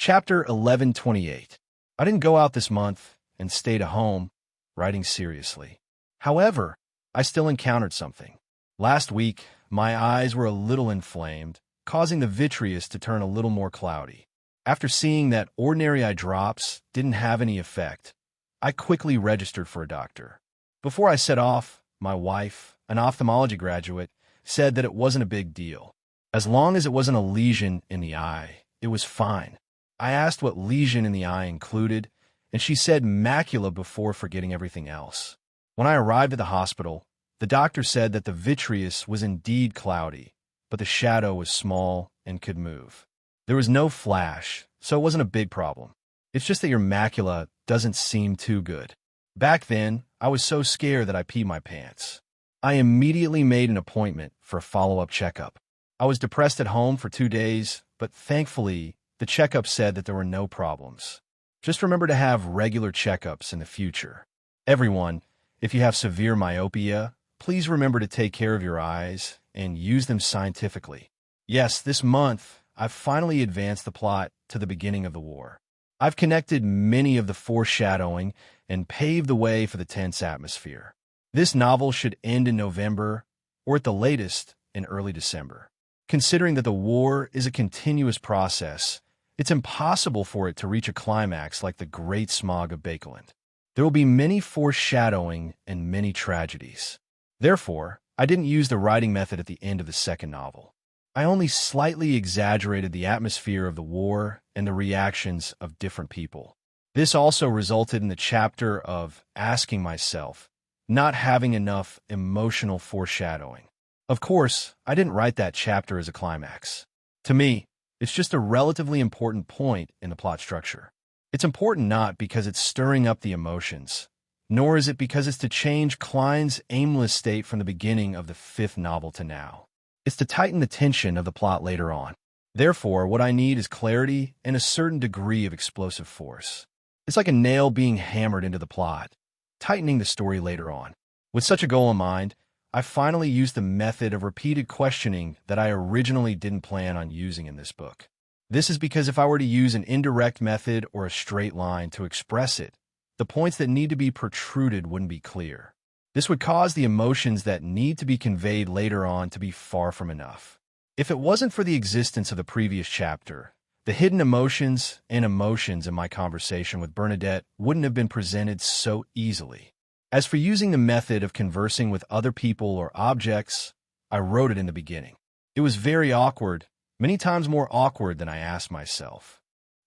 Chapter 1128. I didn't go out this month and stayed at home, writing seriously. However, I still encountered something. Last week, my eyes were a little inflamed, causing the vitreous to turn a little more cloudy. After seeing that ordinary eye drops didn't have any effect, I quickly registered for a doctor. Before I set off, my wife, an ophthalmology graduate, said that it wasn't a big deal. As long as it wasn't a lesion in the eye, it was fine. I asked what lesion in the eye included, and she said macula before forgetting everything else. When I arrived at the hospital, the doctor said that the vitreous was indeed cloudy, but the shadow was small and could move. There was no flash, so it wasn't a big problem. It's just that your macula doesn't seem too good. Back then, I was so scared that I peed my pants. I immediately made an appointment for a follow-up checkup. I was depressed at home for 2 days, but thankfully, the checkup said that there were no problems. Just remember to have regular checkups in the future. Everyone, if you have severe myopia, please remember to take care of your eyes and use them scientifically. Yes, this month, I've finally advanced the plot to the beginning of the war. I've connected many of the foreshadowing and paved the way for the tense atmosphere. This novel should end in November, or at the latest, in early December. Considering that the war is a continuous process, it's impossible for it to reach a climax like the Great Smog of Bakeland. There will be many foreshadowing and many tragedies. Therefore, I didn't use the writing method at the end of the second novel. I only slightly exaggerated the atmosphere of the war and the reactions of different people. This also resulted in the chapter of asking myself, not having enough emotional foreshadowing. Of course, I didn't write that chapter as a climax. To me, it's just a relatively important point in the plot structure. It's important not because it's stirring up the emotions, nor is it because it's to change Klein's aimless state from the beginning of the fifth novel to now. It's to tighten the tension of the plot later on. Therefore, what I need is clarity and a certain degree of explosive force. It's like a nail being hammered into the plot, tightening the story later on. With such a goal in mind, I finally used the method of repeated questioning that I originally didn't plan on using in this book. This is because if I were to use an indirect method or a straight line to express it, the points that need to be protruded wouldn't be clear. This would cause the emotions that need to be conveyed later on to be far from enough. If it wasn't for the existence of the previous chapter, the hidden emotions and emotions in my conversation with Bernadette wouldn't have been presented so easily. As for using the method of conversing with other people or objects, I wrote it in the beginning. It was very awkward, many times more awkward than I asked myself.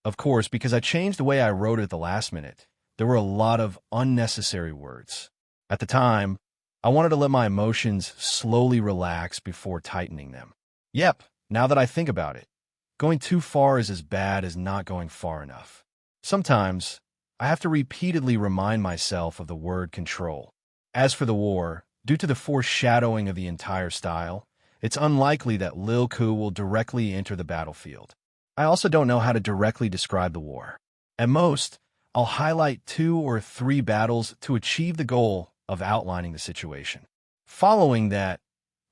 Of course, because I changed the way I wrote it at the last minute, there were a lot of unnecessary words. At the time, I wanted to let my emotions slowly relax before tightening them. Yep, now that I think about it, going too far is as bad as not going far enough. Sometimes, I have to repeatedly remind myself of the word control. As for the war, due to the foreshadowing of the entire style, it's unlikely that Lil Ku will directly enter the battlefield. I also don't know how to directly describe the war. At most, I'll highlight 2 or 3 battles to achieve the goal of outlining the situation. Following that,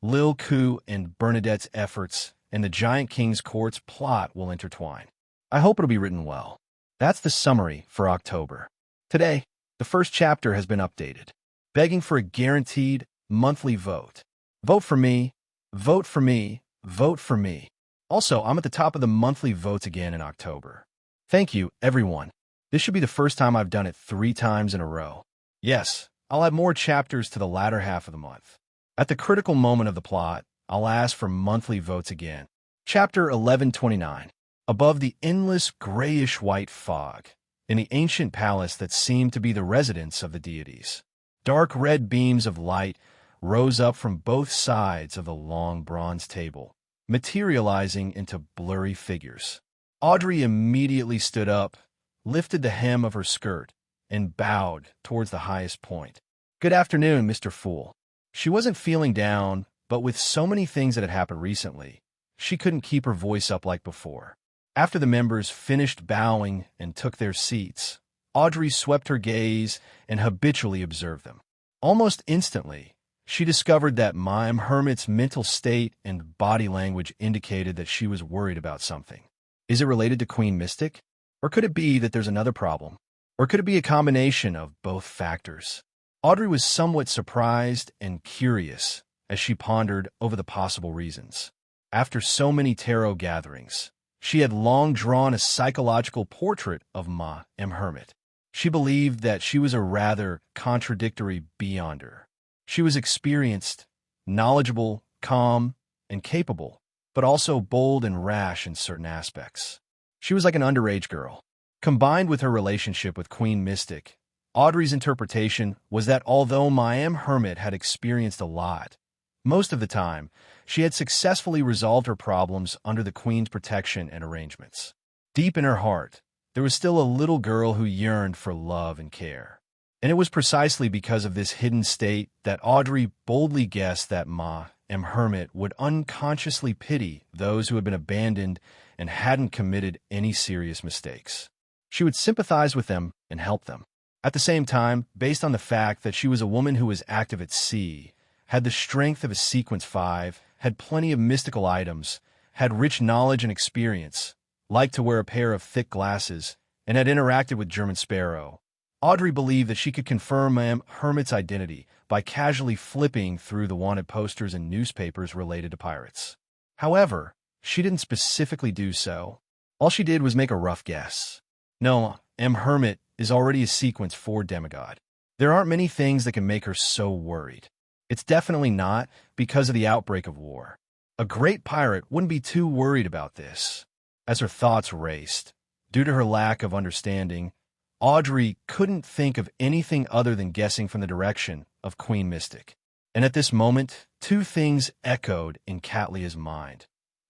Lil Ku and Bernadette's efforts and the Giant King's court's plot will intertwine. I hope it'll be written well. That's the summary for October. Today, the first chapter has been updated, begging for a guaranteed monthly vote. Vote for me, vote for me, vote for me. Also, I'm at the top of the monthly votes again in October. Thank you, everyone. This should be the first time I've done it 3 times in a row. Yes, I'll add more chapters to the latter half of the month. At the critical moment of the plot, I'll ask for monthly votes again. Chapter 1129. Above the endless grayish-white fog, in the ancient palace that seemed to be the residence of the deities, dark red beams of light rose up from both sides of the long bronze table, materializing into blurry figures. Audrey immediately stood up, lifted the hem of her skirt, and bowed towards the highest point. "Good afternoon, Mr. Fool." She wasn't feeling down, but with so many things that had happened recently, she couldn't keep her voice up like before. After the members finished bowing and took their seats, Audrey swept her gaze and habitually observed them. Almost instantly, she discovered that Mime Hermit's mental state and body language indicated that she was worried about something. Is it related to Queen Mystic? Or could it be that there's another problem? Or could it be a combination of both factors? Audrey was somewhat surprised and curious as she pondered over the possible reasons. After so many tarot gatherings, she had long drawn a psychological portrait of Ma M. Hermit. She believed that she was a rather contradictory beyonder. She was experienced, knowledgeable, calm, and capable, but also bold and rash in certain aspects. She was like an underage girl. Combined with her relationship with Queen Mystic, Audrey's interpretation was that although Ma M. Hermit had experienced a lot, most of the time, she had successfully resolved her problems under the Queen's protection and arrangements. Deep in her heart, there was still a little girl who yearned for love and care. And it was precisely because of this hidden state that Audrey boldly guessed that Ma M. Hermit would unconsciously pity those who had been abandoned and hadn't committed any serious mistakes. She would sympathize with them and help them. At the same time, based on the fact that she was a woman who was active at sea, had the strength of a Sequence 5, had plenty of mystical items, had rich knowledge and experience, liked to wear a pair of thick glasses, and had interacted with German Sparrow, Audrey believed that she could confirm Ma M. Hermit's identity by casually flipping through the wanted posters and newspapers related to pirates. However, she didn't specifically do so. All she did was make a rough guess. No, Ma M. Hermit is already a Sequence 4 demigod. There aren't many things that can make her so worried. It's definitely not because of the outbreak of war. A great pirate wouldn't be too worried about this. As her thoughts raced, due to her lack of understanding, Audrey couldn't think of anything other than guessing from the direction of Queen Mystic. And at this moment, two things echoed in Catlia's mind.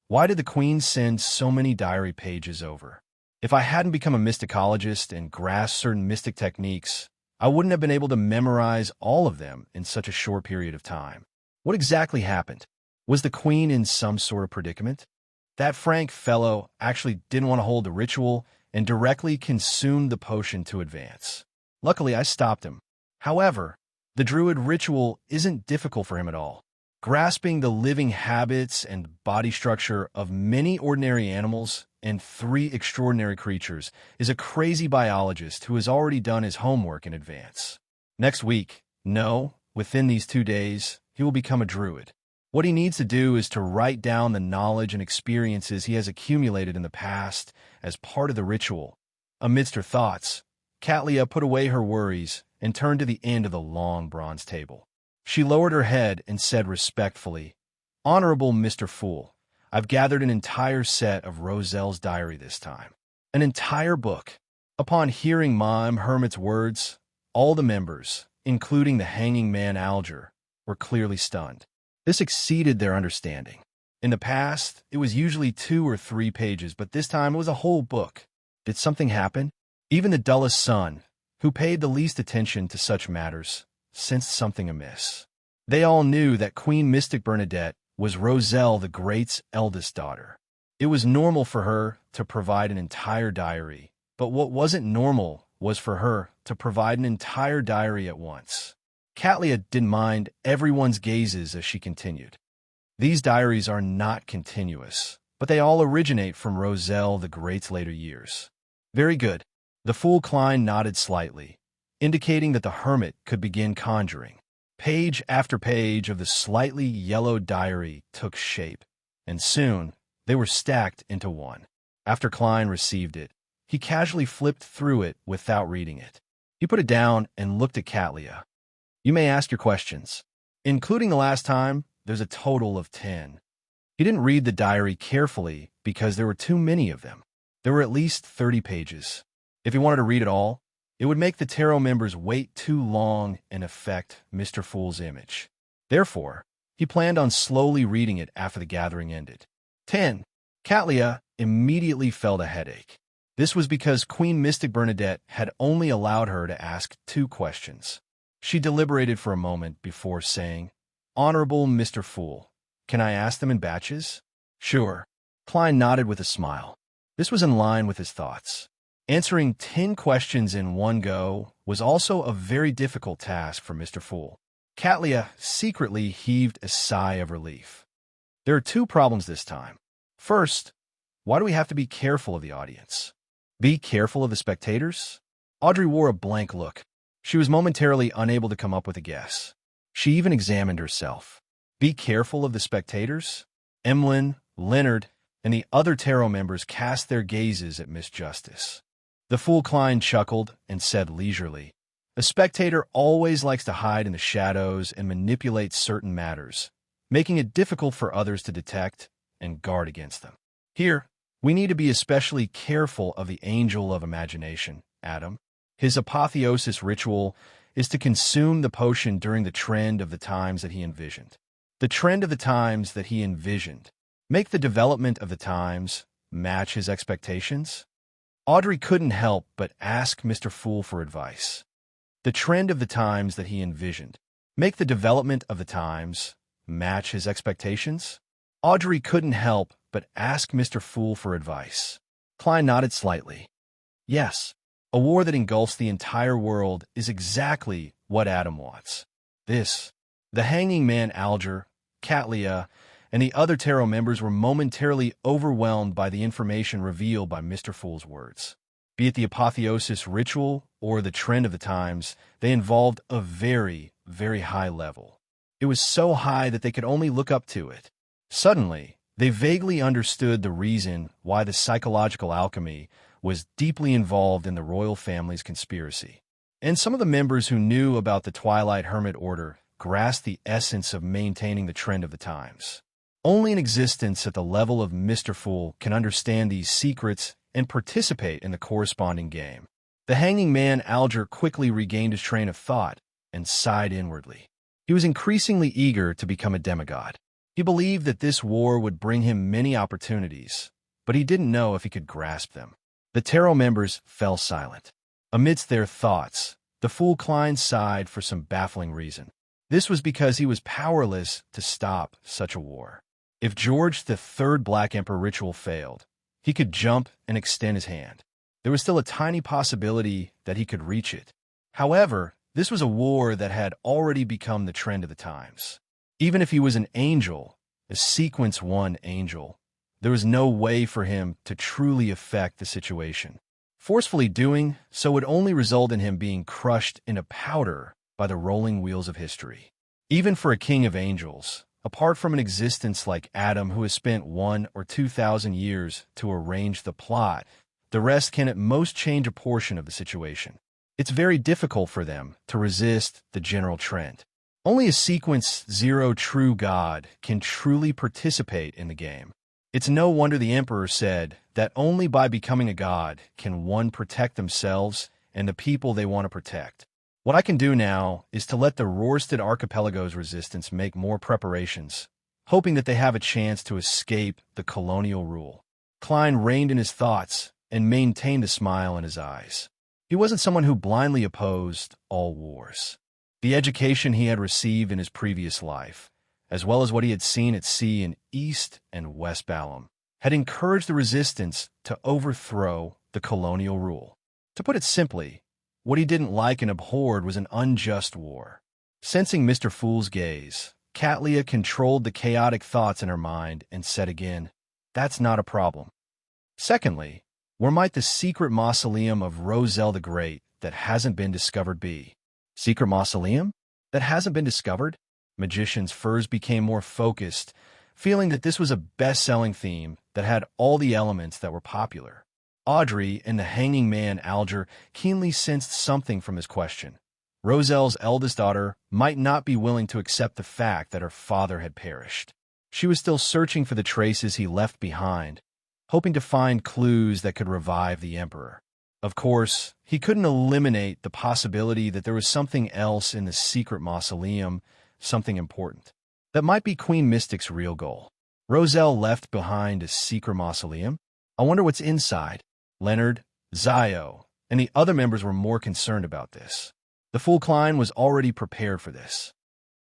Why did the Queen send so many diary pages over? If I hadn't become a mysticologist and grasped certain mystic techniques, I wouldn't have been able to memorize all of them in such a short period of time. What exactly happened? Was the Queen in some sort of predicament? That frank fellow actually didn't want to hold the ritual and directly consumed the potion to advance. Luckily, I stopped him. However, the druid ritual isn't difficult for him at all. Grasping the living habits and body structure of many ordinary animals and 3 extraordinary creatures is a crazy biologist who has already done his homework in advance. Next week, no, within these 2 days, he will become a druid. What he needs to do is to write down the knowledge and experiences he has accumulated in the past as part of the ritual. Amidst her thoughts, Catlia put away her worries and turned to the end of the long bronze table. She lowered her head and said respectfully, "Honorable Mr. Fool, I've gathered an entire set of Roselle's diary this time. An entire book." Upon hearing Ma M. Hermit's words, all the members, including the hanging man Alger, were clearly stunned. This exceeded their understanding. In the past, it was usually 2 or 3 pages, but this time it was a whole book. Did something happen? Even the dullest son, who paid the least attention to such matters, sensed something amiss. They all knew that Queen Mystic Bernadette was Roselle the Great's eldest daughter. It was normal for her to provide an entire diary, but what wasn't normal was for her to provide an entire diary at once. Catlia didn't mind everyone's gazes as she continued. These diaries are not continuous, but they all originate from Roselle the Great's later years. Very good. The fool Klein nodded slightly, indicating that the hermit could begin conjuring. Page after page of the slightly yellowed diary took shape, and soon they were stacked into one. After Klein received it, he casually flipped through it without reading it. He put it down and looked at Catlia. "You may ask your questions. Including the last time, there's a total of 10. He didn't read the diary carefully because there were too many of them. There were at least 30 pages. If he wanted to read it all, it would make the tarot members wait too long and affect Mr. Fool's image. Therefore, he planned on slowly reading it after the gathering ended. 10. Catlia immediately felt a headache. This was because Queen Mystic Bernadette had only allowed her to ask 2 questions. She deliberated for a moment before saying, "Honorable Mr. Fool, can I ask them in batches?" "Sure." Klein nodded with a smile. This was in line with his thoughts. Answering 10 questions in one go was also a very difficult task for Mr. Fool. Catlia secretly heaved a sigh of relief. There are 2 problems this time. First, why do we have to be careful of the audience? Be careful of the spectators? Audrey wore a blank look. She was momentarily unable to come up with a guess. She even examined herself. Be careful of the spectators? Emlyn, Leonard, and the other tarot members cast their gazes at Miss Justice. The Fool Klein chuckled and said leisurely, "A spectator always likes to hide in the shadows and manipulate certain matters, making it difficult for others to detect and guard against them. Here, we need to be especially careful of the angel of imagination, Adam. His apotheosis ritual is to consume the potion during the trend of the times that he envisioned. The trend of the times that he envisioned. Make the development of the times match his expectations?" Audrey couldn't help but ask Mr. Fool for advice. The trend of the times that he envisioned. Make the development of the times match his expectations? Audrey couldn't help but ask Mr. Fool for advice. Klein nodded slightly. Yes, a war that engulfs the entire world is exactly what Adam wants. The Hanging Man Alger, Catlia, and the other tarot members were momentarily overwhelmed by the information revealed by Mr. Fool's words. Be it the apotheosis ritual or the trend of the times, they involved a very, very high level. It was so high that they could only look up to it. Suddenly, they vaguely understood the reason why the psychological alchemy was deeply involved in the royal family's conspiracy. And some of the members who knew about the Twilight Hermit Order grasped the essence of maintaining the trend of the times. Only an existence at the level of Mr. Fool can understand these secrets and participate in the corresponding game. The Hanging Man Alger quickly regained his train of thought and sighed inwardly. He was increasingly eager to become a demigod. He believed that this war would bring him many opportunities, but he didn't know if he could grasp them. The tarot members fell silent. Amidst their thoughts, the Fool Klein sighed for some baffling reason. This was because he was powerless to stop such a war. If George III Black Emperor ritual failed, he could jump and extend his hand. There was still a tiny possibility that he could reach it. However, this was a war that had already become the trend of the times. Even if he was an angel, a Sequence 1 angel, there was no way for him to truly affect the situation. Forcefully doing so would only result in him being crushed into powder by the rolling wheels of history. Even for a king of angels, apart from an existence like Adam who has spent 1,000 or 2,000 years to arrange the plot, the rest can at most change a portion of the situation. It's very difficult for them to resist the general trend. Only a Sequence 0 true god can truly participate in the game. It's no wonder the Emperor said that only by becoming a god can one protect themselves and the people they want to protect. What I can do now is to let the Rorstad Archipelago's resistance make more preparations, hoping that they have a chance to escape the colonial rule. Klein reined in his thoughts and maintained a smile in his eyes. He wasn't someone who blindly opposed all wars. The education he had received in his previous life, as well as what he had seen at sea in East and West Balam, had encouraged the resistance to overthrow the colonial rule. To put it simply, what he didn't like and abhorred was an unjust war. Sensing Mr. Fool's gaze, Catlia controlled the chaotic thoughts in her mind and said again, "That's not a problem." Secondly, where might the secret mausoleum of Roselle the Great that hasn't been discovered be? Secret mausoleum? That hasn't been discovered? Magician's Furs became more focused, feeling that this was a best-selling theme that had all the elements that were popular. Audrey and the Hanging Man Alger keenly sensed something from his question. Roselle's eldest daughter might not be willing to accept the fact that her father had perished. She was still searching for the traces he left behind, hoping to find clues that could revive the Emperor. Of course, he couldn't eliminate the possibility that there was something else in the secret mausoleum, something important. That might be Queen Mystic's real goal. Roselle left behind a secret mausoleum. I wonder what's inside. Leonard, Zio, and the other members were more concerned about this. The Fool Klein was already prepared for this.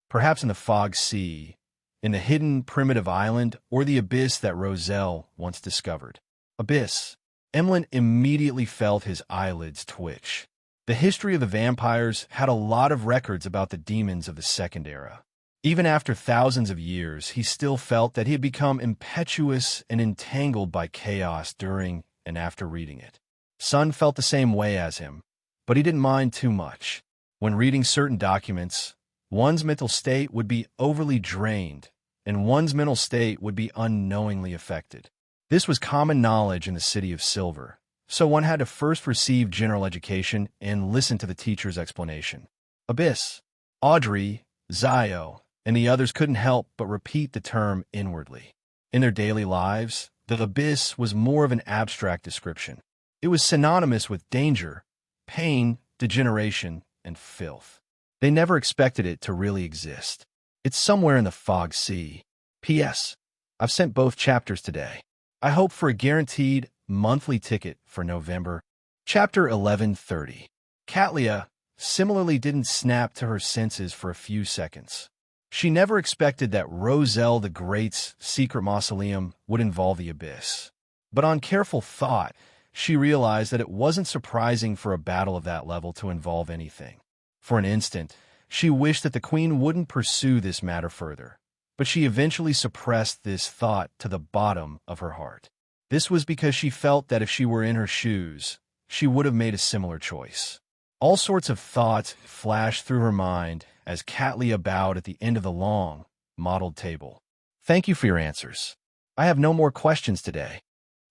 Perhaps in the Fog Sea, in the hidden primitive island, or the abyss that Roselle once discovered. Abyss. Emlyn immediately felt his eyelids twitch. The history of the vampires had a lot of records about the demons of the Second Era. Even after thousands of years, he still felt that he had become impetuous and entangled by chaos during and after reading it. Sun felt the same way as him, but he didn't mind too much. When reading certain documents, one's mental state would be overly drained, and one's mental state would be unknowingly affected. This was common knowledge in the City of Silver, so one had to first receive general education and listen to the teacher's explanation. Abyss, Audrey, Zio, and the others couldn't help but repeat the term inwardly. In their daily lives, the abyss was more of an abstract description. It was synonymous with danger, pain, degeneration, and filth. They never expected it to really exist. It's somewhere in the fog sea. P.S. I've sent both chapters today. I hope for a guaranteed monthly ticket for November. Chapter 1130. Katlia similarly didn't snap to her senses for a few seconds. She never expected that Roselle the Great's secret mausoleum would involve the abyss. But on careful thought, she realized that it wasn't surprising for a battle of that level to involve anything. For an instant, she wished that the queen wouldn't pursue this matter further, but she eventually suppressed this thought to the bottom of her heart. This was because she felt that if she were in her shoes, she would have made a similar choice. All sorts of thoughts flashed through her mind as Katlia bowed at the end of the long, mottled table. Thank you for your answers. I have no more questions today.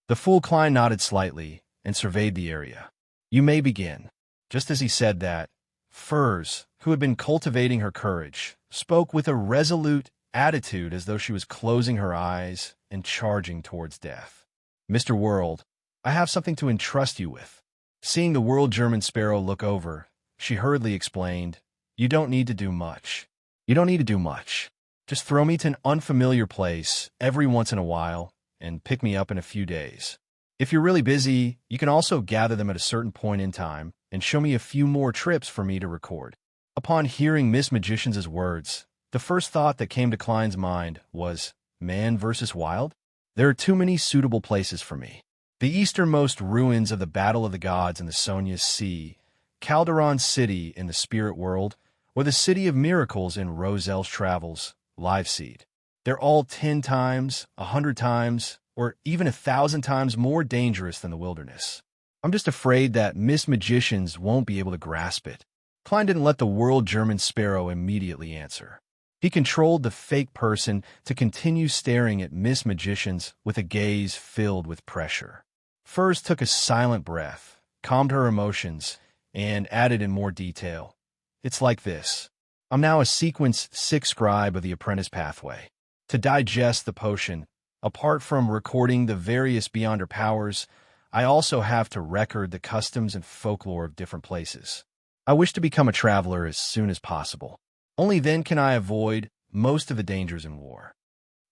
The fool Klein nodded slightly and surveyed the area. You may begin. Just as he said that, Furs, who had been cultivating her courage, spoke with a resolute attitude as though she was closing her eyes and charging towards death. Mr. World, I have something to entrust you with. Seeing the World German Sparrow look over, she hurriedly explained, You don't need to do much. You don't need to do much. Just throw me to an unfamiliar place every once in a while and pick me up in a few days. If you're really busy, you can also gather them at a certain point in time and show me a few more trips for me to record. Upon hearing Miss Magician's words, the first thought that came to Klein's mind was, man versus wild? There are too many suitable places for me. The easternmost ruins of the Battle of the Gods in the Sonia Sea, Calderon City in the Spirit World, or the City of Miracles in Roselle's Travels, Liveseed. They're all 10 times, 100 times, or even 1,000 times more dangerous than the wilderness. I'm just afraid that Miss Magicians won't be able to grasp it. Klein didn't let the World German Sparrow immediately answer. He controlled the fake person to continue staring at Miss Magicians with a gaze filled with pressure. Furs took a silent breath, calmed her emotions, and added in more detail. It's like this. I'm now a Sequence 6 scribe of the Apprentice Pathway. To digest the potion, apart from recording the various Beyonder powers, I also have to record the customs and folklore of different places. I wish to become a traveler as soon as possible. Only then can I avoid most of the dangers in war.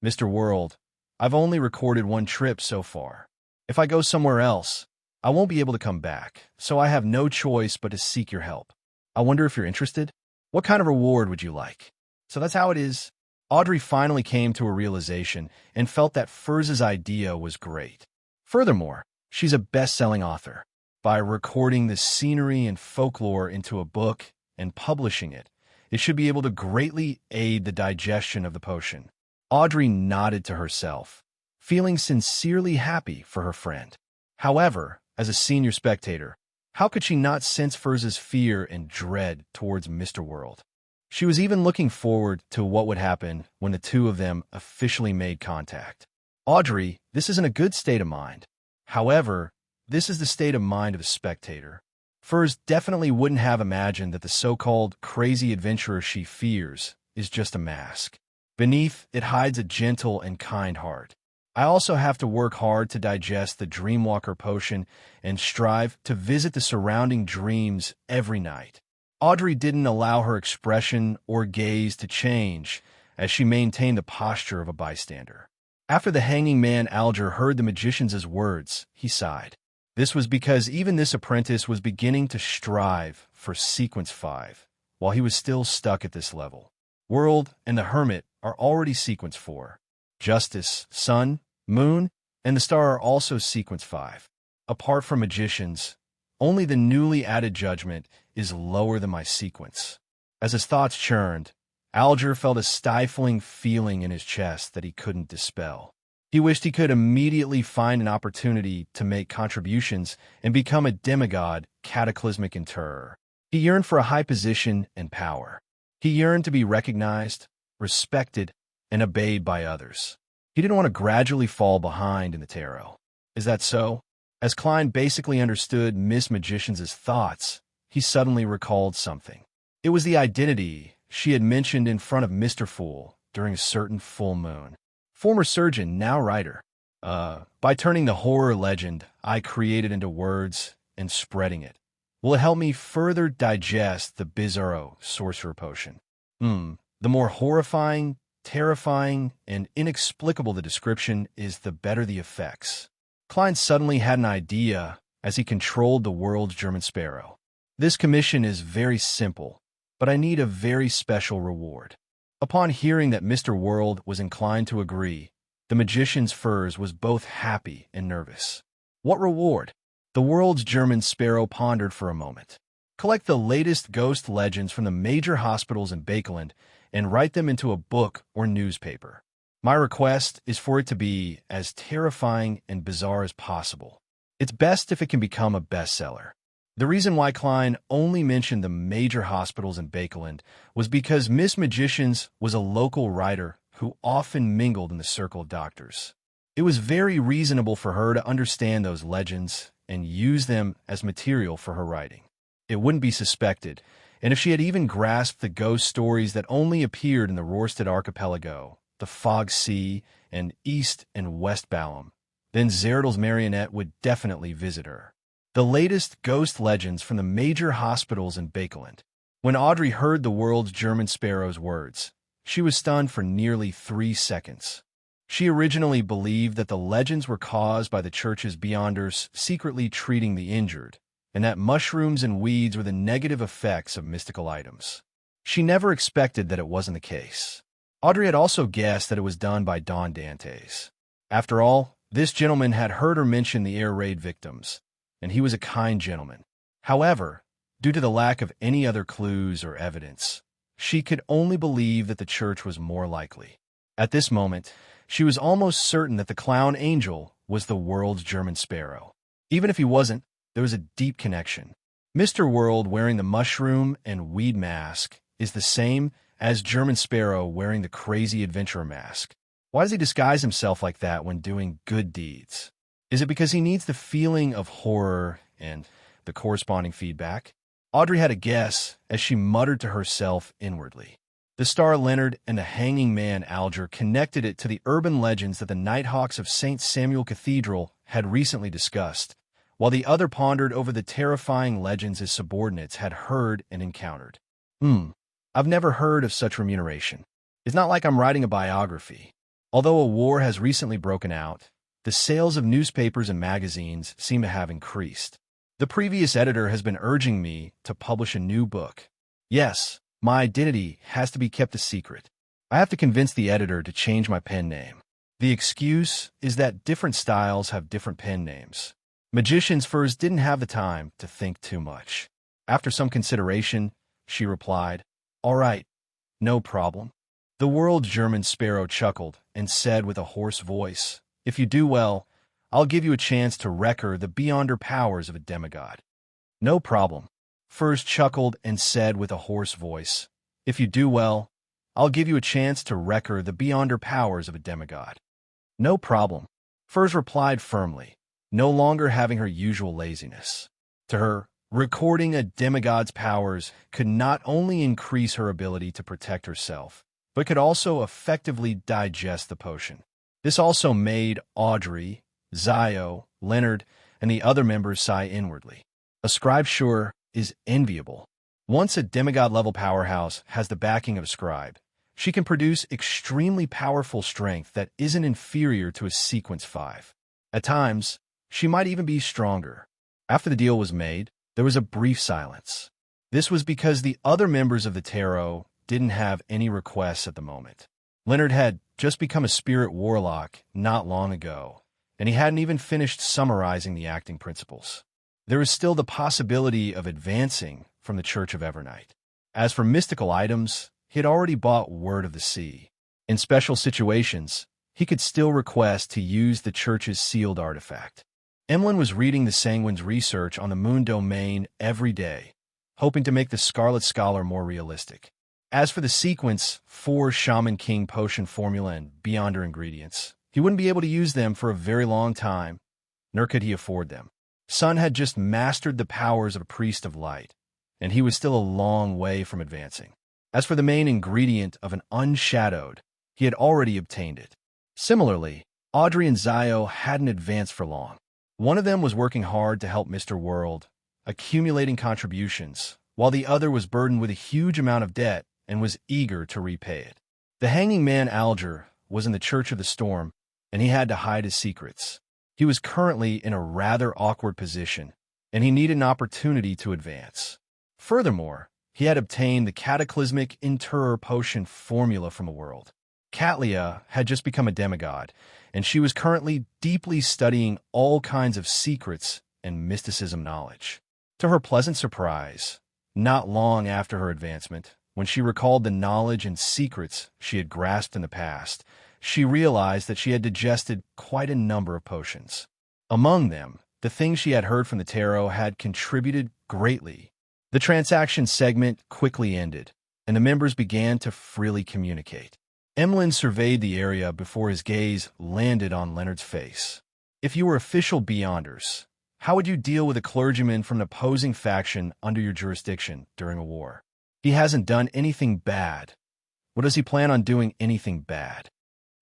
Mr. World, I've only recorded one trip so far. If I go somewhere else, I won't be able to come back, so I have no choice but to seek your help. I wonder if you're interested? What kind of reward would you like? So that's how it is. Audrey finally came to a realization and felt that Furz's idea was great. Furthermore, she's a best-selling author. By recording the scenery and folklore into a book and publishing it, it should be able to greatly aid the digestion of the potion. Audrey nodded to herself, feeling sincerely happy for her friend. However, as a senior spectator, how could she not sense Furz's fear and dread towards Mr. World? She was even looking forward to what would happen when the two of them officially made contact. Audrey, this isn't a good state of mind. However, this is the state of mind of a spectator. Furs definitely wouldn't have imagined that the so-called crazy adventurer she fears is just a mask. Beneath, it hides a gentle and kind heart. I also have to work hard to digest the Dreamwalker potion and strive to visit the surrounding dreams every night. Audrey didn't allow her expression or gaze to change as she maintained the posture of a bystander. After the hanging man Alger heard the magician's words, he sighed. This was because even this apprentice was beginning to strive for Sequence 5, while he was still stuck at this level. World and the Hermit are already Sequence 4. Justice, Sun, Moon, and the Star are also Sequence 5. Apart from magicians, only the newly added Judgment is lower than my sequence. As his thoughts churned, Alger felt a stifling feeling in his chest that he couldn't dispel. He wished he could immediately find an opportunity to make contributions and become a demigod, cataclysmic in terror. He yearned for a high position and power. He yearned to be recognized, respected, and obeyed by others. He didn't want to gradually fall behind in the tarot. Is that so? As Klein basically understood Miss Magician's thoughts, he suddenly recalled something. It was the identity she had mentioned in front of Mr. Fool during a certain full moon. Former surgeon, now writer. By turning the horror legend I created into words and spreading it, will it help me further digest the bizarro sorcerer potion? The more horrifying, terrifying, and inexplicable the description is, the better the effects. Klein suddenly had an idea as he controlled the world's German sparrow. This commission is very simple, but I need a very special reward. Upon hearing that Mr. World was inclined to agree, the magician's furs was both happy and nervous. What reward? The world's German sparrow pondered for a moment. Collect the latest ghost legends from the major hospitals in Bakeland and write them into a book or newspaper. My request is for it to be as terrifying and bizarre as possible. It's best if it can become a bestseller. The reason why Klein only mentioned the major hospitals in Bakeland was because Miss Magicians was a local writer who often mingled in the circle of doctors. It was very reasonable for her to understand those legends and use them as material for her writing. It wouldn't be suspected, and if she had even grasped the ghost stories that only appeared in the Rorstad archipelago, the Fog Sea, and East and West Balaam, then Zerdel's marionette would definitely visit her. The latest ghost legends from the major hospitals in Bakeland. When Audrey heard the world's German sparrow's words, she was stunned for nearly 3 seconds. She originally believed that the legends were caused by the church's beyonders secretly treating the injured, and that mushrooms and weeds were the negative effects of mystical items. She never expected that it wasn't the case. Audrey had also guessed that it was done by Don Dantes. After all, this gentleman had heard her mention the air raid victims, and he was a kind gentleman. However, due to the lack of any other clues or evidence, she could only believe that the church was more likely. At this moment, she was almost certain that the clown angel was the world's German sparrow. Even if he wasn't, there was a deep connection. Mr. World wearing the mushroom and weed mask is the same as German Sparrow wearing the crazy adventurer mask. Why does he disguise himself like that when doing good deeds? Is it because he needs the feeling of horror and the corresponding feedback? Audrey had a guess as she muttered to herself inwardly. The star Leonard and the hanging man Alger connected it to the urban legends that the Nighthawks of St. Samuel Cathedral had recently discussed, while the other pondered over the terrifying legends his subordinates had heard and encountered. I've never heard of such remuneration. It's not like I'm writing a biography. Although a war has recently broken out, the sales of newspapers and magazines seem to have increased. The previous editor has been urging me to publish a new book. Yes, my identity has to be kept a secret. I have to convince the editor to change my pen name. The excuse is that different styles have different pen names. Magician's Furs didn't have the time to think too much. After some consideration, she replied, "All right, no problem." The world's German sparrow chuckled and said with a hoarse voice, "If you do well, I'll give you a chance to wrecker the beyonder powers of a demigod." "No problem." Furs chuckled and said with a hoarse voice, "If you do well, I'll give you a chance to wrecker the beyonder powers of a demigod." "No problem." Furs replied firmly, no longer having her usual laziness. To her, recording a demigod's powers could not only increase her ability to protect herself, but could also effectively digest the potion. This also made Audrey, Zio, Leonard, and the other members sigh inwardly. A scribe sure is enviable. Once a demigod-level powerhouse has the backing of a scribe, she can produce extremely powerful strength that isn't inferior to a sequence 5. At times, she might even be stronger. After the deal was made, there was a brief silence. This was because the other members of the tarot didn't have any requests at the moment. Leonard had just become a spirit warlock not long ago, and he hadn't even finished summarizing the acting principles. There was still the possibility of advancing from the Church of Evernight. As for mystical items, he had already bought Word of the Sea. In special situations, he could still request to use the church's sealed artifact. Emlyn was reading the Sanguine's research on the moon domain every day, hoping to make the Scarlet Scholar more realistic. As for the sequence, 4 Shaman King potion formula and beyonder ingredients, he wouldn't be able to use them for a very long time, nor could he afford them. Sun had just mastered the powers of a priest of light, and he was still a long way from advancing. As for the main ingredient of an unshadowed, he had already obtained it. Similarly, Audrey and Zio hadn't advanced for long. One of them was working hard to help Mr. World, accumulating contributions, while the other was burdened with a huge amount of debt and was eager to repay it. The hanging man Alger was in the Church of the Storm, and he had to hide his secrets. He was currently in a rather awkward position, and he needed an opportunity to advance. Furthermore, he had obtained the cataclysmic Interrer potion formula from the world. Catlia had just become a demigod, and she was currently deeply studying all kinds of secrets and mysticism knowledge. To her pleasant surprise, not long after her advancement, when she recalled the knowledge and secrets she had grasped in the past, she realized that she had digested quite a number of potions. Among them, the things she had heard from the tarot had contributed greatly. The transaction segment quickly ended, and the members began to freely communicate. Emlyn surveyed the area before his gaze landed on Leonard's face. If you were official Beyonders, how would you deal with a clergyman from an opposing faction under your jurisdiction during a war? He hasn't done anything bad. What does he plan on doing anything bad?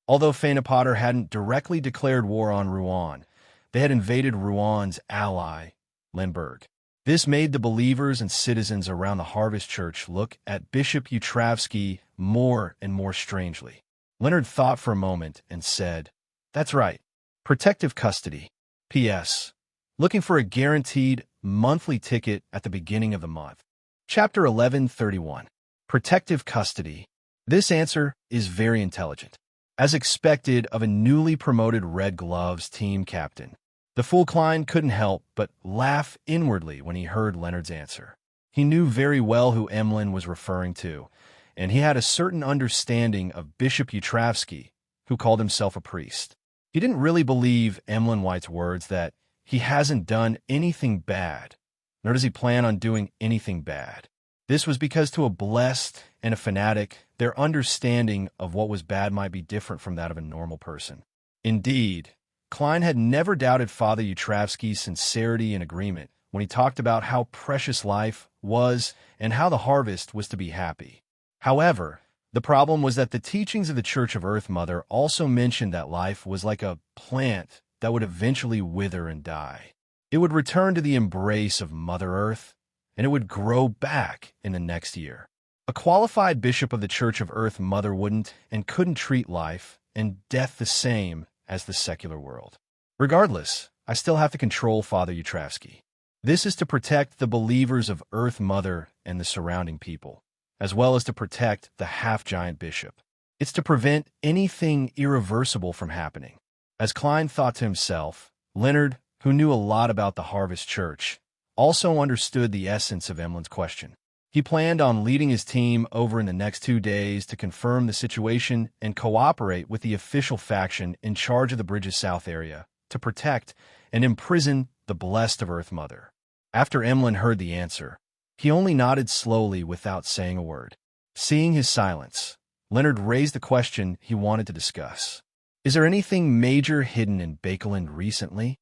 Although Faina Potter hadn't directly declared war on Rouen, they had invaded Rouen's ally, Limburg. This made the believers and citizens around the Harvest Church look at Bishop Utravsky more and more strangely. Leonard thought for a moment and said, "That's right. Protective custody. P.S. Looking for a guaranteed monthly ticket at the beginning of the month." Chapter 1131. Protective custody. This answer is very intelligent. As expected of a newly promoted Red Gloves team captain, the fool Klein couldn't help but laugh inwardly when he heard Leonard's answer. He knew very well who Emlyn was referring to, and he had a certain understanding of Bishop Utravsky, who called himself a priest. He didn't really believe Emlyn White's words that he hasn't done anything bad, nor does he plan on doing anything bad. This was because to a blessed and a fanatic, their understanding of what was bad might be different from that of a normal person. Indeed, Klein had never doubted Father Utravsky's sincerity and agreement when he talked about how precious life was and how the harvest was to be happy. However, the problem was that the teachings of the Church of Earth Mother also mentioned that life was like a plant that would eventually wither and die. It would return to the embrace of Mother Earth, and it would grow back in the next year. A qualified bishop of the Church of Earth Mother wouldn't and couldn't treat life and death the same as the secular world. Regardless, I still have to control Father Utravsky. This is to protect the believers of Earth Mother and the surrounding people, as well as to protect the half-giant bishop. It's to prevent anything irreversible from happening. As Klein thought to himself, Leonard, who knew a lot about the Harvest Church, also understood the essence of Emlyn's question. He planned on leading his team over in the next 2 days to confirm the situation and cooperate with the official faction in charge of the Bridges South area to protect and imprison the blessed of Earth Mother. After Emlyn heard the answer, he only nodded slowly without saying a word. Seeing his silence, Leonard raised the question he wanted to discuss. Is there anything major hidden in Bakeland recently?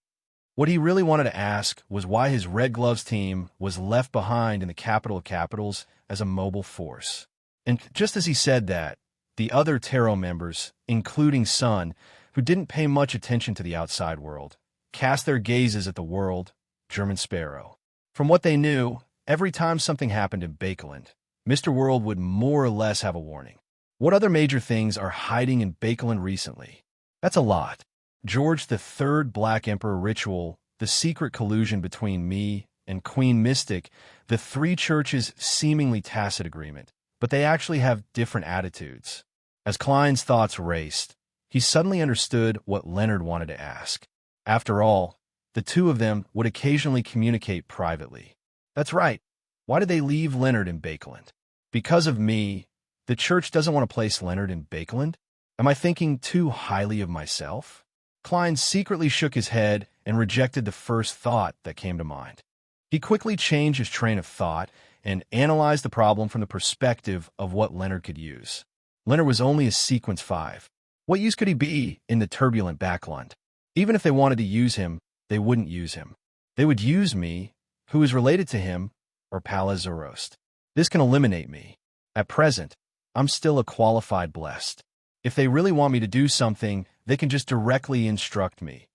What he really wanted to ask was why his Red Gloves team was left behind in the capital of capitals as a mobile force. And just as he said that, the other tarot members, including Sun, who didn't pay much attention to the outside world, cast their gazes at the world, German Sparrow. From what they knew, every time something happened in Bakeland, Mr. World would more or less have a warning. What other major things are hiding in Bakeland recently? That's a lot. George III Black Emperor ritual, the secret collusion between me and Queen Mystic, the 3 churches' seemingly tacit agreement, but they actually have different attitudes. As Klein's thoughts raced, he suddenly understood what Leonard wanted to ask. After all, the two of them would occasionally communicate privately. That's right. Why did they leave Leonard in Bakeland? Because of me, the church doesn't want to place Leonard in Bakeland? Am I thinking too highly of myself? Klein secretly shook his head and rejected the first thought that came to mind. He quickly changed his train of thought and analyzed the problem from the perspective of what Leonard could use. Leonard was only a sequence 5. What use could he be in the turbulent backland? Even if they wanted to use him, they wouldn't use him. They would use me, who is related to him, or Palaz Zoroast. This can eliminate me. At present, I'm still a qualified blessed. If they really want me to do something, they can just directly instruct me.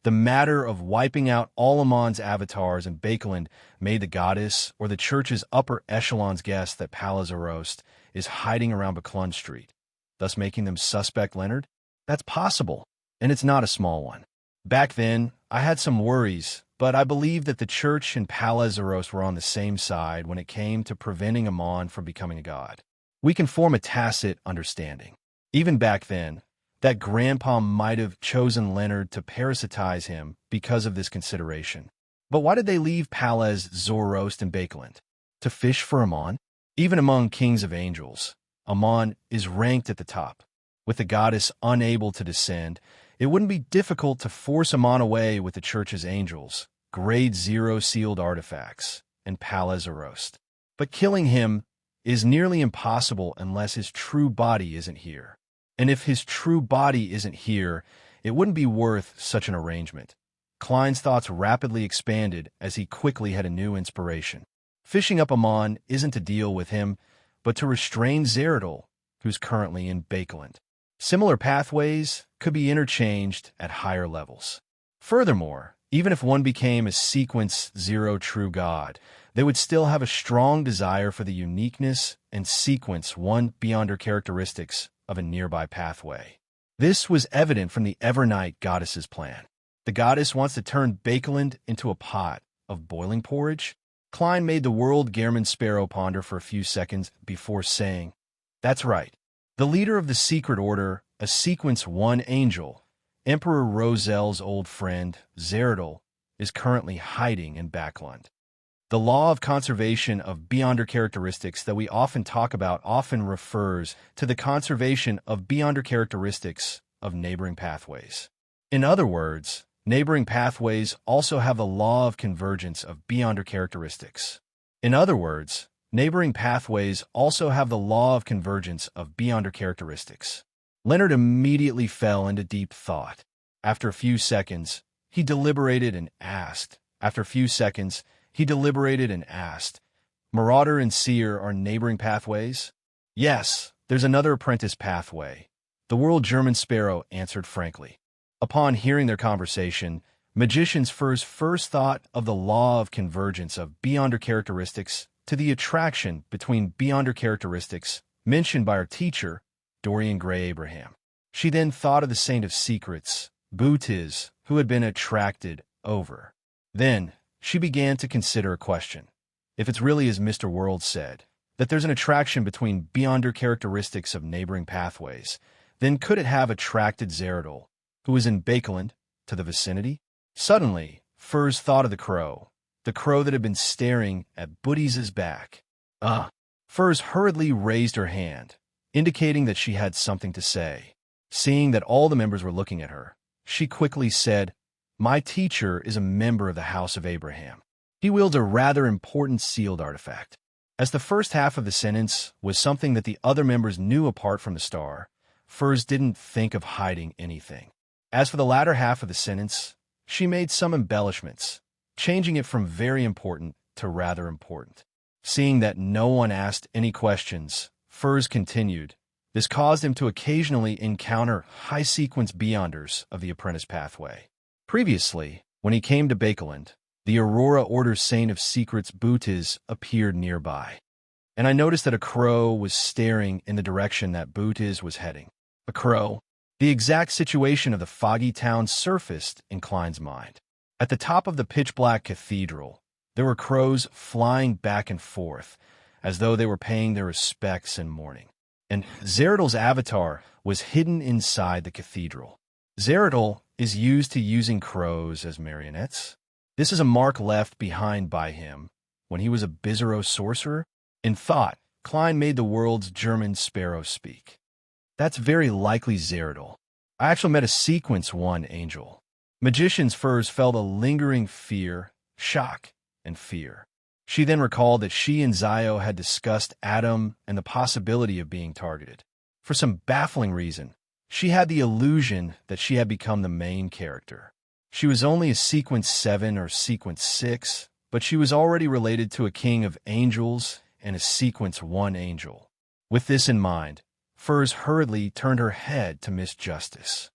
The matter of wiping out all Amon's avatars in Bakeland made the goddess or the church's upper echelons guess that Palaz Zoroast is hiding around Baklund Street, thus making them suspect Leonard? That's possible, and it's not a small one. Back then, I had some worries, but I believed that the church and Palaz Zoroast were on the same side when it came to preventing Amon from becoming a god. We can form a tacit understanding. Even back then, that grandpa might have chosen Leonard to parasitize him because of this consideration. But why did they leave Palaz Zoroast in Bakeland? To fish for Amon? Even among kings of angels, Amon is ranked at the top. With the goddess unable to descend, it wouldn't be difficult to force Amon away with the church's angels, grade 0 sealed artifacts, and Palaz Zoroast. But killing him is nearly impossible unless his true body isn't here. And if his true body isn't here, it wouldn't be worth such an arrangement. Klein's thoughts rapidly expanded as he quickly had a new inspiration. Fishing up Amon isn't to deal with him, but to restrain Zeradol, who's currently in Bakeland. Similar pathways could be interchanged at higher levels. Furthermore, even if one became a sequence 0 true god, they would still have a strong desire for the uniqueness and sequence 1 beyonder characteristics of a nearby pathway. This was evident from the Evernight goddess's plan. The goddess wants to turn Bakeland into a pot of boiling porridge. Klein made the world Gehrman Sparrow ponder for a few seconds before saying, "That's right. The leader of the secret order, a sequence 1 angel, Emperor Rosel's old friend, Zeradol, is currently hiding in Bakeland. The law of conservation of beyonder characteristics that we often talk about often refers to the conservation of beyonder characteristics of neighboring pathways. In other words, neighboring pathways also have the law of convergence of beyonder characteristics. In other words, neighboring pathways also have the law of convergence of beyonder characteristics." Leonard immediately fell into deep thought. After a few seconds, he deliberated and asked. Marauder and Seer are neighboring pathways? Yes, there's another apprentice pathway. The world German Sparrow answered frankly. Upon hearing their conversation, Magician's first thought of the law of convergence of beyonder characteristics to the attraction between beyonder characteristics mentioned by our teacher, Dorian Gray Abraham. She then thought of the Saint of Secrets, Butiz, who had been attracted over. Then, she began to consider a question. If it's really as Mr. World said, that there's an attraction between beyonder characteristics of neighboring pathways, then could it have attracted Zeradol, who was in Bakeland, to the vicinity? Suddenly, Furs thought of the crow that had been staring at Butiz's back. Furs hurriedly raised her hand, indicating that she had something to say. Seeing that all the members were looking at her, she quickly said, "My teacher is a member of the House of Abraham. He wields a rather important sealed artifact." As the first half of the sentence was something that the other members knew apart from the star, Furs didn't think of hiding anything. As for the latter half of the sentence, she made some embellishments, changing it from very important to rather important. Seeing that no one asked any questions, Furs continued. This caused him to occasionally encounter high-sequence beyonders of the apprentice pathway. Previously, when he came to Bakeland, the Aurora Order's Saint of Secrets Butiz appeared nearby, and I noticed that a crow was staring in the direction that Butiz was heading. A crow? The exact situation of the foggy town surfaced in Klein's mind. At the top of the pitch-black cathedral, there were crows flying back and forth, as though they were paying their respects in mourning. And Zeradol's avatar was hidden inside the cathedral. Zeradol is used to using crows as marionettes. This is a mark left behind by him when he was a Bizarro sorcerer. In thought, Klein made the world's German Sparrow speak. That's very likely Zeridal. I actually met a Sequence 1 angel. Magician's Furs felt a lingering fear, shock, and fear. She then recalled that she and Zio had discussed Adam and the possibility of being targeted. For some baffling reason, she had the illusion that she had become the main character. She was only a Sequence 7 or Sequence 6, but she was already related to a king of angels and a Sequence 1 angel. With this in mind, Furs hurriedly turned her head to Miss Justice.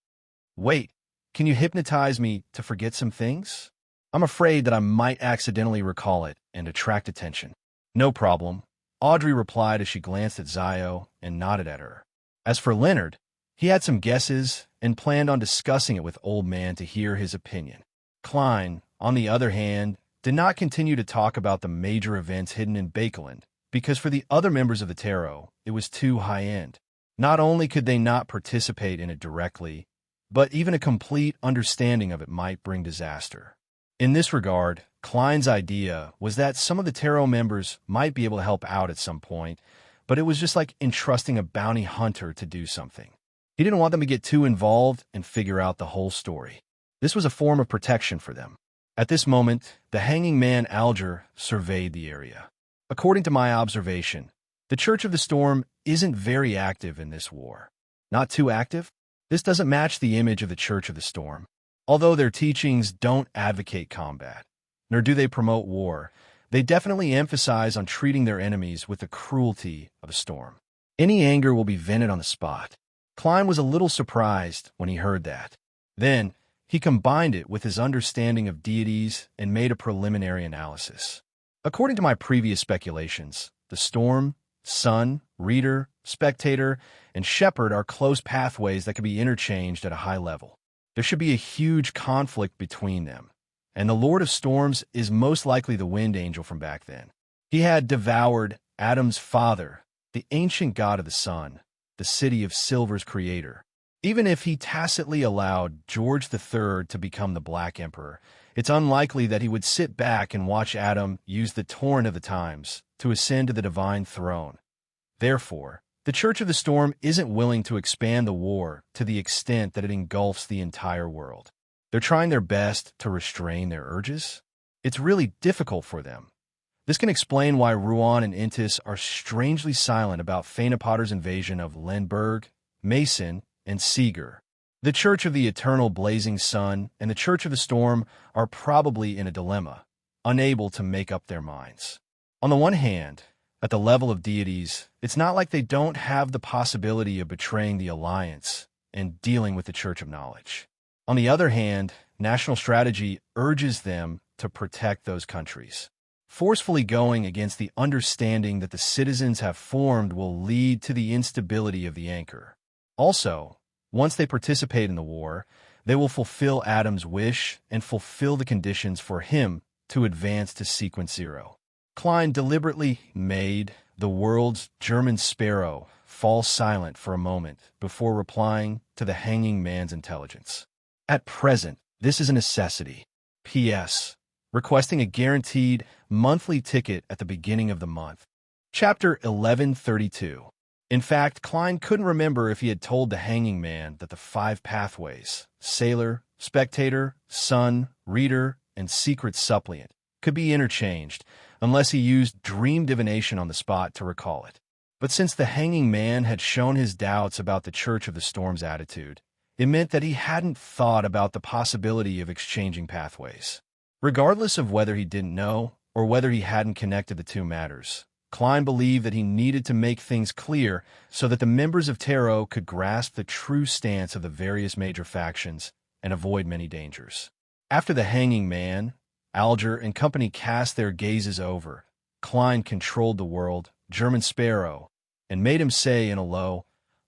"Wait, can you hypnotize me to forget some things? I'm afraid that I might accidentally recall it and attract attention." "No problem," Audrey replied as she glanced at Zio and nodded at her. As for Leonard, he had some guesses and planned on discussing it with Old Man to hear his opinion. Klein, on the other hand, did not continue to talk about the major events hidden in Bakeland, because for the other members of the Tarot, it was too high-end. Not only could they not participate in it directly, but even a complete understanding of it might bring disaster. In this regard, Klein's idea was that some of the Tarot members might be able to help out at some point, but it was just like entrusting a bounty hunter to do something. He didn't want them to get too involved and figure out the whole story. This was a form of protection for them. At this moment, the hanging man Alger surveyed the area. "According to my observation, the Church of the Storm isn't very active in this war. Not too active? This doesn't match the image of the Church of the Storm. Although their teachings don't advocate combat, nor do they promote war, they definitely emphasize on treating their enemies with the cruelty of the storm. Any anger will be vented on the spot." Klein was a little surprised when he heard that. Then, he combined it with his understanding of deities and made a preliminary analysis. "According to my previous speculations, the storm, sun, reader, spectator, and shepherd are close pathways that can be interchanged at a high level. There should be a huge conflict between them, and the Lord of Storms is most likely the wind angel from back then. He had devoured Adam's father, the ancient god of the sun, the city of Silver's creator. Even if he tacitly allowed George III to become the Black Emperor, it's unlikely that he would sit back and watch Adam use the torrent of the times to ascend to the divine throne. Therefore, the Church of the Storm isn't willing to expand the war to the extent that it engulfs the entire world. They're trying their best to restrain their urges. It's really difficult for them. This can explain why Ruan and Intis are strangely silent about Fainapotter's invasion of Lenberg, Mason, and Seeger. The Church of the Eternal Blazing Sun and the Church of the Storm are probably in a dilemma, unable to make up their minds. On the one hand, at the level of deities, it's not like they don't have the possibility of betraying the Alliance and dealing with the Church of Knowledge. On the other hand, national strategy urges them to protect those countries. Forcefully going against the understanding that the citizens have formed will lead to the instability of the anchor. Also, once they participate in the war, they will fulfill Adam's wish and fulfill the conditions for him to advance to Sequence 0. Klein deliberately made the world's German sparrow fall silent for a moment before replying to the hanging man's intelligence. "At present, this is a necessity. P.S. Requesting a guaranteed monthly ticket at the beginning of the month." Chapter 1132. In fact, Klein couldn't remember if he had told the hanging man that the 5 pathways, Sailor, Spectator, Sun, Reader, and Secret Suppliant, could be interchanged, unless he used dream divination on the spot to recall it. But since the hanging man had shown his doubts about the Church of the Storm's attitude, it meant that he hadn't thought about the possibility of exchanging pathways. Regardless of whether he didn't know or whether he hadn't connected the two matters, Klein believed that he needed to make things clear so that the members of Tarot could grasp the true stance of the various major factions and avoid many dangers. After the hanging man, Alger and company cast their gazes over, Klein controlled the world, German Sparrow, and made him say in a low,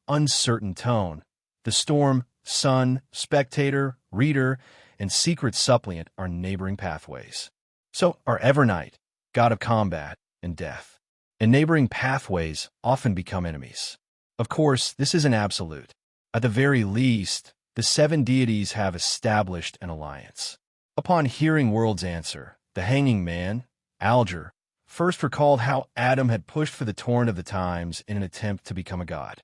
uncertain tone, "The Storm, Sun, Spectator, Reader, and Secret Suppliant are neighboring pathways. So are Evernight, god of combat, and death. And neighboring pathways often become enemies. Of course, this isn't absolute. At the very least, the 7 deities have established an alliance." Upon hearing World's answer, the hanging man, Alger, first recalled how Adam had pushed for the torrent of the times in an attempt to become a god.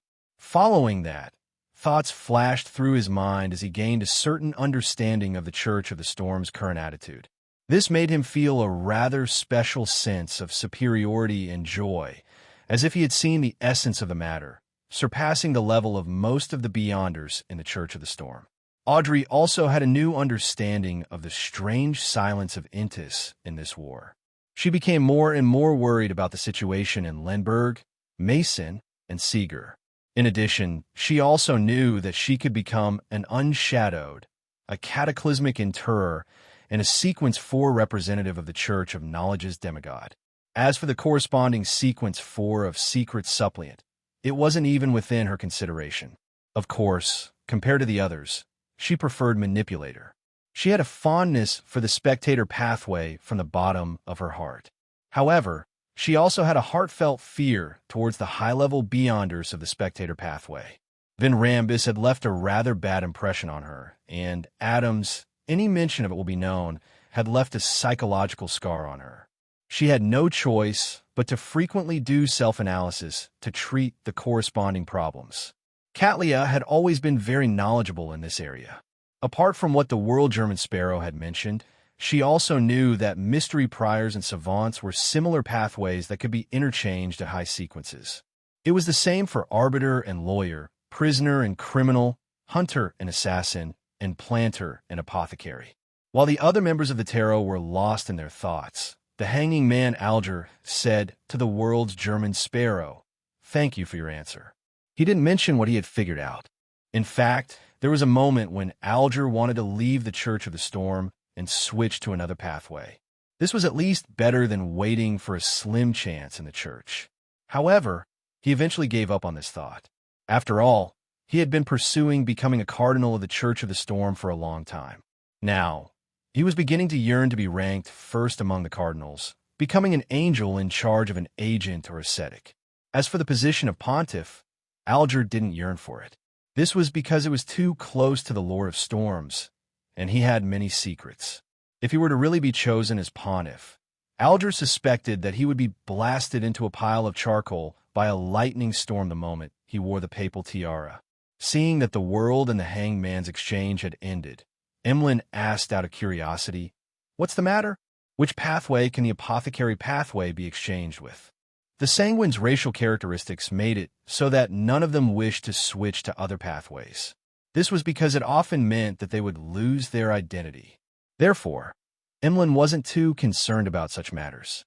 Following that, thoughts flashed through his mind as he gained a certain understanding of the Church of the Storm's current attitude. This made him feel a rather special sense of superiority and joy, as if he had seen the essence of the matter, surpassing the level of most of the Beyonders in the Church of the Storm. Audrey also had a new understanding of the strange silence of Intis in this war. She became more and more worried about the situation in Lenberg, Mason, and Seeger. In addition, she also knew that she could become an unshadowed, a cataclysmic interrer, and a Sequence 4 representative of the Church of Knowledge's demigod. As for the corresponding Sequence 4 of Secret Suppliant, it wasn't even within her consideration. Of course, compared to the others, she preferred Manipulator. She had a fondness for the Spectator pathway from the bottom of her heart. However, she also had a heartfelt fear towards the high-level Beyonders of the Spectator pathway. Vin Rambus had left a rather bad impression on her, and Adams, any mention of it will be known, had left a psychological scar on her. She had no choice but to frequently do self-analysis to treat the corresponding problems. Katlia had always been very knowledgeable in this area. Apart from what the World German Sparrow had mentioned, she also knew that mystery priors and savants were similar pathways that could be interchanged at high sequences. It was the same for arbiter and lawyer, prisoner and criminal, hunter and assassin, and planter and apothecary. While the other members of the tarot were lost in their thoughts, the hanging man Alger said to the World's German Sparrow, "Thank you for your answer." He didn't mention what he had figured out. In fact, there was a moment when Alger wanted to leave the Church of the Storm and switch to another pathway. This was at least better than waiting for a slim chance in the Church. However, he eventually gave up on this thought. After all, he had been pursuing becoming a cardinal of the Church of the Storm for a long time. Now, he was beginning to yearn to be ranked first among the cardinals, becoming an angel in charge of an agent or ascetic. As for the position of pontiff, Alger didn't yearn for it. This was because it was too close to the Lord of Storms, and he had many secrets. If he were to really be chosen as pontiff, Alger suspected that he would be blasted into a pile of charcoal by a lightning storm the moment he wore the papal tiara. Seeing that the world and the hanged man's exchange had ended, Emlyn asked out of curiosity, "What's the matter? Which pathway can the apothecary pathway be exchanged with?" The Sanguine's racial characteristics made it so that none of them wished to switch to other pathways. This was because it often meant that they would lose their identity. Therefore, Emlyn wasn't too concerned about such matters.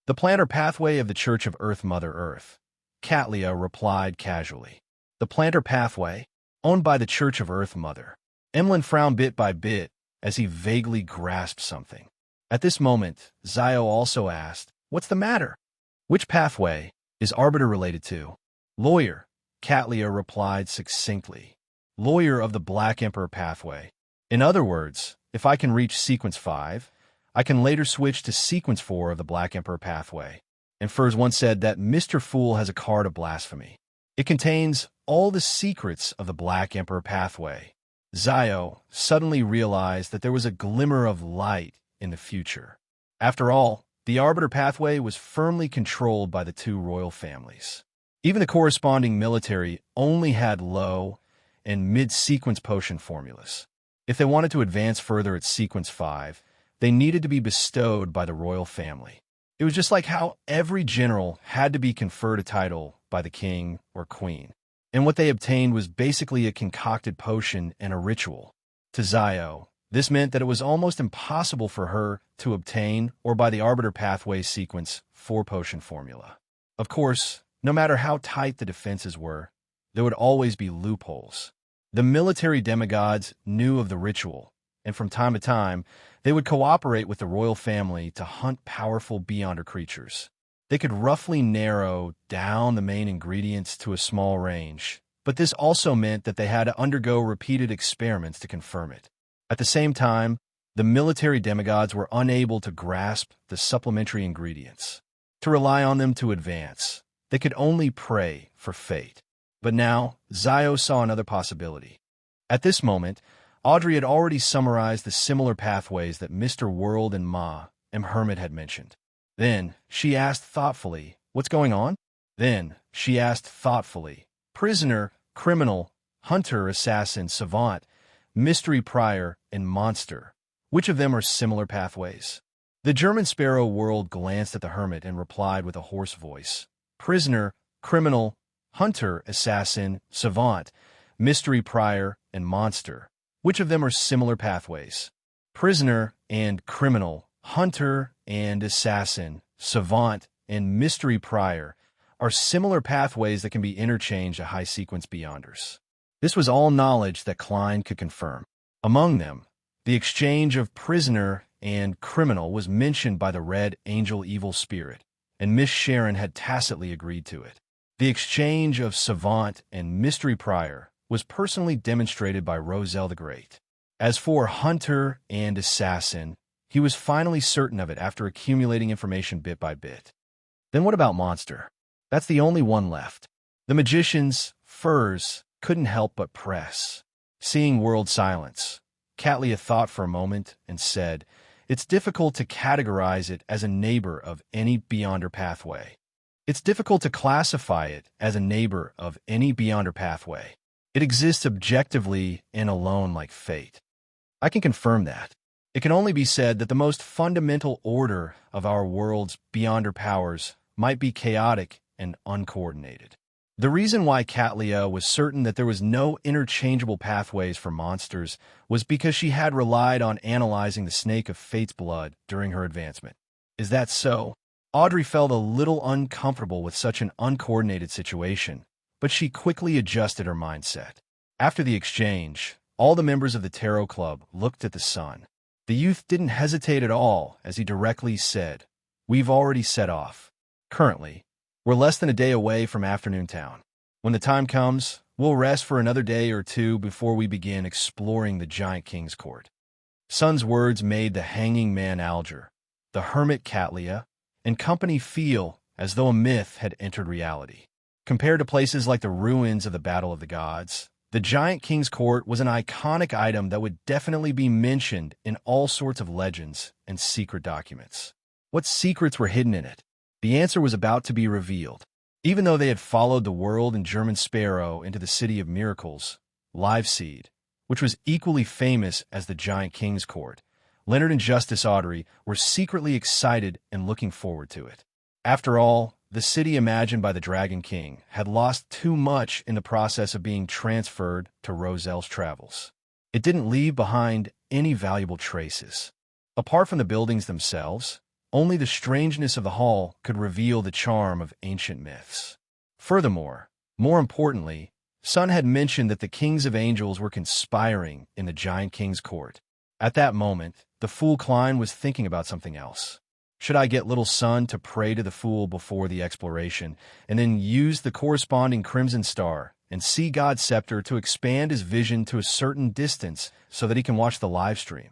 "The planter pathway of the Church of Earth Mother Earth," Katlia replied casually. "The planter pathway, owned by the Church of Earth Mother." Emlyn frowned bit by bit as he vaguely grasped something. At this moment, Zio also asked, "What's the matter?" "Which pathway is Arbiter related to?" "Lawyer," Katlia replied succinctly. "Lawyer of the Black Emperor pathway. In other words, if I can reach Sequence 5, I can later switch to Sequence 4 of the Black Emperor pathway." And Furs once said that Mr. Fool has a card of blasphemy. It contains all the secrets of the Black Emperor pathway. Zio suddenly realized that there was a glimmer of light in the future. After all, the Arbiter pathway was firmly controlled by the two royal families. Even the corresponding military only had low and mid-sequence potion formulas. If they wanted to advance further at Sequence 5, they needed to be bestowed by the royal family. It was just like how every general had to be conferred a title by the king or queen, and what they obtained was basically a concocted potion and a ritual. To Zio, this meant that it was almost impossible for her to obtain or by the Arbiter pathway Sequence 4 potion formula. Of course, no matter how tight the defenses were, there would always be loopholes. The military demigods knew of the ritual, and from time to time, they would cooperate with the royal family to hunt powerful Beyonder creatures. They could roughly narrow down the main ingredients to a small range, but this also meant that they had to undergo repeated experiments to confirm it. At the same time, the military demigods were unable to grasp the supplementary ingredients. To rely on them to advance, they could only pray for fate. But now, Zio saw another possibility. At this moment, Audrey had already summarized the similar pathways that Mr. World and Ma and Hermit had mentioned. Then, she asked thoughtfully, "What's going on?" Then, she asked thoughtfully, "Prisoner, criminal, hunter, assassin, savant, mystery, prior, and monster. Which of them are similar pathways? The German sparrow world glanced at the hermit and replied with a hoarse voice. Prisoner, criminal, hunter, assassin, savant, mystery, prior, and monster. Which of them are similar pathways? Prisoner and criminal, hunter and assassin, savant, and mystery, prior are similar pathways that can be interchanged at high-sequence beyonders. This was all knowledge that Klein could confirm. Among them, the exchange of prisoner and criminal was mentioned by the Red Angel Evil Spirit, and Miss Sharon had tacitly agreed to it. The exchange of savant and mystery, prior was personally demonstrated by Roselle the Great. As for hunter and assassin, he was finally certain of it after accumulating information bit by bit. Then what about monster? That's the only one left. The magician's furs couldn't help but press. Seeing world silence, Catlia thought for a moment and said, "It's difficult to categorize it as a neighbor of any beyonder pathway. It's difficult to classify it as a neighbor of any beyonder pathway. It exists objectively and alone like fate." I can confirm that. It can only be said that the most fundamental order of our world's beyonder powers might be chaotic and uncoordinated. The reason why Catlia was certain that there was no interchangeable pathways for monsters was because she had relied on analyzing the snake of fate's blood during her advancement. Is that so? Audrey felt a little uncomfortable with such an uncoordinated situation, but she quickly adjusted her mindset. After the exchange, all the members of the Tarot Club looked at the sun. The youth didn't hesitate at all as he directly said, "We've already set off. Currently, we're less than a day away from Afternoon Town. When the time comes, we'll rest for another day or two before we begin exploring the Giant King's Court." Sun's words made the hanging man Alger, the hermit Catlia, and company feel as though a myth had entered reality. Compared to places like the ruins of the Battle of the Gods, the Giant King's Court was an iconic item that would definitely be mentioned in all sorts of legends and secret documents. What secrets were hidden in it? The answer was about to be revealed. Even though they had followed the world and German Sparrow into the City of Miracles, Liveseed, which was equally famous as the Giant King's Court, Leonard and Justice Audrey were secretly excited and looking forward to it. After all, the city imagined by the Dragon King had lost too much in the process of being transferred to Roselle's travels. It didn't leave behind any valuable traces. Apart from the buildings themselves, only the strangeness of the hall could reveal the charm of ancient myths. Furthermore, more importantly, Sun had mentioned that the kings of angels were conspiring in the Giant King's Court. At that moment, the fool Klein was thinking about something else. Should I get little Sun to pray to the fool before the exploration, and then use the corresponding crimson star and see God's scepter to expand his vision to a certain distance so that he can watch the live stream?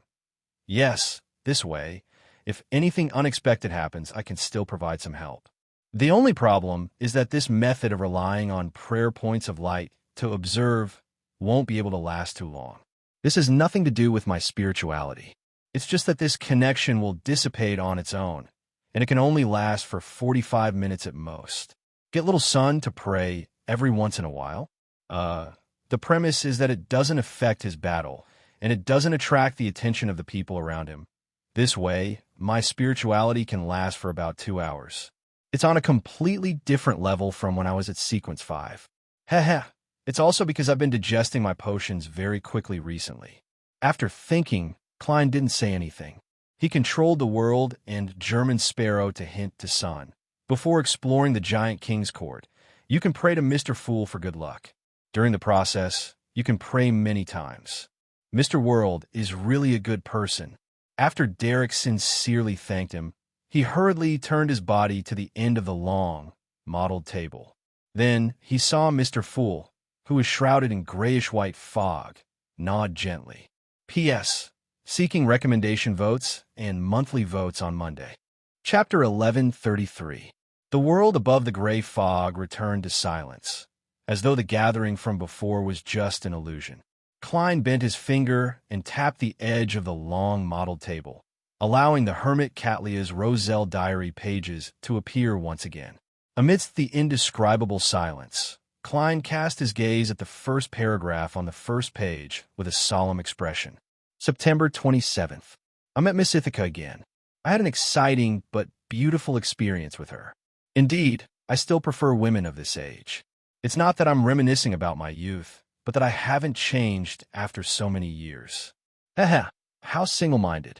Yes, this way, if anything unexpected happens, I can still provide some help. The only problem is that this method of relying on prayer points of light to observe won't be able to last too long. This has nothing to do with my spirituality. It's just that this connection will dissipate on its own, and it can only last for 45 minutes at most. Get little Sun to pray every once in a while? The premise is that it doesn't affect his battle, and it doesn't attract the attention of the people around him. This way, my spirituality can last for about 2 hours. It's on a completely different level from when I was at Sequence 5. Heh. It's also because I've been digesting my potions very quickly recently. After thinking, Klein didn't say anything. He controlled the world and German Sparrow to hint to Sun. Before exploring the Giant King's Court, you can pray to Mr. Fool for good luck. During the process, you can pray many times. Mr. World is really a good person. After Derek sincerely thanked him, he hurriedly turned his body to the end of the long, mottled table. Then he saw Mr. Fool, who was shrouded in grayish-white fog, nod gently. P.S. Seeking recommendation votes and monthly votes on Monday. Chapter 1133. The world above the gray fog returned to silence, as though the gathering from before was just an illusion. Klein bent his finger and tapped the edge of the long mottled table, allowing the hermit Catlia's Roselle diary pages to appear once again. Amidst the indescribable silence, Klein cast his gaze at the first paragraph on the first page with a solemn expression. September 27th. I met Miss Ithaca again. I had an exciting but beautiful experience with her. Indeed, I still prefer women of this age. It's not that I'm reminiscing about my youth, but that I haven't changed after so many years. Haha, how single-minded.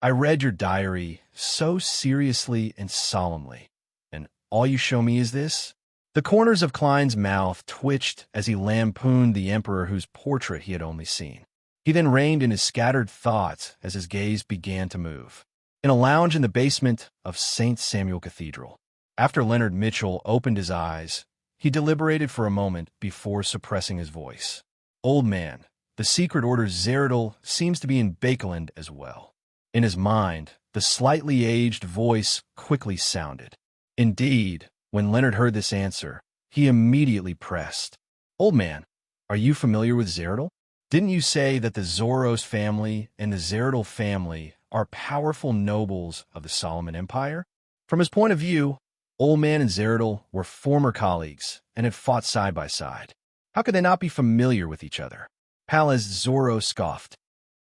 I read your diary so seriously and solemnly, and all you show me is this? The corners of Klein's mouth twitched as he lampooned the emperor whose portrait he had only seen. He then reined in his scattered thoughts as his gaze began to move. In a lounge in the basement of St. Samuel Cathedral, after Leonard Mitchell opened his eyes, he deliberated for a moment before suppressing his voice. Old man, the secret order Zeradol seems to be in Bakeland as well. In his mind, the slightly aged voice quickly sounded. Indeed, when Leonard heard this answer, he immediately pressed. Old man, are you familiar with Zeradol? Didn't you say that the Zoros family and the Zeradol family are powerful nobles of the Solomon Empire? From his point of view, Old Man and Zeradol were former colleagues and had fought side by side. How could they not be familiar with each other? Palaz Zoro scoffed.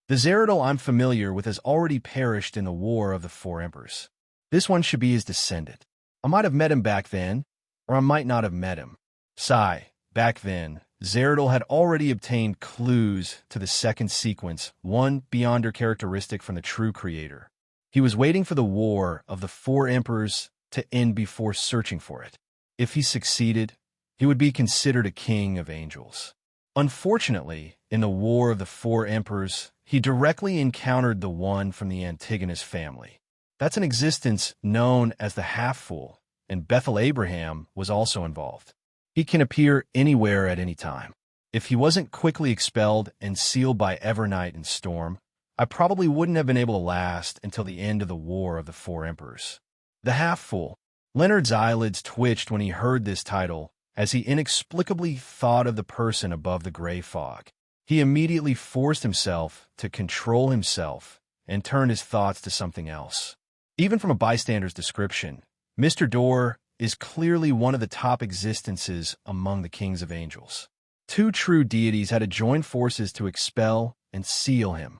The Zeradol I'm familiar with has already perished in the War of the Four Emperors. This one should be his descendant. I might have met him back then, or I might not have met him. Sigh, back then, Zeradol had already obtained clues to the second sequence, one beyonder characteristic from the true creator. He was waiting for the War of the Four Emperors to end before searching for it. If he succeeded, he would be considered a king of angels. Unfortunately, in the War of the Four Emperors, he directly encountered the one from the Antigonus family. That's an existence known as the Half-Fool, and Bethel Abraham was also involved. He can appear anywhere at any time. If he wasn't quickly expelled and sealed by Evernight and Storm, I probably wouldn't have been able to last until the end of the War of the Four Emperors. The Half-Fool. Leonard's eyelids twitched when he heard this title, as he inexplicably thought of the person above the gray fog. He immediately forced himself to control himself and turn his thoughts to something else. Even from a bystander's description, Mr. Dorr is clearly one of the top existences among the kings of angels. Two true deities had to join forces to expel and seal him.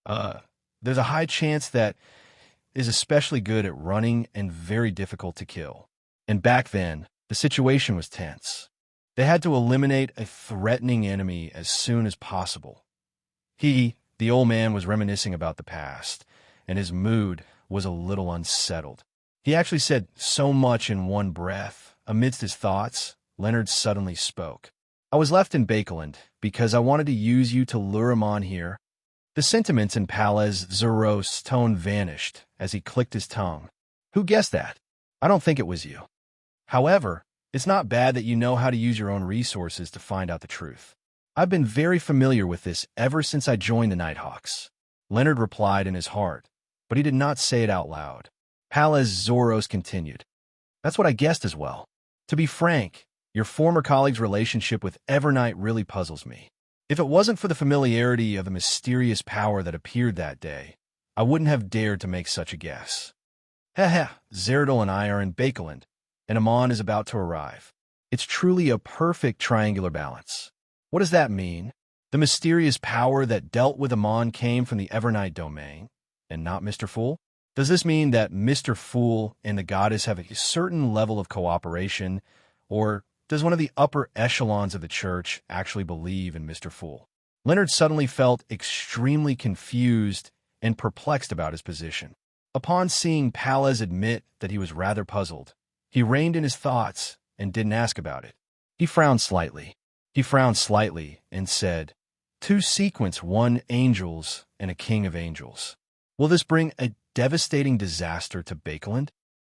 There's a high chance that is especially good at running and very difficult to kill. And back then, the situation was tense. They had to eliminate a threatening enemy as soon as possible. He, the old man, was reminiscing about the past, and his mood was a little unsettled. He actually said so much in one breath. Amidst his thoughts, Leonard suddenly spoke. I was left in Bakeland because I wanted to use you to lure him on here. The sentiments in Palaz Zoro's tone vanished as he clicked his tongue. Who guessed that? I don't think it was you. However, it's not bad that you know how to use your own resources to find out the truth. I've been very familiar with this ever since I joined the Nighthawks. Leonard replied in his heart, but he did not say it out loud. Palaz Zoros continued. That's what I guessed as well. To be frank, your former colleague's relationship with Evernight really puzzles me. If it wasn't for the familiarity of the mysterious power that appeared that day, I wouldn't have dared to make such a guess. Zeradol and I are in Bakeland, and Amon is about to arrive. It's truly a perfect triangular balance. What does that mean? The mysterious power that dealt with Amon came from the Evernight domain, and not Mr. Fool? Does this mean that Mr. Fool and the goddess have a certain level of cooperation, or does one of the upper echelons of the church actually believe in Mr. Fool? Leonard suddenly felt extremely confused and perplexed about his position. Upon seeing Palaz admit that he was rather puzzled, he reined in his thoughts and didn't ask about it. He frowned slightly and said, Two sequence, one angels and a king of angels. Will this bring a devastating disaster to Bakeland?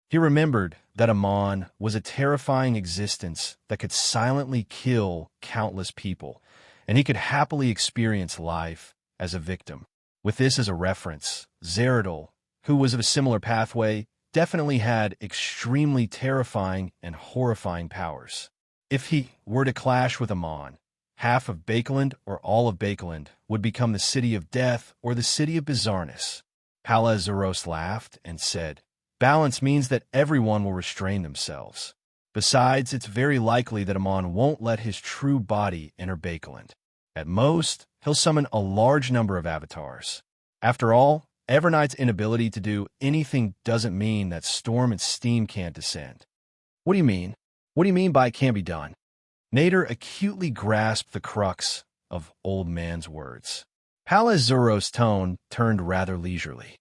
He remembered that Amon was a terrifying existence that could silently kill countless people, and he could happily experience life as a victim. With this as a reference, Zeradol, who was of a similar pathway, definitely had extremely terrifying and horrifying powers. If he were to clash with Amon, half of Bakeland or all of Bakeland would become the city of death or the city of bizarreness. Palaz Zoros laughed and said, Balance means that everyone will restrain themselves. Besides, it's very likely that Amon won't let his true body enter Bakeland. At most, he'll summon a large number of avatars. After all, Evernight's inability to do anything doesn't mean that storm and steam can't descend. What do you mean? What do you mean by it can't be done? Nader acutely grasped the crux of old man's words. Palazzuro's tone turned rather leisurely.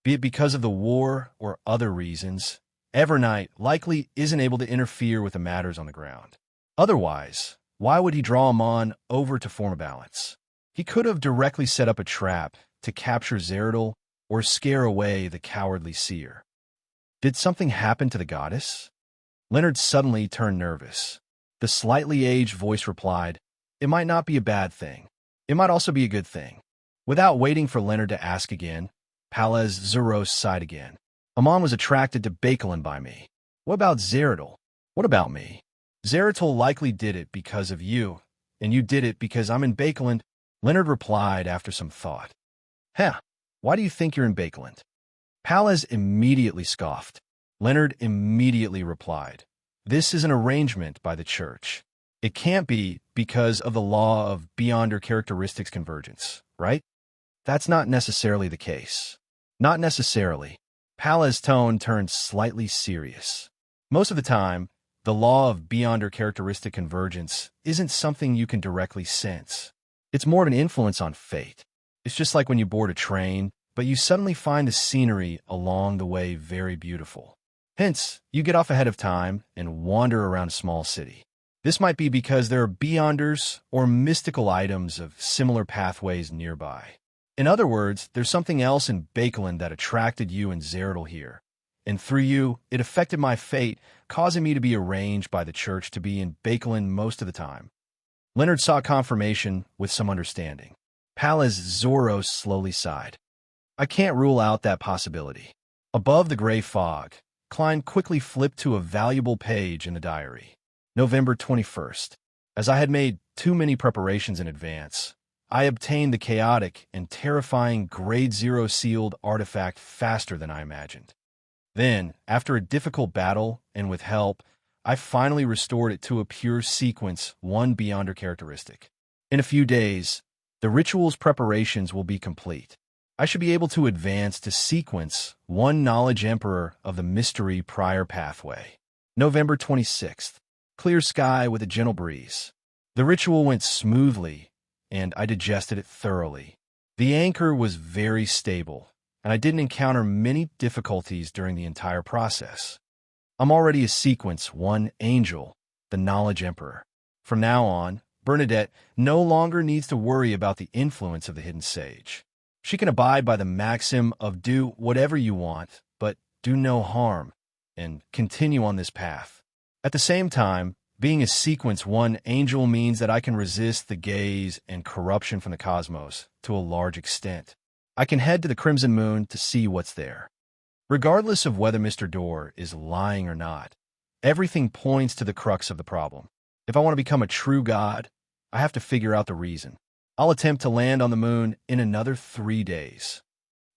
Be it because of the war or other reasons, Evernight likely isn't able to interfere with the matters on the ground. Otherwise, why would he draw Amon over to form a balance? He could have directly set up a trap to capture Zeradol or scare away the cowardly seer. Did something happen to the goddess? Leonard suddenly turned nervous. The slightly aged voice replied, "It might not be a bad thing. It might also be a good thing." Without waiting for Leonard to ask again, Palazzuros sighed again. "Amon was attracted to Bakelin by me. What about Zeradol? What about me? Zeradol likely did it because of you, and you did it because I'm in Bakelin," Leonard replied after some thought. "Huh, why do you think you're in Bakelin?" Palaz immediately scoffed. Leonard immediately replied, "This is an arrangement by the church. It can't be because of the law of beyonder characteristics convergence, right?" "That's not necessarily the case." "Not necessarily." Palaz's tone turned slightly serious. "Most of the time, the law of beyonder characteristic convergence isn't something you can directly sense. It's more of an influence on fate. It's just like when you board a train, but you suddenly find the scenery along the way very beautiful. Hence, you get off ahead of time and wander around a small city. This might be because there are beyonders or mystical items of similar pathways nearby. In other words, there's something else in Bakelin that attracted you and Zeradol here. And through you, it affected my fate, causing me to be arranged by the church to be in Bakelin most of the time." Leonard sought confirmation with some understanding. Palazzuros slowly sighed. "I can't rule out that possibility." Above the gray fog, Klein quickly flipped to a valuable page in the diary. November 21st. As I had made too many preparations in advance, I obtained the chaotic and terrifying Grade 0 sealed artifact faster than I imagined. Then, after a difficult battle and with help, I finally restored it to a pure sequence 1 beyonder characteristic. In a few days, the ritual's preparations will be complete. I should be able to advance to sequence 1 knowledge emperor of the mystery prior pathway. November 26th. Clear sky with a gentle breeze. The ritual went smoothly, and I digested it thoroughly. The anchor was very stable, and I didn't encounter many difficulties during the entire process. I'm already a sequence 1 angel, the knowledge emperor. From now on, Bernadette no longer needs to worry about the influence of the hidden sage. She can abide by the maxim of do whatever you want, but do no harm, and continue on this path. At the same time, being a sequence 1 angel means that I can resist the gaze and corruption from the cosmos to a large extent. I can head to the Crimson Moon to see what's there. Regardless of whether Mr. Dorr is lying or not, everything points to the crux of the problem. If I want to become a true god, I have to figure out the reason. I'll attempt to land on the moon in another 3 days.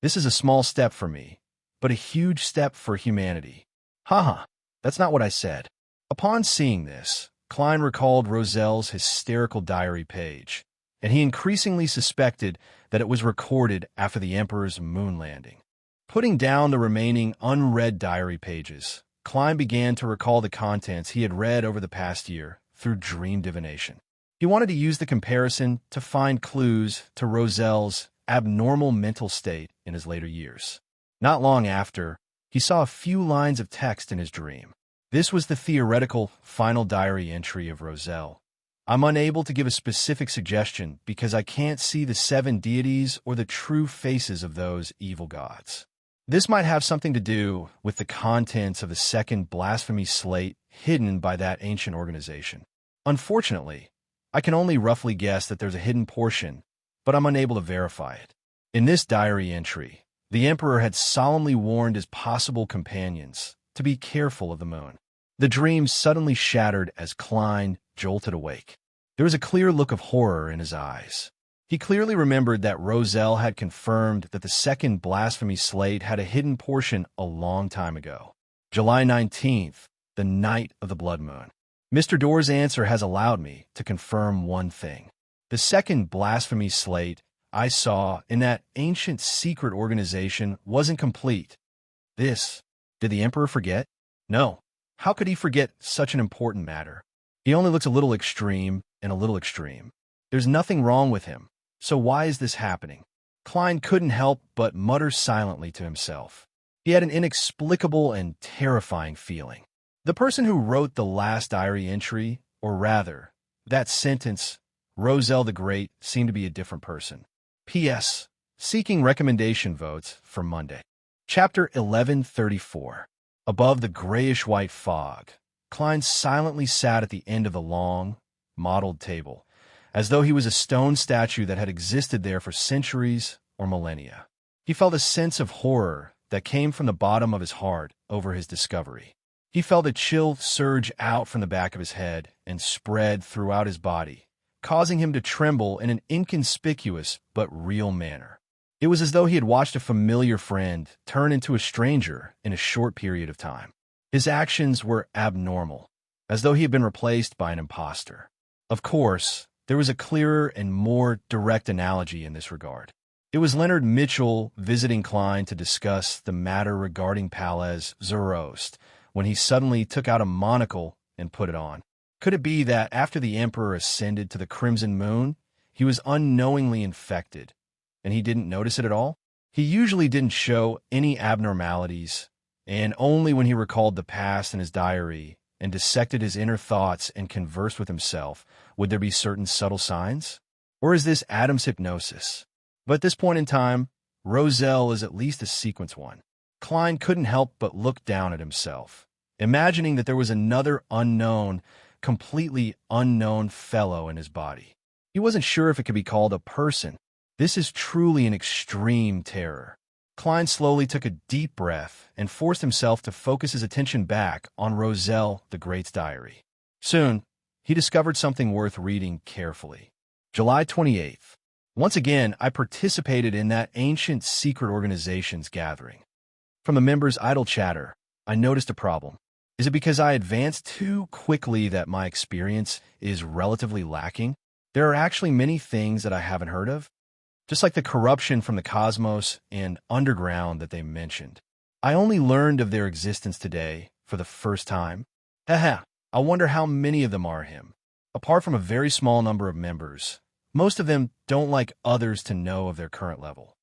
This is a small step for me, but a huge step for humanity. Haha, that's not what I said. Upon seeing this, Klein recalled Roselle's hysterical diary page, and he increasingly suspected that it was recorded after the Emperor's moon landing. Putting down the remaining unread diary pages, Klein began to recall the contents he had read over the past year through dream divination. He wanted to use the comparison to find clues to Roselle's abnormal mental state in his later years. Not long after, he saw a few lines of text in his dream. This was the theoretical final diary entry of Roselle. I'm unable to give a specific suggestion because I can't see the 7 deities or the true faces of those evil gods. This might have something to do with the contents of the second blasphemy slate hidden by that ancient organization. Unfortunately, I can only roughly guess that there's a hidden portion, but I'm unable to verify it. In this diary entry, the Emperor had solemnly warned his possible companions to be careful of the moon. The dream suddenly shattered as Klein jolted awake. There was a clear look of horror in his eyes. He clearly remembered that Roselle had confirmed that the second blasphemy slate had a hidden portion a long time ago. July 19th, the night of the blood moon. Mr. Door's answer has allowed me to confirm one thing. The second blasphemy slate I saw in that ancient secret organization wasn't complete. Did the Emperor forget? No. How could he forget such an important matter? He only looks a little extreme and a little extreme. There's nothing wrong with him. So why is this happening? Klein couldn't help but mutter silently to himself. He had an inexplicable and terrifying feeling. The person who wrote the last diary entry, or rather, that sentence, Roselle the Great, seemed to be a different person. P.S. Seeking recommendation votes for Monday. Chapter 1134. Above the grayish-white fog, Klein silently sat at the end of the long, mottled table, as though he was a stone statue that had existed there for centuries or millennia. He felt a sense of horror that came from the bottom of his heart over his discovery. He felt a chill surge out from the back of his head and spread throughout his body, causing him to tremble in an inconspicuous but real manner. It was as though he had watched a familiar friend turn into a stranger in a short period of time. His actions were abnormal, as though he had been replaced by an imposter. Of course, there was a clearer and more direct analogy in this regard. It was Leonard Mitchell visiting Klein to discuss the matter regarding Palez Zoroast when he suddenly took out a monocle and put it on. Could it be that after the Emperor ascended to the Crimson Moon, he was unknowingly infected, and he didn't notice it at all? He usually didn't show any abnormalities, and only when he recalled the past in his diary and dissected his inner thoughts and conversed with himself would there be certain subtle signs? Or is this Adam's hypnosis? But at this point in time, Roselle is at least a sequence one. Klein couldn't help but look down at himself, imagining that there was another unknown, completely unknown fellow in his body. He wasn't sure if it could be called a person. This is truly an extreme terror. Klein slowly took a deep breath and forced himself to focus his attention back on Roselle the Great's diary. Soon, he discovered something worth reading carefully. July 28th. Once again, I participated in that ancient secret organization's gathering. From the members' idle chatter, I noticed a problem. Is it because I advanced too quickly that my experience is relatively lacking? There are actually many things that I haven't heard of, just like the corruption from the cosmos and underground that they mentioned. I only learned of their existence today for the first time. Haha, I wonder how many of them are him. Apart from a very small number of members, most of them don't like others to know of their current level.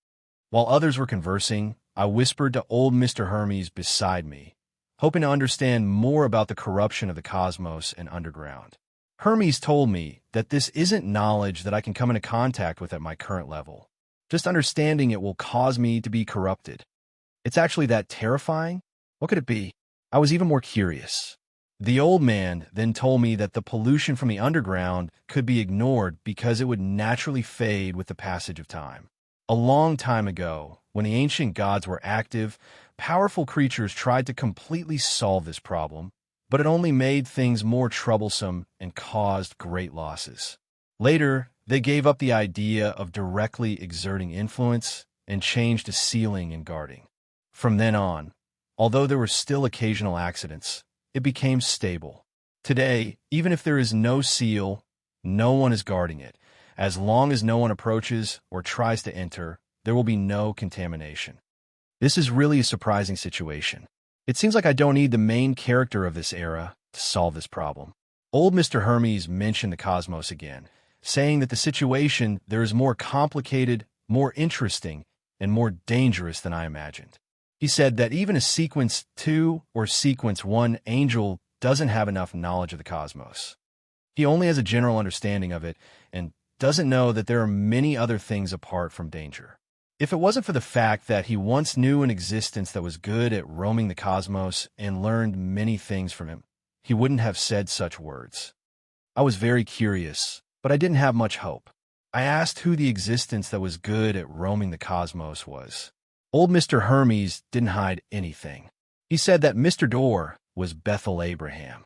While others were conversing, I whispered to old Mr. Hermes beside me, hoping to understand more about the corruption of the cosmos and underground. Hermes told me that this isn't knowledge that I can come into contact with at my current level. Just understanding it will cause me to be corrupted. It's actually that terrifying? What could it be? I was even more curious. The old man then told me that the pollution from the underground could be ignored because it would naturally fade with the passage of time. A long time ago, when the ancient gods were active, powerful creatures tried to completely solve this problem, but it only made things more troublesome and caused great losses. Later, they gave up the idea of directly exerting influence and changed to sealing and guarding. From then on, although there were still occasional accidents, it became stable. Today, even if there is no seal, no one is guarding it. As long as no one approaches or tries to enter, there will be no contamination. This is really a surprising situation. It seems like I don't need the main character of this era to solve this problem. Old Mr. Hermes mentioned the cosmos again, saying that the situation there is more complicated, more interesting, and more dangerous than I imagined. He said that even a Sequence 2 or Sequence 1 angel doesn't have enough knowledge of the cosmos. He only has a general understanding of it and doesn't know that there are many other things apart from danger. If it wasn't for the fact that he once knew an existence that was good at roaming the cosmos and learned many things from him, he wouldn't have said such words. I was very curious, but I didn't have much hope. I asked who the existence that was good at roaming the cosmos was. Old Mr. Hermes didn't hide anything. He said that Mr. Door was Bethel Abraham.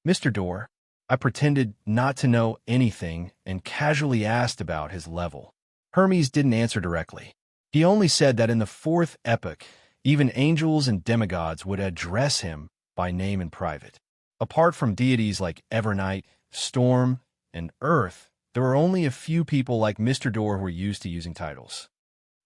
Mr. Door? I pretended not to know anything and casually asked about his level. Hermes didn't answer directly. He only said that in the fourth epoch, even angels and demigods would address him by name in private. Apart from deities like Evernight, Storm, and Earth, there are only a few people like Mr. Door who are used to using titles.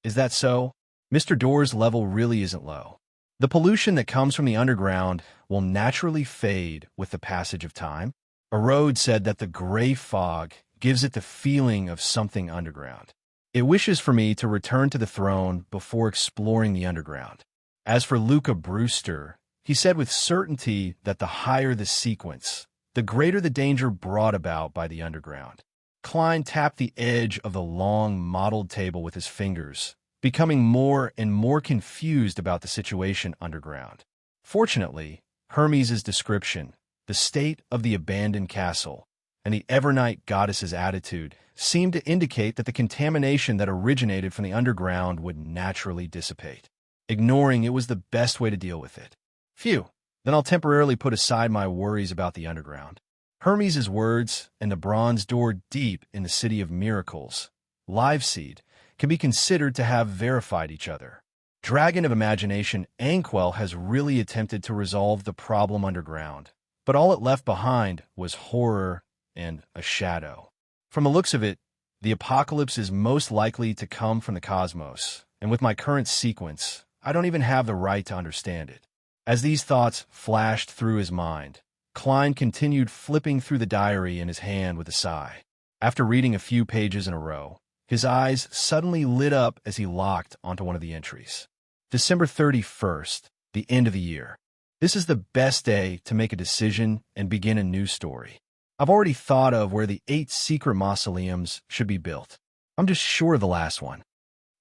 Is that so? Mr. Door's level really isn't low. The pollution that comes from the underground will naturally fade with the passage of time. Erode said that the gray fog gives it the feeling of something underground. It wishes for me to return to the throne before exploring the underground. As for Luca Brewster, he said with certainty that the higher the sequence, the greater the danger brought about by the underground. Klein tapped the edge of the long, mottled table with his fingers, becoming more and more confused about the situation underground. Fortunately, Hermes' description, the state of the abandoned castle, and the Evernight goddess's attitude seemed to indicate that the contamination that originated from the underground would naturally dissipate. Ignoring it was the best way to deal with it. Phew, then I'll temporarily put aside my worries about the underground. Hermes' words and the bronze door deep in the city of miracles, Liveseed, can be considered to have verified each other. Dragon of Imagination Anquel has really attempted to resolve the problem underground, but all it left behind was horror and a shadow. From the looks of it, the apocalypse is most likely to come from the cosmos, and with my current sequence, I don't even have the right to understand it. As these thoughts flashed through his mind, Klein continued flipping through the diary in his hand with a sigh. After reading a few pages in a row, his eyes suddenly lit up as he locked onto one of the entries. December 31st, the end of the year. This is the best day to make a decision and begin a new story. I've already thought of where the 8 secret mausoleums should be built. I'm just sure of the last one.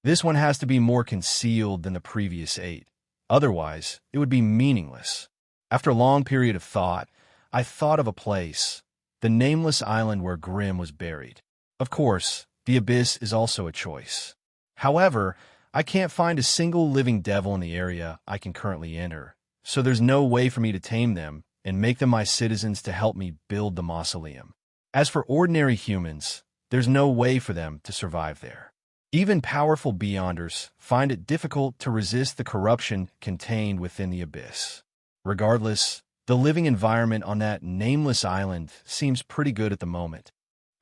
This one has to be more concealed than the previous 8. Otherwise, it would be meaningless. After a long period of thought, I thought of a place, the nameless island where Grimm was buried. Of course, the abyss is also a choice. However, I can't find a single living devil in the area I can currently enter, so there's no way for me to tame them and make them my citizens to help me build the mausoleum. As for ordinary humans, there's no way for them to survive there. Even powerful Beyonders find it difficult to resist the corruption contained within the abyss. Regardless, the living environment on that nameless island seems pretty good at the moment.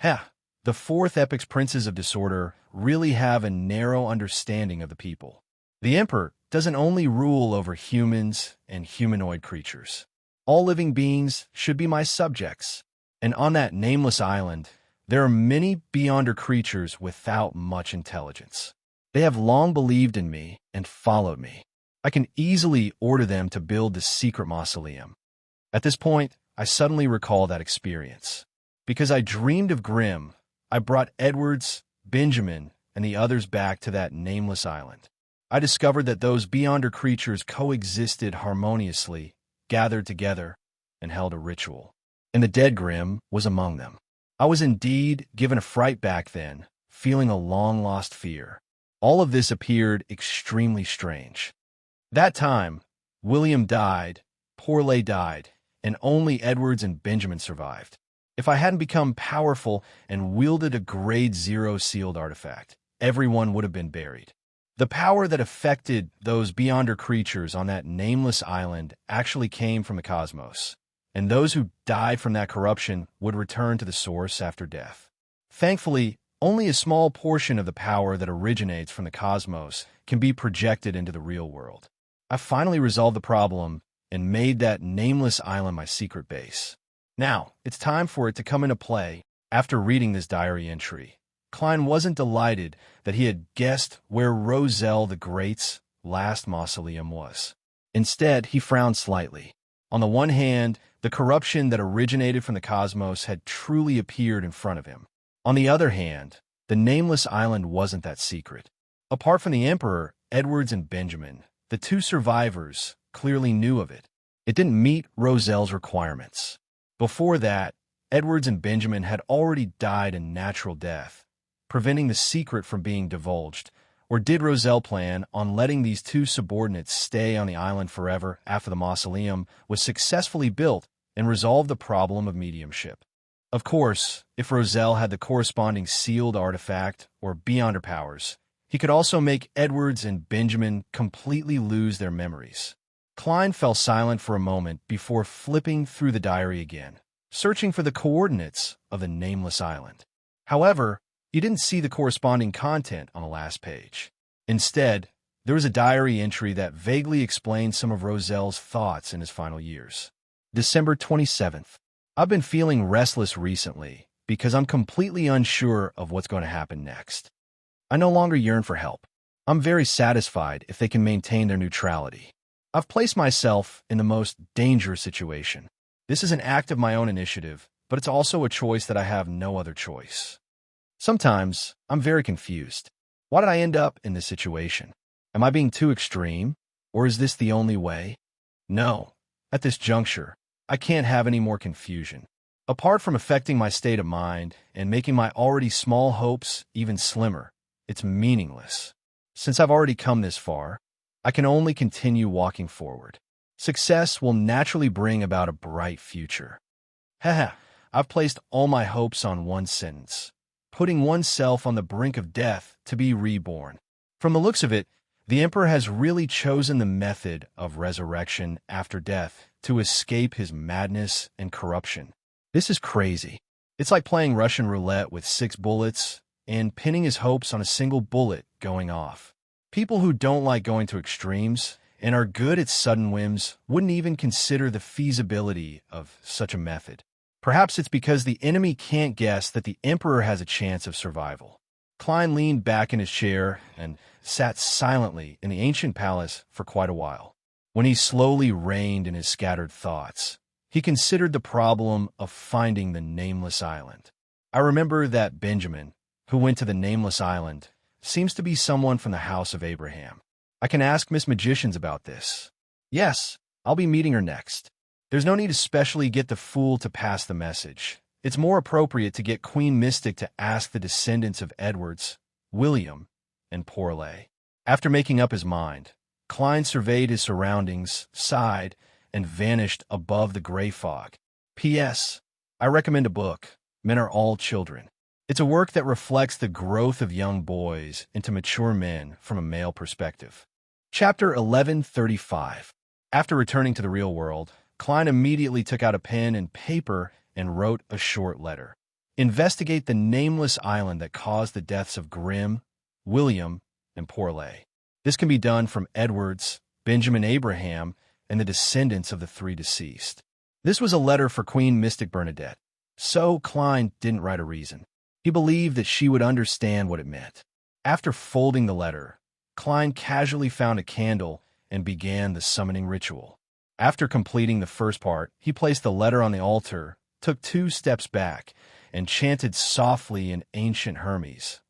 The 4th Epic's Princes of Disorder really have a narrow understanding of the people. The Emperor doesn't only rule over humans and humanoid creatures. All living beings should be my subjects. And on that nameless island, there are many Beyonder creatures without much intelligence. They have long believed in me and followed me. I can easily order them to build the secret mausoleum. At this point, I suddenly recall that experience. Because I dreamed of Grimm, I brought Edwards, Benjamin, and the others back to that nameless island. I discovered that those Beyonder creatures coexisted harmoniously, gathered together, and held a ritual. And the dead Grimm was among them. I was indeed given a fright back then, feeling a long-lost fear. All of this appeared extremely strange. That time, William died, Porley died, and only Edwards and Benjamin survived. If I hadn't become powerful and wielded a Grade 0 sealed artifact, everyone would have been buried. The power that affected those Beyonder creatures on that nameless island actually came from the cosmos, and those who died from that corruption would return to the source after death. Thankfully, only a small portion of the power that originates from the cosmos can be projected into the real world. I finally resolved the problem and made that nameless island my secret base. Now, it's time for it to come into play. After reading this diary entry, Klein wasn't delighted that he had guessed where Roselle the Great's last mausoleum was. Instead, he frowned slightly. On the one hand, the corruption that originated from the cosmos had truly appeared in front of him. On the other hand, the nameless island wasn't that secret. Apart from the Emperor, Edwards, and Benjamin, the 2 survivors clearly knew of it. It didn't meet Roselle's requirements. Before that, Edwards and Benjamin had already died a natural death, preventing the secret from being divulged. Or did Roselle plan on letting these 2 subordinates stay on the island forever after the mausoleum was successfully built and resolve the problem of mediumship? Of course, if Roselle had the corresponding sealed artifact or Beyonder powers, he could also make Edwards and Benjamin completely lose their memories. Klein fell silent for a moment before flipping through the diary again, searching for the coordinates of the nameless island. However, he didn't see the corresponding content on the last page. Instead, there was a diary entry that vaguely explained some of Roselle's thoughts in his final years. December 27th. I've been feeling restless recently because I'm completely unsure of what's going to happen next. I no longer yearn for help. I'm very satisfied if they can maintain their neutrality. I've placed myself in the most dangerous situation. This is an act of my own initiative, but it's also a choice that I have no other choice. Sometimes, I'm very confused. Why did I end up in this situation? Am I being too extreme? Or is this the only way? No. At this juncture, I can't have any more confusion. Apart from affecting my state of mind and making my already small hopes even slimmer, it's meaningless. Since I've already come this far, I can only continue walking forward. Success will naturally bring about a bright future. Haha, I've placed all my hopes on one sentence, putting oneself on the brink of death to be reborn. From the looks of it, the Emperor has really chosen the method of resurrection after death to escape his madness and corruption. This is crazy. It's like playing Russian roulette with 6 bullets and pinning his hopes on a single bullet going off. People who don't like going to extremes and are good at sudden whims wouldn't even consider the feasibility of such a method. Perhaps it's because the enemy can't guess that the Emperor has a chance of survival. Klein leaned back in his chair and sat silently in the ancient palace for quite a while. When he slowly reined in his scattered thoughts, he considered the problem of finding the nameless island. I remember that Benjamin, who went to the nameless island, seems to be someone from the house of Abraham. I can ask Miss Magicians about this. Yes, I'll be meeting her next. There's no need to specially get the fool to pass the message. It's more appropriate to get Queen Mystic to ask the descendants of Edwards, William, and Porley. After making up his mind, Klein surveyed his surroundings, sighed, and vanished above the gray fog. P.S. I recommend a book, Men Are All Children. It's a work that reflects the growth of young boys into mature men from a male perspective. Chapter 1135. After returning to the real world, Klein immediately took out a pen and paper and wrote a short letter. Investigate the nameless island that caused the deaths of Grimm, William, and Porley. This can be done from Edwards, Benjamin Abraham, and the descendants of the 3 deceased. This was a letter for Queen Mystic Bernadette. So Klein didn't write a reason. He believed that she would understand what it meant. After folding the letter, Klein casually found a candle and began the summoning ritual. After completing the first part, he placed the letter on the altar, took 2 steps back, and chanted softly in ancient Hermes,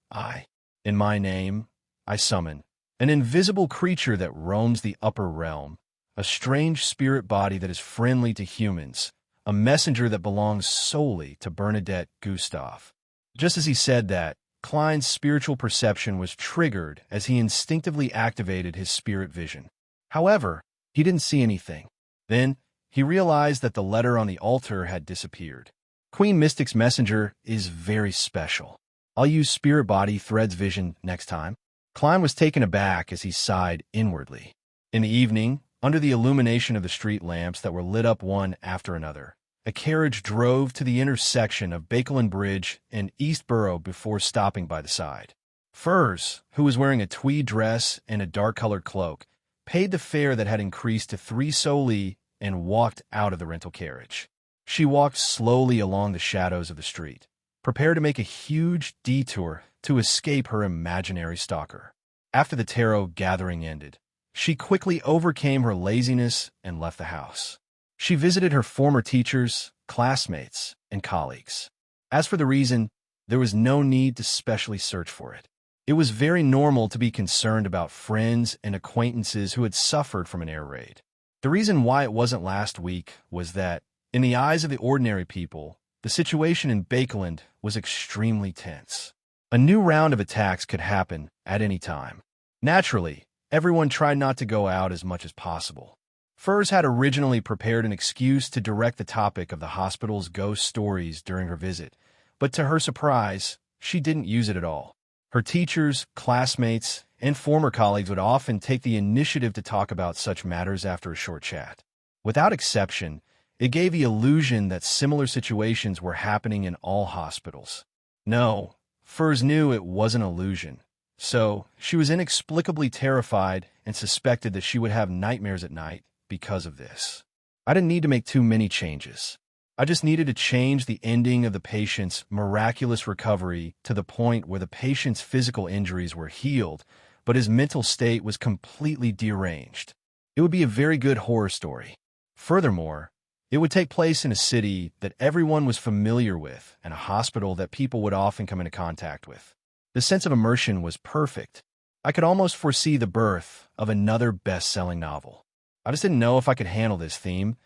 in my name, I summon an invisible creature that roams the upper realm, a strange spirit body that is friendly to humans, a messenger that belongs solely to Bernadette Gustave. Just as he said that, Klein's spiritual perception was triggered as he instinctively activated his spirit vision. However, he didn't see anything. Then, he realized that the letter on the altar had disappeared. Queen Mystic's messenger is very special. I'll use spirit body threads vision next time. Klein was taken aback as he sighed inwardly. In the evening, under the illumination of the street lamps that were lit up one after another, a carriage drove to the intersection of Bakelin Bridge and East Borough before stopping by the side. Furs, who was wearing a tweed dress and a dark-colored cloak, paid the fare that had increased to 3 soldi and walked out of the rental carriage. She walked slowly along the shadows of the street, prepared to make a huge detour to escape her imaginary stalker. After the tarot gathering ended, she quickly overcame her laziness and left the house. She visited her former teachers, classmates, and colleagues. As for the reason, there was no need to specially search for it. It was very normal to be concerned about friends and acquaintances who had suffered from an air raid. The reason why it wasn't last week was that, in the eyes of the ordinary people, the situation in Bakeland was extremely tense. A new round of attacks could happen at any time. Naturally, everyone tried not to go out as much as possible. Furs had originally prepared an excuse to direct the topic of the hospital's ghost stories during her visit, but to her surprise, she didn't use it at all. Her teachers, classmates, and former colleagues would often take the initiative to talk about such matters after a short chat. Without exception, it gave the illusion that similar situations were happening in all hospitals. No, Furs knew it was an illusion, so she was inexplicably terrified and suspected that she would have nightmares at night because of this. I didn't need to make too many changes. I just needed to change the ending of the patient's miraculous recovery to the point where the patient's physical injuries were healed, but his mental state was completely deranged. It would be a very good horror story. Furthermore, it would take place in a city that everyone was familiar with and a hospital that people would often come into contact with. The sense of immersion was perfect. I could almost foresee the birth of another best-selling novel. I just didn't know if I could handle this theme.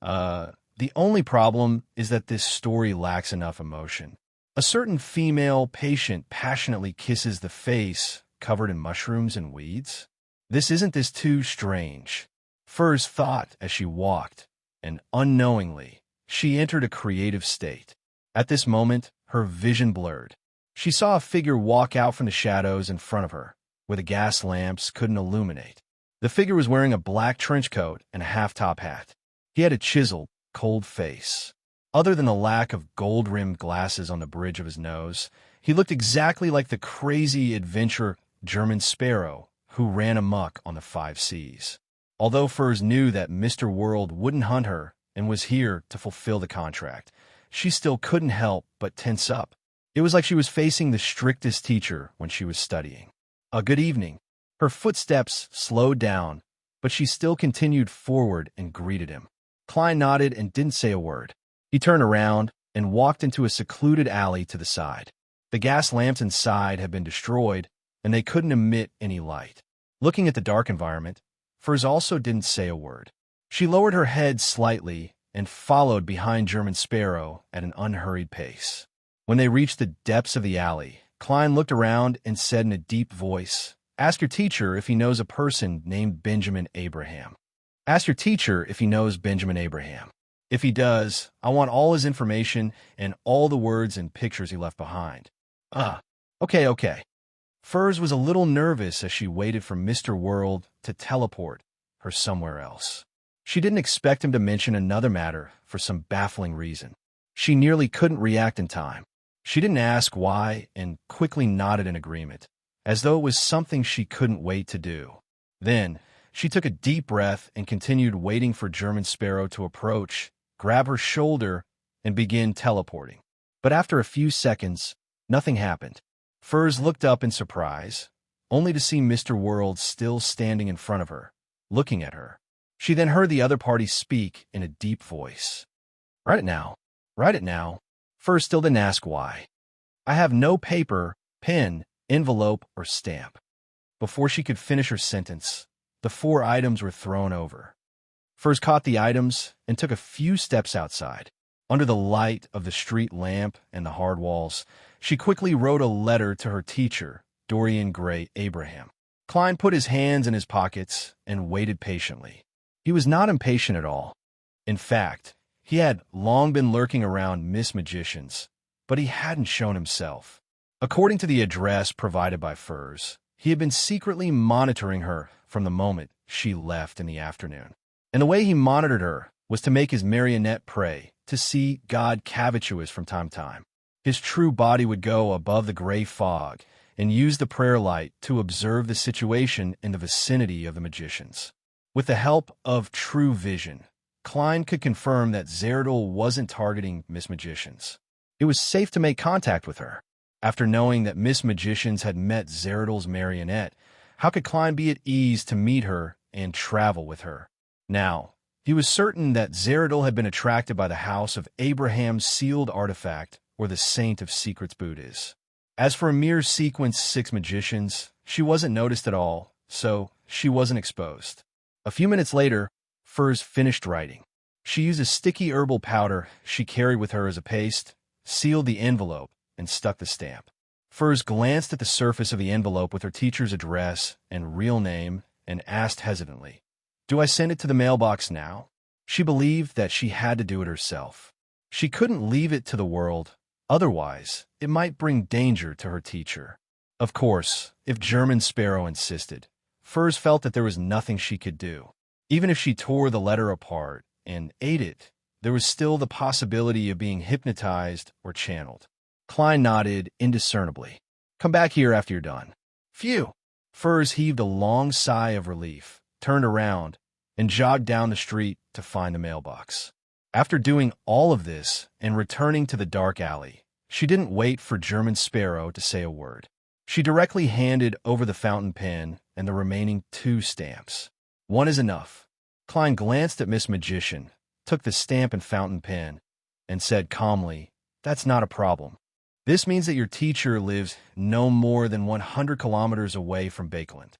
The only problem is that this story lacks enough emotion. A certain female patient passionately kisses the face covered in mushrooms and weeds. Isn't this too strange? Furs thought as she walked, and unknowingly, she entered a creative state. At this moment, her vision blurred. She saw a figure walk out from the shadows in front of her, where the gas lamps couldn't illuminate. The figure was wearing a black trench coat and a half-top hat. He had a chiseled, cold face. Other than the lack of gold-rimmed glasses on the bridge of his nose, he looked exactly like the crazy adventurer German Sparrow who ran amok on the 5 seas. Although Furs knew that Mr. World wouldn't hunt her and was here to fulfill the contract, she still couldn't help but tense up. It was like she was facing the strictest teacher when she was studying. Good evening. Her footsteps slowed down, but she still continued forward and greeted him. Klein nodded and didn't say a word. He turned around and walked into a secluded alley to the side. The gas lamps inside had been destroyed, and they couldn't emit any light. Looking at the dark environment, Furs also didn't say a word. She lowered her head slightly and followed behind German Sparrow at an unhurried pace. When they reached the depths of the alley, Klein looked around and said in a deep voice, "Ask your teacher if he knows a person named Benjamin Abraham. Ask your teacher if he knows Benjamin Abraham. If he does, I want all his information and all the words and pictures he left behind." Okay. Furs was a little nervous as she waited for Mr. World to teleport her somewhere else. She didn't expect him to mention another matter for some baffling reason. She nearly couldn't react in time. She didn't ask why and quickly nodded in agreement, as though it was something she couldn't wait to do. Then, she took a deep breath and continued waiting for German Sparrow to approach, grab her shoulder, and begin teleporting. But after a few seconds, nothing happened. Furs looked up in surprise, only to see Mr. World still standing in front of her, looking at her. She then heard the other party speak in a deep voice. Write it now. Furs still didn't ask why. I have no paper, pen, envelope, or stamp. Before she could finish her sentence, the 4 items were thrown over. Furs caught the items and took a few steps outside. Under the light of the street lamp and the hard walls, she quickly wrote a letter to her teacher, Dorian Gray Abraham. Klein put his hands in his pockets and waited patiently. He was not impatient at all. In fact, he had long been lurking around Miss Magicians, but he hadn't shown himself. According to the address provided by Furs, he had been secretly monitoring her from the moment she left in the afternoon. And the way he monitored her was to make his marionette prey, to see God cavituous from time to time. His true body would go above the gray fog and use the prayer light to observe the situation in the vicinity of the magicians. With the help of true vision, Klein could confirm that Zeradol wasn't targeting Miss Magicians. It was safe to make contact with her. After knowing that Miss Magicians had met Zeradol's marionette, how could Klein be at ease to meet her and travel with her? Now, he was certain that Zeradol had been attracted by the house of Abraham's sealed artifact, or the Saint of Secrets Buddhas. As for a mere sequence 6 magicians, she wasn't noticed at all, so she wasn't exposed. A few minutes later, Furs finished writing. She used a sticky herbal powder she carried with her as a paste, sealed the envelope, and stuck the stamp. Furs glanced at the surface of the envelope with her teacher's address and real name and asked hesitantly, "Do I send it to the mailbox now?" She believed that she had to do it herself. She couldn't leave it to the world, otherwise it might bring danger to her teacher. Of course, if German Sparrow insisted, Furs felt that there was nothing she could do. Even if she tore the letter apart and ate it, there was still the possibility of being hypnotized or channeled. Klein nodded indiscernibly. Come back here after you're done. Phew! Furs heaved a long sigh of relief, turned around, and jogged down the street to find the mailbox. After doing all of this and returning to the dark alley, she didn't wait for German Sparrow to say a word. She directly handed over the fountain pen and the remaining 2 stamps. One is enough. Klein glanced at Miss Magician, took the stamp and fountain pen, and said calmly, "That's not a problem. This means that your teacher lives no more than 100 kilometers away from Bakeland."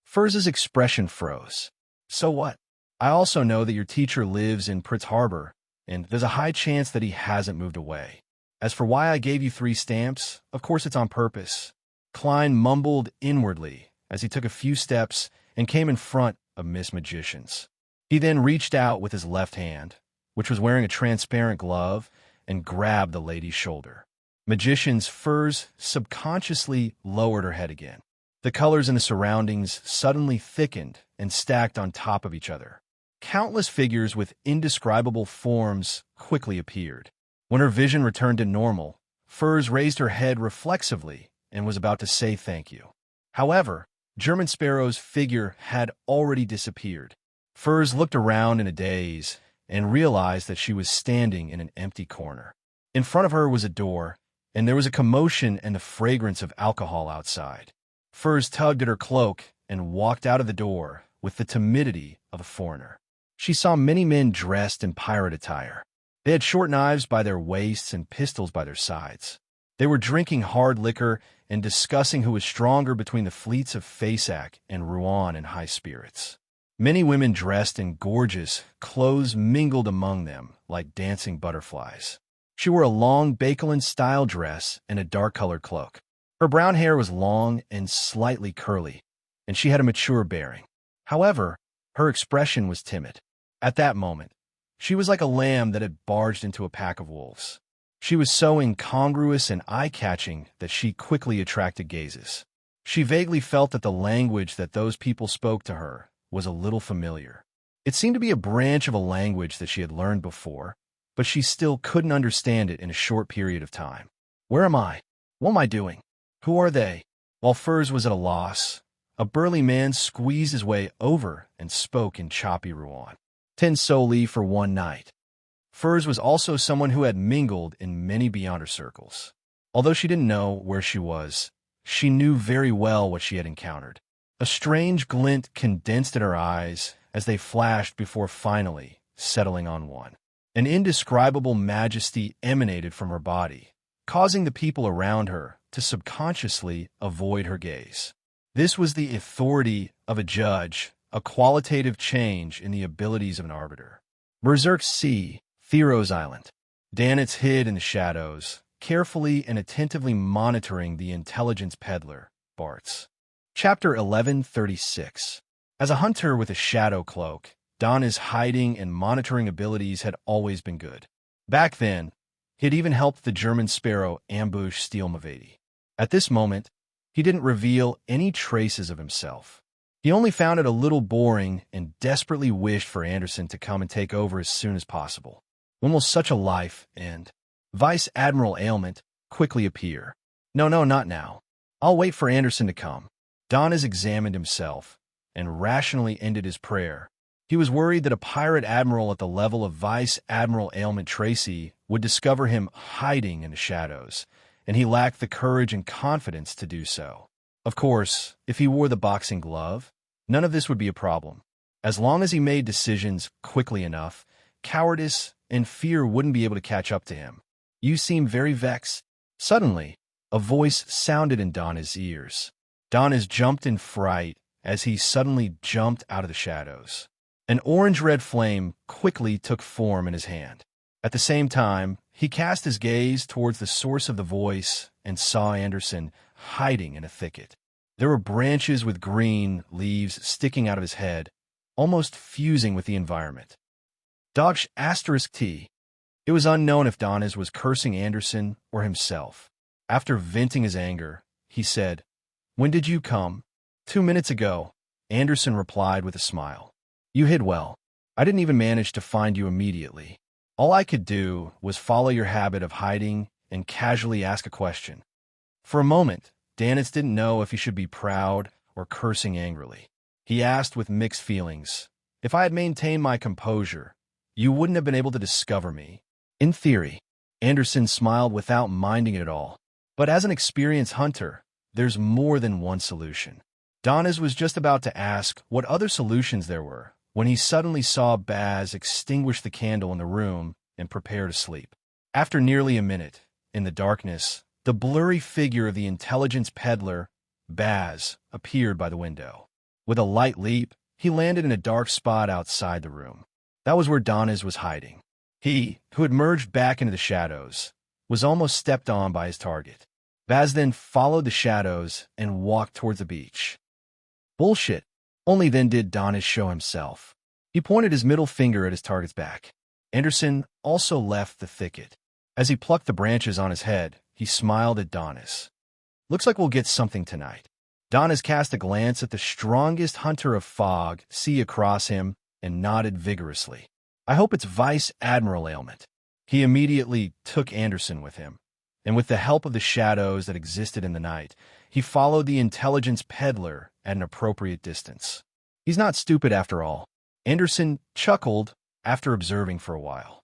Furz's expression froze. So what? I also know that your teacher lives in Pritz Harbor, and there's a high chance that he hasn't moved away. As for why I gave you 3 stamps, of course it's on purpose. Klein mumbled inwardly as he took a few steps and came in front of Miss Magician's. He then reached out with his left hand, which was wearing a transparent glove, and grabbed the lady's shoulder. Magician's Furs subconsciously lowered her head again. The colors in the surroundings suddenly thickened and stacked on top of each other. Countless figures with indescribable forms quickly appeared. When her vision returned to normal, Furs raised her head reflexively and was about to say thank you. However, German Sparrow's figure had already disappeared. Furs looked around in a daze and realized that she was standing in an empty corner. In front of her was a door, and there was a commotion and the fragrance of alcohol outside. Furs tugged at her cloak and walked out of the door with the timidity of a foreigner. She saw many men dressed in pirate attire. They had short knives by their waists and pistols by their sides. They were drinking hard liquor and discussing who was stronger between the fleets of Fasak and Rouen in high spirits. Many women dressed in gorgeous clothes mingled among them like dancing butterflies. She wore a long Bakeland-style dress and a dark-colored cloak. Her brown hair was long and slightly curly, and she had a mature bearing. However, her expression was timid. At that moment, she was like a lamb that had barged into a pack of wolves. She was so incongruous and eye-catching that she quickly attracted gazes. She vaguely felt that the language that those people spoke to her was a little familiar. It seemed to be a branch of a language that she had learned before, but she still couldn't understand it in a short period of time. Where am I? What am I doing? Who are they? While Furs was at a loss, a burly man squeezed his way over and spoke in choppy Rouen. 10 soli for 1 night. Furs was also someone who had mingled in many Beyonder circles. Although she didn't know where she was, she knew very well what she had encountered. A strange glint condensed in her eyes as they flashed before finally settling on one. An indescribable majesty emanated from her body, causing the people around her to subconsciously avoid her gaze. This was the authority of a judge, a qualitative change in the abilities of an arbiter. Berserk Sea, Thero's Island. Danitz hid in the shadows, carefully and attentively monitoring the intelligence peddler, Bartz. Chapter 1136. As a hunter with a shadow cloak, Donna's hiding and monitoring abilities had always been good. Back then, he had even helped the German Sparrow ambush Steelmavady. At this moment, he didn't reveal any traces of himself. He only found it a little boring and desperately wished for Anderson to come and take over as soon as possible. When will such a life end? Vice Admiral Ailment quickly appear. No, not now. I'll wait for Anderson to come. Donnas examined himself and rationally ended his prayer. He was worried that a pirate admiral at the level of Vice Admiral Ailment Tracy would discover him hiding in the shadows, and he lacked the courage and confidence to do so. Of course, if he wore the boxing glove, none of this would be a problem. As long as he made decisions quickly enough, cowardice and fear wouldn't be able to catch up to him. You seem very vexed. Suddenly, a voice sounded in Donna's ears. Donna's jumped in fright as he suddenly jumped out of the shadows. An orange-red flame quickly took form in his hand. At the same time, he cast his gaze towards the source of the voice and saw Anderson hiding in a thicket. There were branches with green leaves sticking out of his head, almost fusing with the environment. Dogsh *T. It was unknown if Donnas was cursing Anderson or himself. After venting his anger, he said, When did you come? 2 minutes ago, Anderson replied with a smile. You hid well. I didn't even manage to find you immediately. All I could do was follow your habit of hiding and casually ask a question. For a moment, Danis didn't know if he should be proud or cursing angrily. He asked with mixed feelings, if I had maintained my composure, you wouldn't have been able to discover me. In theory, Anderson smiled without minding it at all. But as an experienced hunter, there's more than one solution. Danis was just about to ask what other solutions there were when he suddenly saw Baz extinguish the candle in the room and prepare to sleep. After nearly a minute, in the darkness, the blurry figure of the intelligence peddler, Baz, appeared by the window. With a light leap, he landed in a dark spot outside the room. That was where Danis was hiding. He, who had merged back into the shadows, was almost stepped on by his target. Baz then followed the shadows and walked towards the beach. Bullshit. Only then did Danis show himself. He pointed his middle finger at his target's back. Anderson also left the thicket. As he plucked the branches on his head, he smiled at Danis. Looks like we'll get something tonight. Danis cast a glance at the strongest hunter of fog see across him and nodded vigorously. I hope it's Vice Admiral Ailment. He immediately took Anderson with him, and with the help of the shadows that existed in the night, he followed the intelligence peddler at an appropriate distance. He's not stupid after all. Anderson chuckled after observing for a while.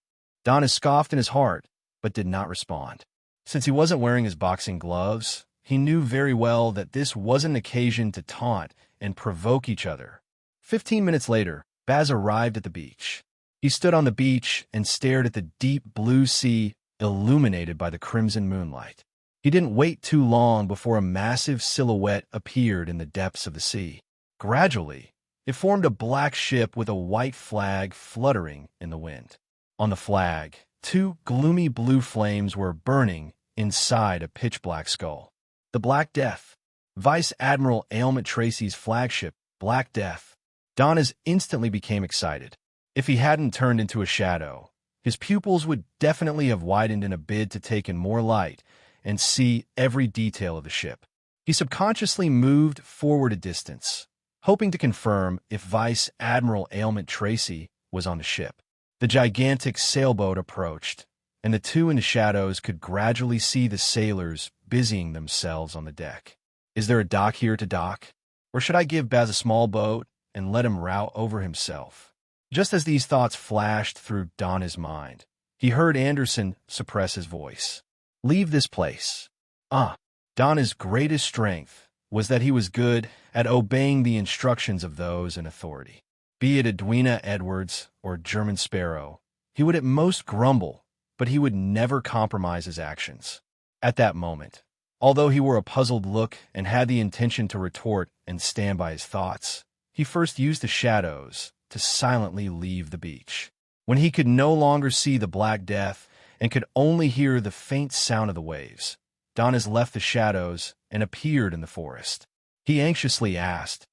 Danis scoffed in his heart, but did not respond. Since he wasn't wearing his boxing gloves, he knew very well that this wasn't an occasion to taunt and provoke each other. 15 minutes later, Baz arrived at the beach. He stood on the beach and stared at the deep blue sea illuminated by the crimson moonlight. He didn't wait too long before a massive silhouette appeared in the depths of the sea. Gradually, it formed a black ship with a white flag fluttering in the wind. On the flag, two gloomy blue flames were burning inside a pitch-black skull. The Black Death. Vice Admiral Ailment Tracy's flagship, Black Death. Danis instantly became excited. If he hadn't turned into a shadow, his pupils would definitely have widened in a bid to take in more light and see every detail of the ship. He subconsciously moved forward a distance, hoping to confirm if Vice Admiral Ailment Tracy was on the ship. The gigantic sailboat approached, and the two in the shadows could gradually see the sailors busying themselves on the deck. Is there a dock here to dock? Or should I give Baz a small boat and let him row over himself? Just as these thoughts flashed through Danis' mind, he heard Anderson suppress his voice. Leave this place. Danis' greatest strength was that he was good at obeying the instructions of those in authority. Be it Edwina Edwards or German Sparrow, he would at most grumble, but he would never compromise his actions. At that moment, although he wore a puzzled look and had the intention to retort and stand by his thoughts, he first used the shadows to silently leave the beach. When he could no longer see the Black Death and could only hear the faint sound of the waves, Danis left the shadows and appeared in the forest. He anxiously asked,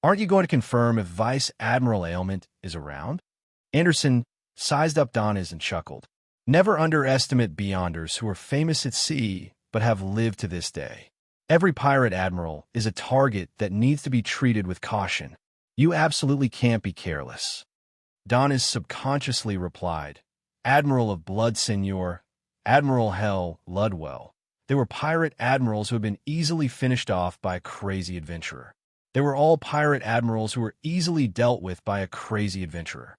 Aren't you going to confirm if Vice Admiral Ailment is around? Anderson sized up Danis and chuckled. Never underestimate beyonders who are famous at sea but have lived to this day. Every pirate admiral is a target that needs to be treated with caution. You absolutely can't be careless. Danis subconsciously replied, Admiral of Blood, Senor, Admiral Hell Ludwell. They were pirate admirals who had been easily finished off by a crazy adventurer. They were all pirate admirals who were easily dealt with by a crazy adventurer.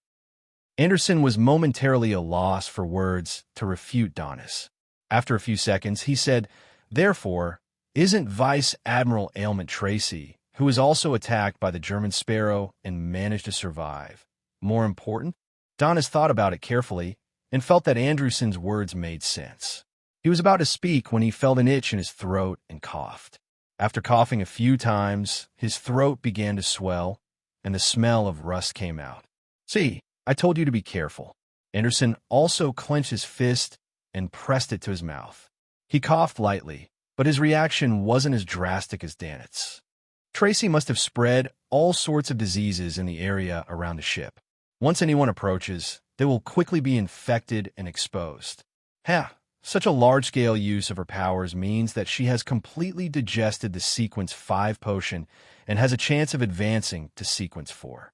Anderson was momentarily a loss for words to refute Danis. After a few seconds, he said, Therefore, isn't Vice Admiral Ailment Tracy, who was also attacked by the German Sparrow and managed to survive, more important? Danis thought about it carefully and felt that Anderson's words made sense. He was about to speak when he felt an itch in his throat and coughed. After coughing a few times, his throat began to swell, and the smell of rust came out. See, I told you to be careful. Anderson also clenched his fist and pressed it to his mouth. He coughed lightly, but his reaction wasn't as drastic as Danis. Tracy must have spread all sorts of diseases in the area around the ship. Once anyone approaches, they will quickly be infected and exposed. Such a large-scale use of her powers means that she has completely digested the Sequence 5 potion and has a chance of advancing to Sequence 4.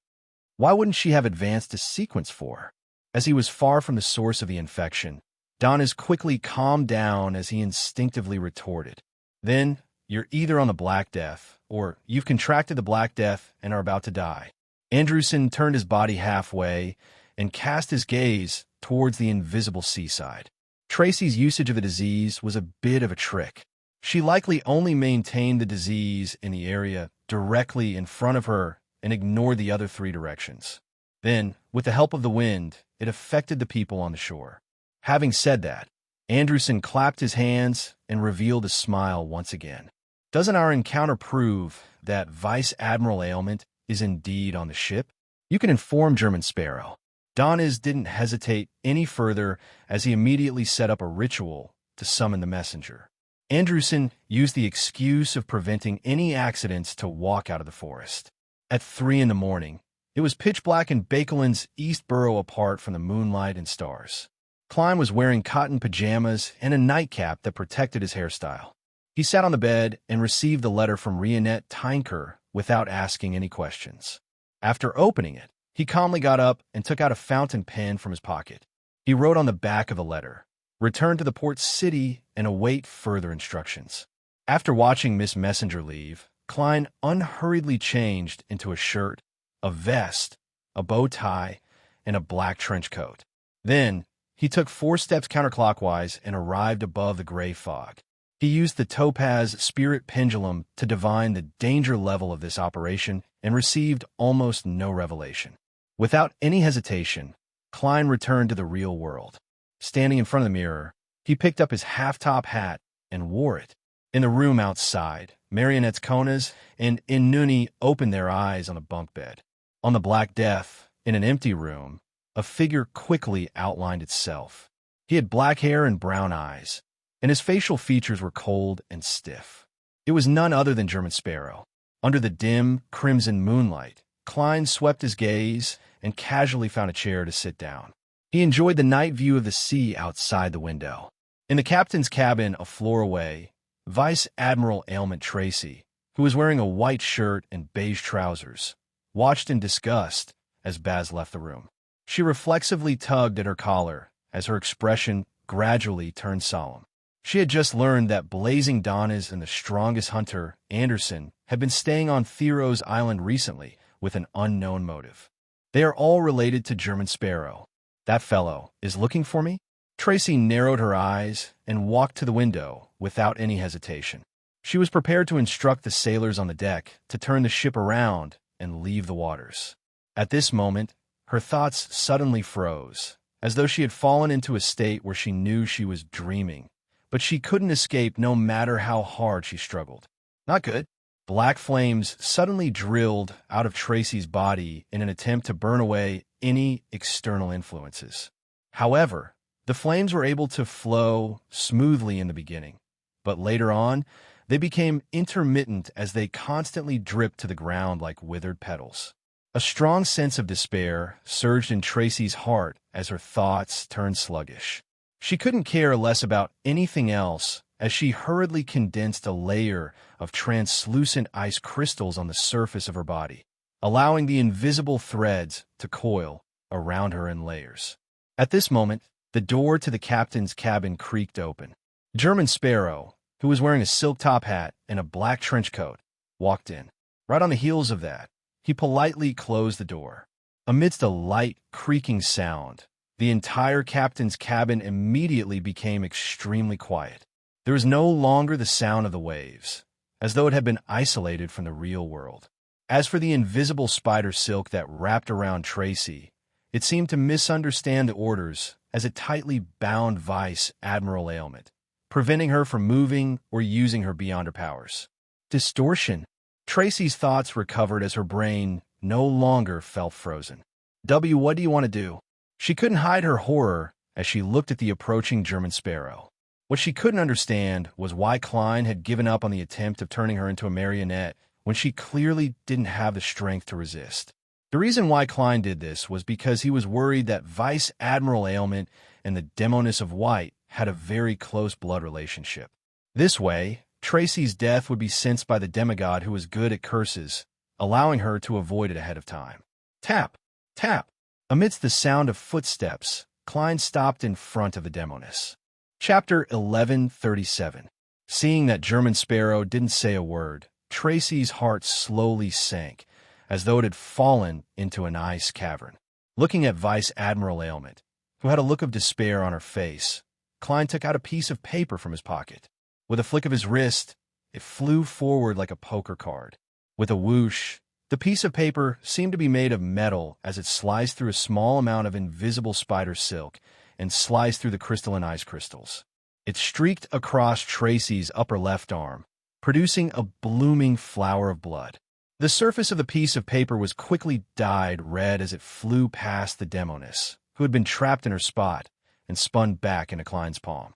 Why wouldn't she have advanced to Sequence 4? As he was far from the source of the infection, Donis quickly calmed down as he instinctively retorted. Then, you're either on the Black Death, or you've contracted the Black Death and are about to die. Andrewson turned his body halfway and cast his gaze towards the invisible seaside. Tracy's usage of the disease was a bit of a trick. She likely only maintained the disease in the area directly in front of her and ignored the other 3 directions. Then, with the help of the wind, it affected the people on the shore. Having said that, Andrewson clapped his hands and revealed a smile once again. Doesn't our encounter prove that Vice Admiral Ailment is indeed on the ship? You can inform German Sparrow. Donis didn't hesitate any further as he immediately set up a ritual to summon the messenger. Andrewson used the excuse of preventing any accidents to walk out of the forest. At 3 in the morning, it was pitch black in Bakelin's East Borough apart from the moonlight and stars. Klein was wearing cotton pajamas and a nightcap that protected his hairstyle. He sat on the bed and received the letter from Rionette Tynker without asking any questions. After opening it, he calmly got up and took out a fountain pen from his pocket. He wrote on the back of the letter, "Return to the port city and await further instructions." After watching Miss Messenger leave, Klein unhurriedly changed into a shirt, a vest, a bow tie, and a black trench coat. Then, he took 4 steps counterclockwise and arrived above the gray fog. He used the Topaz Spirit Pendulum to divine the danger level of this operation and received almost no revelation. Without any hesitation, Klein returned to the real world. Standing in front of the mirror, he picked up his half-top hat and wore it. In the room outside, Marionette's Konas and Innuni opened their eyes on the bunk bed. On the Black Death, in an empty room, a figure quickly outlined itself. He had black hair and brown eyes, and his facial features were cold and stiff. It was none other than German Sparrow. Under the dim, crimson moonlight, Klein swept his gaze and casually found a chair to sit down. He enjoyed the night view of the sea outside the window. In the captain's cabin a floor away, Vice Admiral Ailment Tracy, who was wearing a white shirt and beige trousers, watched in disgust as Baz left the room. She reflexively tugged at her collar as her expression gradually turned solemn. She had just learned that Blazing Donis and the strongest hunter, Anderson, had been staying on Thero's island recently with an unknown motive. They are all related to German Sparrow. That fellow is looking for me? Tracy narrowed her eyes and walked to the window without any hesitation. She was prepared to instruct the sailors on the deck to turn the ship around and leave the waters. At this moment, her thoughts suddenly froze, as though she had fallen into a state where she knew she was dreaming, but she couldn't escape no matter how hard she struggled. Not good. Black flames suddenly drilled out of Tracy's body in an attempt to burn away any external influences. However, the flames were able to flow smoothly in the beginning, but later on, they became intermittent as they constantly dripped to the ground like withered petals. A strong sense of despair surged in Tracy's heart as her thoughts turned sluggish. She couldn't care less about anything else as she hurriedly condensed a layer of translucent ice crystals on the surface of her body, allowing the invisible threads to coil around her in layers. At this moment, the door to the captain's cabin creaked open. German Sparrow, who was wearing a silk top hat and a black trench coat, walked in. Right on the heels of that, he politely closed the door. Amidst a light, creaking sound, the entire captain's cabin immediately became extremely quiet. There was no longer the sound of the waves, as though it had been isolated from the real world. As for the invisible spider silk that wrapped around Tracy, it seemed to misunderstand the orders as it tightly bound Vice Admiral Ailment, preventing her from moving or using her beyond her powers. Distortion. Tracy's thoughts recovered as her brain no longer felt frozen. What do you want to do? She couldn't hide her horror as she looked at the approaching German Sparrow. What she couldn't understand was why Klein had given up on the attempt of turning her into a marionette when she clearly didn't have the strength to resist. The reason why Klein did this was because he was worried that Vice Admiral Ailment and the Demoness of White had a very close blood relationship. This way, Tracy's death would be sensed by the demigod who was good at curses, allowing her to avoid it ahead of time. Tap, tap. Amidst the sound of footsteps, Klein stopped in front of the demoness. Chapter 1137. Seeing that German Sparrow didn't say a word, Tracy's heart slowly sank, as though it had fallen into an ice cavern. Looking at Vice Admiral Ailment, who had a look of despair on her face, Klein took out a piece of paper from his pocket. With a flick of his wrist, it flew forward like a poker card. With a whoosh, the piece of paper seemed to be made of metal as it sliced through a small amount of invisible spider silk and sliced through the crystalline ice crystals. It streaked across Tracy's upper left arm, producing a blooming flower of blood. The surface of the piece of paper was quickly dyed red as it flew past the demoness, who had been trapped in her spot, and spun back into Klein's palm.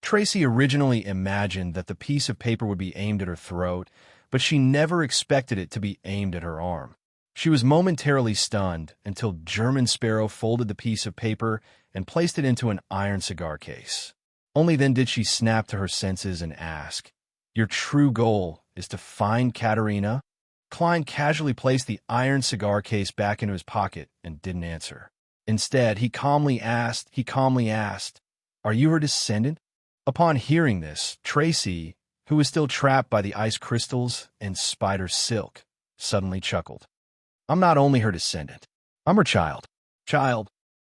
Tracy originally imagined that the piece of paper would be aimed at her throat, but she never expected it to be aimed at her arm. She was momentarily stunned until German Sparrow folded the piece of paper and placed it into an iron cigar case. Only then did she snap to her senses and ask, "Your true goal is to find Katerina?" Klein casually placed the iron cigar case back into his pocket and didn't answer. Instead, he calmly asked, "Are you her descendant?" Upon hearing this, Tracy, who was still trapped by the ice crystals and spider silk, suddenly chuckled. "I'm not only her descendant. I'm her child,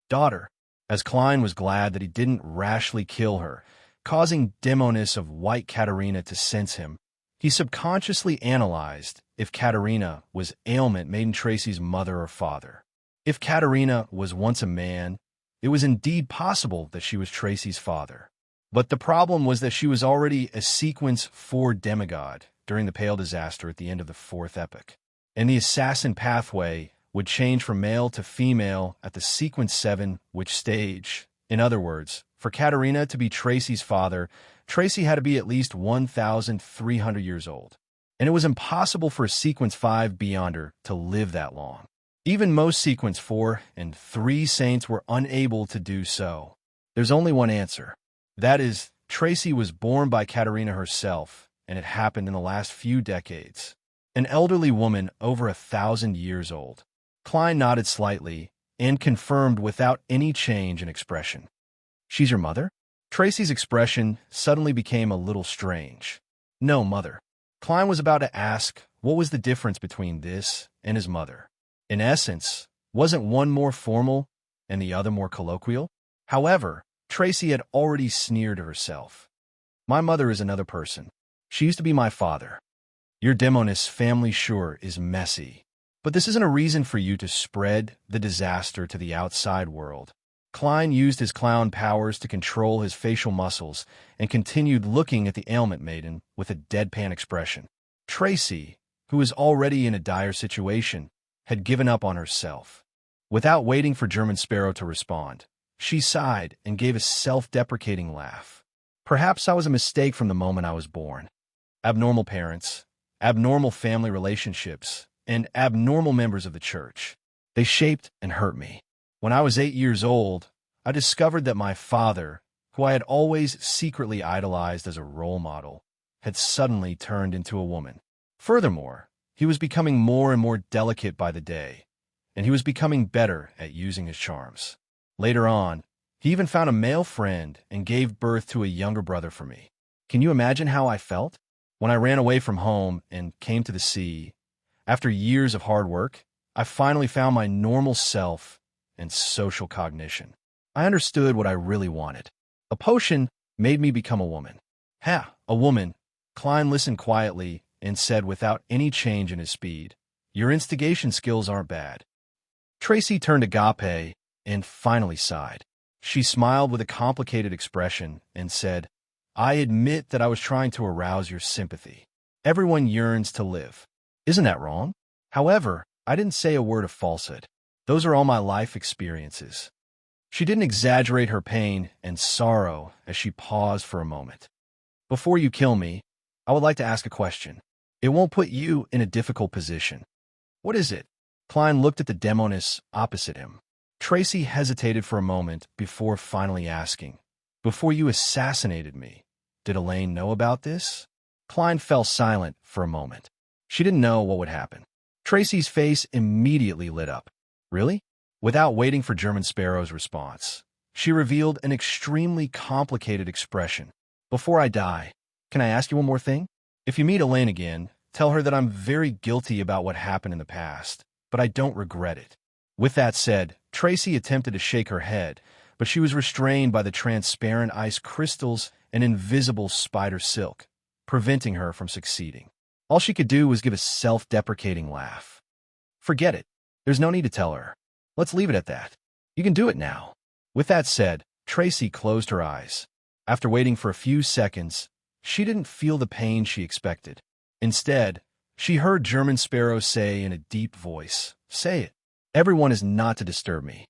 daughter." As Klein was glad that he didn't rashly kill her, causing demoness of White Katerina to sense him, he subconsciously analyzed if Katerina was Ailment Maiden Tracy's mother or father. If Katerina was once a man, it was indeed possible that she was Tracy's father. But the problem was that she was already a Sequence 4 demigod during the Pale Disaster at the end of the 4th epoch, and the assassin pathway would change from male to female at the Sequence 7 witch stage. In other words, for Katerina to be Tracy's father, Tracy had to be at least 1,300 years old, and it was impossible for a Sequence 5 Beyonder to live that long. Even most Sequence 4 and 3 saints were unable to do so. There's only one answer. That is, Tracy was born by Katerina herself, and it happened in the last few decades. An elderly woman over 1,000 years old. Klein nodded slightly and confirmed without any change in expression. "She's your mother?" Tracy's expression suddenly became a little strange. "No, mother." Klein was about to ask what was the difference between this and his mother. In essence, wasn't one more formal and the other more colloquial? However, Tracy had already sneered to herself. "My mother is another person. She used to be my father. Your demoness family sure is messy, but this isn't a reason for you to spread the disaster to the outside world." Klein used his clown powers to control his facial muscles and continued looking at the ailment maiden with a deadpan expression. Tracy, who was already in a dire situation, had given up on herself. Without waiting for German Sparrow to respond, she sighed and gave a self-deprecating laugh. "Perhaps I was a mistake from the moment I was born. Abnormal parents, abnormal family relationships, and abnormal members of the church. They shaped and hurt me. When I was 8 years old, I discovered that my father, who I had always secretly idolized as a role model, had suddenly turned into a woman. Furthermore, he was becoming more and more delicate by the day, and he was becoming better at using his charms. Later on, he even found a male friend and gave birth to a younger brother for me. Can you imagine how I felt? When I ran away from home and came to the sea, after years of hard work, I finally found my normal self and social cognition. I understood what I really wanted. A potion made me become a woman." "Ha, a woman." Klein listened quietly and said without any change in his speed, "Your instigation skills aren't bad." Tracy turned agape and finally sighed. She smiled with a complicated expression and said, "I admit that I was trying to arouse your sympathy. Everyone yearns to live. Isn't that wrong? However, I didn't say a word of falsehood. Those are all my life experiences." She didn't exaggerate her pain and sorrow as she paused for a moment. "Before you kill me, I would like to ask a question. It won't put you in a difficult position." "What is it?" Klein looked at the demoness opposite him. Tracy hesitated for a moment before finally asking, Before you assassinated me, did Elaine know about this? Klein fell silent for a moment. She didn't know what would happen. Tracy's face immediately lit up. Really? Without waiting for German Sparrow's response, she revealed an extremely complicated expression. Before I die, can I ask you one more thing? If you meet Elaine again, tell her that I'm very guilty about what happened in the past, but I don't regret it. With that said, Tracy attempted to shake her head, but she was restrained by the transparent ice crystals and invisible spider silk, preventing her from succeeding. All she could do was give a self-deprecating laugh. Forget it. There's no need to tell her. Let's leave it at that. You can do it now. With that said, Tracy closed her eyes. After waiting for a few seconds, she didn't feel the pain she expected. Instead, she heard German Sparrow say in a deep voice, "Say it. Everyone is not to disturb me."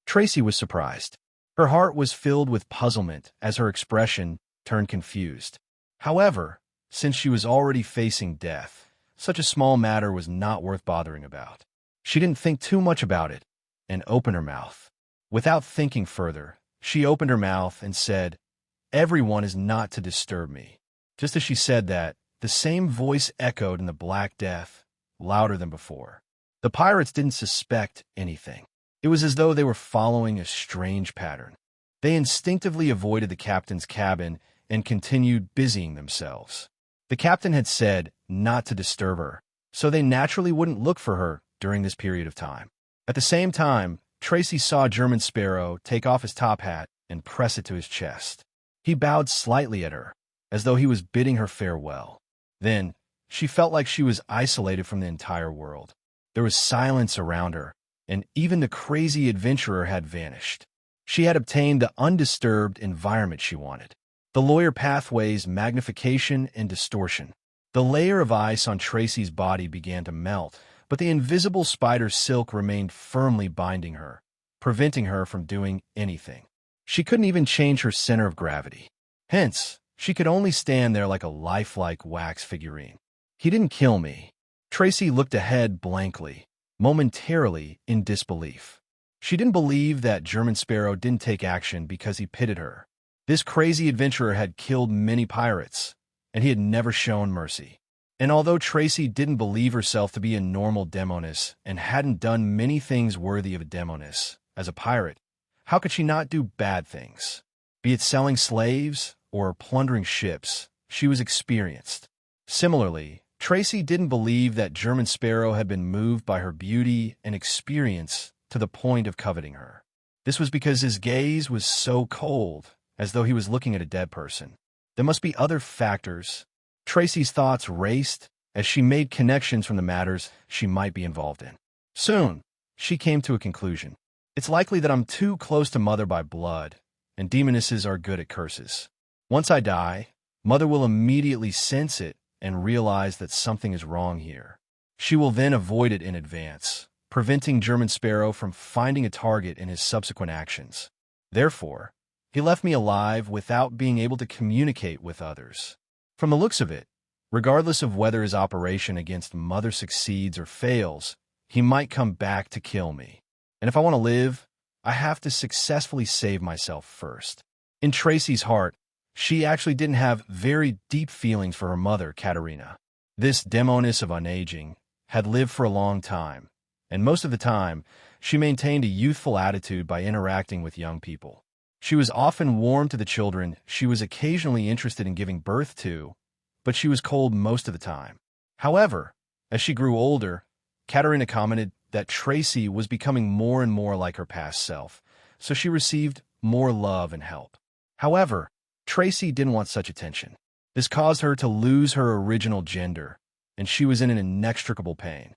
Tracy was surprised. Her heart was filled with puzzlement as her expression turned confused. However, since she was already facing death, such a small matter was not worth bothering about. She didn't think too much about it and opened her mouth. Without thinking further, she opened her mouth and said, "Everyone is not to disturb me." Just as she said that, the same voice echoed in the Black Death, louder than before. The pirates didn't suspect anything. It was as though they were following a strange pattern. They instinctively avoided the captain's cabin and continued busying themselves. The captain had said not to disturb her, so they naturally wouldn't look for her during this period of time. At the same time, Tracy saw German Sparrow take off his top hat and press it to his chest. He bowed slightly at her, as though he was bidding her farewell. Then, she felt like she was isolated from the entire world. There was silence around her, and even the crazy adventurer had vanished. She had obtained the undisturbed environment she wanted. The lawyer pathway's magnification and distortion. The layer of ice on Tracy's body began to melt, but the invisible spider silk remained firmly binding her, preventing her from doing anything. She couldn't even change her center of gravity. Hence, she could only stand there like a lifelike wax figurine. He didn't kill me. Tracy looked ahead blankly, momentarily in disbelief. She didn't believe that German Sparrow didn't take action because he pitied her. This crazy adventurer had killed many pirates, and he had never shown mercy. And although Tracy didn't believe herself to be a normal demoness and hadn't done many things worthy of a demoness, as a pirate, how could she not do bad things? Be it selling slaves or plundering ships, she was experienced. Similarly, Tracy didn't believe that German Sparrow had been moved by her beauty and experience to the point of coveting her. This was because his gaze was so cold, as though he was looking at a dead person. There must be other factors. Tracy's thoughts raced as she made connections from the matters she might be involved in. Soon, she came to a conclusion. It's likely that I'm too close to Mother by blood, and demonesses are good at curses. Once I die, Mother will immediately sense it and realize that something is wrong here. She will then avoid it in advance, preventing German Sparrow from finding a target in his subsequent actions. Therefore, he left me alive without being able to communicate with others. From the looks of it, regardless of whether his operation against Mother succeeds or fails, he might come back to kill me. And if I want to live, I have to successfully save myself first. In Tracy's heart, she actually didn't have very deep feelings for her mother, Katerina. This demoness of unaging had lived for a long time, and most of the time, she maintained a youthful attitude by interacting with young people. She was often warm to the children she was occasionally interested in giving birth to, but she was cold most of the time. However, as she grew older, Katerina commented that Tracy was becoming more and more like her past self, so she received more love and help. However, Tracy didn't want such attention. This caused her to lose her original gender, and she was in an inextricable pain.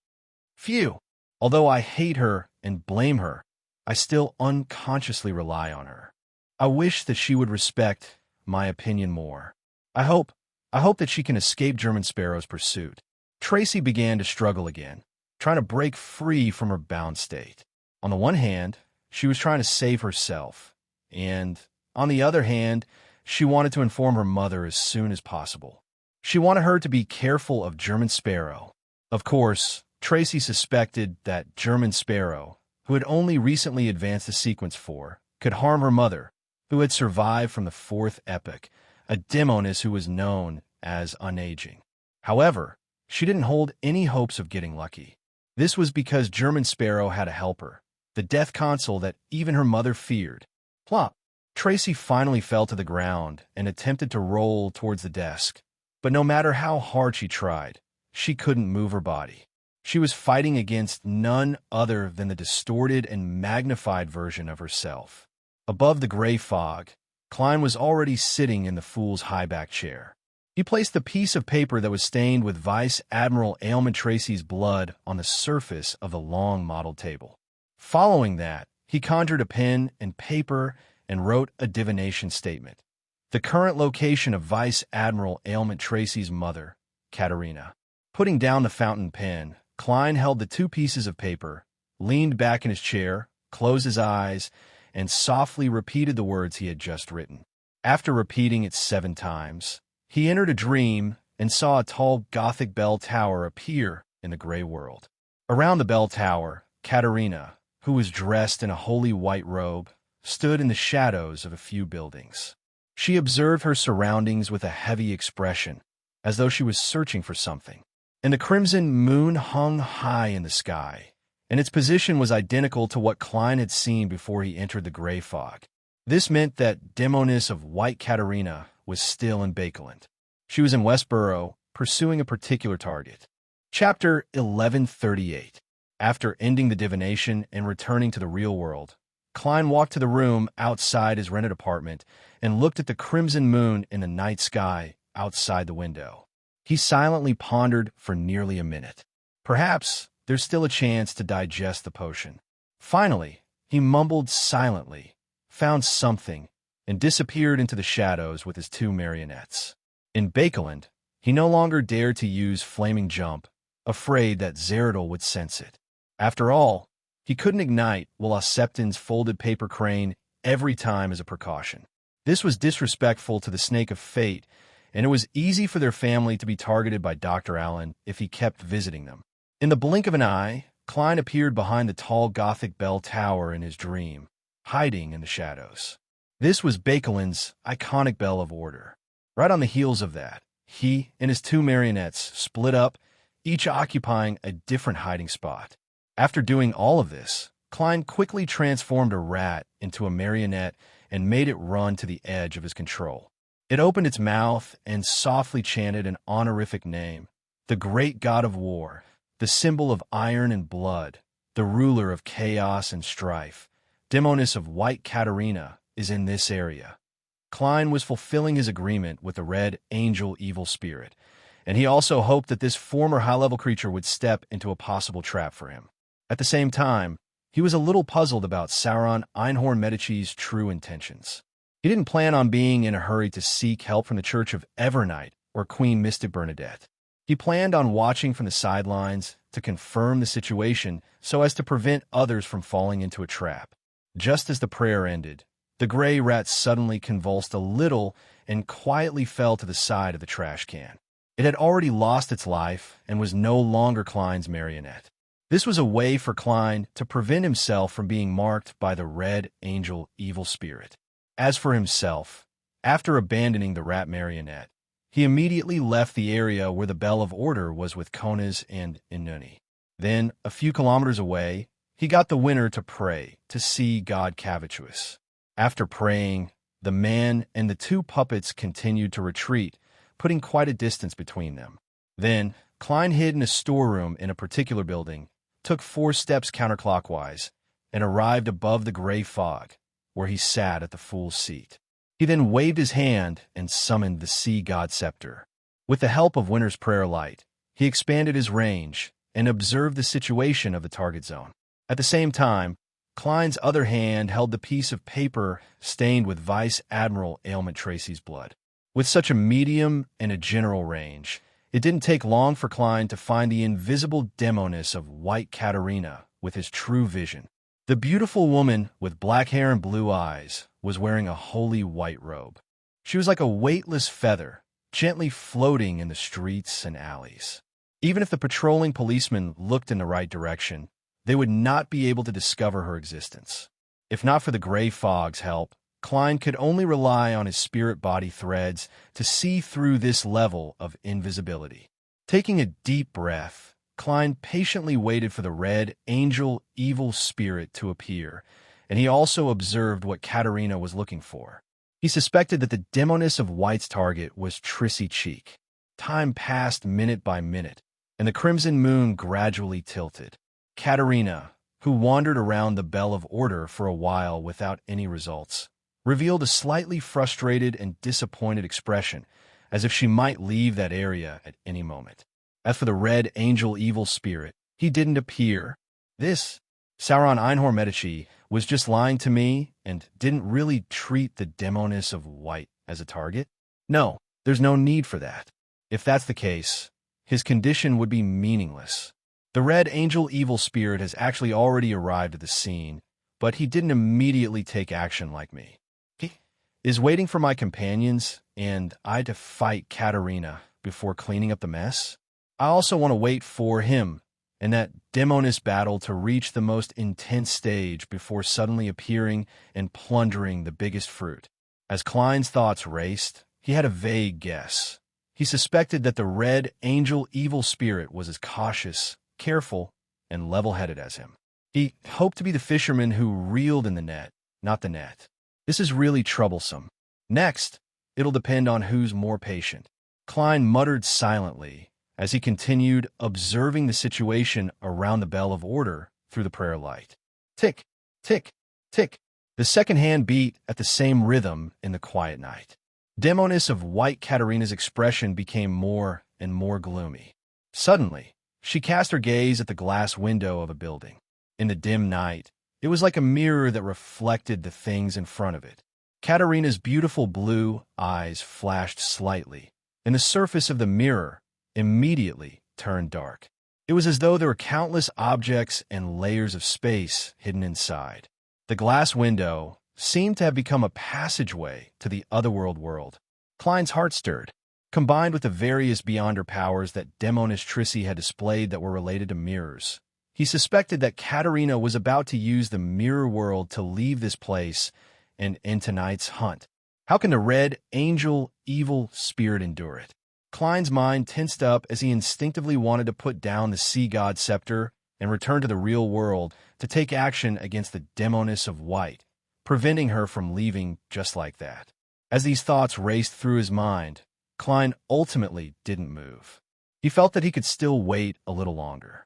Phew! Although I hate her and blame her, I still unconsciously rely on her. I wish that she would respect my opinion more. I hope that she can escape German Sparrow's pursuit. Tracy began to struggle again, trying to break free from her bound state. On the one hand, she was trying to save herself, and on the other hand, she wanted to inform her mother as soon as possible. She wanted her to be careful of German Sparrow. Of course, Tracy suspected that German Sparrow, who had only recently advanced the sequence 4, could harm her mother, who had survived from the fourth epoch, a demoness who was known as unaging. However, she didn't hold any hopes of getting lucky. This was because German Sparrow had a helper, the death console that even her mother feared. Plop! Tracy finally fell to the ground and attempted to roll towards the desk. But no matter how hard she tried, she couldn't move her body. She was fighting against none other than the distorted and magnified version of herself. Above the gray fog, Klein was already sitting in the fool's high-back chair. He placed the piece of paper that was stained with Vice Admiral Aylmont Tracy's blood on the surface of the long model table. Following that, he conjured a pen and paper and wrote a divination statement. The current location of Vice Admiral Aylmont Tracy's mother, Katerina. Putting down the fountain pen, Klein held the two pieces of paper, leaned back in his chair, closed his eyes, and softly repeated the words he had just written. After repeating it 7 times, he entered a dream and saw a tall Gothic bell tower appear in the gray world. Around the bell tower, Katerina, who was dressed in a holy white robe, stood in the shadows of a few buildings. She observed her surroundings with a heavy expression, as though she was searching for something. And the crimson moon hung high in the sky, and its position was identical to what Klein had seen before he entered the gray fog. This meant that demoness of White Katerina was still in Bakeland. She was in Westboro, pursuing a particular target. Chapter 1138. After ending the divination and returning to the real world, Klein walked to the room outside his rented apartment and looked at the crimson moon in the night sky outside the window. He silently pondered for nearly a minute. Perhaps there's still a chance to digest the potion. Finally, he mumbled silently, found something, and disappeared into the shadows with his 2 marionettes. In Bakeland, he no longer dared to use Flaming Jump, afraid that Zeradol would sense it. After all, he couldn't ignite Willa Septon's folded paper crane every time as a precaution. This was disrespectful to the Snake of Fate, and it was easy for their family to be targeted by Dr. Allen if he kept visiting them. In the blink of an eye, Klein appeared behind the tall Gothic bell tower in his dream, hiding in the shadows. This was Bakeland's iconic bell of order. Right on the heels of that, he and his 2 marionettes split up, each occupying a different hiding spot. After doing all of this, Klein quickly transformed a rat into a marionette and made it run to the edge of his control. It opened its mouth and softly chanted an honorific name, the great god of war, the symbol of iron and blood, the ruler of chaos and strife. Demoness of White Katerina is in this area. Klein was fulfilling his agreement with the Red Angel evil spirit, and he also hoped that this former high-level creature would step into a possible trap for him. At the same time, he was a little puzzled about Sauron Einhorn Medici's true intentions. He didn't plan on being in a hurry to seek help from the Church of Evernight or Queen Mystic Bernadette. He planned on watching from the sidelines to confirm the situation so as to prevent others from falling into a trap. Just as the prayer ended, the gray rat suddenly convulsed a little and quietly fell to the side of the trash can. It had already lost its life and was no longer Klein's marionette. This was a way for Klein to prevent himself from being marked by the Red Angel evil spirit. As for himself, after abandoning the rat marionette, he immediately left the area where the Bell of Order was with Konas and Inuni. Then, a few kilometers away, he got the winner to pray to see God Cavituous. After praying, the man and the 2 puppets continued to retreat, putting quite a distance between them. Then, Klein hid in a storeroom in a particular building, took 4 steps counterclockwise, and arrived above the gray fog, where he sat at the fool's seat. He then waved his hand and summoned the Sea God Scepter. With the help of Winter's Prayer Light, he expanded his range and observed the situation of the target zone. At the same time, Klein's other hand held the piece of paper stained with Vice Admiral Aylmont Tracy's blood. With such a medium and a general range, it didn't take long for Klein to find the invisible demoness of White Katerina with his true vision. The beautiful woman with black hair and blue eyes was wearing a holy white robe. She was like a weightless feather, gently floating in the streets and alleys. Even if the patrolling policemen looked in the right direction, they would not be able to discover her existence. If not for the gray fog's help, Klein could only rely on his spirit-body threads to see through this level of invisibility. Taking a deep breath, Klein patiently waited for the red angel evil spirit to appear, and he also observed what Katerina was looking for. He suspected that the demoness of White's target was Trissy Cheek. Time passed minute by minute, and the crimson moon gradually tilted. Katerina, who wandered around the Bell of Order for a while without any results, revealed a slightly frustrated and disappointed expression, as if she might leave that area at any moment. As for the red angel evil spirit, he didn't appear. This, Sauron Einhorn Medici, was just lying to me and didn't really treat the demoness of White as a target. No, there's no need for that. If that's the case, his condition would be meaningless. The red angel evil spirit has actually already arrived at the scene, but he didn't immediately take action like me. He is waiting for my companions and I to fight Katerina before cleaning up the mess. I also want to wait for him and that demoness battle to reach the most intense stage before suddenly appearing and plundering the biggest fruit. As Klein's thoughts raced, he had a vague guess. He suspected that the red angel evil spirit was as cautious, careful, and level-headed as him. He hoped to be the fisherman who reeled in the net, not the net. This is really troublesome. Next, it'll depend on who's more patient. Klein muttered silently as he continued observing the situation around the Bell of Order through the prayer light. Tick, tick, tick. The second hand beat at the same rhythm in the quiet night. Demoness of White Katerina's expression became more and more gloomy. Suddenly, she cast her gaze at the glass window of a building. In the dim night, it was like a mirror that reflected the things in front of it. Katerina's beautiful blue eyes flashed slightly, and the surface of the mirror immediately turned dark. It was as though there were countless objects and layers of space hidden inside. The glass window seemed to have become a passageway to the otherworld world. Klein's heart stirred. Combined with the various beyonder powers that demoness Trissy had displayed that were related to mirrors, he suspected that Katerina was about to use the mirror world to leave this place and end tonight's hunt. How can the red angel evil spirit endure it? Klein's mind tensed up as he instinctively wanted to put down the sea god scepter and return to the real world to take action against the demoness of White, preventing her from leaving just like that. As these thoughts raced through his mind, Klein ultimately didn't move. He felt that he could still wait a little longer.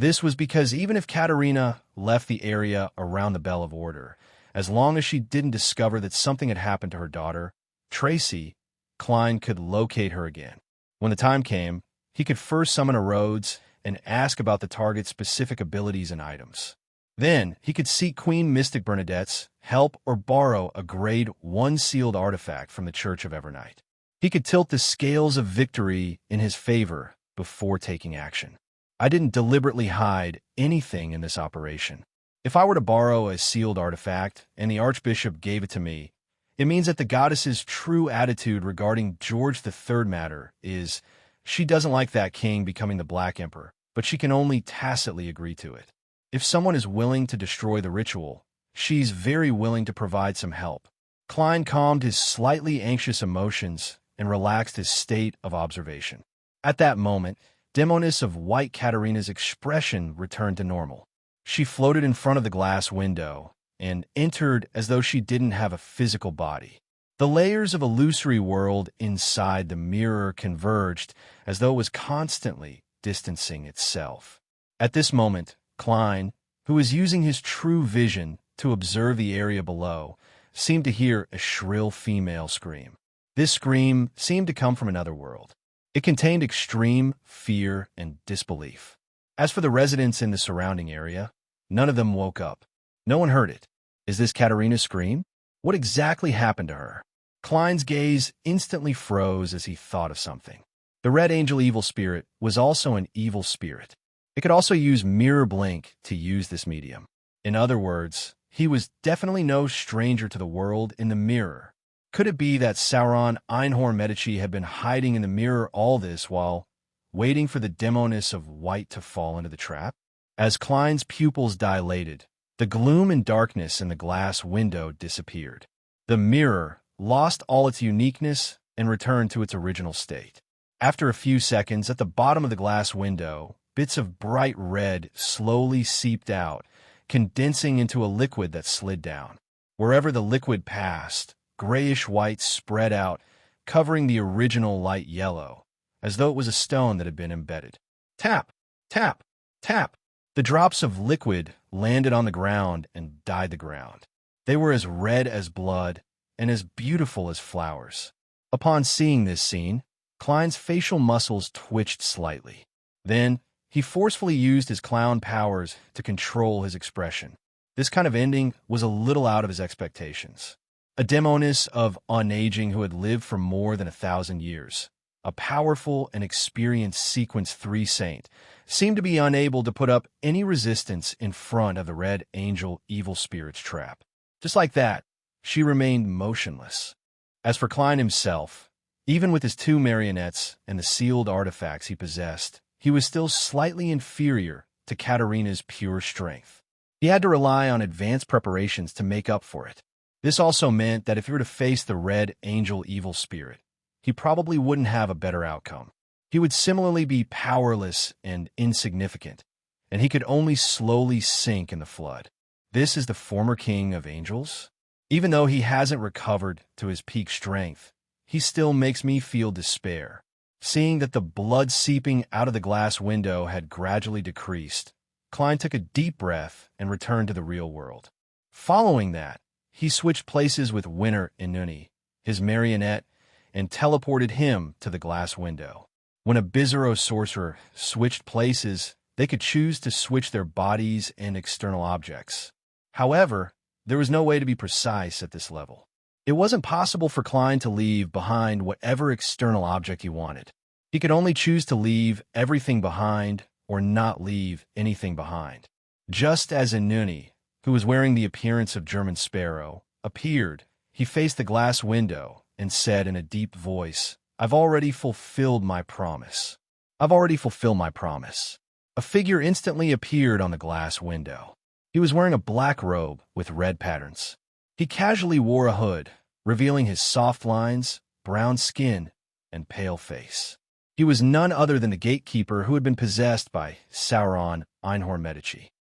This was because even if Katerina left the area around the Bell of Order, as long as she didn't discover that something had happened to her daughter, Tracy, Klein could locate her again. When the time came, he could first summon a Rhodes and ask about the target's specific abilities and items. Then, he could seek Queen Mystic Bernadette's help or borrow a Grade 1 sealed artifact from the Church of Evernight. He could tilt the scales of victory in his favor before taking action. I didn't deliberately hide anything in this operation. If I were to borrow a sealed artifact and the Archbishop gave it to me, it means that the goddess's true attitude regarding George III matter is she doesn't like that king becoming the Black Emperor, but she can only tacitly agree to it. If someone is willing to destroy the ritual, she's very willing to provide some help. Klein calmed his slightly anxious emotions and relaxed his state of observation. At that moment, Demoness of White Katerina's expression returned to normal. She floated in front of the glass window and entered as though she didn't have a physical body. The layers of illusory world inside the mirror converged as though it was constantly distancing itself. At this moment, Klein, who was using his true vision to observe the area below, seemed to hear a shrill female scream. This scream seemed to come from another world. It contained extreme fear and disbelief. As for the residents in the surrounding area, none of them woke up. No one heard it. Is this Katerina's scream? What exactly happened to her? Klein's gaze instantly froze as he thought of something. The Red Angel Evil Spirit was also an evil spirit. It could also use Mirror Blink to use this medium. In other words, he was definitely no stranger to the world in the mirror. Could it be that Sauron Einhorn Medici had been hiding in the mirror all this while waiting for the demoness of White to fall into the trap? As Klein's pupils dilated, the gloom and darkness in the glass window disappeared. The mirror lost all its uniqueness and returned to its original state. After a few seconds, at the bottom of the glass window, bits of bright red slowly seeped out, condensing into a liquid that slid down. Wherever the liquid passed, grayish white spread out, covering the original light yellow, as though it was a stone that had been embedded. Tap, tap, tap. The drops of liquid landed on the ground and dyed the ground. They were as red as blood and as beautiful as flowers. Upon seeing this scene, Klein's facial muscles twitched slightly. Then, he forcefully used his clown powers to control his expression. This kind of ending was a little out of his expectations. A demoness of unaging who had lived for more than 1,000 years, a powerful and experienced Sequence 3 saint, seemed to be unable to put up any resistance in front of the red angel evil spirit's trap. Just like that, she remained motionless. As for Klein himself, even with his 2 marionettes and the sealed artifacts he possessed, he was still slightly inferior to Katarina's pure strength. He had to rely on advanced preparations to make up for it. This also meant that if he were to face the red angel evil spirit, he probably wouldn't have a better outcome. He would similarly be powerless and insignificant, and he could only slowly sink in the flood. This is the former king of angels? Even though he hasn't recovered to his peak strength, he still makes me feel despair. Seeing that the blood seeping out of the glass window had gradually decreased, Klein took a deep breath and returned to the real world. Following that, he switched places with Winter Inuni, his marionette, and teleported him to the glass window. When a Bizarro sorcerer switched places, they could choose to switch their bodies and external objects. However, there was no way to be precise at this level. It wasn't possible for Klein to leave behind whatever external object he wanted. He could only choose to leave everything behind or not leave anything behind. Just as Inuni, who was wearing the appearance of German Sparrow, appeared, he faced the glass window and said in a deep voice, "I've already fulfilled my promise. I've already fulfilled my promise." A figure instantly appeared on the glass window. He was wearing a black robe with red patterns. He casually wore a hood, revealing his soft lines, brown skin, and pale face. He was none other than the gatekeeper who had been possessed by Sauron Einhorn Medici.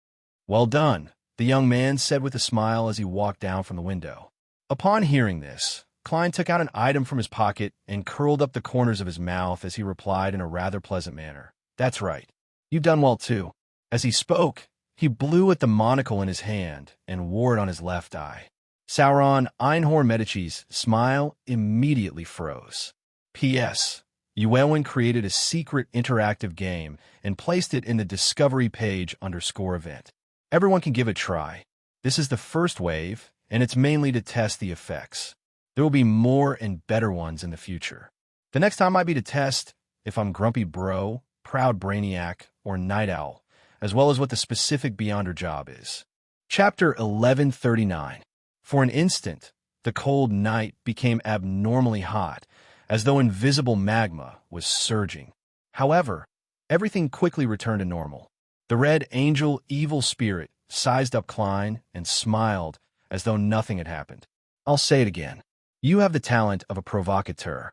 "Well done," the young man said with a smile as he walked down from the window. Upon hearing this, Klein took out an item from his pocket and curled up the corners of his mouth as he replied in a rather pleasant manner, "That's right. You've done well, too." As he spoke, he blew at the monocle in his hand and wore it on his left eye. Sauron Einhorn Medici's smile immediately froze. P.S. Llewellyn created a secret interactive game and placed it in the Discovery page under Score Event. Everyone can give it a try. This is the first wave, and it's mainly to test the effects. There will be more and better ones in the future. The next time might be to test if I'm Grumpy Bro, Proud Brainiac, or Night Owl, as well as what the specific Beyonder job is. Chapter 1139. For an instant, the cold night became abnormally hot, as though invisible magma was surging. However, everything quickly returned to normal. The red angel evil spirit sized up Klein and smiled as though nothing had happened. "I'll say it again. You have the talent of a provocateur."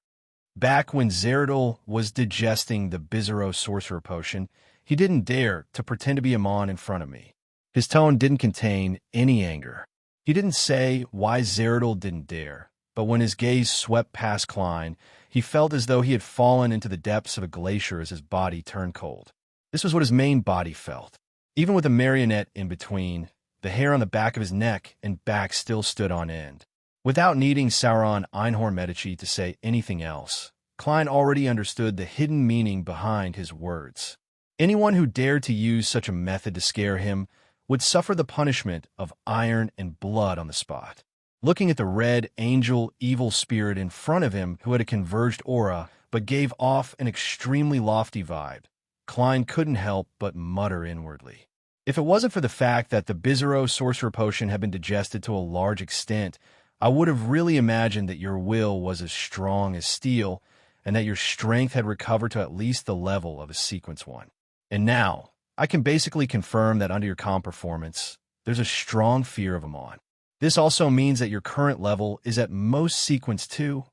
Back when Zeradol was digesting the Bizarro sorcerer potion, he didn't dare to pretend to be Amon in front of me. His tone didn't contain any anger. He didn't say why Zeradol didn't dare, but when his gaze swept past Klein, he felt as though he had fallen into the depths of a glacier as his body turned cold. This was what his main body felt. Even with a marionette in between, the hair on the back of his neck and back still stood on end. Without needing Sauron Einhorn Medici to say anything else, Klein already understood the hidden meaning behind his words. Anyone who dared to use such a method to scare him would suffer the punishment of iron and blood on the spot. Looking at the red angel evil spirit in front of him who had a converged aura but gave off an extremely lofty vibe, Klein couldn't help but mutter inwardly. If it wasn't for the fact that the Bizarro sorcerer potion had been digested to a large extent, I would have really imagined that your will was as strong as steel and that your strength had recovered to at least the level of a Sequence 1. And now, I can basically confirm that under your calm performance, there's a strong fear of Amon. This also means that your current level is at most sequence 2.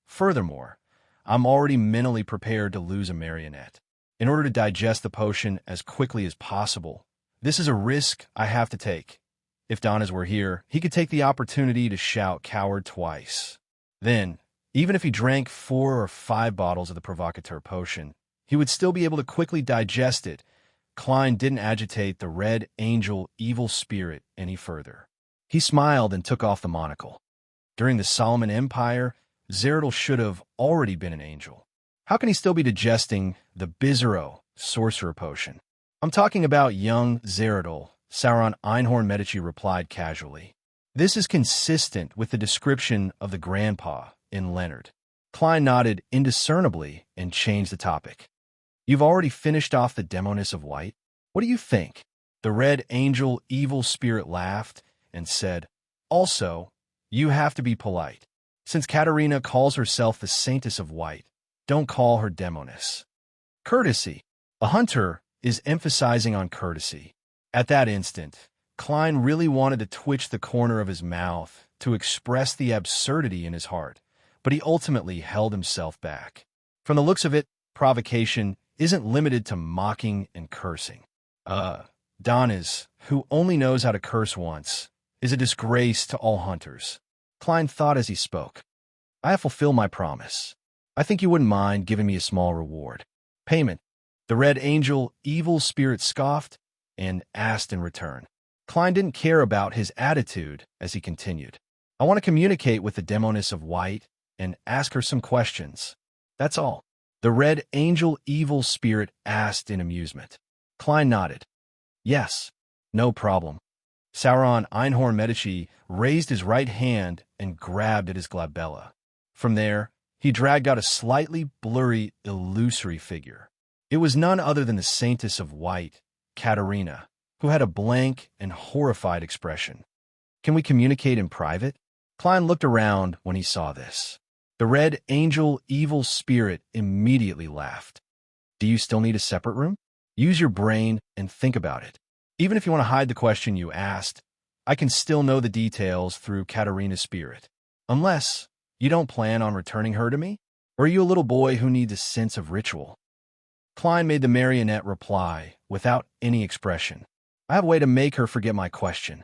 Furthermore, I'm already mentally prepared to lose a marionette. In order to digest the potion as quickly as possible, this is a risk I have to take. If Donis were here, he could take the opportunity to shout coward twice. Then, even if he drank 4 or 5 bottles of the provocateur potion, he would still be able to quickly digest it. Klein didn't agitate the red angel evil spirit any further. He smiled and took off the monocle. During the Solomon Empire, Zeradol should have already been an angel. How can he still be digesting the Bizarro sorcerer potion? I'm talking about young Zeradol, Sauron Einhorn Medici replied casually. This is consistent with the description of the grandpa in Leonard. Klein nodded indiscernibly and changed the topic. You've already finished off the Demoness of White? What do you think? The red angel evil spirit laughed and said, also, you have to be polite. Since Katerina calls herself the Saintess of White, don't call her Demoness. Courtesy. A hunter is emphasizing on courtesy. At that instant, Klein really wanted to twitch the corner of his mouth to express the absurdity in his heart, but he ultimately held himself back. From the looks of it, provocation isn't limited to mocking and cursing. Donis, who only knows how to curse once, is a disgrace to all hunters. Klein thought as he spoke. I have fulfilled my promise. I think you wouldn't mind giving me a small reward. Payment. The red angel evil spirit scoffed and asked in return. Klein didn't care about his attitude as he continued. I want to communicate with the Demoness of White and ask her some questions. That's all. The red angel evil spirit asked in amusement. Klein nodded. Yes, no problem. Sauron Einhorn Medici raised his right hand and grabbed at his glabella. From there, he dragged out a slightly blurry, illusory figure. It was none other than the Saintess of White, Katerina, who had a blank and horrified expression. Can we communicate in private? Klein looked around when he saw this. The red angel evil spirit immediately laughed. Do you still need a separate room? Use your brain and think about it. Even if you want to hide the question you asked, I can still know the details through Katerina's spirit. Unless you don't plan on returning her to me? Or are you a little boy who needs a sense of ritual? Klein made the marionette reply without any expression. I have a way to make her forget my question.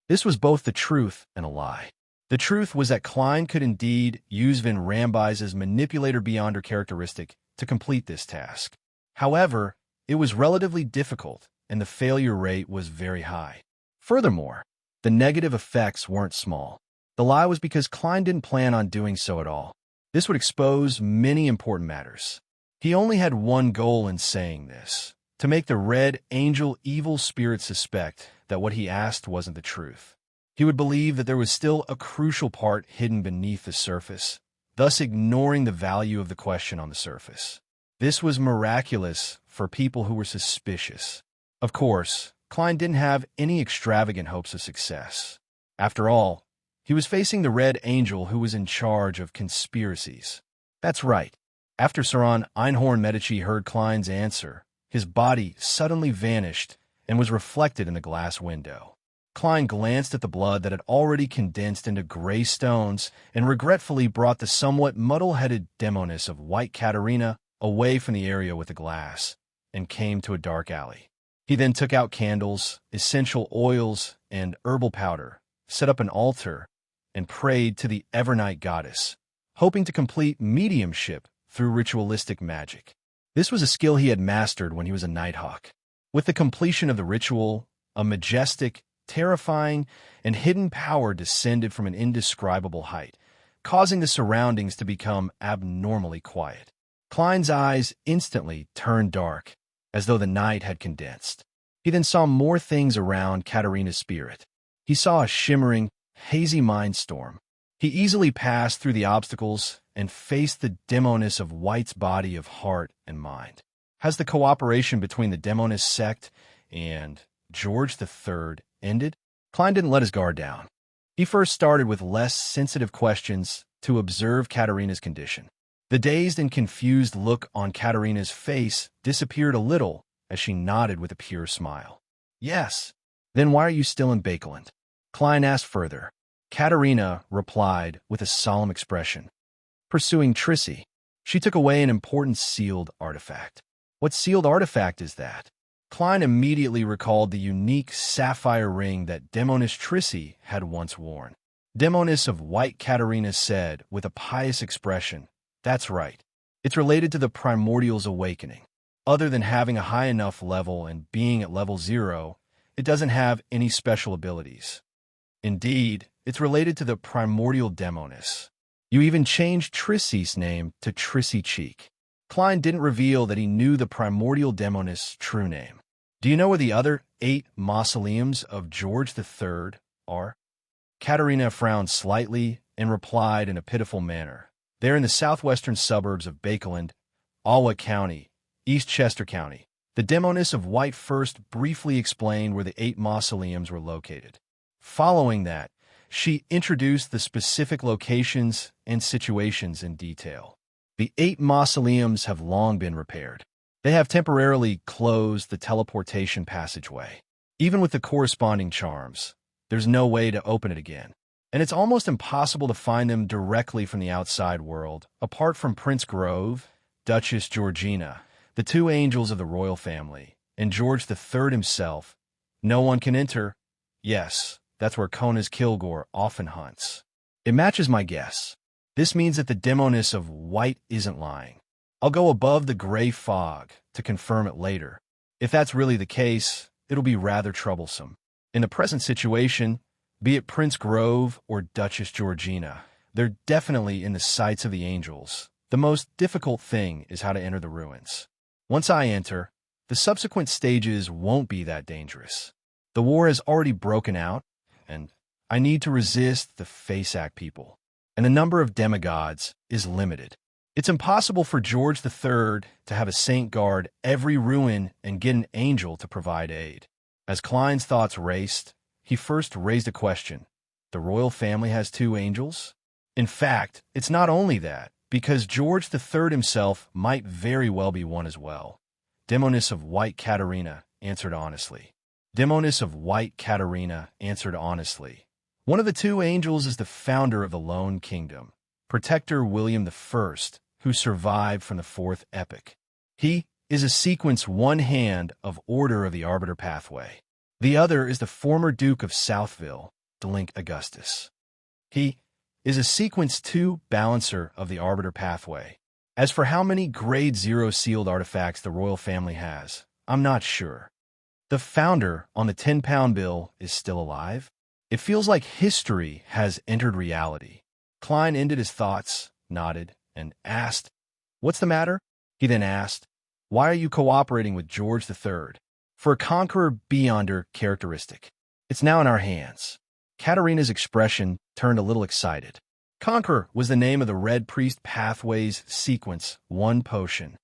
This was both the truth and a lie. The truth was that Klein could indeed use Van Ramby's manipulator beyonder characteristic to complete this task. However, it was relatively difficult, and the failure rate was very high. Furthermore, the negative effects weren't small. The lie was because Klein didn't plan on doing so at all. This would expose many important matters. He only had one goal in saying this, to make the red angel evil spirit suspect that what he asked wasn't the truth. He would believe that there was still a crucial part hidden beneath the surface, thus ignoring the value of the question on the surface. This was miraculous for people who were suspicious. Of course, Klein didn't have any extravagant hopes of success. After all, he was facing the Red Angel who was in charge of conspiracies. That's right. After Sauron Einhorn Medici heard Klein's answer, his body suddenly vanished and was reflected in the glass window. Klein glanced at the blood that had already condensed into gray stones and regretfully brought the somewhat muddle-headed Demoness of White Katerina away from the area with the glass and came to a dark alley. He then took out candles, essential oils, and herbal powder, set up an altar, and prayed to the Evernight goddess, hoping to complete mediumship through ritualistic magic. This was a skill he had mastered when he was a Nighthawk. With the completion of the ritual, a majestic, terrifying, and hidden power descended from an indescribable height, causing the surroundings to become abnormally quiet. Klein's eyes instantly turned dark, as though the night had condensed. He then saw more things around Katerina's spirit. He saw a shimmering, hazy mindstorm. He easily passed through the obstacles and faced the Demoness of White's body of heart and mind. Has the cooperation between the Demoness sect and George III ended? Klein didn't let his guard down. He first started with less sensitive questions to observe Katerina's condition. The dazed and confused look on Katerina's face disappeared a little as she nodded with a pure smile. Yes. Then why are you still in Bakeland? Klein asked further. Katerina replied with a solemn expression. Pursuing Trissy. She took away an important sealed artifact. What sealed artifact is that? Klein immediately recalled the unique sapphire ring that Demoness Trissy had once worn. Demoness of White Katerina said with a pious expression, "That's right. It's related to the primordial's awakening. Other than having a high enough level and being at level 0, it doesn't have any special abilities. Indeed, it's related to the primordial Demoness. You even changed Trissy's name to Trissy Cheek." Klein didn't reveal that he knew the primordial Demoness' true name. "Do you know where the other 8 mausoleums of George III are?" Katerina frowned slightly and replied in a pitiful manner. "They're in the southwestern suburbs of Bakeland, Alwa County, East Chester County." The Demoness of White first briefly explained where the 8 mausoleums were located. Following that, she introduced the specific locations and situations in detail. The 8 mausoleums have long been repaired. They have temporarily closed the teleportation passageway. Even with the corresponding charms, there's no way to open it again. And it's almost impossible to find them directly from the outside world, apart from Prince Grove, Duchess Georgina, the 2 angels of the royal family, and George III himself. No one can enter. Yes, that's where Kona's Kilgore often hunts. It matches my guess. This means that the Demoness of White isn't lying. I'll go above the gray fog to confirm it later. If that's really the case, it'll be rather troublesome. In the present situation, be it Prince Grove or Duchess Georgina, they're definitely in the sights of the angels. The most difficult thing is how to enter the ruins. Once I enter, the subsequent stages won't be that dangerous. The war has already broken out, and I need to resist the Faceac people. And the number of demigods is limited. It's impossible for George III to have a saint guard every ruin and get an angel to provide aid. As Klein's thoughts raced, he first raised a question. The royal family has 2 angels? In fact, it's not only that, because George III himself might very well be one as well. Demoness of White Katerina answered honestly. Demoness of White Katerina answered honestly. One of the 2 angels is the founder of the Lone Kingdom, Protector William I, who survived from the 4th epoch. He is a sequence 1 hand of Order of the Arbiter Pathway. The other is the former Duke of Southville, Delink Augustus. He is a sequence 2 balancer of the Arbiter Pathway. As for how many grade 0 sealed artifacts the royal family has, I'm not sure. The founder on the 10-pound bill is still alive. It feels like history has entered reality. Klein ended his thoughts, nodded, and asked, "What's the matter?" He then asked, "Why are you cooperating with George III?" "For a conqueror beyonder characteristic. It's now in our hands." Katerina's expression turned a little excited. Conqueror was the name of the Red Priest Pathways Sequence 1 potion.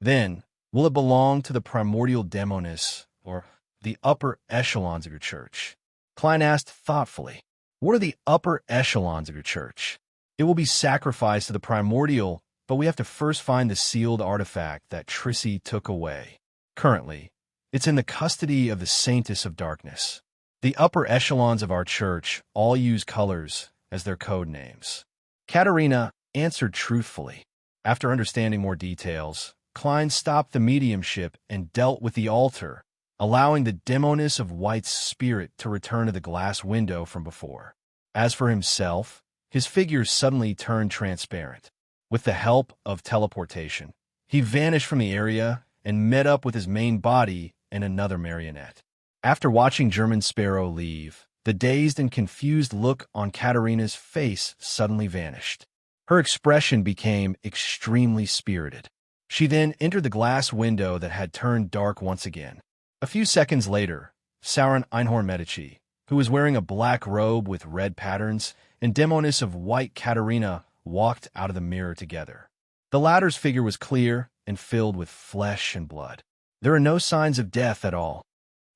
Then, will it belong to the primordial Demoness, or the upper echelons of your church? Klein asked thoughtfully, "What are the upper echelons of your church?" "It will be sacrificed to the primordial, but we have to first find the sealed artifact that Trissy took away. Currently, it's in the custody of the Saintess of Darkness. The upper echelons of our church all use colors as their code names." Katerina answered truthfully. After understanding more details, Klein stopped the mediumship and dealt with the altar, allowing the Demoness of White's spirit to return to the glass window from before. As for himself, his figure suddenly turned transparent. With the help of teleportation, he vanished from the area and met up with his main body and another marionette. After watching German Sparrow leave, the dazed and confused look on Katerina's face suddenly vanished. Her expression became extremely spirited. She then entered the glass window that had turned dark once again. A few seconds later, Sauron Einhorn Medici, who was wearing a black robe with red patterns, and Demoness of White Katerina walked out of the mirror together. The latter's figure was clear and filled with flesh and blood. There are no signs of death at all.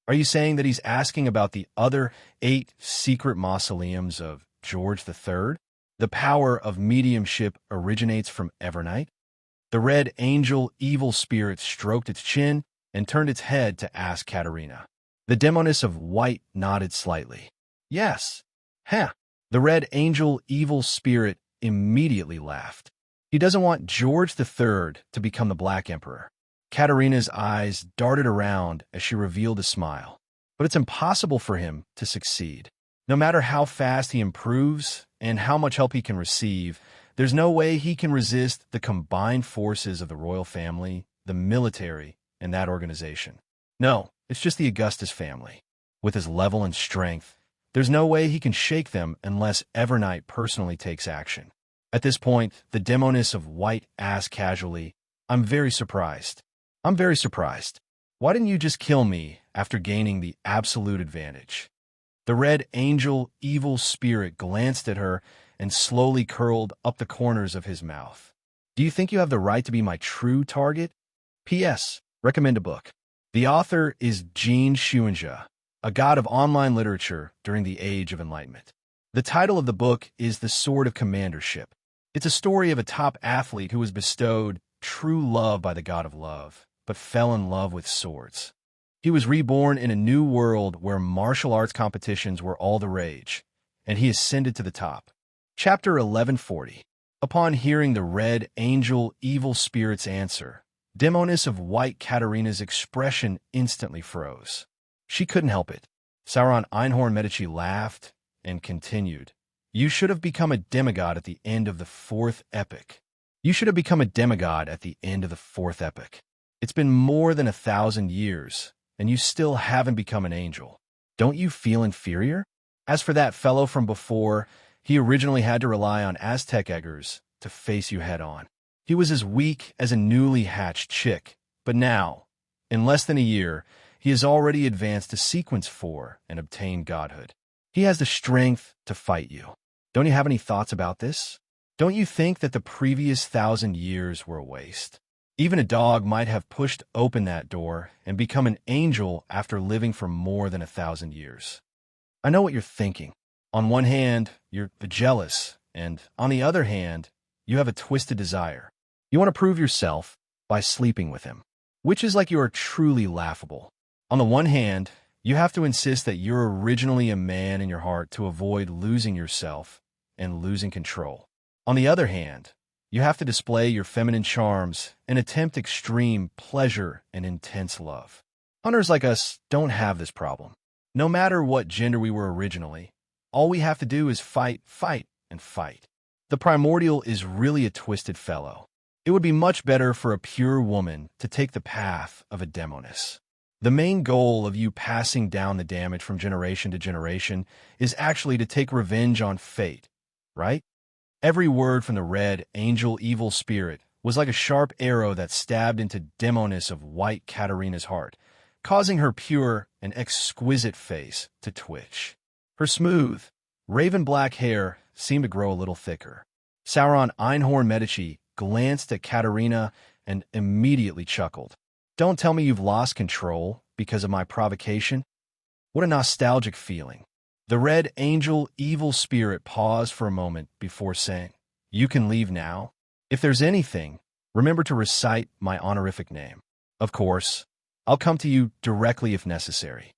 Are you saying that he's asking about the other 8 secret mausoleums of George III? The power of mediumship originates from Evernight? The red angel evil spirit stroked its chin and turned its head to ask Katerina. The Demoness of White nodded slightly. Yes. Huh. The Red Angel evil spirit immediately laughed. He doesn't want George III to become the Black Emperor. Katerina's eyes darted around as she revealed a smile. But it's impossible for him to succeed. No matter how fast he improves and how much help he can receive, there's no way he can resist the combined forces of the royal family, the military, and that organization. No, it's just the Augustus family. With his level and strength, there's no way he can shake them unless Evernight personally takes action. At this point, the demoness of white asked casually, I'm very surprised. I'm very surprised. Why didn't you just kill me after gaining the absolute advantage? The Red Angel evil spirit glanced at her and slowly curled up the corners of his mouth. Do you think you have the right to be my true target? P.S. Recommend a book. The author is Jean Shuanja, a god of online literature during the Age of Enlightenment. The title of the book is The Sword of Commandership. It's a story of a top athlete who was bestowed true love by the god of love, but fell in love with swords. He was reborn in a new world where martial arts competitions were all the rage, and he ascended to the top. Chapter 1140. Upon hearing the Red Angel evil spirit's answer, Demoness of White Katerina's expression instantly froze. She couldn't help it. Sauron Einhorn Medici laughed and continued. You should have become a demigod at the end of the fourth epic. You should have become a demigod at the end of the fourth epic. It's been more than 1,000 years, and you still haven't become an angel. Don't you feel inferior? As for that fellow from before, he originally had to rely on Aztec eggers to face you head-on. He was as weak as a newly hatched chick, but now, in less than a year, he has already advanced to Sequence 4 and obtained godhood. He has the strength to fight you. Don't you have any thoughts about this? Don't you think that the previous 1,000 years were a waste? Even a dog might have pushed open that door and become an angel after living for more than 1,000 years. I know what you're thinking. On one hand, you're jealous, and on the other hand, you have a twisted desire. You want to prove yourself by sleeping with him, which is like you are truly laughable. On the one hand, you have to insist that you're originally a man in your heart to avoid losing yourself and losing control. On the other hand, you have to display your feminine charms and attempt extreme pleasure and intense love. Hunters like us don't have this problem. No matter what gender we were originally, all we have to do is fight, fight, and fight. The primordial is really a twisted fellow. It would be much better for a pure woman to take the path of a demoness. The main goal of you passing down the damage from generation to generation is actually to take revenge on fate, right? Every word from the Red Angel evil spirit was like a sharp arrow that stabbed into demoness of White Katerina's heart, causing her pure and exquisite face to twitch. Her smooth, raven-black hair seemed to grow a little thicker. Sauron Einhorn Medici glanced at Katerina and immediately chuckled. Don't tell me you've lost control because of my provocation. What a nostalgic feeling. The Red Angel evil spirit paused for a moment before saying, You can leave now. If there's anything, remember to recite my honorific name. Of course, I'll come to you directly if necessary.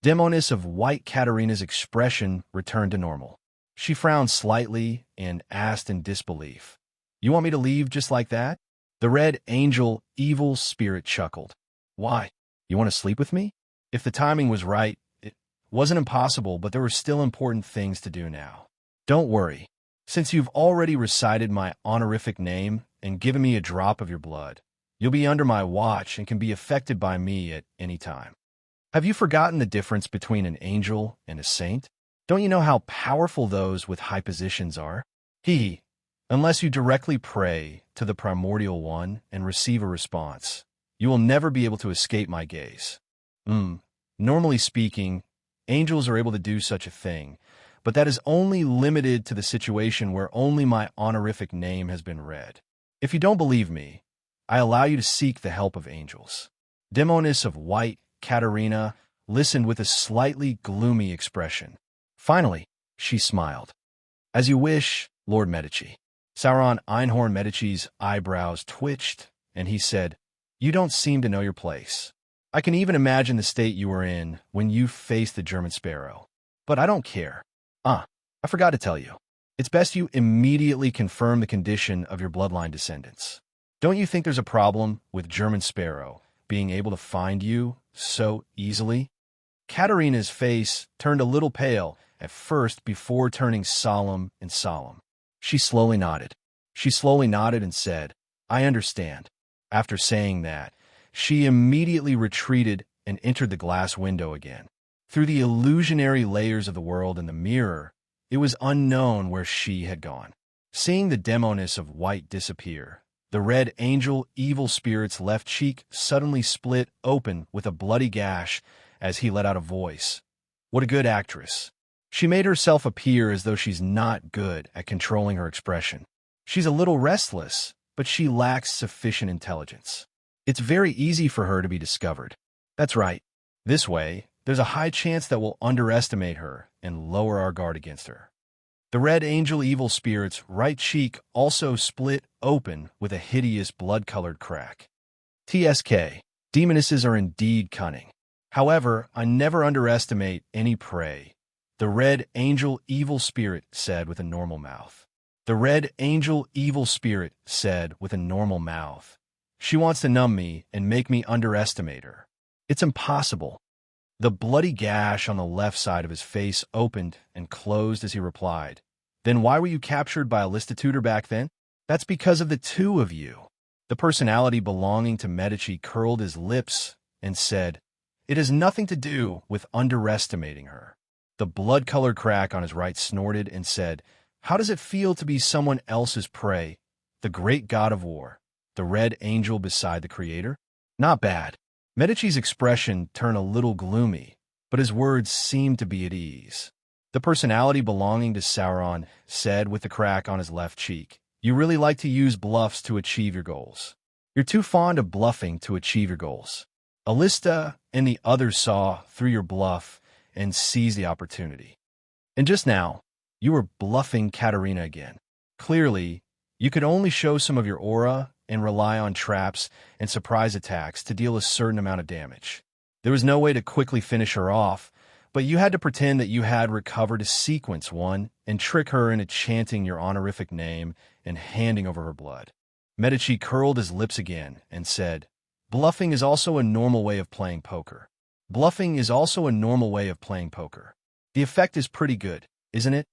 Demoness of White Katerina's expression returned to normal. She frowned slightly and asked in disbelief, You want me to leave just like that? The Red Angel evil spirit chuckled. Why? You want to sleep with me? If the timing was right, it wasn't impossible, but there were still important things to do now. Don't worry. Since you've already recited my honorific name and given me a drop of your blood, you'll be under my watch and can be affected by me at any time. Have you forgotten the difference between an angel and a saint? Don't you know how powerful those with high positions are? Unless you directly pray to the primordial one and receive a response, you will never be able to escape my gaze. Normally speaking, angels are able to do such a thing, but that is only limited to the situation where only my honorific name has been read. If you don't believe me, I allow you to seek the help of angels. Demoness of White Katerina listened with a slightly gloomy expression. Finally, she smiled. As you wish, Lord Medici. Sauron Einhorn Medici's eyebrows twitched, and he said, You don't seem to know your place. I can even imagine the state you were in when you faced the German Sparrow. But I don't care. I forgot to tell you. It's best you immediately confirm the condition of your bloodline descendants. Don't you think there's a problem with German Sparrow being able to find you so easily? Katerina's face turned a little pale at first before turning solemn and solemn. She slowly nodded. And said, I understand. After saying that, she immediately retreated and entered the glass window again. Through the illusionary layers of the world in the mirror, it was unknown where she had gone. Seeing the demoness of white disappear, the red angel evil spirit's left cheek suddenly split open with a bloody gash as he let out a voice. What a good actress. She made herself appear as though she's not good at controlling her expression. She's a little restless, but she lacks sufficient intelligence. It's very easy for her to be discovered. That's right. This way, there's a high chance that we'll underestimate her and lower our guard against her. The red angel evil spirit's right cheek also split open with a hideous blood-colored crack. TSK, demonesses are indeed cunning. However, I never underestimate any prey, the red angel evil spirit said with a normal mouth. The red angel evil spirit said with a normal mouth. She wants to numb me and make me underestimate her. It's impossible. The bloody gash on the left side of his face opened and closed as he replied. Then why were you captured by a listitutor back then? That's because of the two of you. The personality belonging to Medici curled his lips and said, It has nothing to do with underestimating her. The blood-colored crack on his right snorted and said, How does it feel to be someone else's prey? The great god of war, the red angel beside the creator? Not bad. Medici's expression turned a little gloomy, but his words seemed to be at ease. The personality belonging to Sauron said with the crack on his left cheek, You really like to use bluffs to achieve your goals. You're too fond of bluffing to achieve your goals. Alista and the others saw through your bluff and seized the opportunity. And just now, you were bluffing Katerina again. Clearly, you could only show some of your aura and rely on traps and surprise attacks to deal a certain amount of damage. There was no way to quickly finish her off, but you had to pretend that you had recovered a sequence one and trick her into chanting your honorific name and handing over her blood. Medici curled his lips again and said, Bluffing is also a normal way of playing poker. The effect is pretty good, isn't it?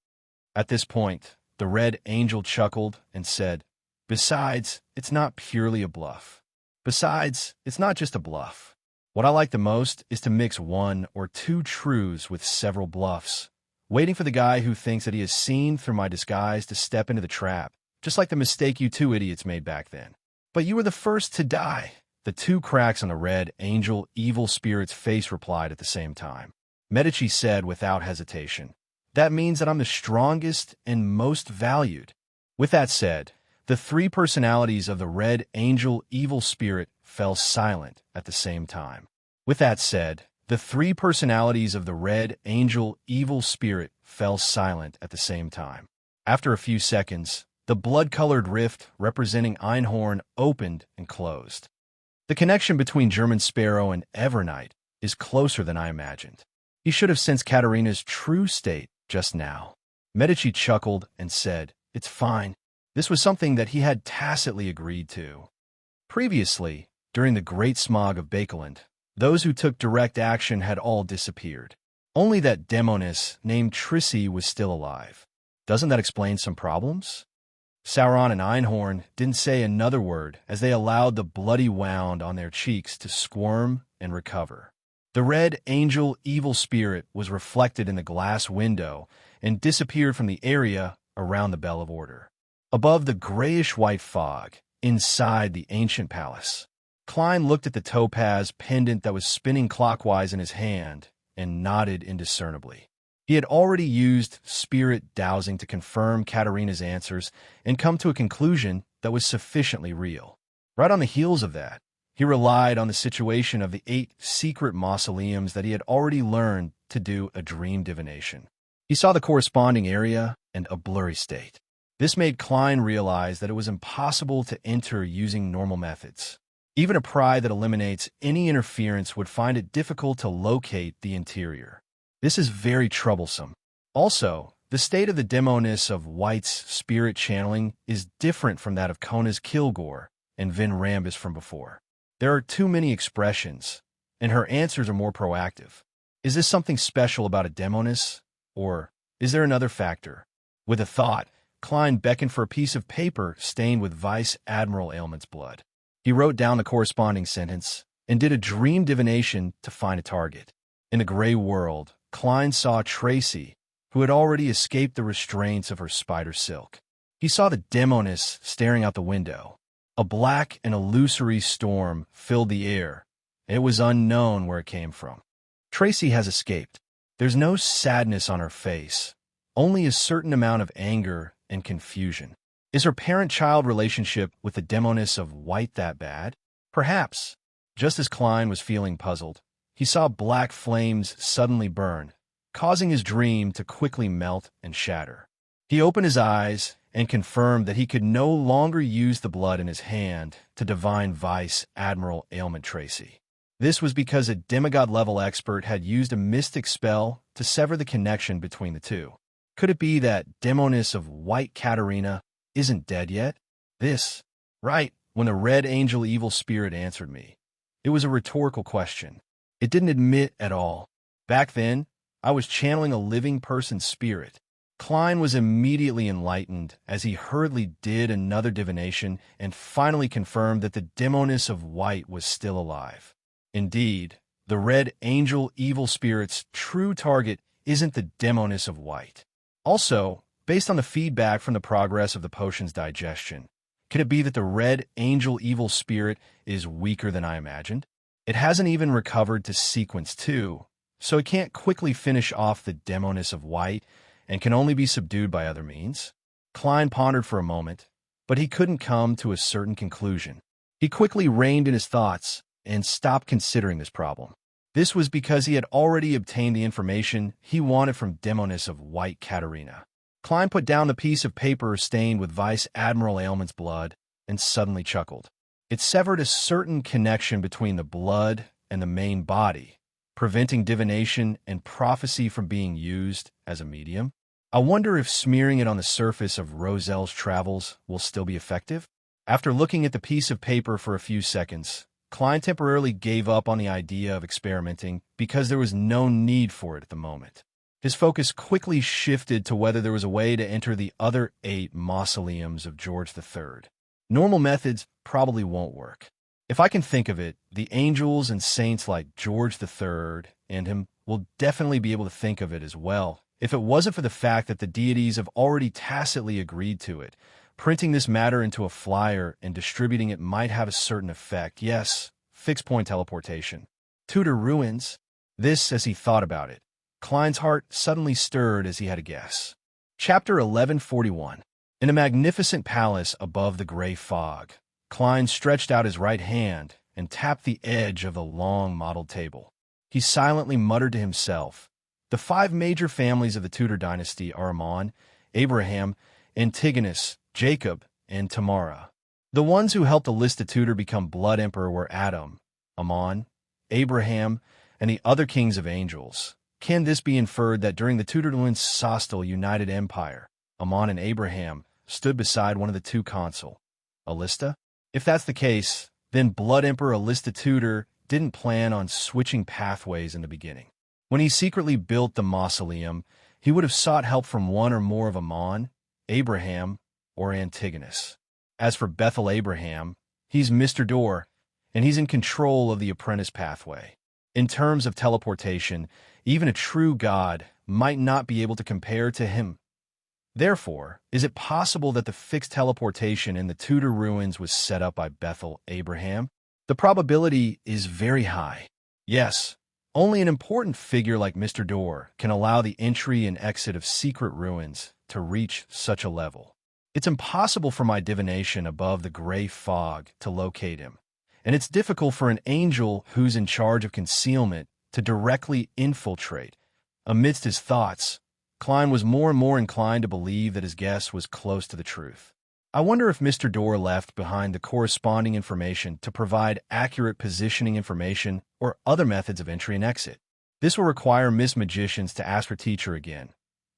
At this point, the red angel chuckled and said, Besides, it's not purely a bluff. Besides, it's not just a bluff. What I like the most is to mix one or two truths with several bluffs, waiting for the guy who thinks that he has seen through my disguise to step into the trap, just like the mistake you two idiots made back then. But you were the first to die. The two cracks on the red angel evil spirit's face replied at the same time. Medici said without hesitation, That means that I'm the strongest and most valued. With that said, the three personalities of the red angel evil spirit fell silent at the same time. After a few seconds, the blood-colored rift representing Einhorn opened and closed. The connection between German Sparrow and Evernight is closer than I imagined. He should have sensed Katerina's true state just now. Medici chuckled and said, It's fine. This was something that he had tacitly agreed to. Previously, during the Great Smog of Bakeland, those who took direct action had all disappeared. Only that demoness named Trissy was still alive. Doesn't that explain some problems? Sauron and Einhorn didn't say another word as they allowed the bloody wound on their cheeks to squirm and recover. The red angel evil spirit was reflected in the glass window and disappeared from the area around the Bell of Order. Above the grayish-white fog, inside the ancient palace, Klein looked at the topaz pendant that was spinning clockwise in his hand and nodded indiscernibly. He had already used spirit dowsing to confirm Katerina's answers and come to a conclusion that was sufficiently real. Right on the heels of that, he relied on the situation of the 8 secret mausoleums that he had already learned to do a dream divination. He saw the corresponding area and a blurry state. This made Klein realize that it was impossible to enter using normal methods. Even a pry that eliminates any interference would find it difficult to locate the interior. This is very troublesome. Also, the state of the demoness of White's spirit channeling is different from that of Kona's Kilgore and Vin Rambus from before. There are too many expressions, and her answers are more proactive. Is this something special about a demoness, or is there another factor? With a thought, Klein beckoned for a piece of paper stained with Vice Admiral Ailment's blood. He wrote down the corresponding sentence and did a dream divination to find a target. In the gray world, Klein saw Tracy, who had already escaped the restraints of her spider silk. He saw the demoness staring out the window. A black and illusory storm filled the air. It was unknown where it came from. Tracy has escaped. There's no sadness on her face, only a certain amount of anger and confusion. Is her parent-child relationship with the demoness of White that bad? Perhaps. Just as Klein was feeling puzzled, he saw black flames suddenly burn, causing his dream to quickly melt and shatter. He opened his eyes and confirmed that he could no longer use the blood in his hand to divine Vice Admiral Ailment Tracy. This was because a demigod-level expert had used a mystic spell to sever the connection between the two. Could it be that demoness of White Katarina isn't dead yet? Right, when the Red Angel evil spirit answered me. It was a rhetorical question. It didn't admit at all. Back then, I was channeling a living person's spirit. Klein was immediately enlightened as he hurriedly did another divination and finally confirmed that the demoness of White was still alive. Indeed, the Red Angel evil spirit's true target isn't the demoness of White. Also, based on the feedback from the progress of the potion's digestion, could it be that the Red Angel evil spirit is weaker than I imagined? It hasn't even recovered to sequence 2, so it can't quickly finish off the demoness of White and can only be subdued by other means. Klein pondered for a moment, but he couldn't come to a certain conclusion. He quickly reined in his thoughts and stopped considering this problem. This was because he had already obtained the information he wanted from demoness of White Katarina. Klein put down the piece of paper stained with Vice Admiral Ailment's blood and suddenly chuckled. It severed a certain connection between the blood and the main body, preventing divination and prophecy from being used as a medium. I wonder if smearing it on the surface of Roselle's travels will still be effective? After looking at the piece of paper for a few seconds, Klein temporarily gave up on the idea of experimenting because there was no need for it at the moment. His focus quickly shifted to whether there was a way to enter the other 8 mausoleums of George III. Normal methods probably won't work. If I can think of it, the angels and saints like George III and him will definitely be able to think of it as well, if it wasn't for the fact that the deities have already tacitly agreed to it. Printing this matter into a flyer and distributing it might have a certain effect. Yes, fixed-point teleportation. Tudor ruins. This, as he thought about it, Klein's heart suddenly stirred as he had a guess. Chapter 1141. In a magnificent palace above the gray fog, Klein stretched out his right hand and tapped the edge of the long mottled table. He silently muttered to himself, "The 5 major families of the Tudor dynasty are Amon, Abraham, Antigonus, Jacob, and Tamara. The ones who helped Alista Tudor become Blood Emperor were Adam, Amon, Abraham, and the other kings of angels. Can this be inferred that during the Tudor-Lewin-Sostal United Empire, Amon and Abraham stood beside one of the 2 consul, Alista? If that's the case, then Blood Emperor Alista Tudor didn't plan on switching pathways in the beginning. When he secretly built the mausoleum, he would have sought help from one or more of Amon, Abraham, or Antigonus. As for Bethel Abraham, he's Mr. Door, and he's in control of the apprentice pathway. In terms of teleportation, even a true god might not be able to compare to him. Therefore, is it possible that the fixed teleportation in the Tudor ruins was set up by Bethel Abraham? The probability is very high. Yes, only an important figure like Mr. Door can allow the entry and exit of secret ruins to reach such a level. It's impossible for my divination above the gray fog to locate him, and it's difficult for an angel who's in charge of concealment to directly infiltrate. Amidst his thoughts, Klein was more and more inclined to believe that his guess was close to the truth. I wonder if Mr. Door left behind the corresponding information to provide accurate positioning information or other methods of entry and exit. This will require Miss Magicians to ask her teacher again.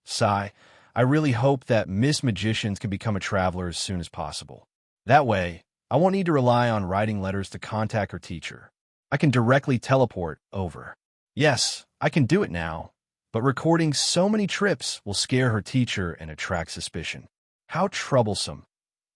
Sigh, I really hope that Miss Magicians can become a traveler as soon as possible. That way, I won't need to rely on writing letters to contact her teacher. I can directly teleport over. Yes, I can do it now, but recording so many trips will scare her teacher and attract suspicion. How troublesome.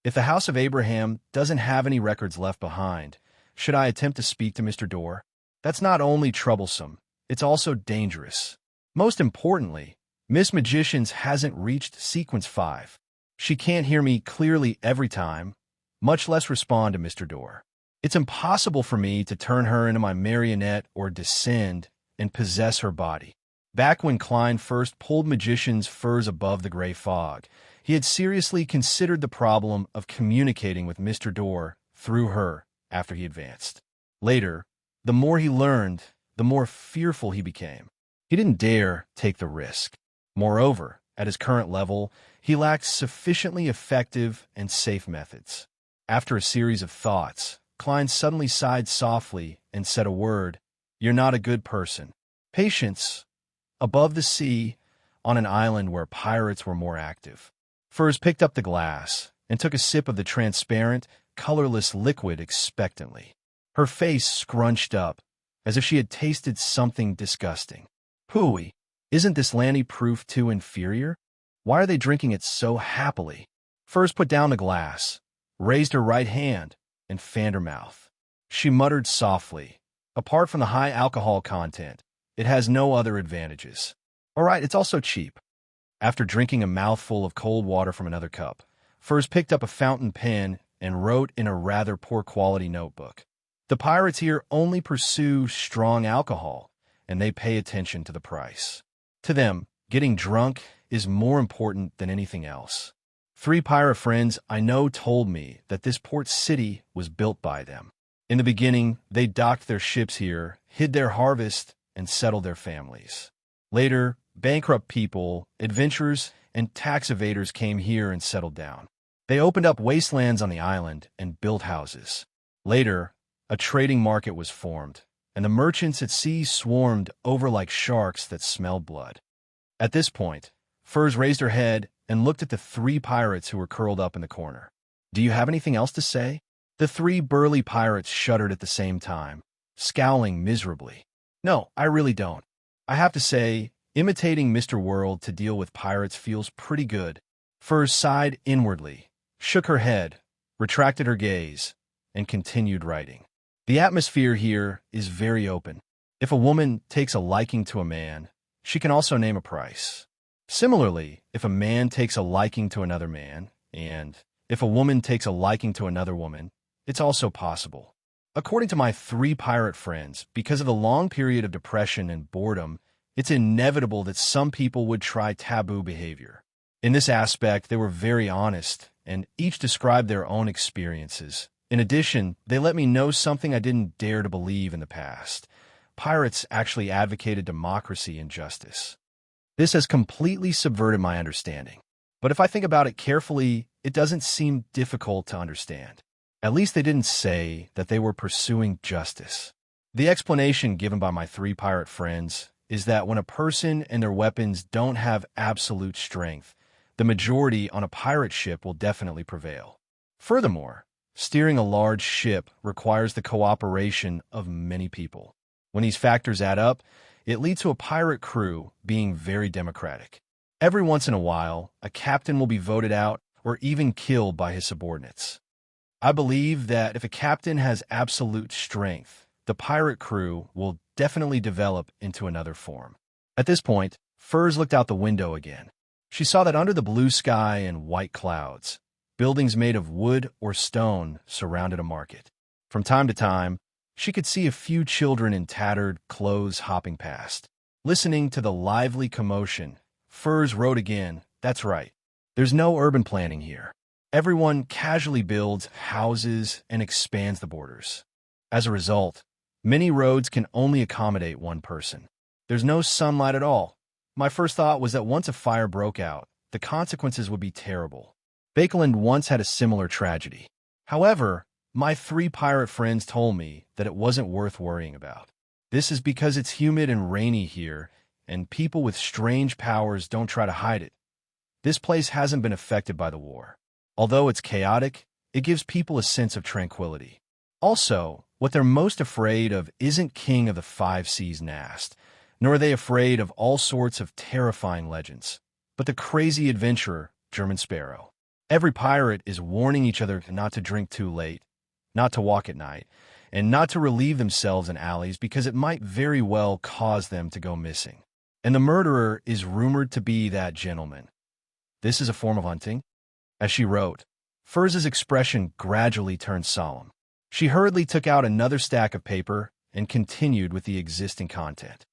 If the House of Abraham doesn't have any records left behind, should I attempt to speak to Mr. Dorr? That's not only troublesome, it's also dangerous. Most importantly, Miss Magicians hasn't reached sequence 5. She can't hear me clearly every time, much less respond to Mr. Dorr. It's impossible for me to turn her into my marionette or descend and possess her body. Back when Klein first pulled Magician's furs above the gray fog, he had seriously considered the problem of communicating with Mr. Dorr through her after he advanced. Later, the more he learned, the more fearful he became. He didn't dare take the risk. Moreover, at his current level, he lacked sufficiently effective and safe methods. After a series of thoughts, Klein suddenly sighed softly and said a word, "You're not a good person." Patience. Above the sea, on an island where pirates were more active. Furs picked up the glass and took a sip of the transparent, colorless liquid expectantly. Her face scrunched up, as if she had tasted something disgusting. Phooey, isn't this Lanny proof too inferior? Why are they drinking it so happily? Furs put down the glass, raised her right hand, and fanned her mouth. She muttered softly, "Apart from the high alcohol content, it has no other advantages. All right, it's also cheap." After drinking a mouthful of cold water from another cup, Furs picked up a fountain pen and wrote in a rather poor quality notebook. The pirates here only pursue strong alcohol, and they pay attention to the price. To them, getting drunk is more important than anything else. 3 pirate friends I know told me that this port city was built by them. In the beginning, they docked their ships here, hid their harvest, and settled their families. Later, bankrupt people, adventurers, and tax evaders came here and settled down. They opened up wastelands on the island and built houses. Later, a trading market was formed, and the merchants at sea swarmed over like sharks that smelled blood. At this point, Furs raised her head and looked at the 3 pirates who were curled up in the corner. "Do you have anything else to say?" The 3 burly pirates shuddered at the same time, scowling miserably. "No, I really don't. I have to say, imitating Mr. World to deal with pirates feels pretty good." Furs sighed inwardly, shook her head, retracted her gaze, and continued writing. "The atmosphere here is very open. If a woman takes a liking to a man, she can also name a price. Similarly, if a man takes a liking to another man, and if a woman takes a liking to another woman, it's also possible. According to my 3 pirate friends, because of the long period of depression and boredom, it's inevitable that some people would try taboo behavior. In this aspect, they were very honest, and each described their own experiences. In addition, they let me know something I didn't dare to believe in the past. Pirates actually advocated democracy and justice. This has completely subverted my understanding. But if I think about it carefully, it doesn't seem difficult to understand. At least they didn't say that they were pursuing justice. The explanation given by my 3 pirate friends is that when a person and their weapons don't have absolute strength, the majority on a pirate ship will definitely prevail. Furthermore, steering a large ship requires the cooperation of many people. When these factors add up, it leads to a pirate crew being very democratic. Every once in a while, a captain will be voted out or even killed by his subordinates. I believe that if a captain has absolute strength, the pirate crew will definitely develop into another form. At this point, Furs looked out the window again. She saw that under the blue sky and white clouds, buildings made of wood or stone surrounded a market. From time to time, she could see a few children in tattered clothes hopping past. Listening to the lively commotion, Furs wrote again, "That's right. There's no urban planning here. Everyone casually builds houses and expands the borders. As a result, many roads can only accommodate one person. There's no sunlight at all. My first thought was that once a fire broke out, the consequences would be terrible. Bakeland once had a similar tragedy. However, my 3 pirate friends told me that it wasn't worth worrying about. This is because it's humid and rainy here, and people with strange powers don't try to hide it. This place hasn't been affected by the war. Although it's chaotic, it gives people a sense of tranquility. Also, what they're most afraid of isn't King of the Five Seas Nast, nor are they afraid of all sorts of terrifying legends, but the crazy adventurer, German Sparrow. Every pirate is warning each other not to drink too late, not to walk at night, and not to relieve themselves in alleys because it might very well cause them to go missing. And the murderer is rumored to be that gentleman. This is a form of hunting? As she wrote, Furz's expression gradually turned solemn. She hurriedly took out another stack of paper and continued with the existing content.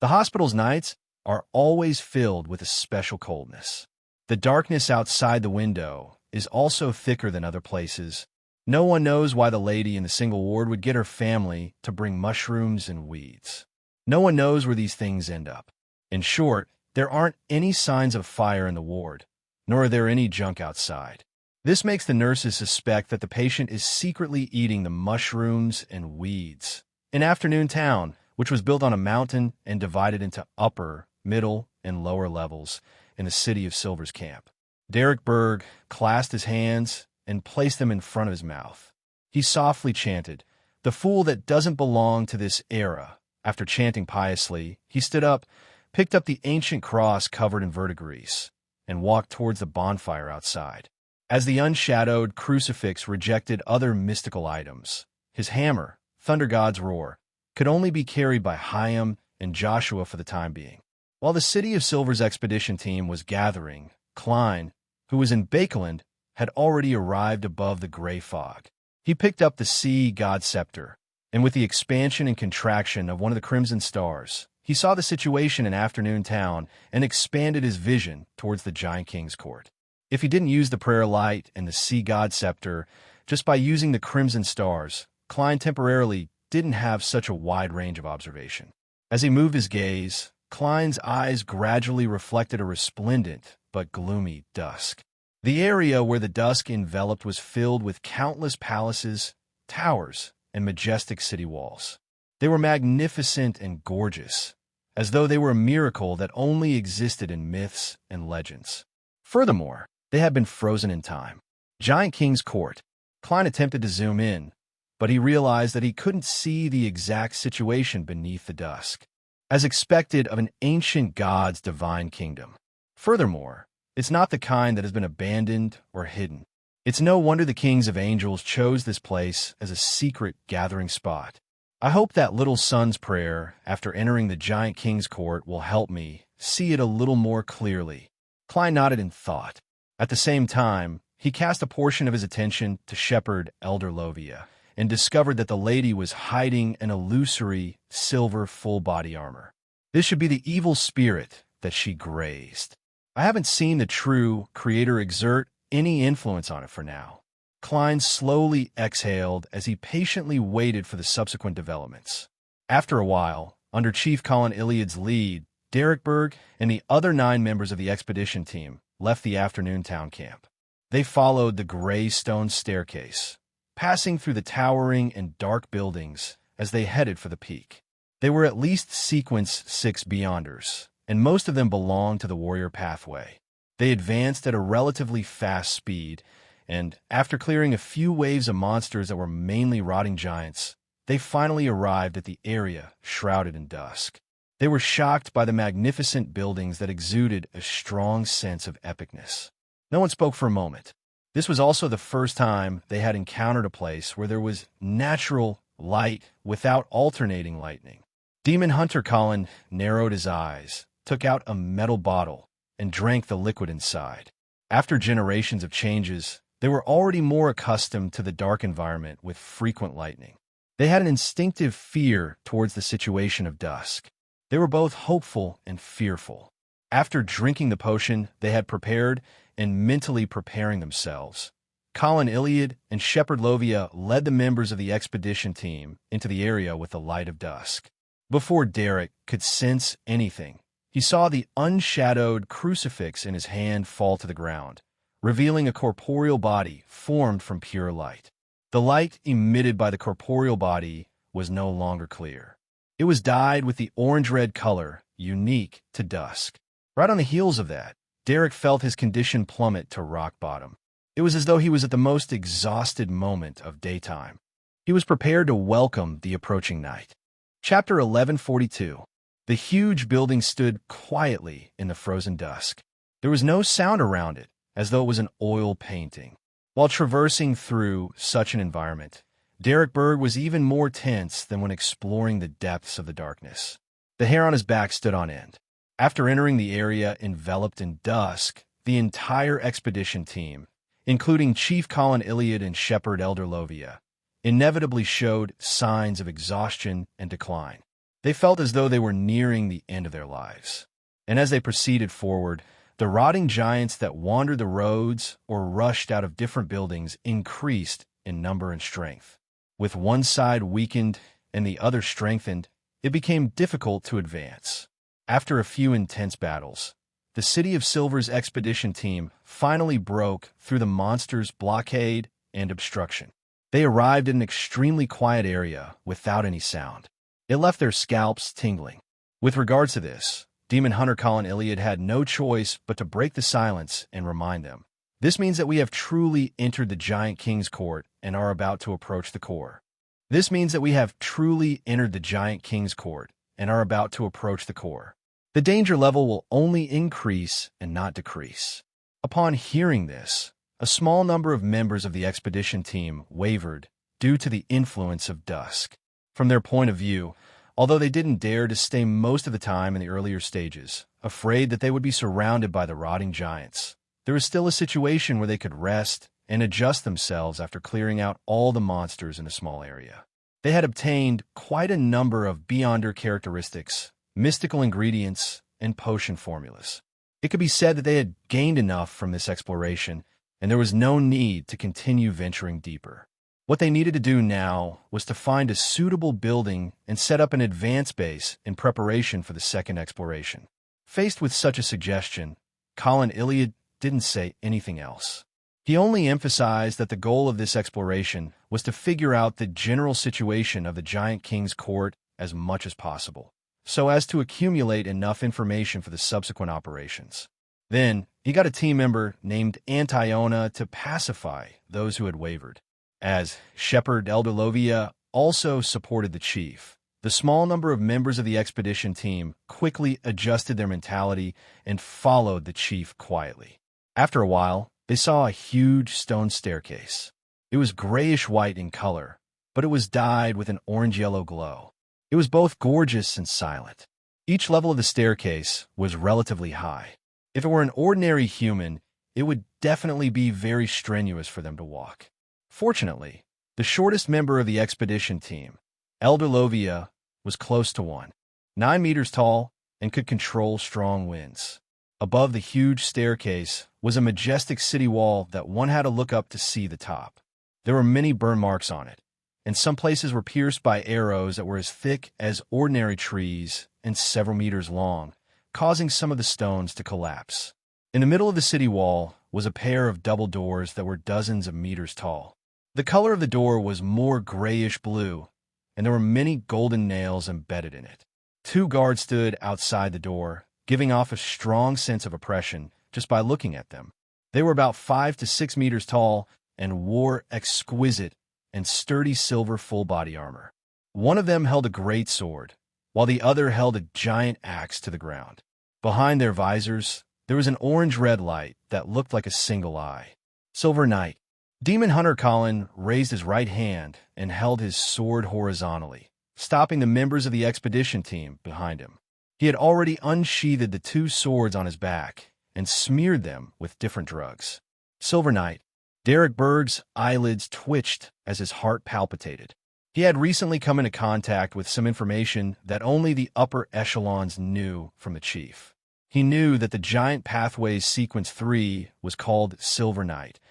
The hospital's nights are always filled with a special coldness. The darkness outside the window is also thicker than other places. No one knows why the lady in the single ward would get her family to bring mushrooms and weeds. No one knows where these things end up. In short, there aren't any signs of fire in the ward, nor are there any junk outside. This makes the nurses suspect that the patient is secretly eating the mushrooms and weeds. In Afternoon Town, which was built on a mountain and divided into upper, middle, and lower levels in the city of Silver's camp, Derek Berg clasped his hands and placed them in front of his mouth. He softly chanted, "The fool that doesn't belong to this era." After chanting piously, he stood up, picked up the ancient cross covered in verdigris, and walked towards the bonfire outside. As the unshadowed crucifix rejected other mystical items, his hammer, Thunder God's roar, could only be carried by Chaim and Joshua for the time being. While the City of Silver's expedition team was gathering, Klein, who was in Bakeland, had already arrived above the gray fog. He picked up the sea god scepter, and with the expansion and contraction of one of the crimson stars, he saw the situation in Afternoon Town and expanded his vision towards the Giant King's court. If he didn't use the prayer light and the sea god scepter, just by using the crimson stars, Klein temporarily didn't have such a wide range of observation. As he moved his gaze, Klein's eyes gradually reflected a resplendent but gloomy dusk. The area where the dusk enveloped was filled with countless palaces, towers, and majestic city walls. They were magnificent and gorgeous, as though they were a miracle that only existed in myths and legends. Furthermore, they had been frozen in time. Giant King's court. Klein attempted to zoom in, but he realized that he couldn't see the exact situation beneath the dusk, as expected of an ancient god's divine kingdom. Furthermore, it's not the kind that has been abandoned or hidden. It's no wonder the kings of angels chose this place as a secret gathering spot. I hope that little son's prayer after entering the Giant King's court will help me see it a little more clearly. Klein nodded in thought. At the same time, he cast a portion of his attention to Shepherd Elder Lovia and discovered that the lady was hiding an illusory silver full-body armor. This should be the evil spirit that she grazed. I haven't seen the true creator exert any influence on it for now. Klein slowly exhaled as he patiently waited for the subsequent developments. After a while, under Chief Colin Iliad's lead, Derek Berg and the other 9 members of the expedition team left the Afternoon Town camp. They followed the gray stone staircase, passing through the towering and dark buildings as they headed for the peak. They were at least Sequence 6 Beyonders, and most of them belonged to the Warrior Pathway. They advanced at a relatively fast speed, and after clearing a few waves of monsters that were mainly rotting giants, they finally arrived at the area shrouded in dusk. They were shocked by the magnificent buildings that exuded a strong sense of epicness. No one spoke for a moment. This was also the first time they had encountered a place where there was natural light without alternating lightning. Demon Hunter Colin narrowed his eyes, took out a metal bottle, and drank the liquid inside. After generations of changes, they were already more accustomed to the dark environment with frequent lightning. They had an instinctive fear towards the situation of dusk. They were both hopeful and fearful. After drinking the potion they had prepared and mentally preparing themselves, Colin Iliad and Shepherd Lovia led the members of the expedition team into the area with the light of dusk. Before Derek could sense anything, he saw the unshadowed crucifix in his hand fall to the ground, revealing a corporeal body formed from pure light. The light emitted by the corporeal body was no longer clear. It was dyed with the orange-red color unique to dusk. Right on the heels of that, Derek felt his condition plummet to rock bottom. It was as though he was at the most exhausted moment of daytime. He was prepared to welcome the approaching night. Chapter 1142. The huge building stood quietly in the frozen dusk. There was no sound around it, as though it was an oil painting. While traversing through such an environment, Derek Berg was even more tense than when exploring the depths of the darkness. The hair on his back stood on end. After entering the area enveloped in dusk, the entire expedition team, including Chief Colin Iliad and Shepherd Elder Lovia, inevitably showed signs of exhaustion and decline. They felt as though they were nearing the end of their lives. And as they proceeded forward, the rotting giants that wandered the roads or rushed out of different buildings increased in number and strength. With one side weakened and the other strengthened, it became difficult to advance. After a few intense battles, the City of Silver's expedition team finally broke through the monsters' blockade and obstruction. They arrived in an extremely quiet area without any sound. It left their scalps tingling. With regards to this, Demon Hunter Colin Iliad had no choice but to break the silence and remind them. This means that we have truly entered the Giant King's court and are about to approach the core. This means that we have truly entered the Giant King's court and are about to approach the core. The danger level will only increase and not decrease. Upon hearing this, a small number of members of the expedition team wavered due to the influence of dusk. From their point of view, although they didn't dare to stay most of the time in the earlier stages, afraid that they would be surrounded by the rotting giants, there was still a situation where they could rest and adjust themselves after clearing out all the monsters in a small area. They had obtained quite a number of Beyonder characteristics, mystical ingredients, and potion formulas. It could be said that they had gained enough from this exploration, and there was no need to continue venturing deeper. What they needed to do now was to find a suitable building and set up an advance base in preparation for the second exploration. Faced with such a suggestion, Colin Iliad didn't say anything else. He only emphasized that the goal of this exploration was to figure out the general situation of the Giant King's court as much as possible, so as to accumulate enough information for the subsequent operations. Then, he got a team member named Antiona to pacify those who had wavered. As Shepherd Elder Lovia also supported the chief, the small number of members of the expedition team quickly adjusted their mentality and followed the chief quietly. After a while, they saw a huge stone staircase. It was grayish-white in color, but it was dyed with an orange-yellow glow. It was both gorgeous and silent. Each level of the staircase was relatively high. If it were an ordinary human, it would definitely be very strenuous for them to walk. Fortunately, the shortest member of the expedition team, Elder Lovia, was close to one, 9 meters tall, and could control strong winds. Above the huge staircase was a majestic city wall that one had to look up to see the top. There were many burn marks on it, and some places were pierced by arrows that were as thick as ordinary trees and several meters long, causing some of the stones to collapse. In the middle of the city wall was a pair of double doors that were dozens of meters tall. The color of the door was more grayish-blue, and there were many golden nails embedded in it. 2 guards stood outside the door, giving off a strong sense of oppression just by looking at them. They were about 5 to 6 meters tall and wore exquisite and sturdy silver full-body armor. One of them held a great sword, while the other held a giant axe to the ground. Behind their visors, there was an orange-red light that looked like a single eye. Silver Knight. Demon Hunter Colin raised his right hand and held his sword horizontally, stopping the members of the expedition team behind him. He had already unsheathed the 2 swords on his back and smeared them with different drugs. Silver Knight. Derek Berg's eyelids twitched as his heart palpitated. He had recently come into contact with some information that only the upper echelons knew from the chief. He knew that the Giant Pathways Sequence 3 was called Silver Knight,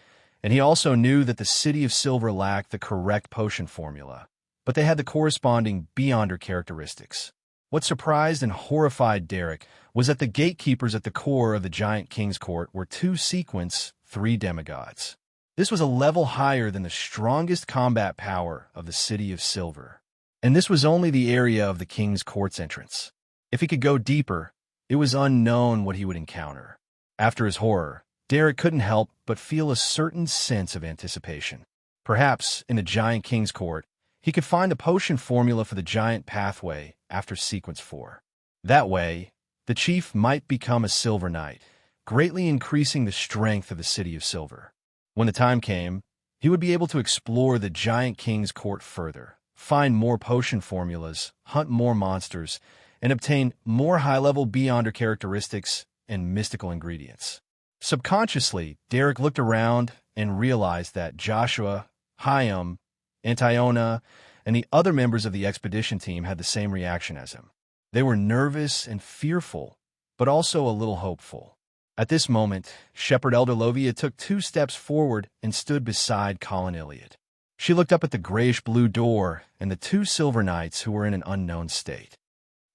and he also knew that the City of Silver lacked the correct potion formula, but they had the corresponding Beyonder characteristics. What surprised and horrified Derek was that the gatekeepers at the core of the Giant King's court were 2 Sequence 3 demigods. This was a level higher than the strongest combat power of the City of Silver. And this was only the area of the king's court's entrance. If he could go deeper, it was unknown what he would encounter. After his horror, Derek couldn't help but feel a certain sense of anticipation. Perhaps, in the giant king's court, he could find the potion formula for the giant pathway after sequence 4. That way, the chief might become a Silver Knight, greatly increasing the strength of the City of Silver. When the time came, he would be able to explore the giant king's court further, find more potion formulas, hunt more monsters, and obtain more high-level Beyonder characteristics and mystical ingredients. Subconsciously, Derek looked around and realized that Joshua, Hyam, Antiona, and the other members of the expedition team had the same reaction as him. They were nervous and fearful, but also a little hopeful. At this moment, Shepherd Elder Lovia took 2 steps forward and stood beside Colin Iliad. She looked up at the grayish-blue door and the 2 Silver Knights who were in an unknown state.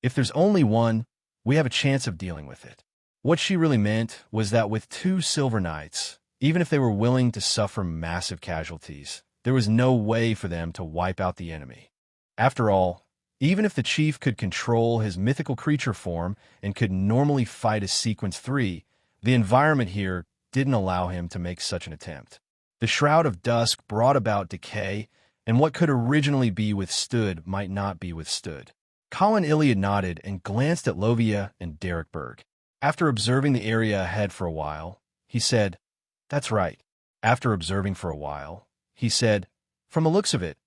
If there's only one, we have a chance of dealing with it. What she really meant was that with 2 Silver Knights, even if they were willing to suffer massive casualties, there was no way for them to wipe out the enemy. After all, even if the chief could control his mythical creature form and could normally fight as Sequence 3, the environment here didn't allow him to make such an attempt. The Shroud of Dusk brought about decay, and what could originally be withstood might not be withstood. Colin Iliad nodded and glanced at Lovia and Derek Berg. After observing the area ahead for a while, he said, "That's right." After observing for a while, he said, "From the looks of it,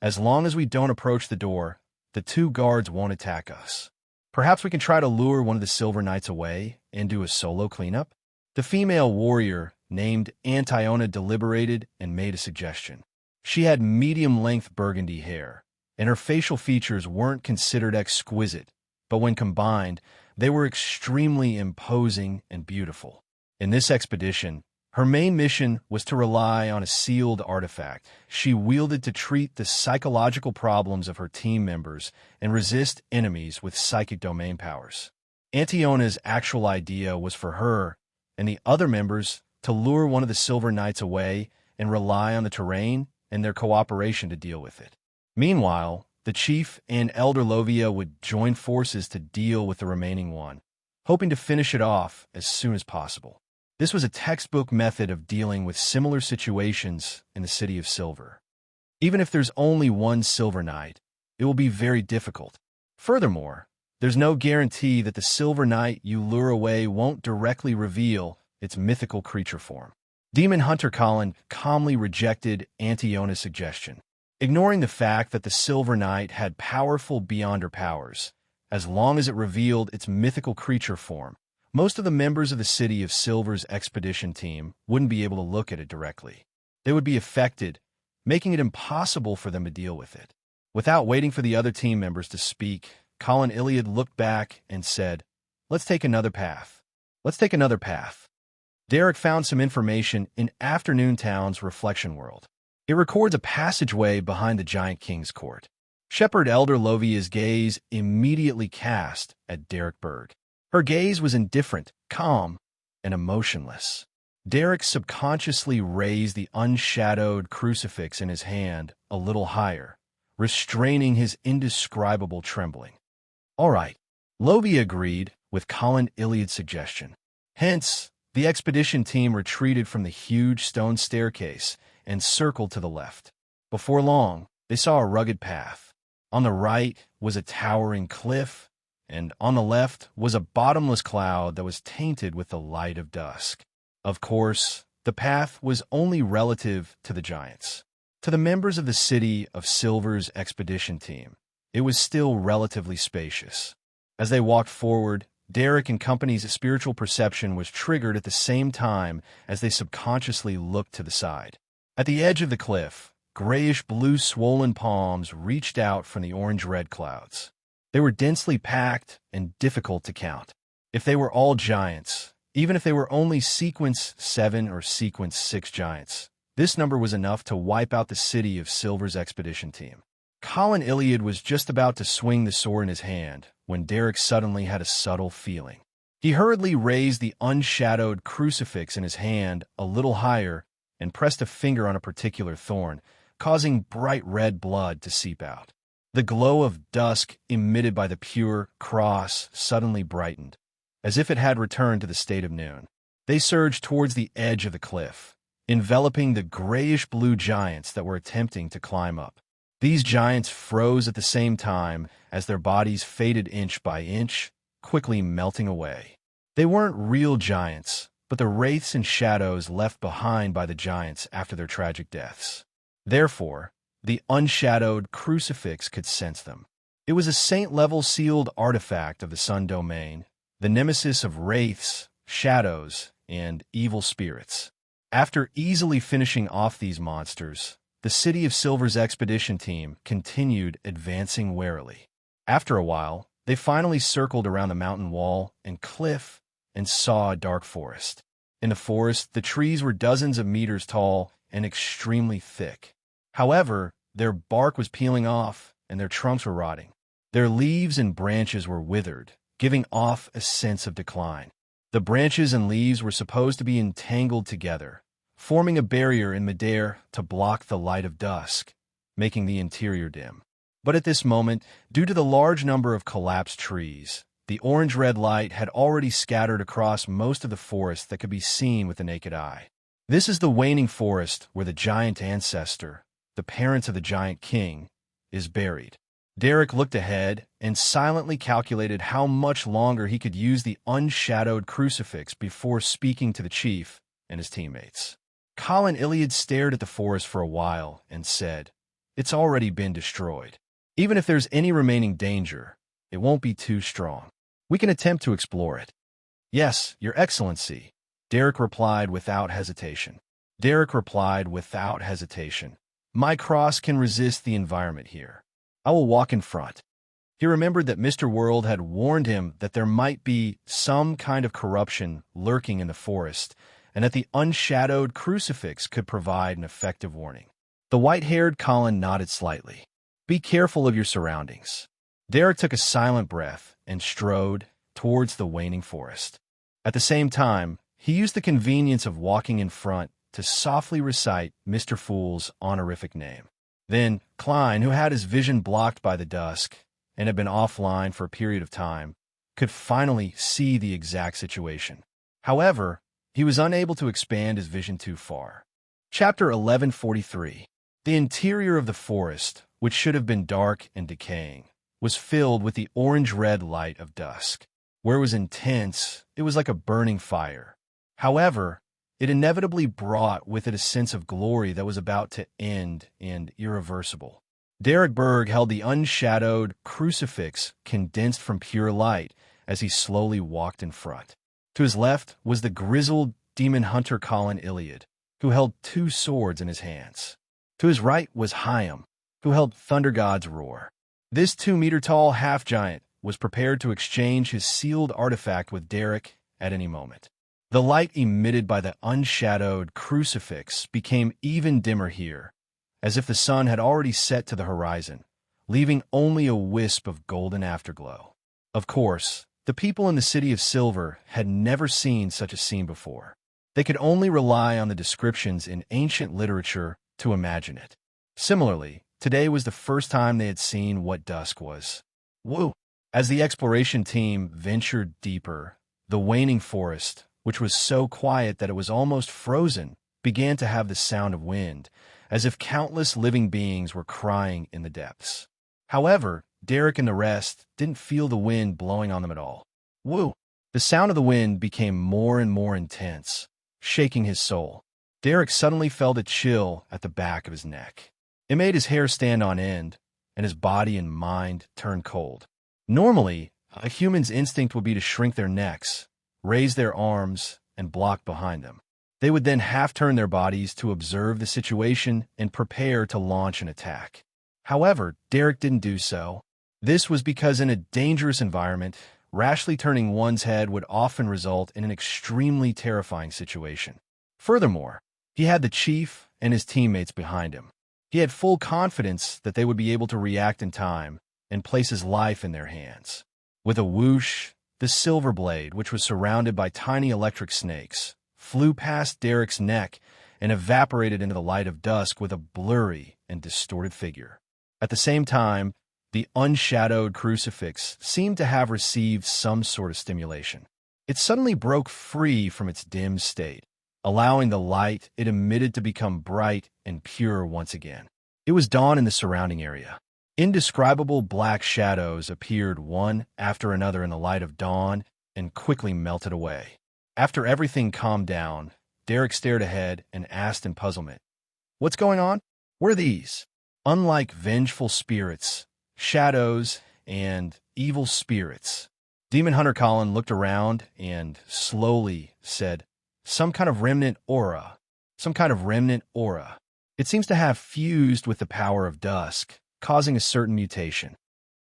as long as we don't approach the door, the 2 guards won't attack us. Perhaps we can try to lure one of the Silver Knights away and do a solo cleanup?" The female warrior, named Antiona, deliberated and made a suggestion. She had medium-length burgundy hair, and her facial features weren't considered exquisite, but when combined, they were extremely imposing and beautiful. In this expedition, her main mission was to rely on a sealed artifact she wielded to treat the psychological problems of her team members and resist enemies with psychic domain powers. Antiona's actual idea was for her and the other members to lure one of the Silver Knights away and rely on the terrain and their cooperation to deal with it. Meanwhile, the chief and Elder Lovia would join forces to deal with the remaining one, hoping to finish it off as soon as possible. This was a textbook method of dealing with similar situations in the City of Silver. Even if there's only one Silver Knight, it will be very difficult. Furthermore, there's no guarantee that the Silver Knight you lure away won't directly reveal its mythical creature form. Demon Hunter Colin calmly rejected Antiona's suggestion, ignoring the fact that the Silver Knight had powerful Beyonder powers. As long as it revealed its mythical creature form, most of the members of the City of Silver's expedition team wouldn't be able to look at it directly. They would be affected, making it impossible for them to deal with it. Without waiting for the other team members to speak, Colin Iliad looked back and said, "Let's take another path. Let's take another path." Derek found some information in Afternoon Town's Reflection World. It records a passageway behind the giant king's court. Shepherd Elder Lovia's gaze immediately cast at Derek Berg. Her gaze was indifferent, calm, and emotionless. Derek subconsciously raised the unshadowed crucifix in his hand a little higher, restraining his indescribable trembling. "All right," Lovia agreed with Colin Iliad's suggestion. Hence, the expedition team retreated from the huge stone staircase and circled to the left. Before long, they saw a rugged path. On the right was a towering cliff, and on the left was a bottomless cloud that was tainted with the light of dusk. Of course, the path was only relative to the giants. To the members of the City of Silver's expedition team, it was still relatively spacious. As they walked forward, Derek and company's spiritual perception was triggered at the same time as they subconsciously looked to the side. At the edge of the cliff, grayish-blue swollen palms reached out from the orange-red clouds. They were densely packed and difficult to count. If they were all giants, even if they were only Sequence 7 or Sequence 6 giants, this number was enough to wipe out the City of Silver's expedition team. Colin Iliad was just about to swing the sword in his hand when Derek suddenly had a subtle feeling. He hurriedly raised the unshadowed crucifix in his hand a little higher and pressed a finger on a particular thorn, causing bright red blood to seep out. The glow of dusk emitted by the pure cross suddenly brightened, as if it had returned to the state of noon. They surged towards the edge of the cliff, enveloping the grayish-blue giants that were attempting to climb up. These giants froze at the same time as their bodies faded inch by inch, quickly melting away. They weren't real giants, but the wraiths and shadows left behind by the giants after their tragic deaths. Therefore, the unshadowed crucifix could sense them. It was a saint-level sealed artifact of the Sun Domain, the nemesis of wraiths, shadows, and evil spirits. After easily finishing off these monsters, the City of Silver's expedition team continued advancing warily. After a while, they finally circled around the mountain wall and cliff and saw a dark forest. In the forest, the trees were dozens of meters tall and extremely thick. However, their bark was peeling off and their trunks were rotting. Their leaves and branches were withered, giving off a sense of decline. The branches and leaves were supposed to be entangled together, forming a barrier in midair to block the light of dusk, making the interior dim. But at this moment, due to the large number of collapsed trees, the orange-red light had already scattered across most of the forest that could be seen with the naked eye. This is the waning forest where the giant ancestor, the parents of the giant king, is buried. Derek looked ahead and silently calculated how much longer he could use the unshadowed crucifix before speaking to the chief and his teammates. Colin Iliad stared at the forest for a while and said, "It's already been destroyed. Even if there's any remaining danger, it won't be too strong. We can attempt to explore it." "Yes, Your Excellency," Derek replied without hesitation. "My cross can resist the environment here. I will walk in front." He remembered that Mr. World had warned him that there might be some kind of corruption lurking in the forest, and that the unshadowed crucifix could provide an effective warning. The white-haired Colin nodded slightly. "Be careful of your surroundings." Derek took a silent breath and strode towards the waning forest. At the same time, he used the convenience of walking in front to softly recite Mr. Fool's honorific name. Then, Klein, who had his vision blocked by the dusk and had been offline for a period of time, could finally see the exact situation. However, he was unable to expand his vision too far. Chapter 1143. The interior of the forest, which should have been dark and decaying, was filled with the orange-red light of dusk. Where it was intense, it was like a burning fire. However, it inevitably brought with it a sense of glory that was about to end and irreversible. Derek Berg held the unshadowed crucifix condensed from pure light as he slowly walked in front. To his left was the grizzled demon hunter Colin Iliad, who held 2 swords in his hands. To his right was Hyam, who held Thunder God's roar. This 2-meter-tall half-giant was prepared to exchange his sealed artifact with Derek at any moment. The light emitted by the unshadowed crucifix became even dimmer here, as if the sun had already set to the horizon, leaving only a wisp of golden afterglow. Of course, the people in the City of Silver had never seen such a scene before. They could only rely on the descriptions in ancient literature to imagine it. Similarly, today was the first time they had seen what dusk was. Woo! As the exploration team ventured deeper, the waning forest, which was so quiet that it was almost frozen, began to have the sound of wind, as if countless living beings were crying in the depths. However, Derek and the rest didn't feel the wind blowing on them at all. Woo! The sound of the wind became more and more intense, shaking his soul. Derek suddenly felt a chill at the back of his neck. It made his hair stand on end, and his body and mind turn cold. Normally, a human's instinct would be to shrink their necks, raise their arms, and block behind them. They would then half-turn their bodies to observe the situation and prepare to launch an attack. However, Derek didn't do so. This was because in a dangerous environment, rashly turning one's head would often result in an extremely terrifying situation. Furthermore, he had the chief and his teammates behind him. He had full confidence that they would be able to react in time and place his life in their hands. With a whoosh, the silver blade, which was surrounded by tiny electric snakes, flew past Derek's neck and evaporated into the light of dusk with a blurry and distorted figure. At the same time, The unshadowed crucifix seemed to have received some sort of stimulation. It suddenly broke free from its dim state, allowing the light it emitted to become bright and pure once again. It was dawn in the surrounding area. Indescribable black shadows appeared one after another in the light of dawn and quickly melted away. After everything calmed down, Derek stared ahead and asked in puzzlement, "What's going on? What are these?" Unlike vengeful spirits, shadows, and evil spirits, Demon Hunter Colin looked around and slowly said, "Some kind of remnant aura. Some kind of remnant aura. It seems to have fused with the power of dusk, causing a certain mutation.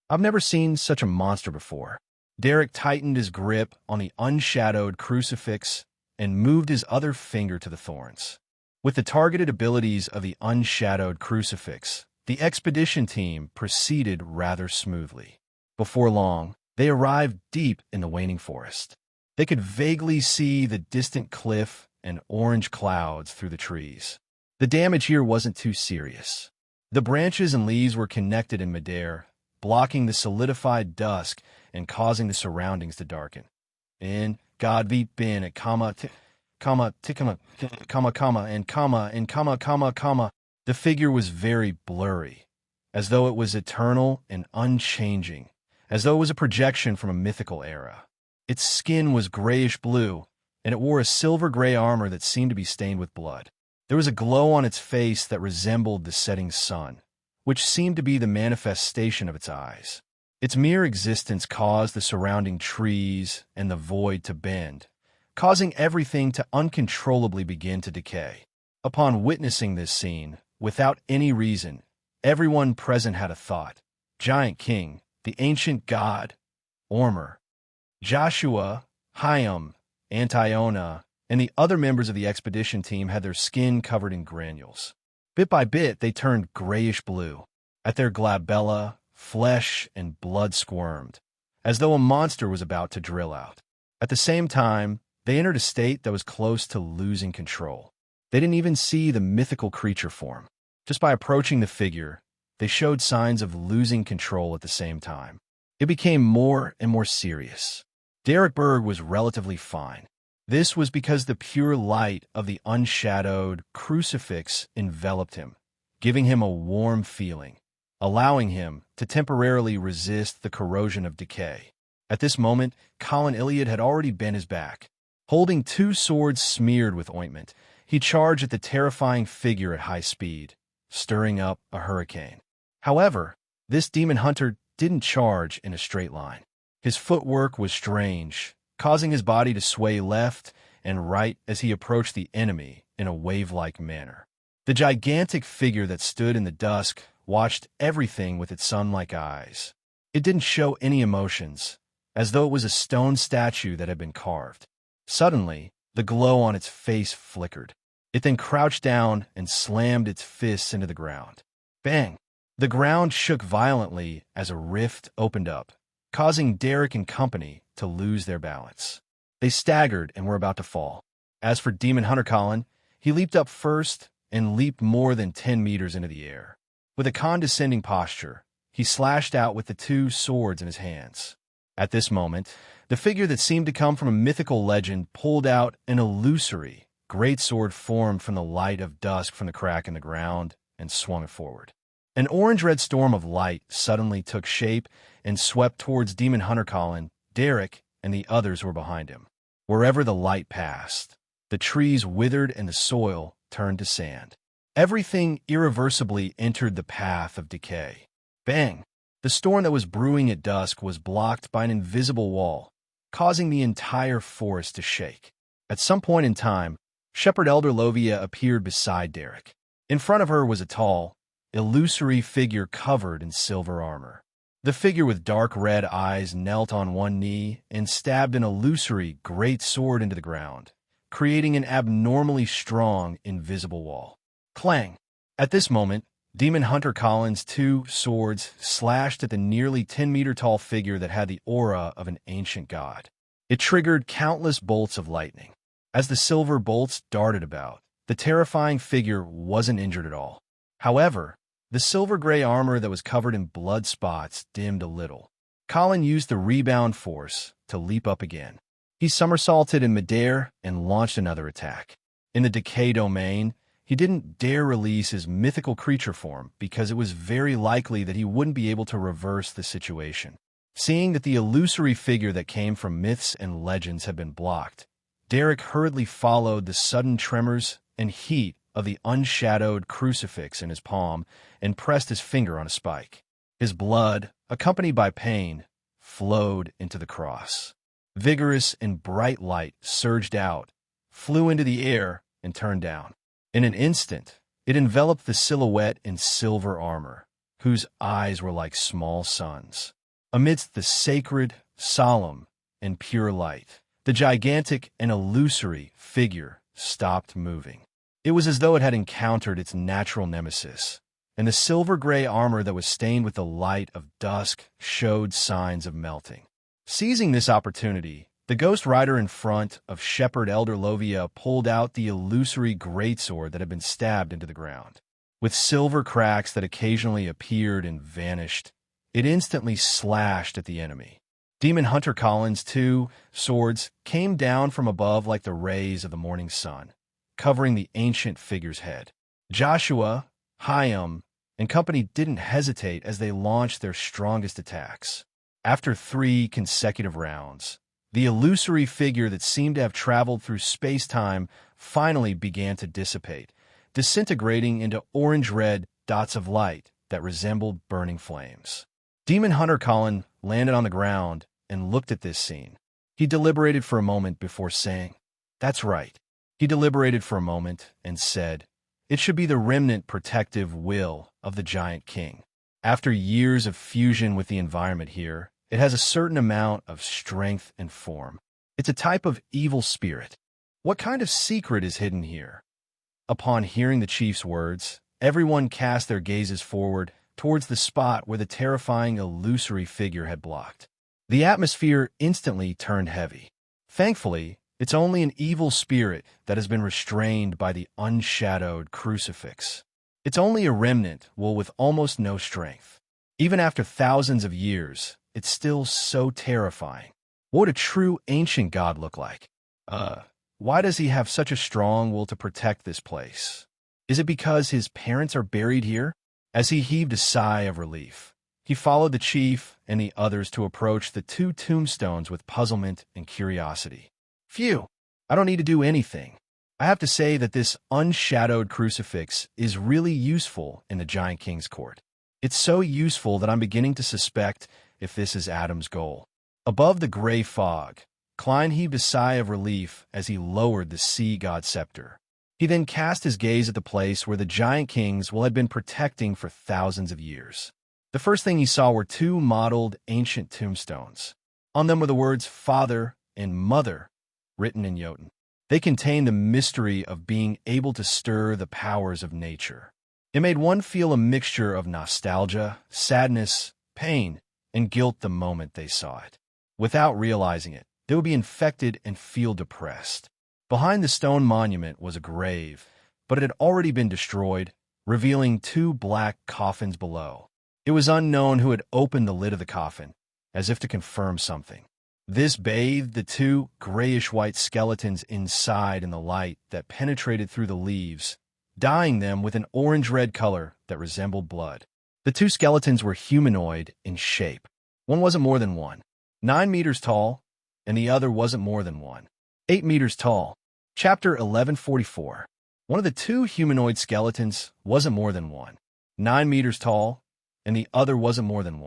I've never seen such a monster before." Derek tightened his grip on the unshadowed crucifix and moved his other finger to the thorns. With the targeted abilities of the unshadowed crucifix, the expedition team proceeded rather smoothly. Before long, they arrived deep in the waning forest. They could vaguely see the distant cliff and orange clouds through the trees. The damage here wasn't too serious. The branches and leaves were connected in midair, blocking the solidified dusk and causing the surroundings to darken. In God be bin at comma, comma, comma, and comma. The figure was very blurry, as though it was eternal and unchanging, as though it was a projection from a mythical era. Its skin was grayish-blue, and it wore a silver-gray armor that seemed to be stained with blood. There was a glow on its face that resembled the setting sun, which seemed to be the manifestation of its eyes. Its mere existence caused the surrounding trees and the void to bend, causing everything to uncontrollably begin to decay. Upon witnessing this scene, without any reason, everyone present had a thought. Giant King, the ancient god, Ormer, Joshua, Hyam, Antiona, and the other members of the expedition team had their skin covered in granules. Bit by bit, they turned grayish-blue. At their glabella, flesh and blood squirmed, as though a monster was about to drill out. At the same time, they entered a state that was close to losing control. They didn't even see the mythical creature form. Just by approaching the figure, they showed signs of losing control at the same time. It became more and more serious. Derek Berg was relatively fine. This was because the pure light of the unshadowed crucifix enveloped him, giving him a warm feeling, allowing him to temporarily resist the corrosion of decay. At this moment, Colin Iliad had already bent his back. Holding two swords smeared with ointment, he charged at the terrifying figure at high speed, stirring up a hurricane. However, this demon hunter didn't charge in a straight line. His footwork was strange, causing his body to sway left and right as he approached the enemy in a wave-like manner. The gigantic figure that stood in the dusk watched everything with its sun-like eyes. It didn't show any emotions, as though it was a stone statue that had been carved. Suddenly, the glow on its face flickered. It then crouched down and slammed its fists into the ground. Bang! The ground shook violently as a rift opened up, causing Derek and company to lose their balance. They staggered and were about to fall. As for Demon Hunter Colin, he leaped up first and leaped more than 10 meters into the air. With a condescending posture, he slashed out with the two swords in his hands. At this moment, the figure that seemed to come from a mythical legend pulled out an illusory greatsword formed from the light of dusk from the crack in the ground and swung it forward. An orange-red storm of light suddenly took shape and swept towards Demon Hunter Colin. Derek and the others were behind him. Wherever the light passed, the trees withered and the soil turned to sand. Everything irreversibly entered the path of decay. Bang! The storm that was brewing at dusk was blocked by an invisible wall, causing the entire forest to shake. At some point in time, Shepherd Elder Lovia appeared beside Derek. In front of her was a tall, illusory figure covered in silver armor. The figure with dark red eyes knelt on one knee and stabbed an illusory great sword into the ground, creating an abnormally strong, invisible wall. Clang! At this moment, Demon Hunter Colin's two swords slashed at the nearly 10-meter-tall figure that had the aura of an ancient god. It triggered countless bolts of lightning. As the silver bolts darted about, the terrifying figure wasn't injured at all. However, The silver-gray armor that was covered in blood spots dimmed a little. Colin used the rebound force to leap up again. He somersaulted in midair and launched another attack. In the decay domain, he didn't dare release his mythical creature form because it was very likely that he wouldn't be able to reverse the situation. Seeing that the illusory figure that came from myths and legends had been blocked, Derek hurriedly followed the sudden tremors and heat of the unshadowed crucifix in his palm and pressed his finger on a spike. His blood, accompanied by pain, flowed into the cross. Vigorous and bright light surged out, flew into the air, and turned down. In an instant, it enveloped the silhouette in silver armor, whose eyes were like small suns. Amidst the sacred, solemn, and pure light, the gigantic and illusory figure stopped moving. It was as though it had encountered its natural nemesis, and the silver-gray armor that was stained with the light of dusk showed signs of melting. Seizing this opportunity, the Ghost Rider in front of Shepherd Elder Lovia pulled out the illusory greatsword that had been stabbed into the ground. With silver cracks that occasionally appeared and vanished, it instantly slashed at the enemy. Demon Hunter Colin's two swords came down from above like the rays of the morning sun, covering the ancient figure's head. Joshua, Hyam, and company didn't hesitate as they launched their strongest attacks. After 3 consecutive rounds, the illusory figure that seemed to have traveled through space-time finally began to dissipate, disintegrating into orange-red dots of light that resembled burning flames. Demon Hunter Colin landed on the ground and looked at this scene. He deliberated for a moment before saying, "That's right." He deliberated for a moment and said, "It should be the remnant protective will of the Giant King. After years of fusion with the environment here, it has a certain amount of strength and form. It's a type of evil spirit. What kind of secret is hidden here?" Upon hearing the chief's words, everyone cast their gazes forward towards the spot where the terrifying illusory figure had blocked. The atmosphere instantly turned heavy. Thankfully, it's only an evil spirit that has been restrained by the unshadowed crucifix. It's only a remnant, with almost no strength. Even after thousands of years, it's still so terrifying. What would a true ancient god look like? Why does he have such a strong will to protect this place? Is it because his parents are buried here? As he heaved a sigh of relief, he followed the chief and the others to approach the 2 tombstones with puzzlement and curiosity. Phew, I don't need to do anything. I have to say that this unshadowed crucifix is really useful in the Giant King's court. It's so useful that I'm beginning to suspect if this is Adam's goal. Above the gray fog, Klein heaved a sigh of relief as he lowered the sea god scepter. He then cast his gaze at the place where the Giant Kings had been protecting for thousands of years. The first thing he saw were 2 modeled ancient tombstones. On them were the words Father and Mother, written in Jotun. They contained the mystery of being able to stir the powers of nature. It made one feel a mixture of nostalgia, sadness, pain, and guilt the moment they saw it. Without realizing it, they would be infected and feel depressed. Behind the stone monument was a grave, but it had already been destroyed, revealing 2 black coffins below. It was unknown who had opened the lid of the coffin, as if to confirm something. This bathed the 2 grayish-white skeletons inside in the light that penetrated through the leaves, dyeing them with an orange-red color that resembled blood. The 2 skeletons were humanoid in shape. One wasn't more than 9 meters tall, and the other wasn't more than 8 meters tall. Chapter 1144. One of the 2 humanoid skeletons wasn't more than 9 meters tall, and the other wasn't more than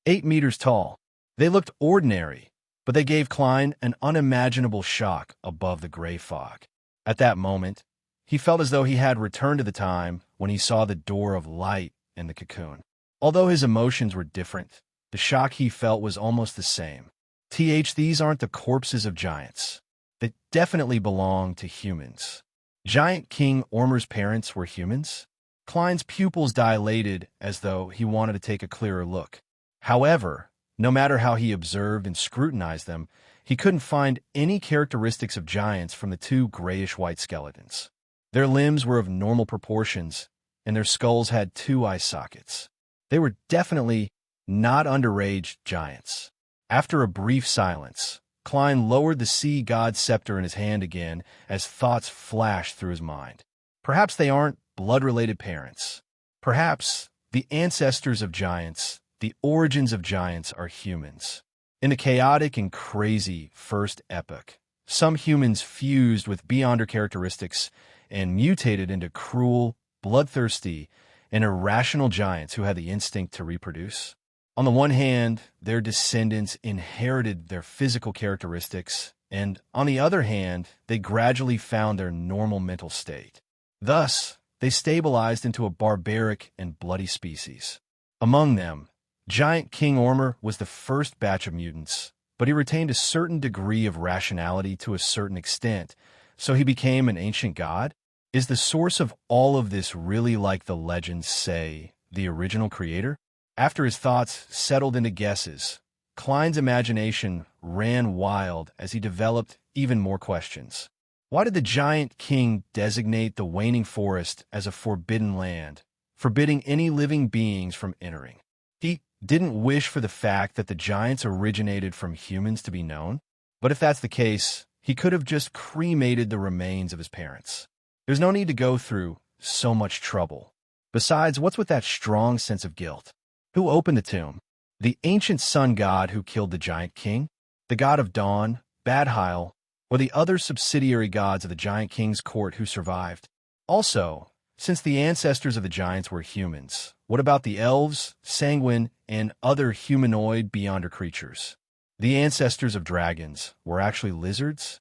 8 meters tall. They looked ordinary, but they gave Klein an unimaginable shock above the gray fog. At that moment, he felt as though he had returned to the time when he saw the door of light in the cocoon. Although his emotions were different, the shock he felt was almost the same. These aren't the corpses of giants. They definitely belong to humans. Giant King Ormer's parents were humans? Klein's pupils dilated as though he wanted to take a clearer look. However, no matter how he observed and scrutinized them, he couldn't find any characteristics of giants from the 2 grayish-white skeletons. Their limbs were of normal proportions, and their skulls had 2 eye sockets. They were definitely not underage giants. After a brief silence, Klein lowered the sea god's scepter in his hand again as thoughts flashed through his mind. Perhaps they aren't blood-related parents. Perhaps the ancestors of giants, the origins of giants, are humans. In the chaotic and crazy first epoch, some humans fused with beyonder characteristics and mutated into cruel, bloodthirsty, and irrational giants who had the instinct to reproduce. On the one hand, their descendants inherited their physical characteristics, and on the other hand, they gradually found their normal mental state. Thus, they stabilized into a barbaric and bloody species. Among them, Giant King Ormer was the first batch of mutants, but he retained a certain degree of rationality to a certain extent, so he became an ancient god? Is the source of all of this really, like the legends say, the original creator? After his thoughts settled into guesses, Klein's imagination ran wild as he developed even more questions. Why did the Giant King designate the waning forest as a forbidden land, forbidding any living beings from entering? He didn't wish for the fact that the giants originated from humans to be known, but if that's the case, he could have just cremated the remains of his parents. There's no need to go through so much trouble. Besides, what's with that strong sense of guilt? Who opened the tomb? The ancient sun god who killed the Giant King? The god of dawn, Badheil, or the other subsidiary gods of the Giant King's court who survived? Also, since the ancestors of the giants were humans, what about the elves, sanguine, and other humanoid beyonder creatures? The ancestors of dragons were actually lizards?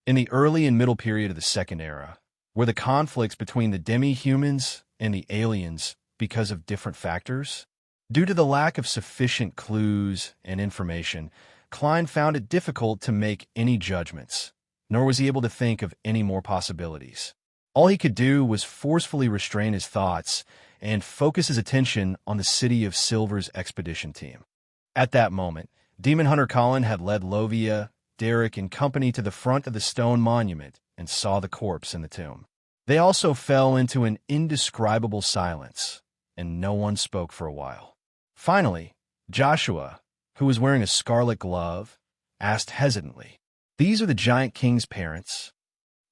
In the early and middle period of the Second Era, were the conflicts between the demi-humans and the aliens because of different factors? Due to the lack of sufficient clues and information, Klein found it difficult to make any judgments, nor was he able to think of any more possibilities. All he could do was forcefully restrain his thoughts and focus his attention on the City of Silver's expedition team. At that moment, Demon Hunter Colin had led Lovia, Derek, and company to the front of the stone monument and saw the corpse in the tomb. They also fell into an indescribable silence, and no one spoke for a while. Finally, Joshua, who was wearing a scarlet glove, asked hesitantly, "These are the Giant King's parents?"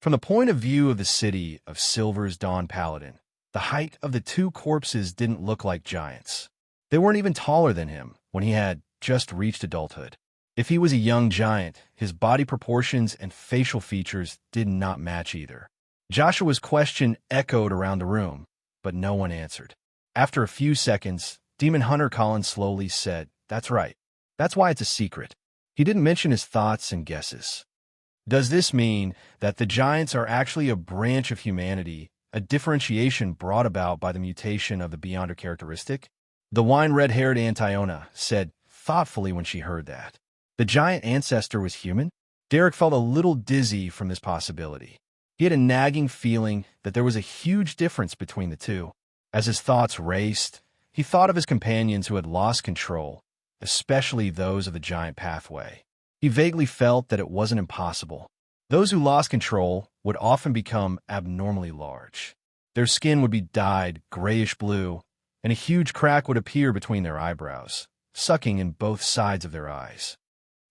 From the point of view of the City of Silver's Dawn Paladin, the height of the 2 corpses didn't look like giants. They weren't even taller than him when he had just reached adulthood. If he was a young giant, his body proportions and facial features did not match either. Joshua's question echoed around the room, but no one answered. After a few seconds, Demon Hunter Colin slowly said, "That's right. That's why it's a secret." He didn't mention his thoughts and guesses. Does this mean that the giants are actually a branch of humanity, a differentiation brought about by the mutation of the beyonder characteristic? The wine-red-haired Antiona said thoughtfully when she heard that. The giant ancestor was human? Derek felt a little dizzy from this possibility. He had a nagging feeling that there was a huge difference between the two. As his thoughts raced, he thought of his companions who had lost control, especially those of the giant pathway. He vaguely felt that it wasn't impossible. Those who lost control would often become abnormally large. Their skin would be dyed grayish-blue, and a huge crack would appear between their eyebrows, sucking in both sides of their eyes.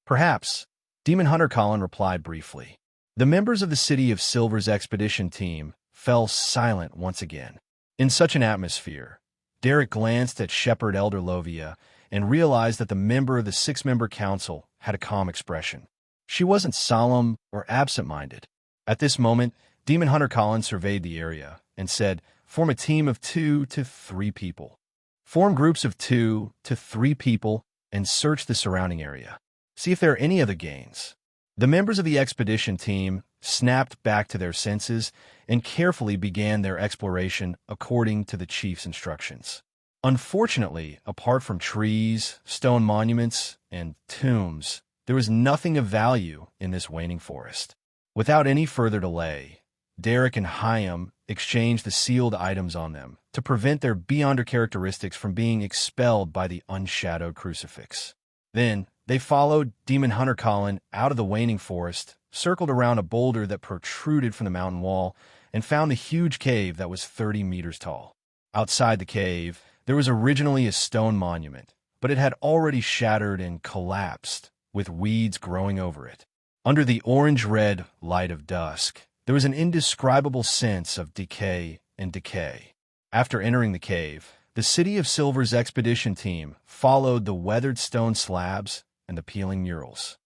Perhaps, Demon Hunter Colin replied briefly. The members of the City of Silver's expedition team fell silent once again. In such an atmosphere, Derek glanced at Shepherd Elder Lovia and realized that the member of the 6-member council had a calm expression. She wasn't solemn or absent-minded. At this moment, Demon Hunter Colin surveyed the area and said, "Form a team of 2 to 3 people. Form groups of 2 to 3 people and search the surrounding area. See if there are any other gains." The members of the expedition team snapped back to their senses and carefully began their exploration according to the chief's instructions. Unfortunately, apart from trees, stone monuments, and tombs, there was nothing of value in this waning forest. Without any further delay, Derek and Hyam exchanged the sealed items on them to prevent their beyonder characteristics from being expelled by the unshadowed crucifix. Then, they followed Demon Hunter Colin out of the waning forest, circled around a boulder that protruded from the mountain wall, and found a huge cave that was 30 meters tall. Outside the cave, there was originally a stone monument, but it had already shattered and collapsed, with weeds growing over it. Under the orange-red light of dusk, there was an indescribable sense of decay and decay. After entering the cave, the City of Silver's expedition team followed the weathered stone slabs and the peeling murals.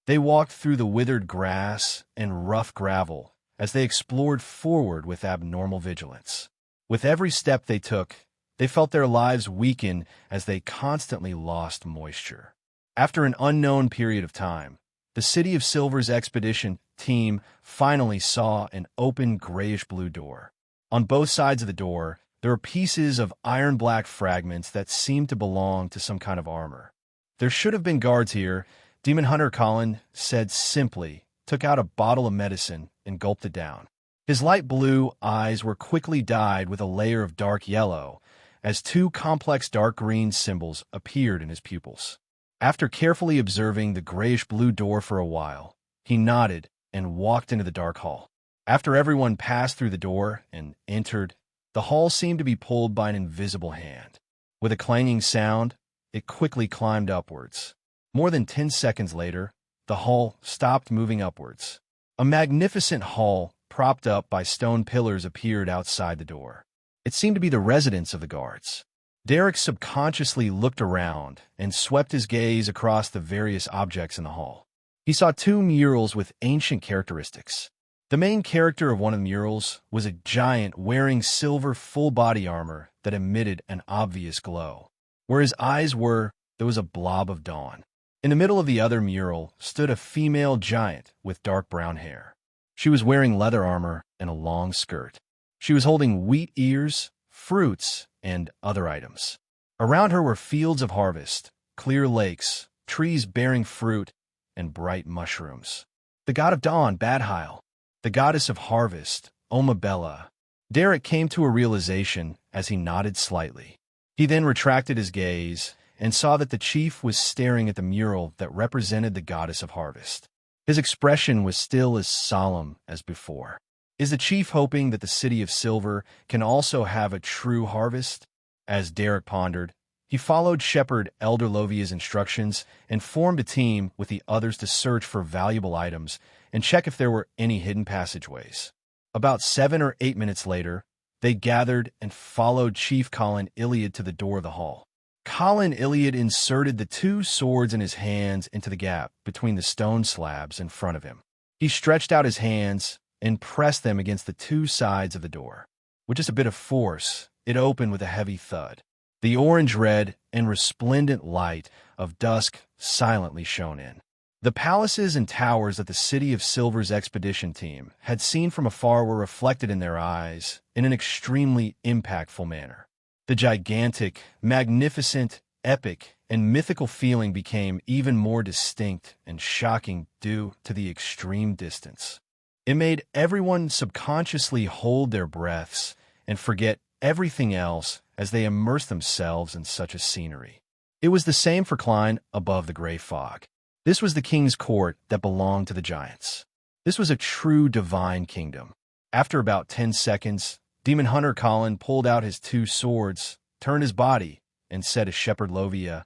They walked through the withered grass and rough gravel as they explored forward with abnormal vigilance. With every step they took, they felt their lives weaken as they constantly lost moisture. After an unknown period of time, the City of Silver's expedition team finally saw an open grayish-blue door. On both sides of the door, there were pieces of iron-black fragments that seemed to belong to some kind of armor. There should have been guards here, Demon Hunter Colin said simply, took out a bottle of medicine, and gulped it down. His light blue eyes were quickly dyed with a layer of dark yellow as two complex dark green symbols appeared in his pupils. After carefully observing the grayish-blue door for a while, he nodded and walked into the dark hall. After everyone passed through the door and entered, the hall seemed to be pulled by an invisible hand. With a clanging sound, it quickly climbed upwards. More than 10 seconds later, the hall stopped moving upwards. A magnificent hall propped up by stone pillars appeared outside the door. It seemed to be the residence of the guards. Derek subconsciously looked around and swept his gaze across the various objects in the hall. He saw two murals with ancient characteristics. The main character of one of the murals was a giant wearing silver full-body armor that emitted an obvious glow. Where his eyes were, there was a blob of dawn. In the middle of the other mural stood a female giant with dark brown hair. She was wearing leather armor and a long skirt. She was holding wheat ears, fruits, and other items. Around her were fields of harvest, clear lakes, trees bearing fruit, and bright mushrooms. The god of dawn, Badhile. The goddess of harvest, Omabella. Derek came to a realization as he nodded slightly. He then retracted his gaze and saw that the chief was staring at the mural that represented the goddess of harvest. His expression was still as solemn as before. Is the chief hoping that the City of Silver can also have a true harvest? As Derek pondered, he followed Shepherd Elder Lovia's instructions and formed a team with the others to search for valuable items and check if there were any hidden passageways. About 7 or 8 minutes later, they gathered and followed Chief Colin Iliad to the door of the hall. Colin Iliad inserted the two swords in his hands into the gap between the stone slabs in front of him. He stretched out his hands and pressed them against the two sides of the door. With just a bit of force, it opened with a heavy thud. The orange-red and resplendent light of dusk silently shone in. The palaces and towers that the City of Silver's expedition team had seen from afar were reflected in their eyes in an extremely impactful manner. The gigantic, magnificent, epic, and mythical feeling became even more distinct and shocking due to the extreme distance. It made everyone subconsciously hold their breaths and forget everything else as they immersed themselves in such a scenery. It was the same for Klein above the gray fog. This was the king's court that belonged to the giants. This was a true divine kingdom. After about 10 seconds, Demon Hunter Colin pulled out his two swords, turned his body, and said to Shepherd Lovia,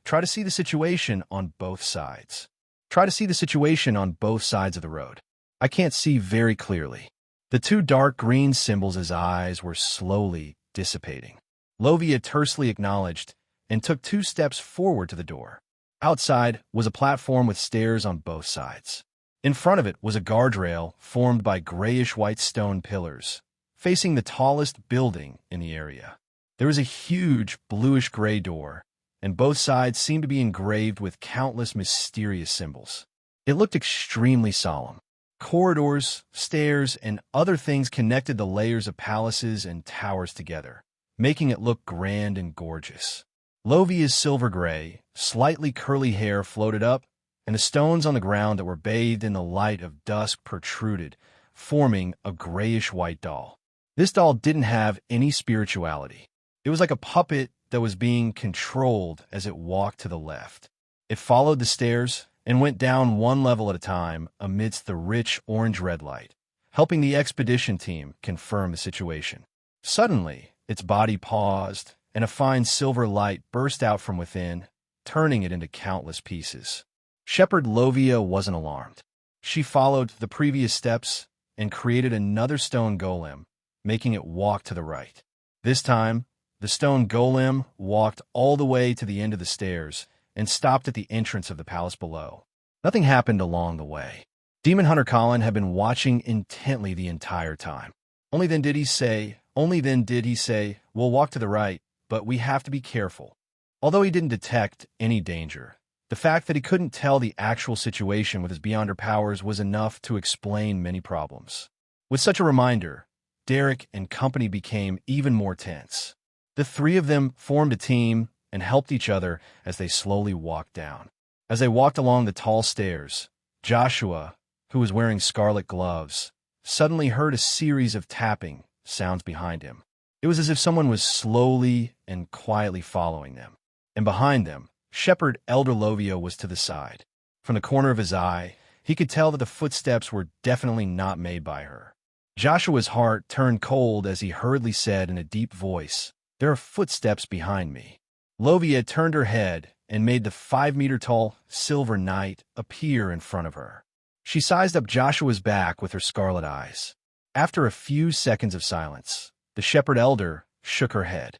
"Try to see the situation on both sides. Try to see the situation on both sides of the road. I can't see very clearly." The two dark green symbols' his eyes were slowly dissipating. Lovia tersely acknowledged and took 2 steps forward to the door. Outside was a platform with stairs on both sides. In front of it was a guardrail formed by grayish-white stone pillars, facing the tallest building in the area. There was a huge bluish-gray door, and both sides seemed to be engraved with countless mysterious symbols. It looked extremely solemn. Corridors, stairs, and other things connected the layers of palaces and towers together, making it look grand and gorgeous. Lovia's silver-gray, slightly curly hair floated up, and the stones on the ground that were bathed in the light of dusk protruded, forming a grayish-white doll. This doll didn't have any spirituality. It was like a puppet that was being controlled as it walked to the left. It followed the stairs and went down one level at a time amidst the rich orange-red light, helping the expedition team confirm the situation. Suddenly, Its body paused, and a fine silver light burst out from within, turning it into countless pieces. Shepherd Lovia wasn't alarmed. She followed the previous steps and created another stone golem, making it walk to the right. This time, the stone golem walked all the way to the end of the stairs and stopped at the entrance of the palace below. Nothing happened along the way. Demon Hunter Colin had been watching intently the entire time. Only then did he say, "We'll walk to the right, but we have to be careful." Although he didn't detect any danger, the fact that he couldn't tell the actual situation with his Beyonder powers was enough to explain many problems. With such a reminder, Derek and company became even more tense. The three of them formed a team and helped each other as they slowly walked down. As they walked along the tall stairs, Joshua, who was wearing scarlet gloves, suddenly heard a series of tapping sounds behind him. It was as if someone was slowly and quietly following them. And behind them, Shepherd Elder Lovia was to the side. From the corner of his eye, he could tell that the footsteps were definitely not made by her. Joshua's heart turned cold as he hurriedly said in a deep voice, "There are footsteps behind me." Lovia turned her head and made the 5-meter-tall silver knight appear in front of her. She sized up Joshua's back with her scarlet eyes. After a few seconds of silence, the Shepherd Elder shook her head.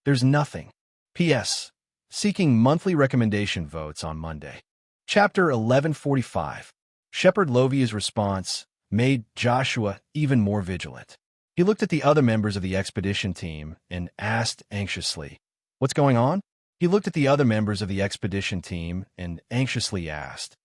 "There's nothing. P.S. Seeking monthly recommendation votes on Monday." Chapter 1145. Shepherd Lovia's response made Joshua even more vigilant. He looked at the other members of the expedition team and asked anxiously, "What's going on?" He looked at the other members of the expedition team and anxiously asked,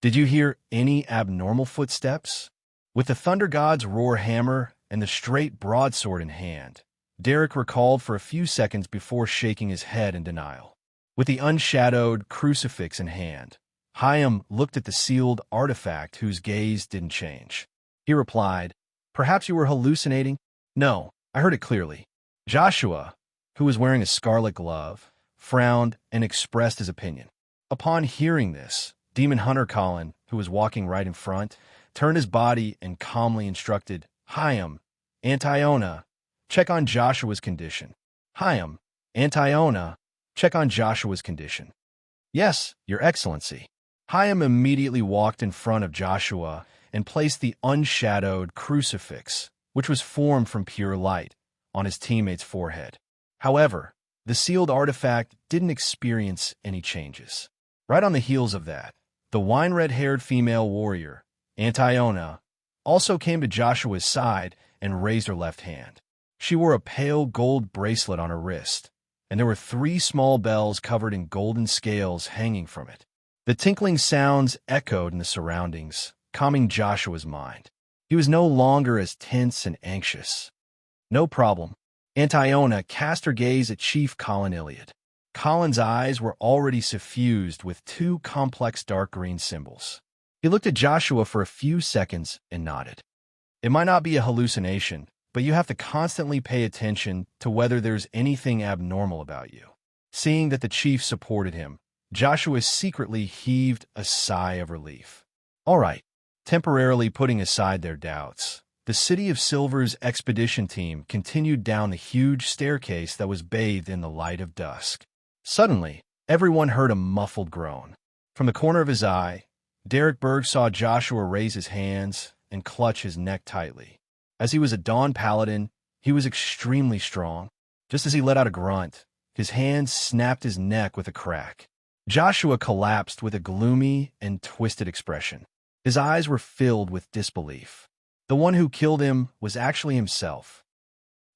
"Did you hear any abnormal footsteps?" With the Thunder God's roar hammer and the straight broadsword in hand, Derek recalled for a few seconds before shaking his head in denial. With the unshadowed crucifix in hand, Hyam looked at the sealed artifact whose gaze didn't change. He replied, "Perhaps you were hallucinating?" "No, I heard it clearly." Joshua, who was wearing a scarlet glove, frowned and expressed his opinion. Upon hearing this, Demon Hunter Colin, who was walking right in front, turned his body and calmly instructed, "Hyam, Antiona, check on Joshua's condition." "Hyam, Antiona, check on Joshua's condition." "Yes, Your Excellency." Hyam immediately walked in front of Joshua and placed the unshadowed crucifix, which was formed from pure light, on his teammate's forehead. However, the sealed artifact didn't experience any changes. Right on the heels of that, the wine-red-haired female warrior, Antiona, also came to Joshua's side and raised her left hand. She wore a pale gold bracelet on her wrist, and there were 3 small bells covered in golden scales hanging from it. The tinkling sounds echoed in the surroundings, calming Joshua's mind. He was no longer as tense and anxious. "No problem." Antiona cast her gaze at Chief Colin Iliad. Colin's eyes were already suffused with 2 complex dark green symbols. He looked at Joshua for a few seconds and nodded. "It might not be a hallucination, but you have to constantly pay attention to whether there's anything abnormal about you." Seeing that the chief supported him, Joshua secretly heaved a sigh of relief. All right. Temporarily putting aside their doubts, the City of Silver's expedition team continued down the huge staircase that was bathed in the light of dusk. Suddenly, everyone heard a muffled groan. From the corner of his eye, Derek Berg saw Joshua raise his hands and clutch his neck tightly. As he was a Dawn Paladin, he was extremely strong. Just as he let out a grunt, his hands snapped his neck with a crack. Joshua collapsed with a gloomy and twisted expression. His eyes were filled with disbelief. The one who killed him was actually himself.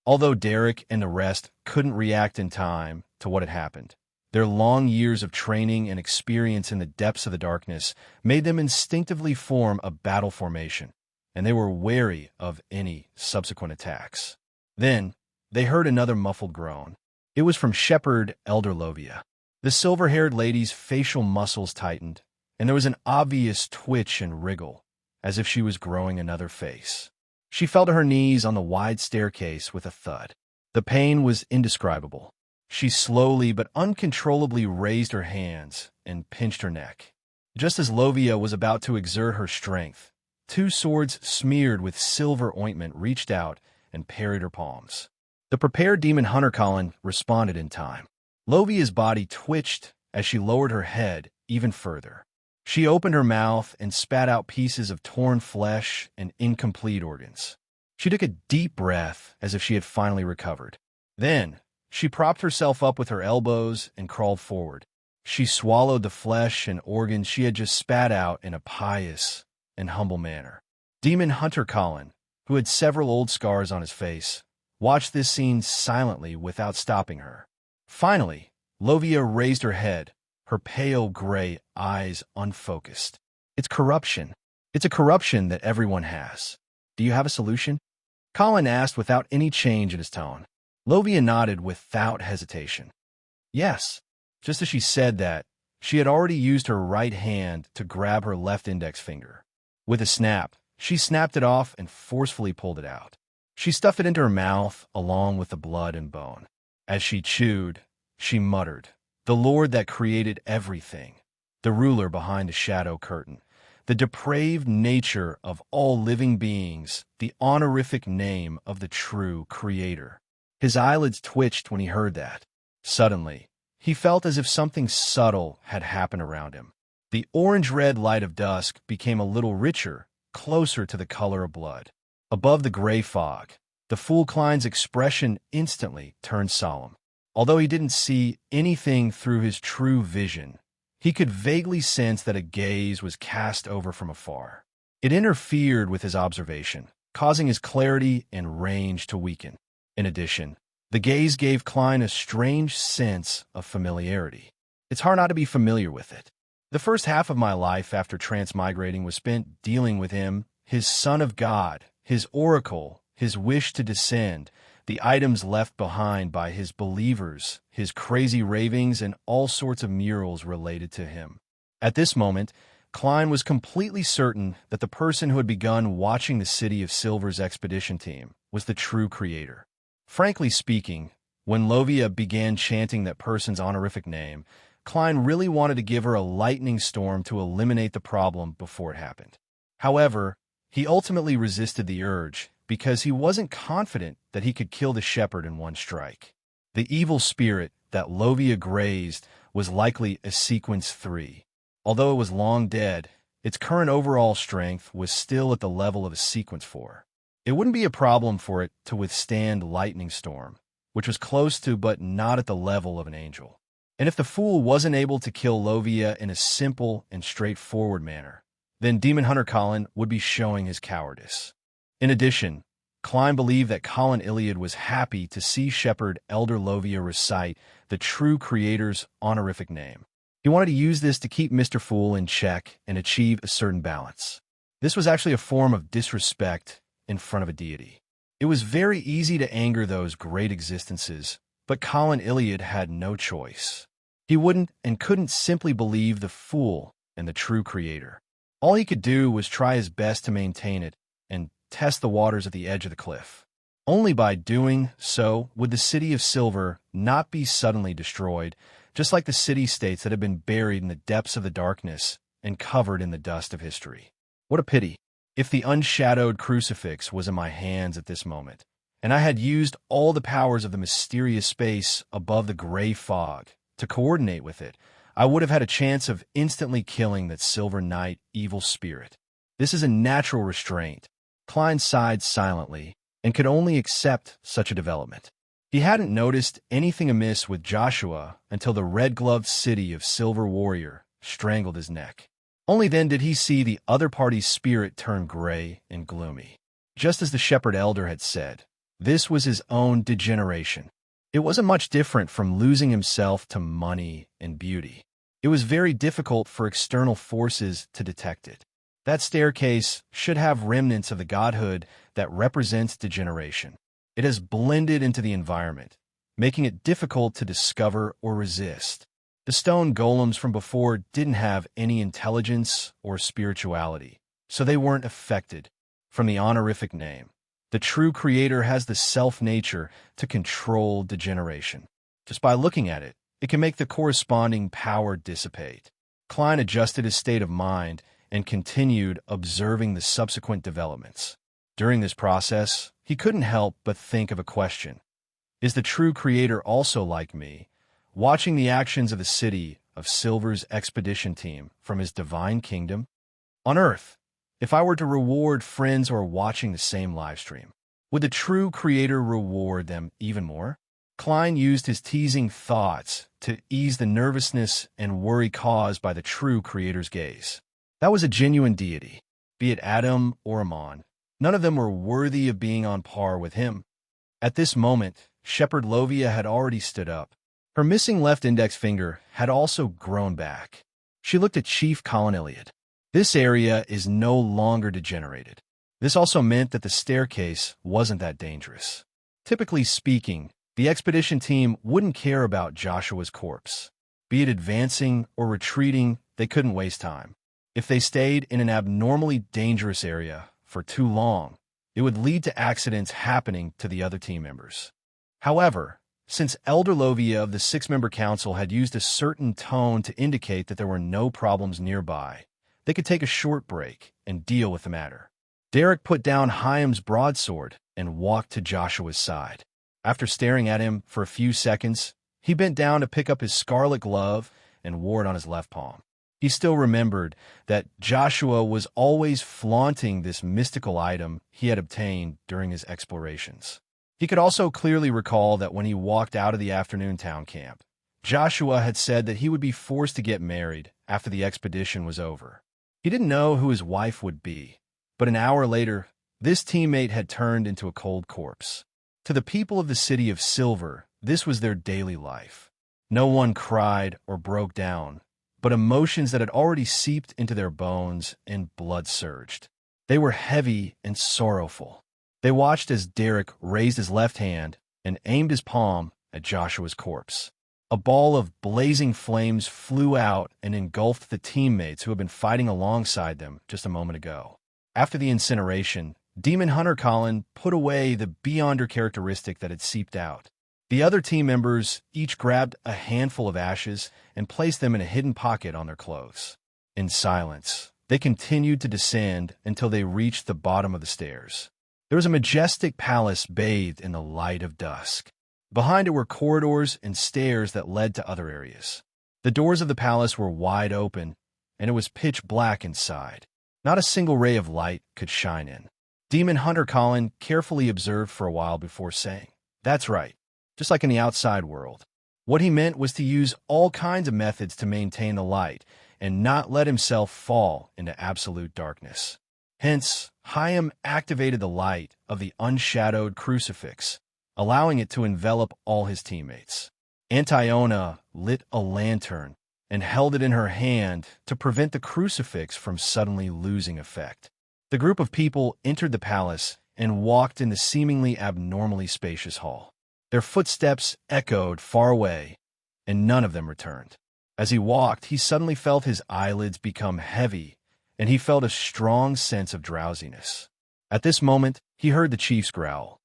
Although Derek and the rest couldn't react in time to what had happened, their long years of training and experience in the depths of the darkness made them instinctively form a battle formation, and they were wary of any subsequent attacks. Then, they heard another muffled groan. It was from Shepherd Elder Lovia. The silver-haired lady's facial muscles tightened, and there was an obvious twitch and wriggle, as if she was growing another face. She fell to her knees on the wide staircase with a thud. The pain was indescribable. She slowly but uncontrollably raised her hands and pinched her neck. Just as Lovia was about to exert her strength, 2 swords smeared with silver ointment reached out and parried her palms. The prepared demon hunter Colin responded in time. Lovia's body twitched as she lowered her head even further. She opened her mouth and spat out pieces of torn flesh and incomplete organs. She took a deep breath as if she had finally recovered. Then, she propped herself up with her elbows and crawled forward. She swallowed the flesh and organs she had just spat out in a pious and humble manner. Demon hunter Colin, who had several old scars on his face, watched this scene silently without stopping her. Finally, Lovia raised her head, her pale gray eyes unfocused. It's corruption. It's a corruption that everyone has. Do you have a solution? Colin asked without any change in his tone. Lovia nodded without hesitation. Yes. Just as she said that, she had already used her right hand to grab her left index finger. With a snap, she snapped it off and forcefully pulled it out. She stuffed it into her mouth along with the blood and bone. As she chewed, she muttered, "The Lord that created everything, the ruler behind the shadow curtain, the depraved nature of all living beings, the honorific name of the true Creator." His eyelids twitched when he heard that. Suddenly, he felt as if something subtle had happened around him. The orange-red light of dusk became a little richer, closer to the color of blood. Above the gray fog, the fool Klein's expression instantly turned solemn. Although he didn't see anything through his true vision, he could vaguely sense that a gaze was cast over from afar. It interfered with his observation, causing his clarity and range to weaken. In addition, the gaze gave Klein a strange sense of familiarity. It's hard not to be familiar with it. The first half of my life after transmigrating was spent dealing with him, his Son of God, his oracle, his wish to descend, the items left behind by his believers, his crazy ravings, and all sorts of murals related to him. At this moment, Klein was completely certain that the person who had begun watching the City of Silver's expedition team was the true creator. Frankly speaking, when Lovia began chanting that person's honorific name, Klein really wanted to give her a lightning storm to eliminate the problem before it happened. However, he ultimately resisted the urge because he wasn't confident that he could kill the shepherd in one strike. The evil spirit that Lovia grazed was likely a Sequence 3. Although it was long dead, its current overall strength was still at the level of a Sequence 4. It wouldn't be a problem for it to withstand Lightning Storm, which was close to but not at the level of an angel. And if the fool wasn't able to kill Lovia in a simple and straightforward manner, then Demon Hunter Colin would be showing his cowardice. In addition, Klein believed that Colin Iliad was happy to see Shepherd Elder Lovia recite the true creator's honorific name. He wanted to use this to keep Mr. Fool in check and achieve a certain balance. This was actually a form of disrespect in front of a deity. It was very easy to anger those great existences, but Colin Iliad had no choice. He wouldn't and couldn't simply believe the fool and the true creator. All he could do was try his best to maintain it and test the waters at the edge of the cliff. Only by doing so would the City of Silver not be suddenly destroyed, just like the city-states that had been buried in the depths of the darkness and covered in the dust of history. What a pity. If the unshadowed crucifix was in my hands at this moment, and I had used all the powers of the mysterious space above the gray fog to coordinate with it, I would have had a chance of instantly killing that Silver Knight evil spirit. This is a natural restraint. Klein sighed silently and could only accept such a development. He hadn't noticed anything amiss with Joshua until the red-gloved City of Silver Warrior strangled his neck. Only then did he see the other party's spirit turn gray and gloomy. Just as the Shepherd Elder had said, this was his own degeneration. It wasn't much different from losing himself to money and beauty. It was very difficult for external forces to detect it. That staircase should have remnants of the godhood that represents degeneration. It has blended into the environment, making it difficult to discover or resist. The stone golems from before didn't have any intelligence or spirituality, so they weren't affected from the honorific name. The true creator has the self-nature to control degeneration. Just by looking at it, it can make the corresponding power dissipate. Klein adjusted his state of mind and continued observing the subsequent developments. During this process, he couldn't help but think of a question. Is the true creator also like me, watching the actions of the city of Silver's expedition team from his divine kingdom? On Earth, if I were to reward friends who are watching the same livestream, would the true creator reward them even more? Klein used his teasing thoughts to ease the nervousness and worry caused by the true creator's gaze. That was a genuine deity, be it Adam or Amon. None of them were worthy of being on par with him. At this moment, Shepherd Lovia had already stood up. Her missing left index finger had also grown back. She looked at Chief Colin Elliott. This area is no longer degenerated. This also meant that the staircase wasn't that dangerous. Typically speaking, the expedition team wouldn't care about Joshua's corpse. Be it advancing or retreating, they couldn't waste time. If they stayed in an abnormally dangerous area for too long, it would lead to accidents happening to the other team members. However, since Elder Lovia of the six-member council had used a certain tone to indicate that there were no problems nearby, they could take a short break and deal with the matter. Derek put down Chaim's broadsword and walked to Joshua's side. After staring at him for a few seconds, he bent down to pick up his scarlet glove and wore it on his left palm. He still remembered that Joshua was always flaunting this mystical item he had obtained during his explorations. He could also clearly recall that when he walked out of the afternoon town camp, Joshua had said that he would be forced to get married after the expedition was over. He didn't know who his wife would be, but an hour later, this teammate had turned into a cold corpse. To the people of the city of Silver, this was their daily life. No one cried or broke down, but emotions that had already seeped into their bones and blood surged. They were heavy and sorrowful. They watched as Derek raised his left hand and aimed his palm at Joshua's corpse. A ball of blazing flames flew out and engulfed the teammates who had been fighting alongside them just a moment ago. After the incineration, Demon Hunter Colin put away the Beyonder characteristic that had seeped out. The other team members each grabbed a handful of ashes and placed them in a hidden pocket on their clothes. In silence, they continued to descend until they reached the bottom of the stairs. There was a majestic palace bathed in the light of dusk. Behind it were corridors and stairs that led to other areas. The doors of the palace were wide open, and it was pitch black inside. Not a single ray of light could shine in. Demon Hunter Colin carefully observed for a while before saying, "That's right, just like in the outside world." What he meant was to use all kinds of methods to maintain the light and not let himself fall into absolute darkness. Hence, Chaim activated the light of the unshadowed crucifix, allowing it to envelop all his teammates. Antiona lit a lantern and held it in her hand to prevent the crucifix from suddenly losing effect. The group of people entered the palace and walked in the seemingly abnormally spacious hall. Their footsteps echoed far away, and none of them returned. As he walked, he suddenly felt his eyelids become heavy, and he felt a strong sense of drowsiness. At this moment, he heard the chief's growl.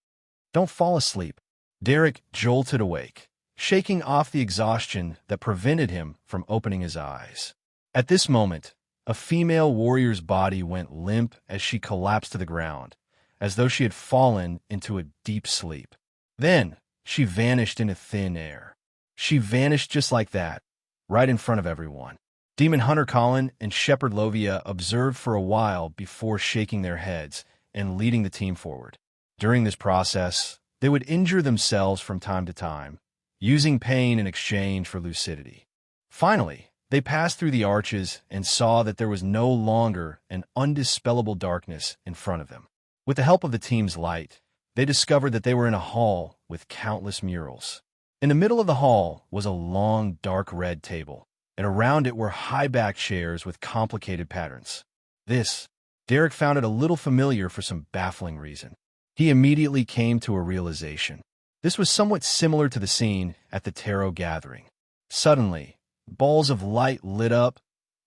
"Don't fall asleep." Derek jolted awake, shaking off the exhaustion that prevented him from opening his eyes. At this moment, a female warrior's body went limp as she collapsed to the ground, as though she had fallen into a deep sleep. Then, she vanished into thin air. She vanished just like that, right in front of everyone. Demon Hunter Colin and Shepherd Lovia observed for a while before shaking their heads and leading the team forward. During this process, they would injure themselves from time to time, using pain in exchange for lucidity. Finally, they passed through the arches and saw that there was no longer an undispellable darkness in front of them. With the help of the team's light, they discovered that they were in a hall with countless murals. In the middle of the hall was a long, dark red table, and around it were high-backed chairs with complicated patterns. This, Derek found it a little familiar for some baffling reason. He immediately came to a realization. This was somewhat similar to the scene at the tarot gathering. Suddenly, balls of light lit up,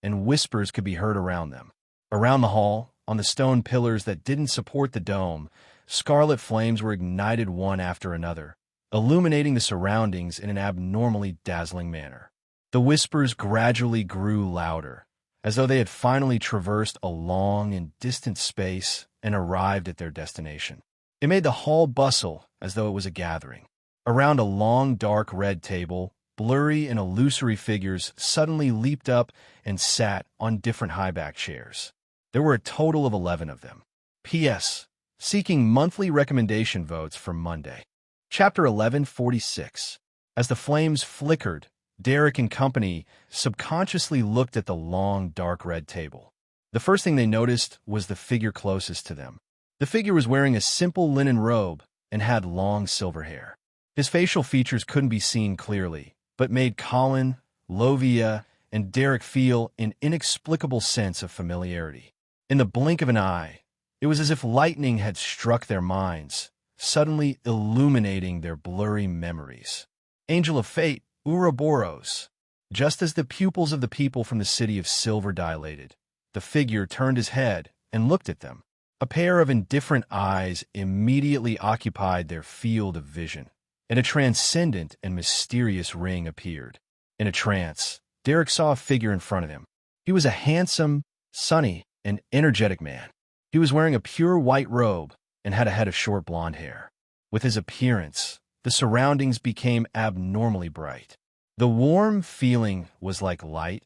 and whispers could be heard around them. Around the hall, on the stone pillars that didn't support the dome, scarlet flames were ignited one after another, illuminating the surroundings in an abnormally dazzling manner. The whispers gradually grew louder, as though they had finally traversed a long and distant space and arrived at their destination. It made the hall bustle as though it was a gathering. Around a long, dark red table, blurry and illusory figures suddenly leaped up and sat on different high-back chairs. There were a total of 11 of them. P.S. Seeking monthly recommendation votes for Monday. Chapter 1146. As the flames flickered, Derek and company subconsciously looked at the long, dark red table. The first thing they noticed was the figure closest to them. The figure was wearing a simple linen robe and had long silver hair. His facial features couldn't be seen clearly, but made Colin, Lovia, and Derek feel an inexplicable sense of familiarity. In the blink of an eye, it was as if lightning had struck their minds, suddenly illuminating their blurry memories. Angel of Fate, Ouroboros. Just as the pupils of the people from the city of Silver dilated, the figure turned his head and looked at them. A pair of indifferent eyes immediately occupied their field of vision, and a transcendent and mysterious ring appeared. In a trance, Derek saw a figure in front of him. He was a handsome, sunny, and energetic man. He was wearing a pure white robe and had a head of short blonde hair. With his appearance, the surroundings became abnormally bright. The warm feeling was like light,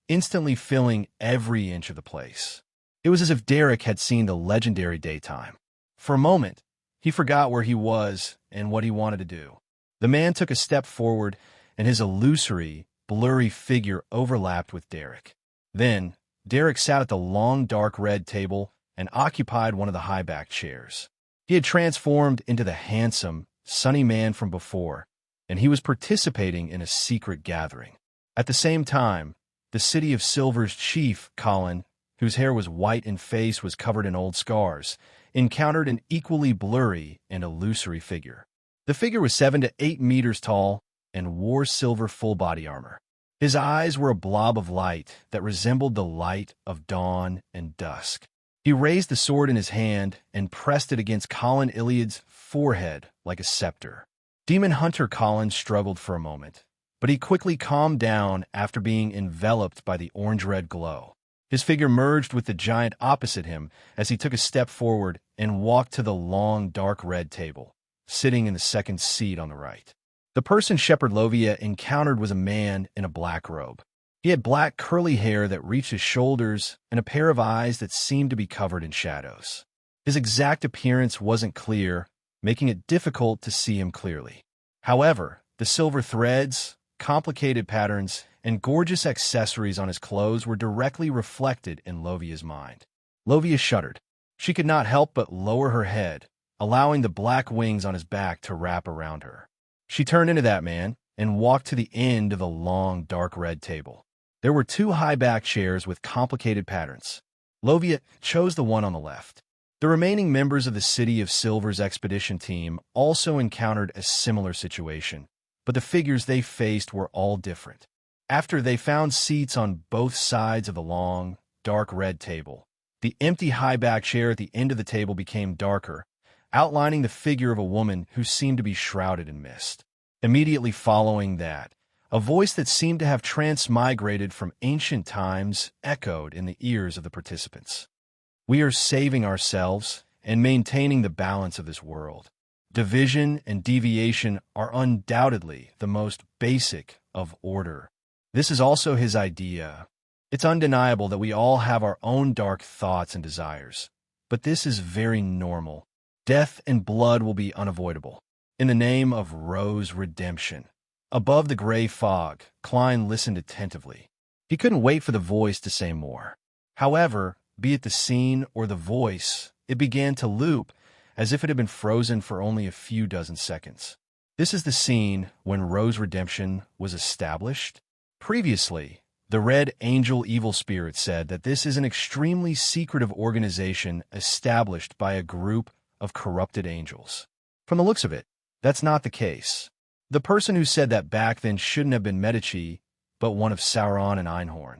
instantly filling every inch of the place. It was as if Derek had seen the legendary daytime. For a moment, he forgot where he was and what he wanted to do. The man took a step forward, and his illusory, blurry figure overlapped with Derek. Then, Derek sat at the long, dark red table and occupied one of the high-back chairs. He had transformed into the handsome, sunny man from before, and he was participating in a secret gathering. At the same time, the City of Silver's chief, Colin, whose hair was white and face was covered in old scars, encountered an equally blurry and illusory figure. The figure was 7 to 8 meters tall and wore silver full-body armor. His eyes were a blob of light that resembled the light of dawn and dusk. He raised the sword in his hand and pressed it against Colin Iliad's forehead like a scepter. Demon Hunter Colin struggled for a moment, but he quickly calmed down after being enveloped by the orange-red glow. His figure merged with the giant opposite him as he took a step forward and walked to the long, dark red table, sitting in the second seat on the right. The person Shepherd Lovia encountered was a man in a black robe. He had black curly hair that reached his shoulders and a pair of eyes that seemed to be covered in shadows. His exact appearance wasn't clear, making it difficult to see him clearly. However, the silver threads, complicated patterns, and gorgeous accessories on his clothes were directly reflected in Lovia's mind. Lovia shuddered. She could not help but lower her head, allowing the black wings on his back to wrap around her. She turned into that man and walked to the end of the long, dark red table. There were 2 high-back chairs with complicated patterns. Lovia chose the one on the left. The remaining members of the City of Silver's expedition team also encountered a similar situation, but the figures they faced were all different. After they found seats on both sides of the long, dark red table, the empty high-back chair at the end of the table became darker, outlining the figure of a woman who seemed to be shrouded in mist. Immediately following that, a voice that seemed to have transmigrated from ancient times echoed in the ears of the participants. We are saving ourselves and maintaining the balance of this world. Division and deviation are undoubtedly the most basic of order. This is also his idea. It's undeniable that we all have our own dark thoughts and desires, but this is very normal. Death and blood will be unavoidable. In the name of Rose redemption. Above the gray fog, Klein listened attentively. He couldn't wait for the voice to say more. However, be it the scene or the voice, it began to loop as if it had been frozen for only a few dozen seconds. This is the scene when Rose redemption was established. Previously, the Red Angel Evil Spirit said that this is an extremely secretive organization established by a group of corrupted angels. From the looks of it, that's not the case. The person who said that back then shouldn't have been Medici, but one of Sauron and Einhorn.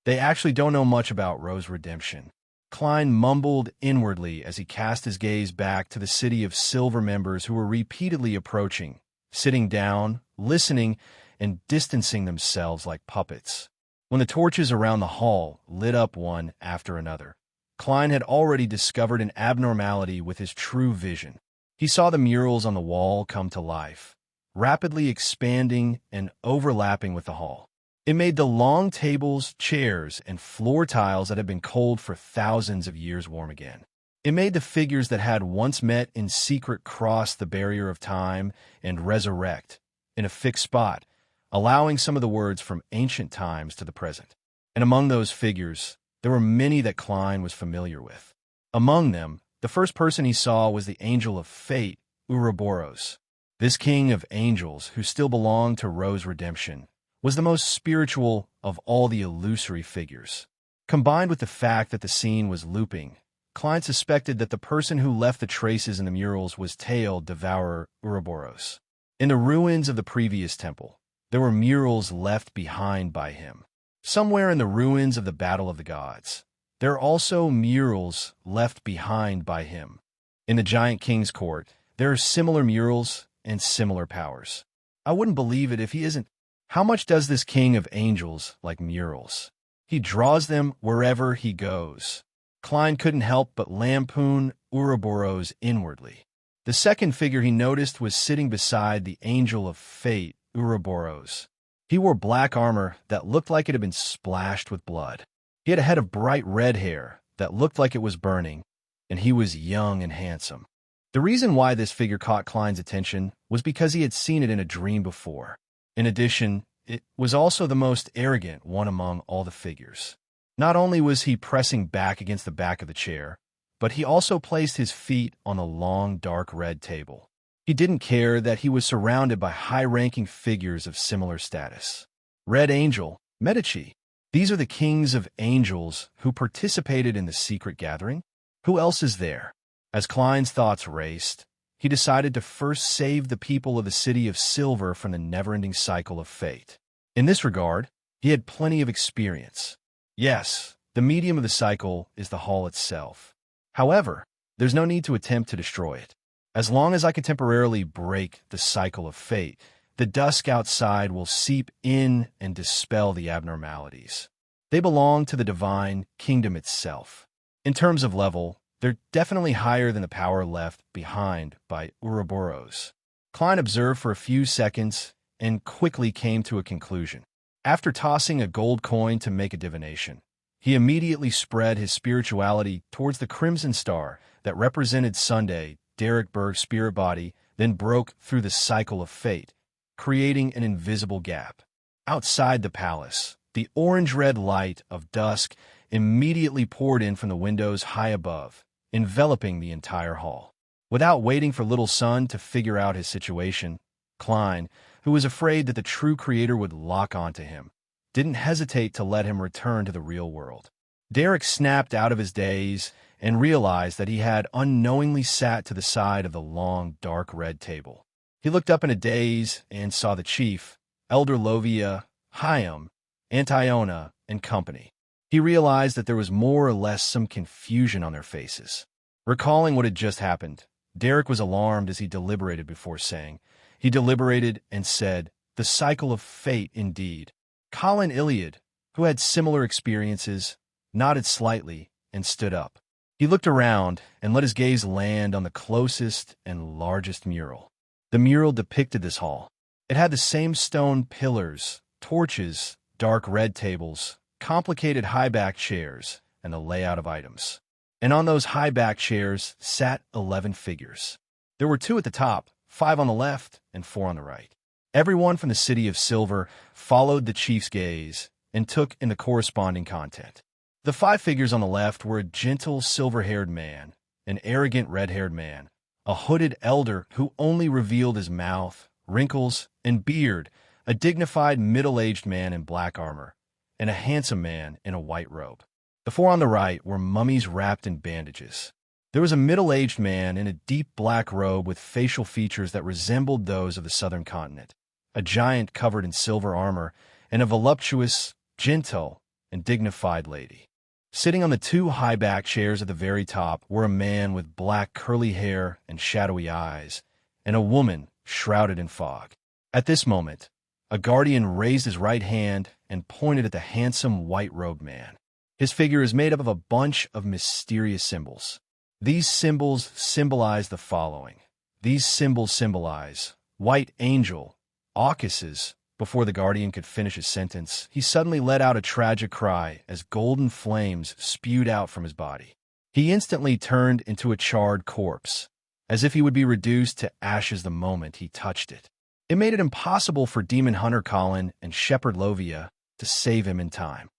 They actually don't know much about Rose redemption. Klein mumbled inwardly as he cast his gaze back to the City of Silver members who were repeatedly approaching, sitting down, listening, and distancing themselves like puppets. When the torches around the hall lit up one after another, Klein had already discovered an abnormality with his true vision. He saw the murals on the wall come to life, rapidly expanding and overlapping with the hall. It made the long tables, chairs, and floor tiles that had been cold for thousands of years warm again. It made the figures that had once met in secret cross the barrier of time and resurrect in a fixed spot, allowing some of the words from ancient times to the present. And among those figures, there were many that Klein was familiar with. Among them, the first person he saw was the angel of fate, Ouroboros. This king of angels, who still belonged to Ro's redemption, was the most spiritual of all the illusory figures. Combined with the fact that the scene was looping, Klein suspected that the person who left the traces in the murals was Tail Devourer Ouroboros. In the ruins of the previous temple, there were murals left behind by him. Somewhere in the ruins of the Battle of the Gods, there are also murals left behind by him. In the Giant King's court, there are similar murals and similar powers. I wouldn't believe it if he isn't. How much does this king of angels like murals? He draws them wherever he goes. Klein couldn't help but lampoon Ouroboros inwardly. The second figure he noticed was sitting beside the angel of fate, Ouroboros. He wore black armor that looked like it had been splashed with blood. He had a head of bright red hair that looked like it was burning, and he was young and handsome. The reason why this figure caught Klein's attention was because he had seen it in a dream before. In addition, it was also the most arrogant one among all the figures. Not only was he pressing back against the back of the chair, but he also placed his feet on the long, dark red table. He didn't care that he was surrounded by high-ranking figures of similar status. Red Angel, Medici. These are the kings of angels who participated in the secret gathering. Who else is there? As Klein's thoughts raced, he decided to first save the people of the city of Silver from the never-ending cycle of fate. In this regard, he had plenty of experience. Yes, the medium of the cycle is the hall itself. However, there's no need to attempt to destroy it. As long as I can temporarily break the cycle of fate, the dusk outside will seep in and dispel the abnormalities. They belong to the divine kingdom itself. In terms of level, they're definitely higher than the power left behind by Ouroboros. Klein observed for a few seconds and quickly came to a conclusion. After tossing a gold coin to make a divination, he immediately spread his spirituality towards the crimson star that represented Sunday, Derek Berg's spirit body, then broke through the cycle of fate, creating an invisible gap. Outside the palace, the orange-red light of dusk immediately poured in from the windows high above, enveloping the entire hall. Without waiting for Little Sun to figure out his situation, Klein, who was afraid that the true creator would lock onto him, didn't hesitate to let him return to the real world. Derek snapped out of his daze and realized that he had unknowingly sat to the side of the long, dark red table. He looked up in a daze and saw the chief, Elder Lovia, Hyam, Antiona, and company. He realized that there was more or less some confusion on their faces. Recalling what had just happened, Derek was alarmed as he deliberated before saying. He deliberated and said, "The cycle of fate, indeed." Colin Iliad, who had similar experiences, nodded slightly and stood up. He looked around and let his gaze land on the closest and largest mural. The mural depicted this hall. It had the same stone pillars, torches, dark red tables, complicated high-back chairs, and the layout of items. And on those high-back chairs sat 11 figures. There were 2 at the top, 5 on the left, and 4 on the right. Everyone from the city of Silver followed the chief's gaze and took in the corresponding content. The 5 figures on the left were a gentle silver-haired man, an arrogant red-haired man, a hooded elder who only revealed his mouth, wrinkles, and beard, a dignified middle-aged man in black armor, and a handsome man in a white robe. The 4 on the right were mummies wrapped in bandages. There was a middle-aged man in a deep black robe with facial features that resembled those of the southern continent, a giant covered in silver armor, and a voluptuous, gentle, and dignified lady. Sitting on the 2 high-back chairs at the very top were a man with black curly hair and shadowy eyes, and a woman shrouded in fog. At this moment, a guardian raised his right hand and pointed at the handsome white-robed man. His figure is made up of a bunch of mysterious symbols. These symbols symbolize the following. These symbols symbolize white angel, Aucus's. Before the guardian could finish his sentence, he suddenly let out a tragic cry as golden flames spewed out from his body. He instantly turned into a charred corpse, as if he would be reduced to ashes the moment he touched it. It made it impossible for Demon Hunter Colin and Shepherd Lovia to save him in time.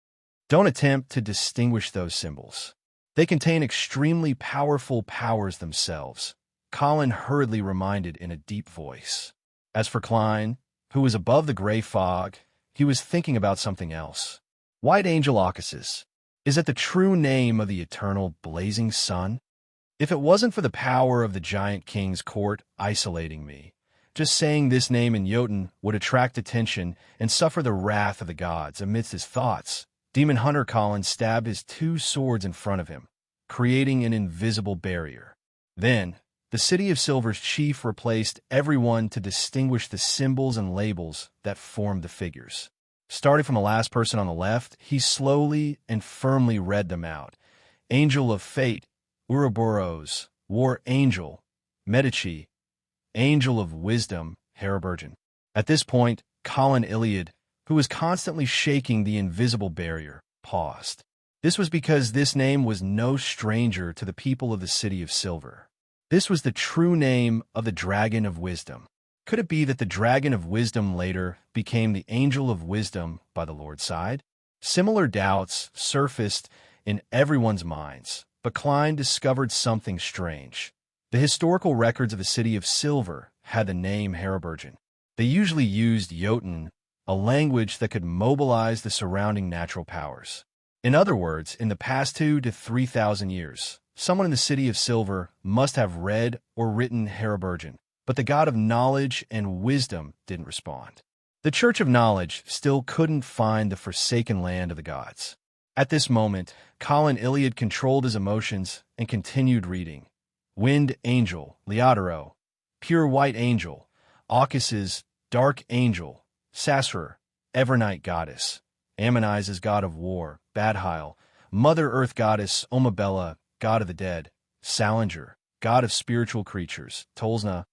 Don't attempt to distinguish those symbols. They contain extremely powerful powers themselves, Colin hurriedly reminded in a deep voice. As for Klein, who was above the gray fog, he was thinking about something else. White Angel Aucus's. Is that the true name of the eternal blazing sun? If it wasn't for the power of the giant king's court isolating me, just saying this name in Jotun would attract attention and suffer the wrath of the gods. Amidst his thoughts, Demon Hunter Colin stabbed his two swords in front of him, creating an invisible barrier. Then, the City of Silver's chief replaced everyone to distinguish the symbols and labels that formed the figures. Starting from the last person on the left, he slowly and firmly read them out. Angel of Fate, Ouroboros, War Angel, Medici, Angel of Wisdom, Harabergen. At this point, Colin Iliad, who was constantly shaking the invisible barrier, paused. This was because this name was no stranger to the people of the City of Silver. This was the true name of the Dragon of Wisdom. Could it be that the Dragon of Wisdom later became the Angel of Wisdom by the Lord's side? Similar doubts surfaced in everyone's minds, but Klein discovered something strange. The historical records of the City of Silver had the name Harabergen. They usually used Jotun, a language that could mobilize the surrounding natural powers. In other words, in the past 2,000 to 3,000 years, someone in the City of Silver must have read or written Harabergen, but the god of knowledge and wisdom didn't respond. The Church of Knowledge still couldn't find the forsaken land of the gods. At this moment, Colin Iliad controlled his emotions and continued reading. Wind Angel, Leodoro, Pure White Angel, Aucus's Dark Angel, Sasser, Evernight Goddess, Ammonize's God of War, Badheil, Mother Earth Goddess, Omabella, God of the Dead, Salinger, God of Spiritual Creatures, Tolsna.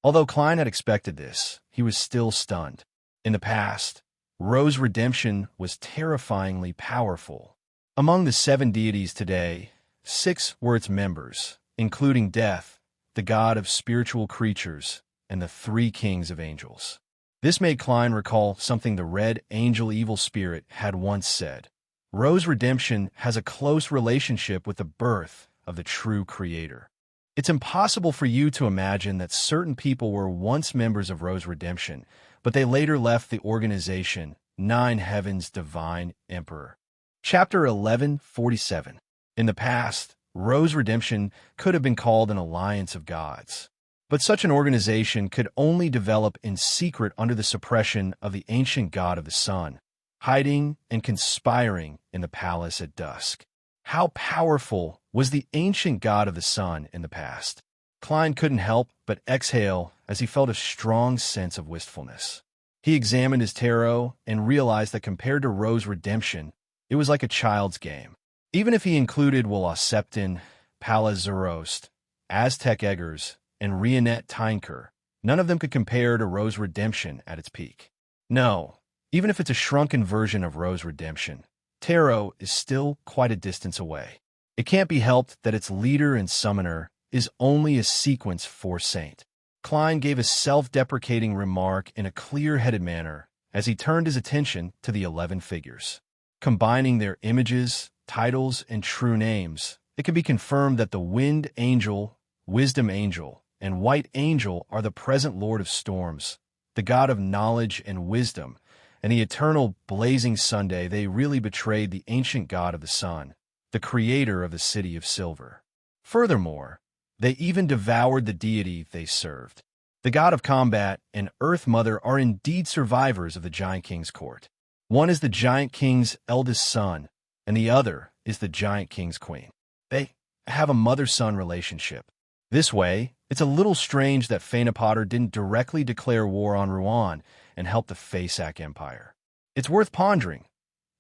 Although Klein had expected this, he was still stunned. In the past, Rose Redemption was terrifyingly powerful. Among the 7 deities today, 6 were its members, including Death, the god of spiritual creatures, and the 3 kings of angels. This made Klein recall something the Red Angel Evil Spirit had once said. Rose Redemption has a close relationship with the birth of the true creator. It's impossible for you to imagine that certain people were once members of Rose Redemption, but they later left the organization, 9 Heaven's Divine Emperor. Chapter 1147. In the past, Rose Redemption could have been called an alliance of gods. But such an organization could only develop in secret under the suppression of the ancient god of the sun, hiding and conspiring in the palace at dusk. How powerful was the ancient god of the sun in the past? Klein couldn't help but exhale as he felt a strong sense of wistfulness. He examined his tarot and realized that compared to Rose Redemption, it was like a child's game. Even if he included Septon, Palazurost, Aztec Eggers, and Rionette Tynker, none of them could compare to Rose Redemption at its peak. No, even if it's a shrunken version of Rose Redemption, Tarot is still quite a distance away. It can't be helped that its leader and summoner is only a sequence 4 saint. Klein gave a self-deprecating remark in a clear-headed manner as he turned his attention to the 11 figures. Combining their images, titles, and true names, it can be confirmed that the Wind Angel, Wisdom Angel, and White Angel are the present Lord of Storms, the god of knowledge and wisdom, and the eternal blazing Sunday. They really betrayed the ancient god of the sun, the creator of the City of Silver. Furthermore, they even devoured the deity they served. The god of combat and Earth Mother are indeed survivors of the Giant King's court. One is the Giant King's eldest son, and the other is the Giant King's queen. They have a mother-son relationship. This way, it's a little strange that Fena Potter didn't directly declare war on Rouen and help the Faysac Empire. It's worth pondering.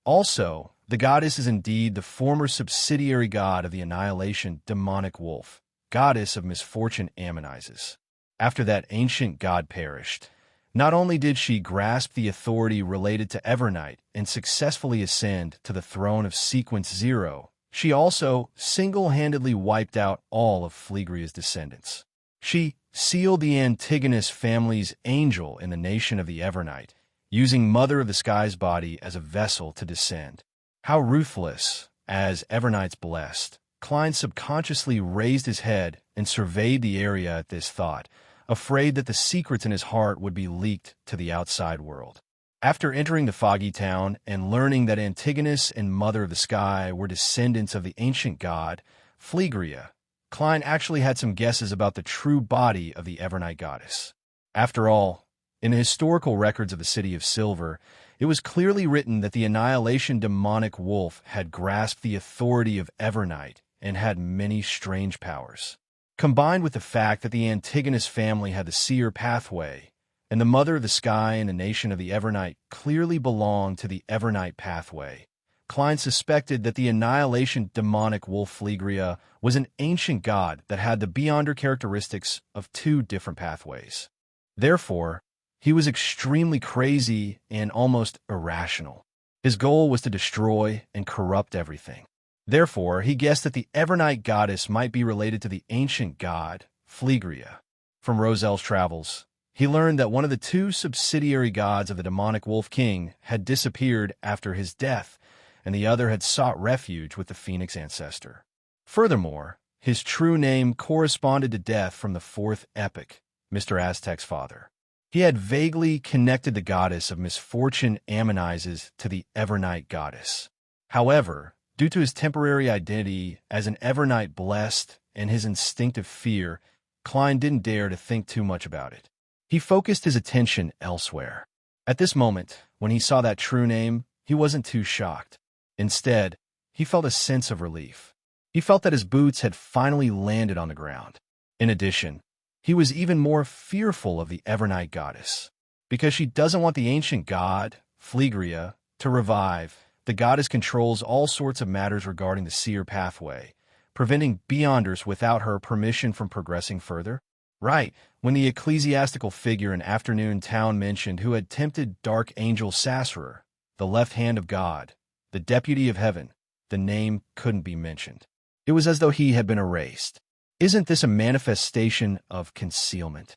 Also, the goddess is indeed the former subsidiary god of the annihilation demonic wolf, goddess of misfortune Ammonizes. after that ancient god perished. Not only did she grasp the authority related to Evernight and successfully ascend to the throne of Sequence Zero, she also single-handedly wiped out all of Phlegria's descendants. She sealed the Antigonus family's angel in the nation of the Evernight, using Mother of the Sky's body as a vessel to descend. How ruthless, as Evernight's blessed. Klein subconsciously raised his head and surveyed the area at this thought, afraid that the secrets in his heart would be leaked to the outside world. After entering the foggy town and learning that Antigonus and Mother of the Sky were descendants of the ancient god, Phlegria, Klein actually had some guesses about the true body of the Evernight goddess. After all, in the historical records of the City of Silver, it was clearly written that the Annihilation demonic wolf had grasped the authority of Evernight and had many strange powers. Combined with the fact that the Antigonus family had the seer pathway, and the Mother of the Sky and the nation of the Evernight clearly belonged to the Evernight pathway, Klein suspected that the Annihilation demonic wolf Phlegria was an ancient god that had the beyonder characteristics of two different pathways. Therefore, he was extremely crazy and almost irrational. His goal was to destroy and corrupt everything. Therefore, he guessed that the Evernight goddess might be related to the ancient god, Phlegria. From Roselle's travels, he learned that one of the two subsidiary gods of the demonic wolf king had disappeared after his death, and the other had sought refuge with the phoenix ancestor. Furthermore, his true name corresponded to death from the fourth epic, Mr. Aztec's father. He had vaguely connected the goddess of misfortune Ammonizes to the Evernight goddess. However, due to his temporary identity as an Evernight blessed and his instinctive fear, Klein didn't dare to think too much about it. He focused his attention elsewhere. At this moment, when he saw that true name, he wasn't too shocked. Instead, he felt a sense of relief. He felt that his boots had finally landed on the ground. In addition, he was even more fearful of the Evernight goddess. Because she doesn't want the ancient god, Phlegria, to revive, the goddess controls all sorts of matters regarding the seer pathway, preventing beyonders without her permission from progressing further. Right, when the ecclesiastical figure in Afternoon Town mentioned who had tempted Dark Angel Sassurer, the left hand of God, the deputy of heaven, the name couldn't be mentioned. It was as though he had been erased. Isn't this a manifestation of concealment?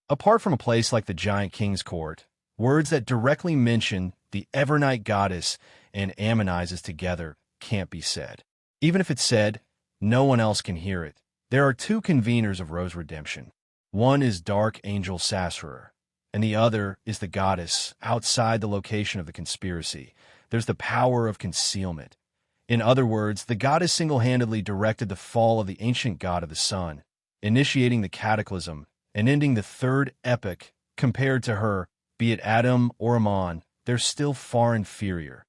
Apart from a place like the Giant King's Court, words that directly mention the Evernight goddess and Ammonizes together can't be said. Even if it's said, no one else can hear it. There are two conveners of Rose Redemption. One is Dark Angel Sassurer, and the other is the goddess outside the location of the conspiracy. There's the power of concealment. In other words, the goddess single-handedly directed the fall of the ancient god of the sun, initiating the cataclysm and ending the third epoch. Compared to her, be it Adam or Amon, they're still far inferior.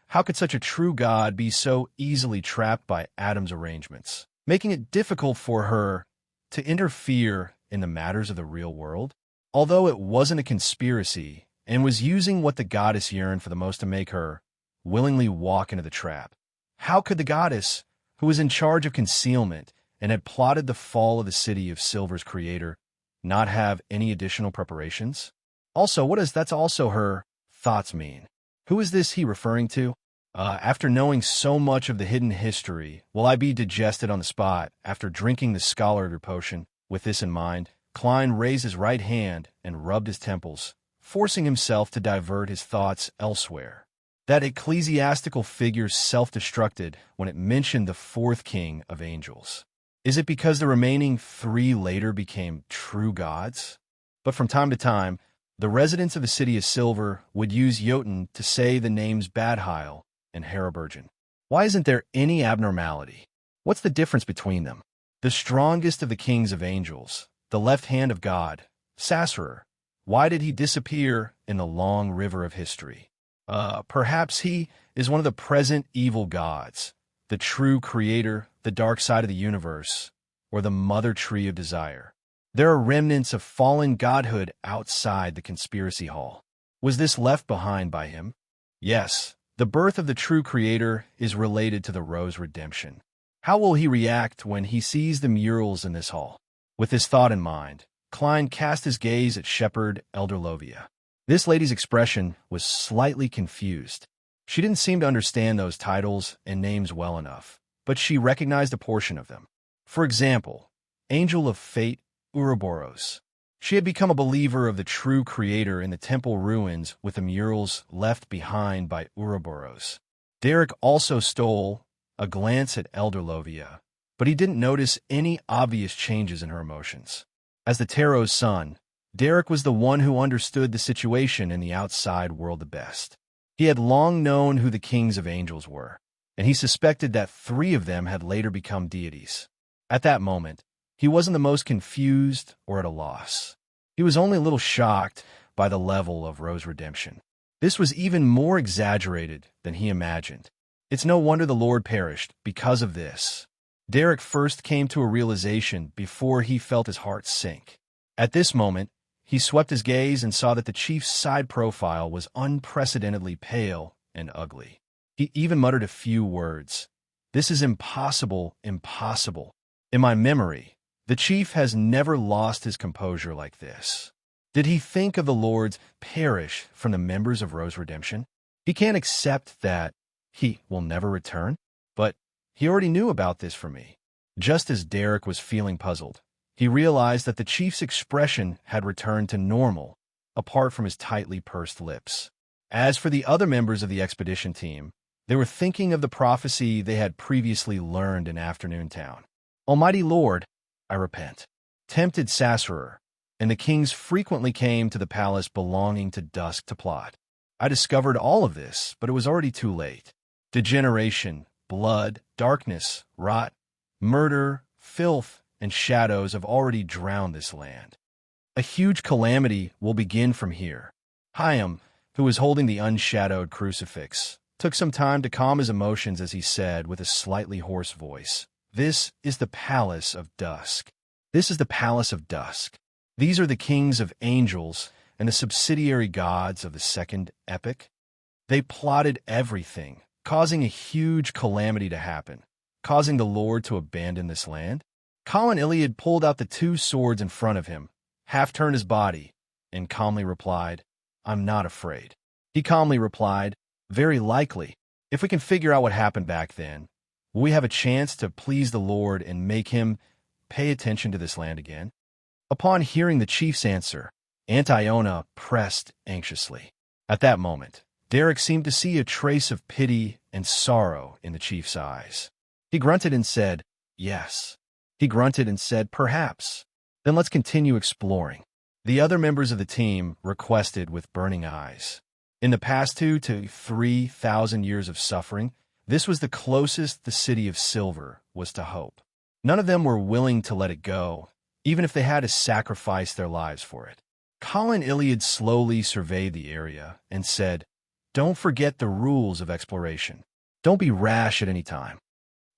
How could such a true god be so easily trapped by Adam's arrangements, making it difficult for her to interfere in the matters of the real world? Although it wasn't a conspiracy and was using what the goddess yearned for the most to make her willingly walk into the trap, how could the goddess, who was in charge of concealment and had plotted the fall of the City of Silver's creator, not have any additional preparations? Also, what does that's also her thoughts mean? Who is this he referring to? After knowing so much of the hidden history, will I be digested on the spot after drinking the scholarly potion? With this in mind, Klein raised his right hand and rubbed his temples, forcing himself to divert his thoughts elsewhere. That ecclesiastical figure self-destructed when it mentioned the fourth king of angels. Is it because the remaining three later became true gods? But from time to time, the residents of the City of Silver would use Jotun to say the names Badheil and Harabergen. Why isn't there any abnormality? What's the difference between them? The strongest of the kings of angels, the left hand of God, Sassurer, why did he disappear in the long river of history? Perhaps he is one of the present evil gods, the true creator, the dark side of the universe, or the mother tree of desire. There are remnants of fallen godhood outside the conspiracy hall. Was this left behind by him? Yes, the birth of the true creator is related to the Rose Redemption. How will he react when he sees the murals in this hall? With this thought in mind, Klein cast his gaze at Shepherd Elder Lovia. This lady's expression was slightly confused. She didn't seem to understand those titles and names well enough, but she recognized a portion of them. For example, Angel of Fate Ouroboros. She had become a believer of the true creator in the temple ruins with the murals left behind by Ouroboros. Derek also stole a glance at Elder Lovia, but he didn't notice any obvious changes in her emotions. As the Tarot's son, Derek was the one who understood the situation in the outside world the best. He had long known who the kings of angels were, and he suspected that 3 of them had later become deities. At that moment, he wasn't the most confused or at a loss. He was only a little shocked by the level of Rose's redemption. This was even more exaggerated than he imagined. It's no wonder the Lord perished because of this. Derek first came to a realization before he felt his heart sink. At this moment, he swept his gaze and saw that the chief's side profile was unprecedentedly pale and ugly. He even muttered a few words. "This is impossible, impossible. In my memory, the chief has never lost his composure like this." Did he think of the Lord's perish from the members of Rose's redemption? He can't accept that he will never return? But he already knew about this for me. Just as Derek was feeling puzzled, he realized that the chief's expression had returned to normal, apart from his tightly pursed lips. As for the other members of the expedition team, they were thinking of the prophecy they had previously learned in Afternoon Town. "Almighty Lord, I repent," tempted Sassurer, and the kings frequently came to the palace belonging to Dusk to plot. I discovered all of this, but it was already too late. Degeneration, blood, darkness, rot, murder, filth, and shadows have already drowned this land. A huge calamity will begin from here. Hyam, who was holding the unshadowed crucifix, took some time to calm his emotions as he said with a slightly hoarse voice, "This is the Palace of Dusk. This is the Palace of Dusk. These are the kings of angels and the subsidiary gods of the second epoch. They plotted everything, causing a huge calamity to happen, causing the Lord to abandon this land." Colin Iliad pulled out the 2 swords in front of him, half-turned his body, and calmly replied, "I'm not afraid." He calmly replied, "Very likely. If we can figure out what happened back then, will we have a chance to please the Lord and make him pay attention to this land again?" Upon hearing the chief's answer, Antiona pressed anxiously. At that moment, Derek seemed to see a trace of pity and sorrow in the chief's eyes. He grunted and said, "Yes." He grunted and said, "Perhaps. Then let's continue exploring." The other members of the team requested with burning eyes. In the past 2 to 3,000 years of suffering, this was the closest the City of Silver was to hope. None of them were willing to let it go, even if they had to sacrifice their lives for it. Colin Iliad slowly surveyed the area and said, "Don't forget the rules of exploration. Don't be rash at any time.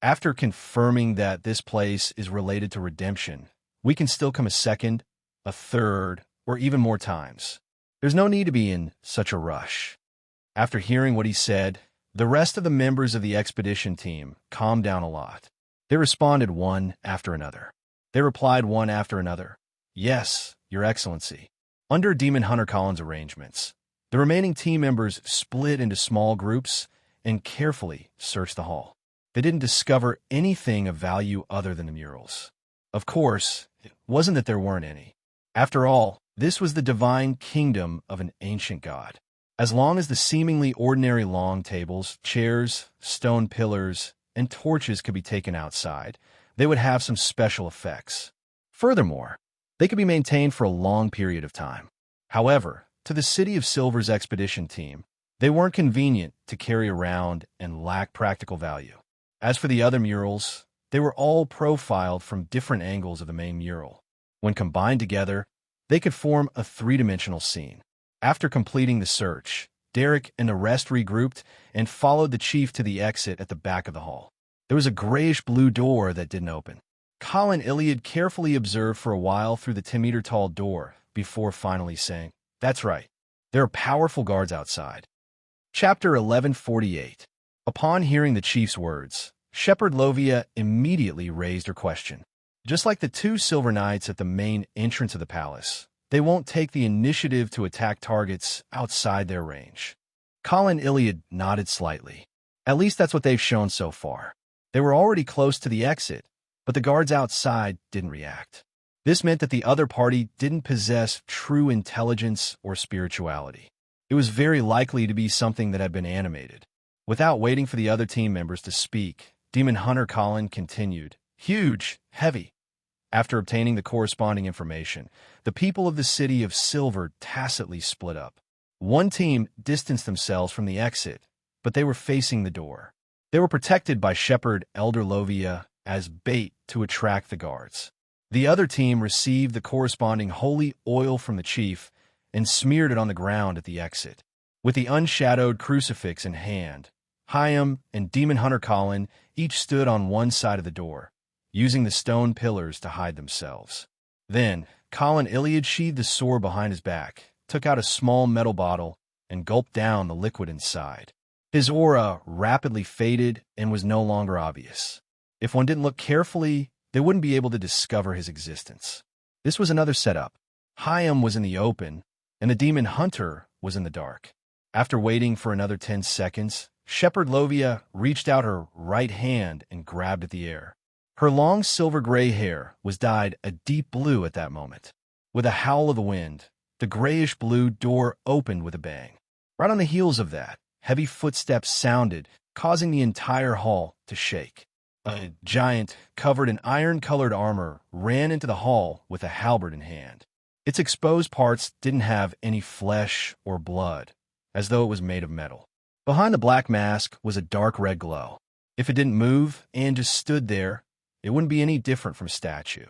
After confirming that this place is related to redemption, we can still come a second, a third, or even more times. There's no need to be in such a rush." After hearing what he said, the rest of the members of the expedition team calmed down a lot. They responded one after another. They replied one after another, "Yes, Your Excellency." Under Demon Hunter Colin's arrangements, the remaining team members split into small groups and carefully searched the hall. They didn't discover anything of value other than the murals. Of course, it wasn't that there weren't any. After all, this was the divine kingdom of an ancient god. As long as the seemingly ordinary long tables, chairs, stone pillars, and torches could be taken outside, they would have some special effects. Furthermore, they could be maintained for a long period of time. However, to the City of Silver's expedition team, they weren't convenient to carry around and lack practical value. As for the other murals, they were all profiled from different angles of the main mural. When combined together, they could form a 3-dimensional scene. After completing the search, Derek and the rest regrouped and followed the chief to the exit at the back of the hall. There was a grayish-blue door that didn't open. Colin Iliad carefully observed for a while through the 10-meter-tall door before finally saying, "That's right. There are powerful guards outside." Chapter 1148. Upon hearing the chief's words, Shepherd Lovia immediately raised her question. Just like the two silver knights at the main entrance of the palace, they won't take the initiative to attack targets outside their range. Colin Iliad nodded slightly. At least that's what they've shown so far. They were already close to the exit, but the guards outside didn't react. This meant that the other party didn't possess true intelligence or spirituality. It was very likely to be something that had been animated. Without waiting for the other team members to speak, Demon Hunter Colin continued, "Huge, heavy." After obtaining the corresponding information, the people of the city of Silver tacitly split up. One team distanced themselves from the exit, but they were facing the door. They were protected by Shepherd Elder Lovia as bait to attract the guards. The other team received the corresponding holy oil from the chief and smeared it on the ground at the exit. With the unshadowed crucifix in hand, Hyam and Demon Hunter Colin each stood on one side of the door, using the stone pillars to hide themselves. Then, Colin Iliad sheathed the sword behind his back, took out a small metal bottle, and gulped down the liquid inside. His aura rapidly faded and was no longer obvious. If one didn't look carefully, they wouldn't be able to discover his existence. This was another setup. Hyam was in the open, and the Demon Hunter was in the dark. After waiting for another 10 seconds, Shepherd Lovia reached out her right hand and grabbed at the air. Her long silver-gray hair was dyed a deep blue at that moment. With a howl of the wind, the grayish-blue door opened with a bang. Right on the heels of that, heavy footsteps sounded, causing the entire hall to shake. A giant, covered in iron-colored armor, ran into the hall with a halberd in hand. Its exposed parts didn't have any flesh or blood, as though it was made of metal. Behind the black mask was a dark red glow. If it didn't move and just stood there, it wouldn't be any different from a statue.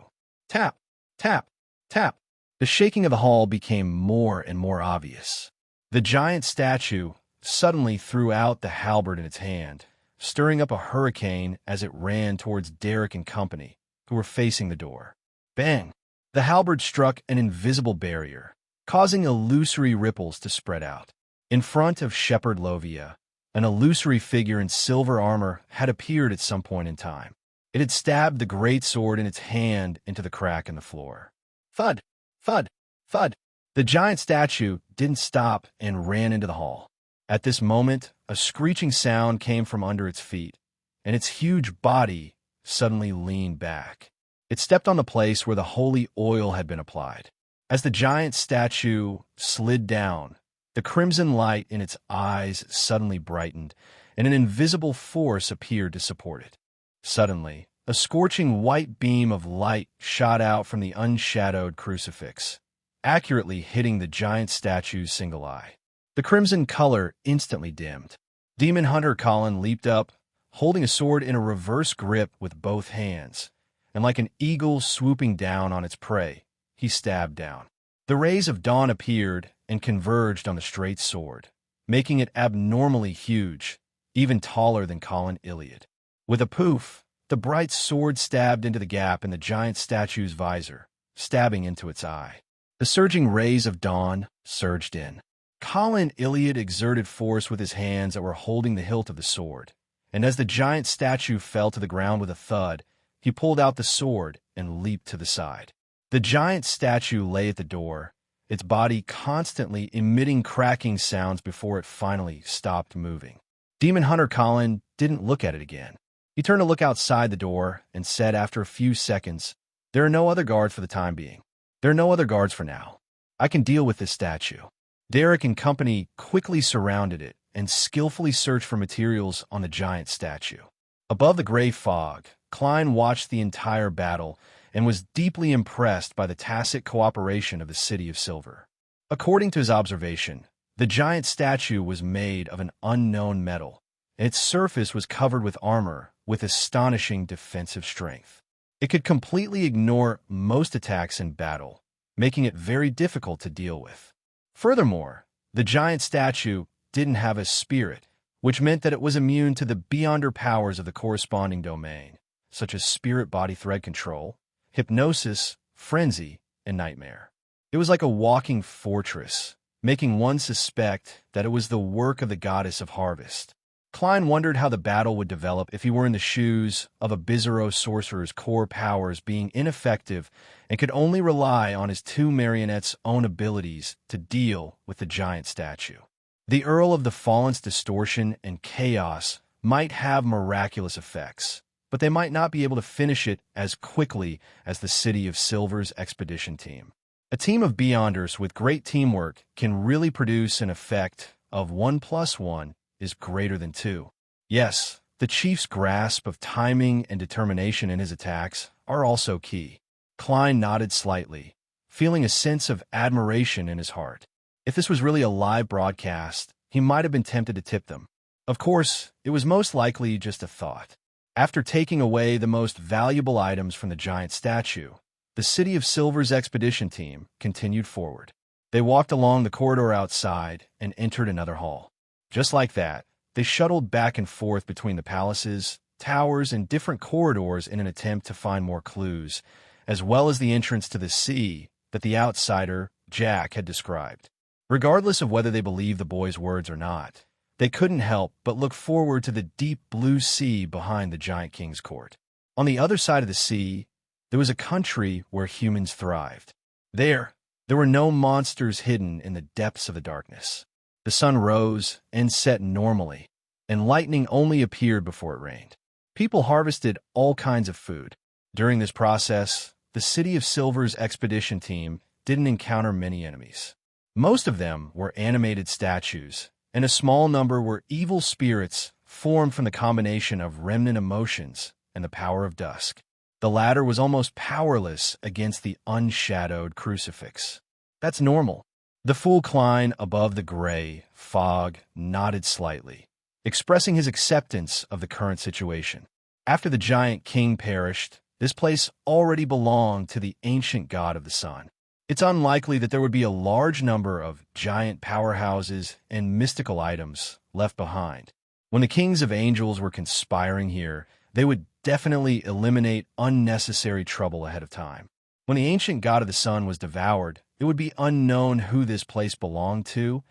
Tap, tap, tap. The shaking of the hall became more and more obvious. The giant statue suddenly threw out the halberd in its hand, stirring up a hurricane as it ran towards Derek and company, who were facing the door. Bang! The halberd struck an invisible barrier, causing illusory ripples to spread out. In front of Shepherd Lovia, an illusory figure in silver armor had appeared at some point in time. It had stabbed the great sword in its hand into the crack in the floor. Thud! Thud! Thud! The giant statue didn't stop and ran into the hall. At this moment, a screeching sound came from under its feet, and its huge body suddenly leaned back. It stepped on the place where the holy oil had been applied. As the giant statue slid down, the crimson light in its eyes suddenly brightened, and an invisible force appeared to support it. Suddenly, a scorching white beam of light shot out from the unshadowed crucifix, accurately hitting the giant statue's single eye. The crimson color instantly dimmed. Demon Hunter Colin leaped up, holding a sword in a reverse grip with both hands, and like an eagle swooping down on its prey, he stabbed down. The rays of dawn appeared and converged on the straight sword, making it abnormally huge, even taller than Colin Iliad. With a poof, the bright sword stabbed into the gap in the giant statue's visor, stabbing into its eye. The surging rays of dawn surged in. Colin Iliad exerted force with his hands that were holding the hilt of the sword, and as the giant statue fell to the ground with a thud, he pulled out the sword and leaped to the side. The giant statue lay at the door, its body constantly emitting cracking sounds before it finally stopped moving. Demon Hunter Colin didn't look at it again. He turned to look outside the door and said after a few seconds, "There are no other guards for the time being. There are no other guards for now. I can deal with this statue." Derek and company quickly surrounded it and skillfully searched for materials on the giant statue. Above the gray fog, Klein watched the entire battle and was deeply impressed by the tacit cooperation of the City of Silver. According to his observation, the giant statue was made of an unknown metal, and its surface was covered with armor with astonishing defensive strength. It could completely ignore most attacks in battle, making it very difficult to deal with. Furthermore, the giant statue didn't have a spirit, which meant that it was immune to the beyonder powers of the corresponding domain, such as spirit body thread control, hypnosis, frenzy, and nightmare. It was like a walking fortress, making one suspect that it was the work of the goddess of harvest. Klein wondered how the battle would develop if he were in the shoes of a Bizarro sorcerer's core powers being ineffective and could only rely on his two marionettes' own abilities to deal with the giant statue. The Earl of the Fallen's distortion and chaos might have miraculous effects, but they might not be able to finish it as quickly as the City of Silver's expedition team. A team of Beyonders with great teamwork can really produce an effect of 1 + 1 is greater than 2. Yes, the Chief's grasp of timing and determination in his attacks are also key. Klein nodded slightly, feeling a sense of admiration in his heart. If this was really a live broadcast, he might have been tempted to tip them. Of course, it was most likely just a thought. After taking away the most valuable items from the giant statue, the City of Silver's expedition team continued forward. They walked along the corridor outside and entered another hall. Just like that, they shuttled back and forth between the palaces, towers, and different corridors in an attempt to find more clues, as well as the entrance to the sea that the outsider, Jack, had described. Regardless of whether they believed the boy's words or not, they couldn't help but look forward to the deep blue sea behind the giant king's court. On the other side of the sea, there was a country where humans thrived. There were no monsters hidden in the depths of the darkness. The sun rose and set normally, and lightning only appeared before it rained. People harvested all kinds of food. During this process, the City of Silver's expedition team didn't encounter many enemies. Most of them were animated statues, and a small number were evil spirits formed from the combination of remnant emotions and the power of dusk. The latter was almost powerless against the unshadowed crucifix. That's normal. The fool Klein above the gray fog nodded slightly, expressing his acceptance of the current situation. After the giant king perished, this place already belonged to the ancient god of the sun. It's unlikely that there would be a large number of giant powerhouses and mystical items left behind. When the kings of angels were conspiring here, they would definitely eliminate unnecessary trouble ahead of time. When the ancient god of the sun was devoured, it would be unknown who this place belonged to,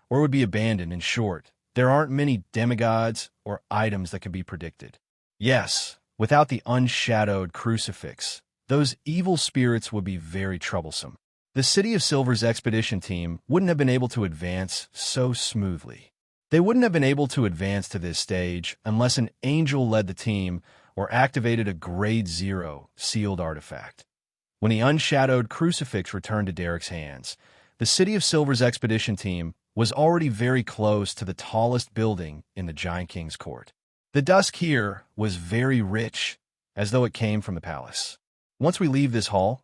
or would be abandoned. In short, there aren't many demigods or items that can be predicted. Yes, without the unshadowed crucifix, those evil spirits would be very troublesome. The City of Silver's expedition team wouldn't have been able to advance so smoothly. They wouldn't have been able to advance to this stage unless an angel led the team or activated a Grade 0 sealed artifact. When the unshadowed crucifix returned to Derek's hands, the City of Silver's expedition team was already very close to the tallest building in the Giant King's court. The dusk here was very rich, as though it came from the palace. Once we leave this hall,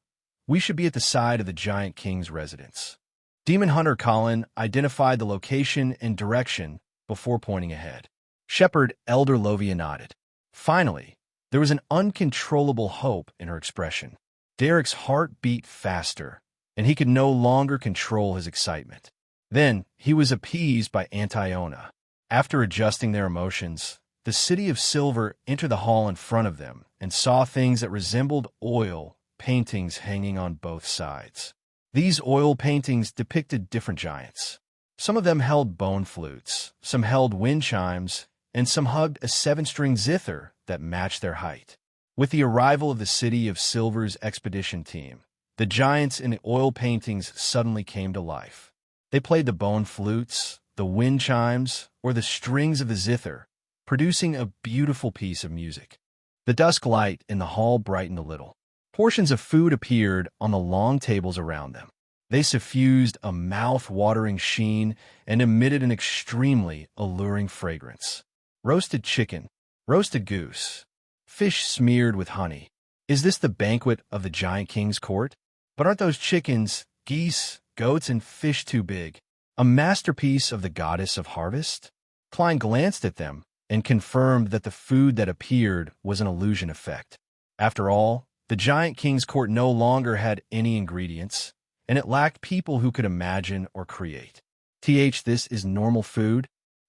we should be at the side of the Giant King's residence. Demon Hunter Colin identified the location and direction before pointing ahead. Shepherd Elder Lovia nodded. Finally, there was an uncontrollable hope in her expression. Derek's heart beat faster, and he could no longer control his excitement. Then he was appeased by Antiona. After adjusting their emotions, the City of Silver entered the hall in front of them and saw things that resembled oil paintings hanging on both sides. These oil paintings depicted different giants. Some of them held bone flutes, some held wind chimes, and some hugged a 7-string zither that matched their height. With the arrival of the City of Silver's expedition team, the giants in the oil paintings suddenly came to life. They played the bone flutes, the wind chimes, or the strings of the zither, producing a beautiful piece of music. The dusk light in the hall brightened a little. Portions of food appeared on the long tables around them. They suffused a mouth-watering sheen and emitted an extremely alluring fragrance. Roasted chicken, roasted goose, fish smeared with honey. Is this the banquet of the Giant King's court? But aren't those chickens, geese, goats, and fish too big? A masterpiece of the goddess of harvest? Klein glanced at them and confirmed that the food that appeared was an illusion effect. After all, the Giant King's court no longer had any ingredients, and it lacked people who could imagine or create. This is normal food?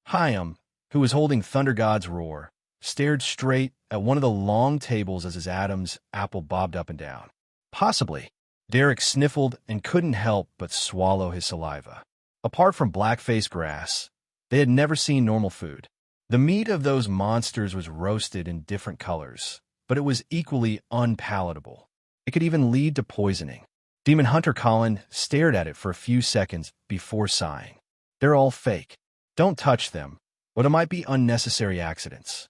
Hyam, who was holding Thunder God's roar, stared straight at one of the long tables as his Adam's apple bobbed up and down. Possibly. Derek sniffled and couldn't help but swallow his saliva. Apart from black-faced grass, they had never seen normal food. The meat of those monsters was roasted in different colors, but it was equally unpalatable. It could even lead to poisoning. Demon Hunter Colin stared at it for a few seconds before sighing. They're all fake. Don't touch them, or there might be unnecessary accidents.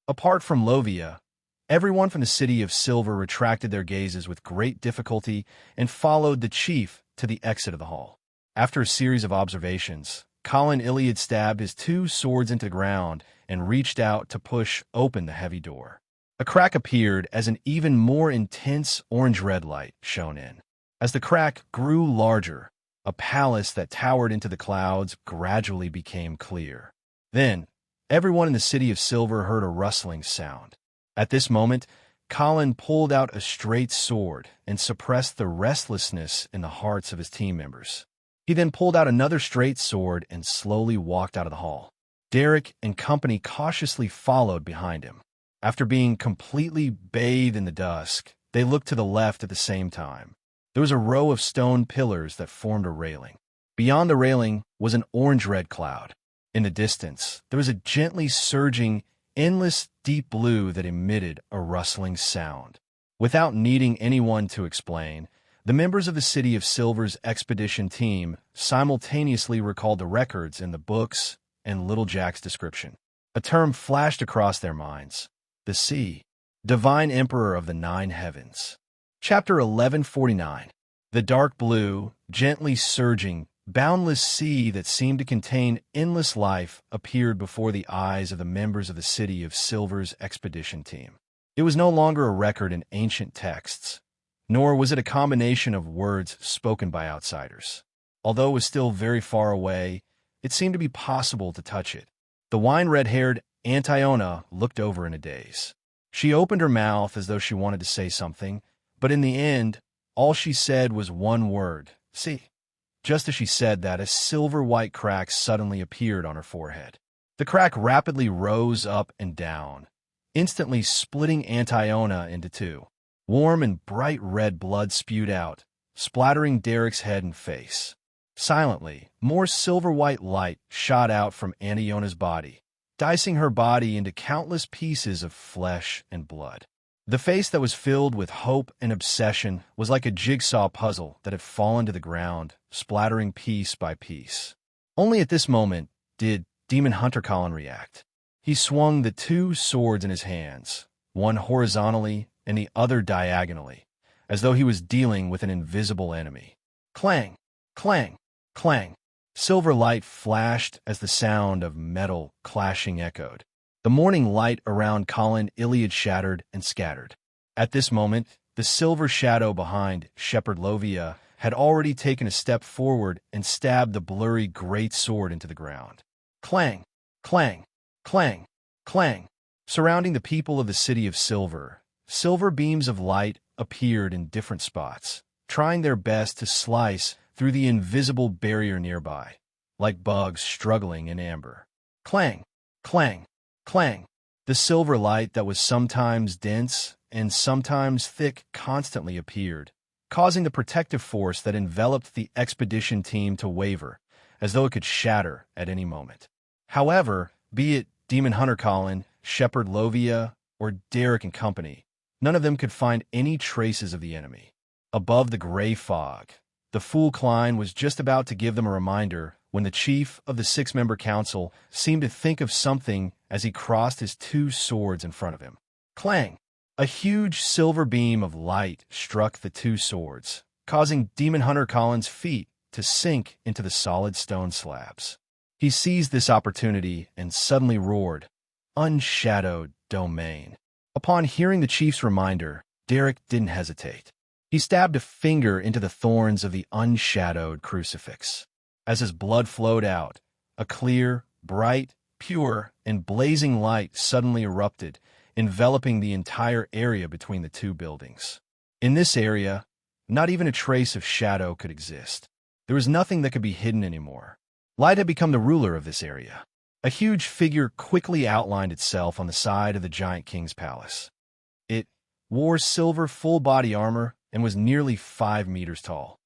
Apart from Lovia, everyone from the City of Silver retracted their gazes with great difficulty and followed the chief to the exit of the hall. After a series of observations, Colin Iliad stabbed his two swords into the ground and reached out to push open the heavy door. A crack appeared as an even more intense orange-red light shone in. As the crack grew larger, a palace that towered into the clouds gradually became clear. Then, everyone in the City of Silver heard a rustling sound. At this moment, Colin pulled out a straight sword and suppressed the restlessness in the hearts of his team members. He then pulled out another straight sword and slowly walked out of the hall. Derek and company cautiously followed behind him. After being completely bathed in the dusk, they looked to the left at the same time. There was a row of stone pillars that formed a railing. Beyond the railing was an orange-red cloud. In the distance, there was a gently surging, endless deep blue that emitted a rustling sound. Without needing anyone to explain, the members of the City of Silver's expedition team simultaneously recalled the records in the books and Little Jack's description. A term flashed across their minds: the sea, divine emperor of the nine heavens. Chapter 1149. The dark blue, gently surging, boundless sea that seemed to contain endless life appeared before the eyes of the members of the City of Silver's expedition team. It was no longer a record in ancient texts, nor was it a combination of words spoken by outsiders. Although it was still very far away, it seemed to be possible to touch it. The wine-red-haired Antiona looked over in a daze. She opened her mouth as though she wanted to say something, but in the end, all she said was one word: see. Just as she said that, a silver-white crack suddenly appeared on her forehead. The crack rapidly rose up and down, instantly splitting Antiona into two. Warm and bright red blood spewed out, splattering Derek's head and face. Silently, more silver-white light shot out from Antiona's body, dicing her body into countless pieces of flesh and blood. The face that was filled with hope and obsession was like a jigsaw puzzle that had fallen to the ground, splattering piece by piece. Only at this moment did Demon Hunter Colin react. He swung the two swords in his hands, one horizontally and the other diagonally, as though he was dealing with an invisible enemy. Clang! Clang! Clang! Silver light flashed as the sound of metal clashing echoed. The morning light around Colin Iliad shattered and scattered. At this moment, the silver shadow behind Shepherd Lovia had already taken a step forward and stabbed the blurry great sword into the ground. Clang! Clang! Clang! Clang! Surrounding the people of the City of Silver, silver beams of light appeared in different spots, trying their best to slice through the invisible barrier nearby, like bugs struggling in amber. Clang! Clang! Clang! The silver light that was sometimes dense and sometimes thick constantly appeared, causing the protective force that enveloped the expedition team to waver, as though it could shatter at any moment. However, be it Demon Hunter Colin, Shepherd Lovia, or Derek and company, none of them could find any traces of the enemy. Above the gray fog, the Fool Klein was just about to give them a reminder when the chief of the six-member council seemed to think of something as he crossed his two swords in front of him. Clang! A huge silver beam of light struck the two swords, causing Demon Hunter Colin's feet to sink into the solid stone slabs. He seized this opportunity and suddenly roared, "Unshadowed domain." Upon hearing the chief's reminder, Derek didn't hesitate. He stabbed a finger into the thorns of the unshadowed crucifix. As his blood flowed out, a clear, bright, pure, and blazing light suddenly erupted, enveloping the entire area between the two buildings. In this area, not even a trace of shadow could exist. There was nothing that could be hidden anymore. Light had become the ruler of this area. A huge figure quickly outlined itself on the side of the giant king's palace. It wore silver full-body armor and was nearly 5 meters tall.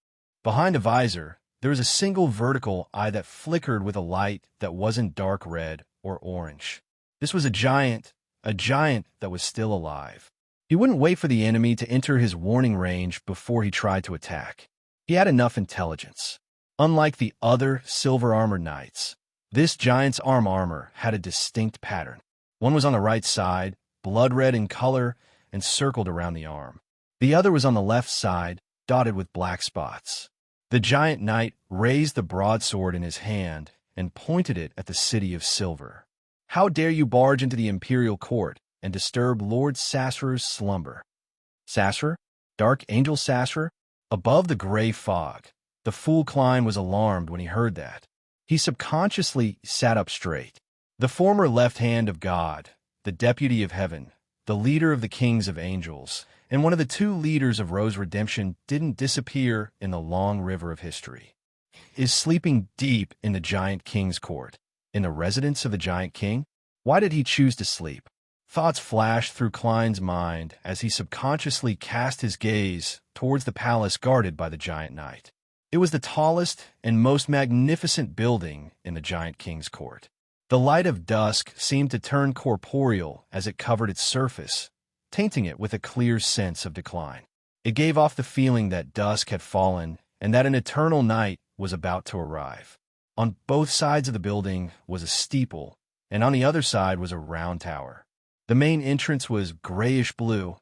Behind a visor, there was a single vertical eye that flickered with a light that wasn't dark red or orange. This was a giant that was still alive. He wouldn't wait for the enemy to enter his warning range before he tried to attack. He had enough intelligence. Unlike the other silver-armored knights, this giant's armor had a distinct pattern. One was on the right side, blood-red in color, and circled around the arm. The other was on the left side, dotted with black spots. The giant knight raised the broadsword in his hand and pointed it at the city of silver. "How dare you barge into the imperial court and disturb Lord Sasrar's slumber?" Sasrar? Dark Angel Sasrar? Above the gray fog, the fool Klein was alarmed when he heard that. He subconsciously sat up straight. The former left hand of God, the deputy of heaven, the leader of the kings of angels, and one of the two leaders of Rose Redemption didn't disappear in the long river of history. Is sleeping deep in the giant king's court, in the residence of the giant king? Why did he choose to sleep? Thoughts flashed through Klein's mind as he subconsciously cast his gaze towards the palace guarded by the giant knight. It was the tallest and most magnificent building in the giant king's court. The light of dusk seemed to turn corporeal as it covered its surface, tainting it with a clear sense of decline. It gave off the feeling that dusk had fallen and that an eternal night was about to arrive. On both sides of the building was a steeple, and on the other side was a round tower. The main entrance was grayish-blue,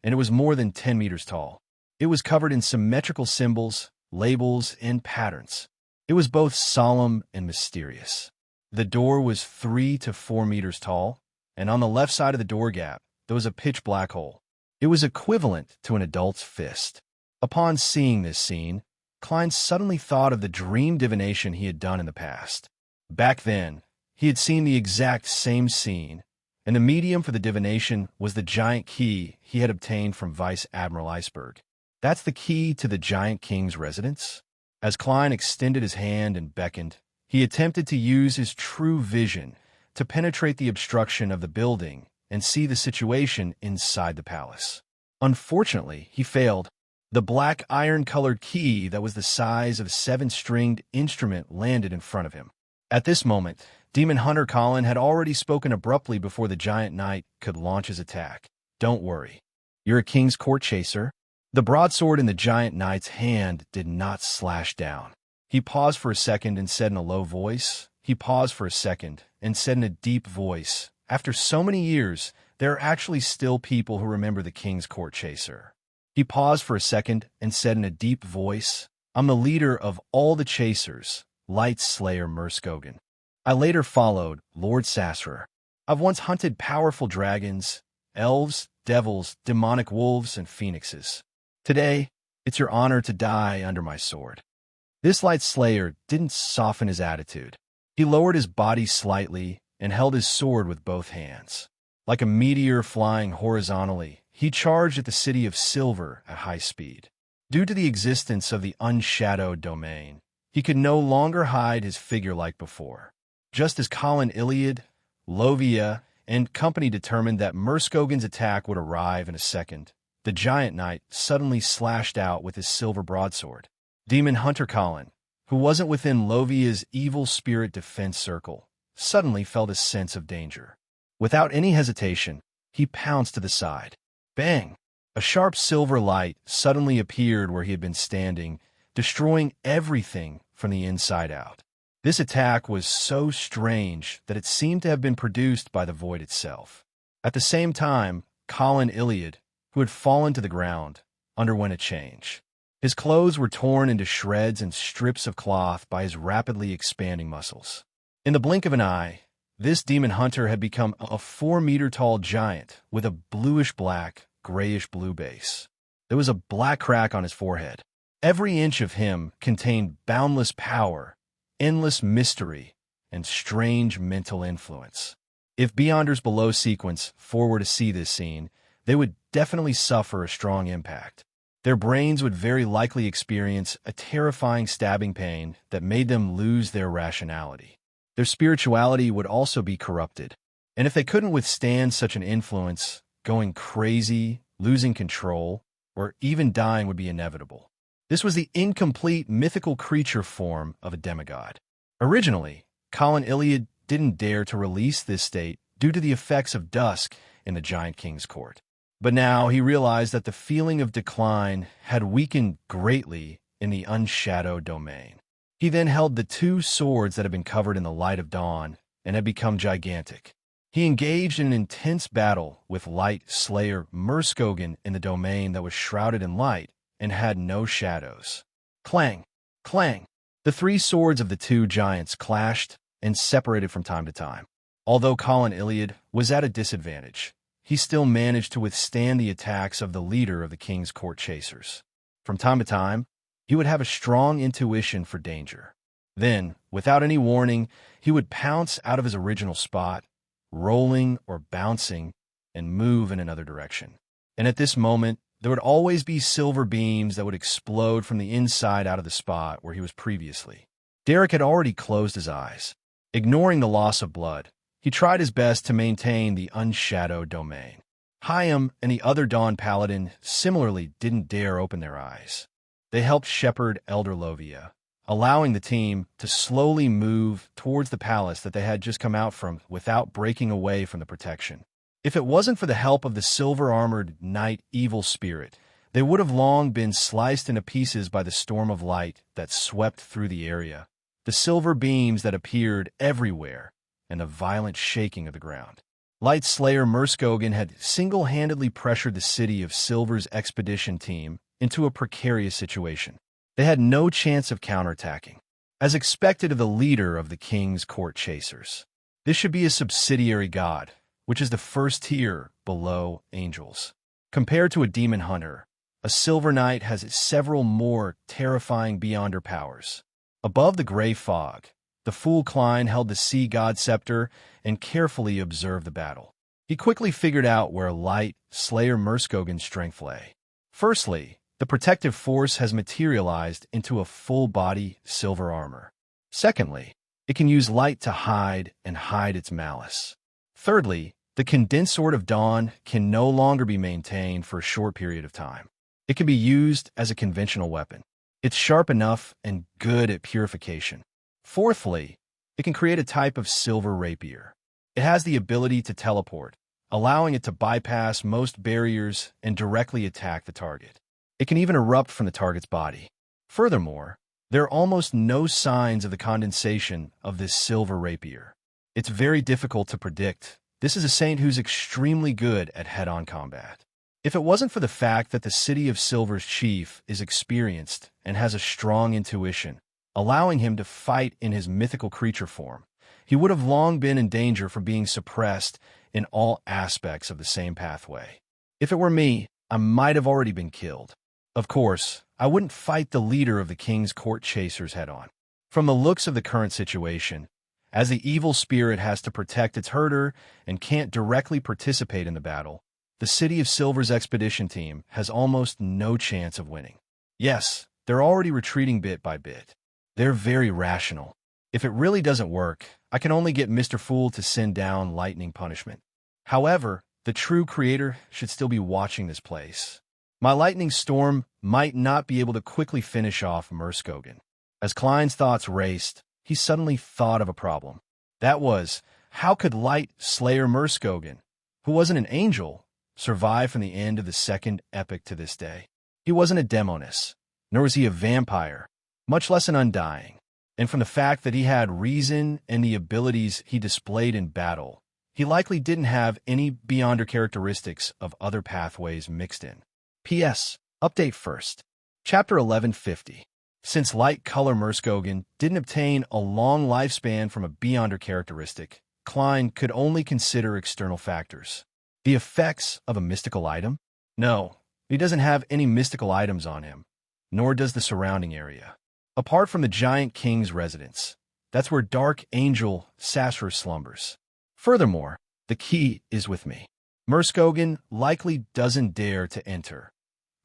and it was more than 10 meters tall. It was covered in symmetrical symbols, labels, and patterns. It was both solemn and mysterious. The door was 3 to 4 meters tall, and on the left side of the door gap, there was a pitch-black hole. It was equivalent to an adult's fist. Upon seeing this scene, Klein suddenly thought of the dream divination he had done in the past. Back then, he had seen the exact same scene, and the medium for the divination was the giant key he had obtained from Vice Admiral Iceberg. That's the key to the giant king's residence? As Klein extended his hand and beckoned, he attempted to use his true vision to penetrate the obstruction of the building and see the situation inside the palace. Unfortunately, he failed. The black iron-colored key that was the size of a 7-stringed instrument landed in front of him. At this moment, Demon Hunter Colin had already spoken abruptly before the giant knight could launch his attack. "Don't worry. You're a king's court chaser." The broadsword in the giant knight's hand did not slash down. He paused for a second and said in a low voice. He paused for a second and said in a deep voice, "After so many years, there are actually still people who remember the king's court chaser." He paused for a second and said in a deep voice, "I'm the leader of all the chasers, Light Slayer Murskogan. I later followed Lord Sasrar. I've once hunted powerful dragons, elves, devils, demonic wolves, and phoenixes. Today, it's your honor to die under my sword." This Light Slayer didn't soften his attitude. He lowered his body slightly and held his sword with both hands. Like a meteor flying horizontally, he charged at the city of Silver at high speed. Due to the existence of the unshadowed domain, he could no longer hide his figure like before. Just as Colin Iliad, Lovia, and company determined that Murskogan's attack would arrive in a second, the giant knight suddenly slashed out with his silver broadsword. Demon Hunter Colin, who wasn't within Lovia's evil spirit defense circle, suddenly felt a sense of danger. Without any hesitation, he pounced to the side. Bang! A sharp silver light suddenly appeared where he had been standing, destroying everything from the inside out. This attack was so strange that it seemed to have been produced by the void itself. At the same time, Colin Iliad, who had fallen to the ground, underwent a change. His clothes were torn into shreds and strips of cloth by his rapidly expanding muscles. In the blink of an eye, this demon hunter had become a 4-meter-tall giant with a bluish-black, grayish-blue base. There was a black crack on his forehead. Every inch of him contained boundless power, endless mystery, and strange mental influence. If Beyonders Below Sequence 4 were to see this scene, they would definitely suffer a strong impact. Their brains would very likely experience a terrifying stabbing pain that made them lose their rationality. Their spirituality would also be corrupted. And if they couldn't withstand such an influence, going crazy, losing control, or even dying would be inevitable. This was the incomplete mythical creature form of a demigod. Originally, Colin Iliad didn't dare to release this state due to the effects of dusk in the giant king's court. But now he realized that the feeling of decline had weakened greatly in the unshadowed domain. He then held the two swords that had been covered in the light of dawn and had become gigantic. He engaged in an intense battle with Light Slayer Murskogen in the domain that was shrouded in light and had no shadows. Clang! Clang! The three swords of the two giants clashed and separated from time to time. Although Colin Iliad was at a disadvantage, he still managed to withstand the attacks of the leader of the king's court chasers. From time to time, he would have a strong intuition for danger. Then, without any warning, he would pounce out of his original spot, rolling or bouncing, and move in another direction. And at this moment, there would always be silver beams that would explode from the inside out of the spot where he was previously. Derek had already closed his eyes. Ignoring the loss of blood, he tried his best to maintain the unshadowed domain. Hyam and the other Dawn Paladin similarly didn't dare open their eyes. They helped shepherd Elder Lovia, allowing the team to slowly move towards the palace that they had just come out from without breaking away from the protection. If it wasn't for the help of the silver-armored Knight Evil Spirit, they would have long been sliced into pieces by the storm of light that swept through the area, the silver beams that appeared everywhere, and the violent shaking of the ground. Light Slayer Murskogen had single-handedly pressured the City of Silver's expedition team into a precarious situation. They had no chance of counterattacking, as expected of the leader of the king's court chasers. This should be a subsidiary god, which is the first tier below angels. Compared to a demon hunter, a Silver Knight has several more terrifying beyonder powers. Above the gray fog, the Fool Klein held the Sea God Scepter and carefully observed the battle. He quickly figured out where Light Slayer Murskogen's strength lay. Firstly, the protective force has materialized into a full-body silver armor. Secondly, it can use light to hide its malice. Thirdly, the condensed Sword of Dawn can no longer be maintained for a short period of time. It can be used as a conventional weapon. It's sharp enough and good at purification. Fourthly, it can create a type of silver rapier. It has the ability to teleport, allowing it to bypass most barriers and directly attack the target. It can even erupt from the target's body. Furthermore, there are almost no signs of the condensation of this silver rapier. It's very difficult to predict. This is a saint who's extremely good at head-on combat. If it wasn't for the fact that the City of Silver's chief is experienced and has a strong intuition, allowing him to fight in his mythical creature form, he would have long been in danger from being suppressed in all aspects of the same pathway. If it were me, I might have already been killed. Of course, I wouldn't fight the leader of the king's court chasers head-on. From the looks of the current situation, as the evil spirit has to protect its herder and can't directly participate in the battle, the City of Silver's expedition team has almost no chance of winning. Yes, they're already retreating bit by bit. They're very rational. If it really doesn't work, I can only get Mr. Fool to send down lightning punishment. However, the true creator should still be watching this place. My lightning storm might not be able to quickly finish off Murskogen. As Klein's thoughts raced, he suddenly thought of a problem. That was, how could Light Slayer Murskogen, who wasn't an angel, survive from the end of the second epic to this day? He wasn't a demoness, nor was he a vampire, much less an undying. And from the fact that he had reason and the abilities he displayed in battle, he likely didn't have any beyonder characteristics of other pathways mixed in. P.S. Update first. Chapter 1150. Since Light Color Murskogen didn't obtain a long lifespan from a beyonder characteristic, Klein could only consider external factors. The effects of a mystical item? No, he doesn't have any mystical items on him, nor does the surrounding area. Apart from the Giant King's residence, that's where Dark Angel Sasra slumbers. Furthermore, the key is with me. Murskogen likely doesn't dare to enter.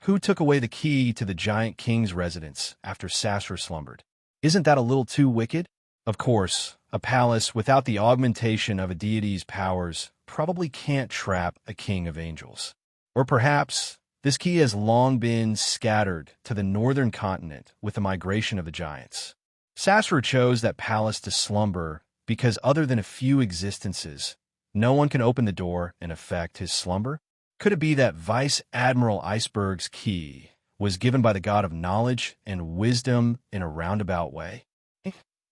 Who took away the key to the Giant King's residence after Sasra slumbered? Isn't that a little too wicked? Of course, a palace without the augmentation of a deity's powers probably can't trap a king of angels. Or perhaps this key has long been scattered to the northern continent with the migration of the giants. Sasra chose that palace to slumber because other than a few existences, No one can open the door and affect his slumber? Could it be that Vice Admiral Iceberg's key was given by the god of knowledge and wisdom in a roundabout way?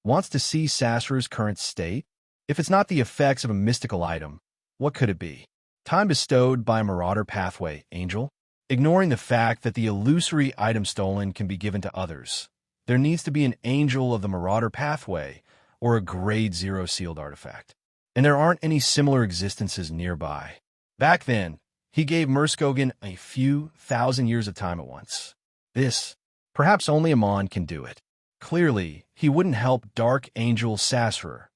Wants to see Sasra's current state? If it's not the effects of a mystical item, what could it be? Time bestowed by a marauder pathway, angel? Ignoring the fact that the illusory item stolen can be given to others, there needs to be an angel of the marauder pathway or a grade 0 sealed artifact. And there aren't any similar existences nearby. Back then, he gave Murskogen a few thousand years of time at once. Perhaps only Amon can do it. Clearly, he wouldn't help Dark Angel Sasra.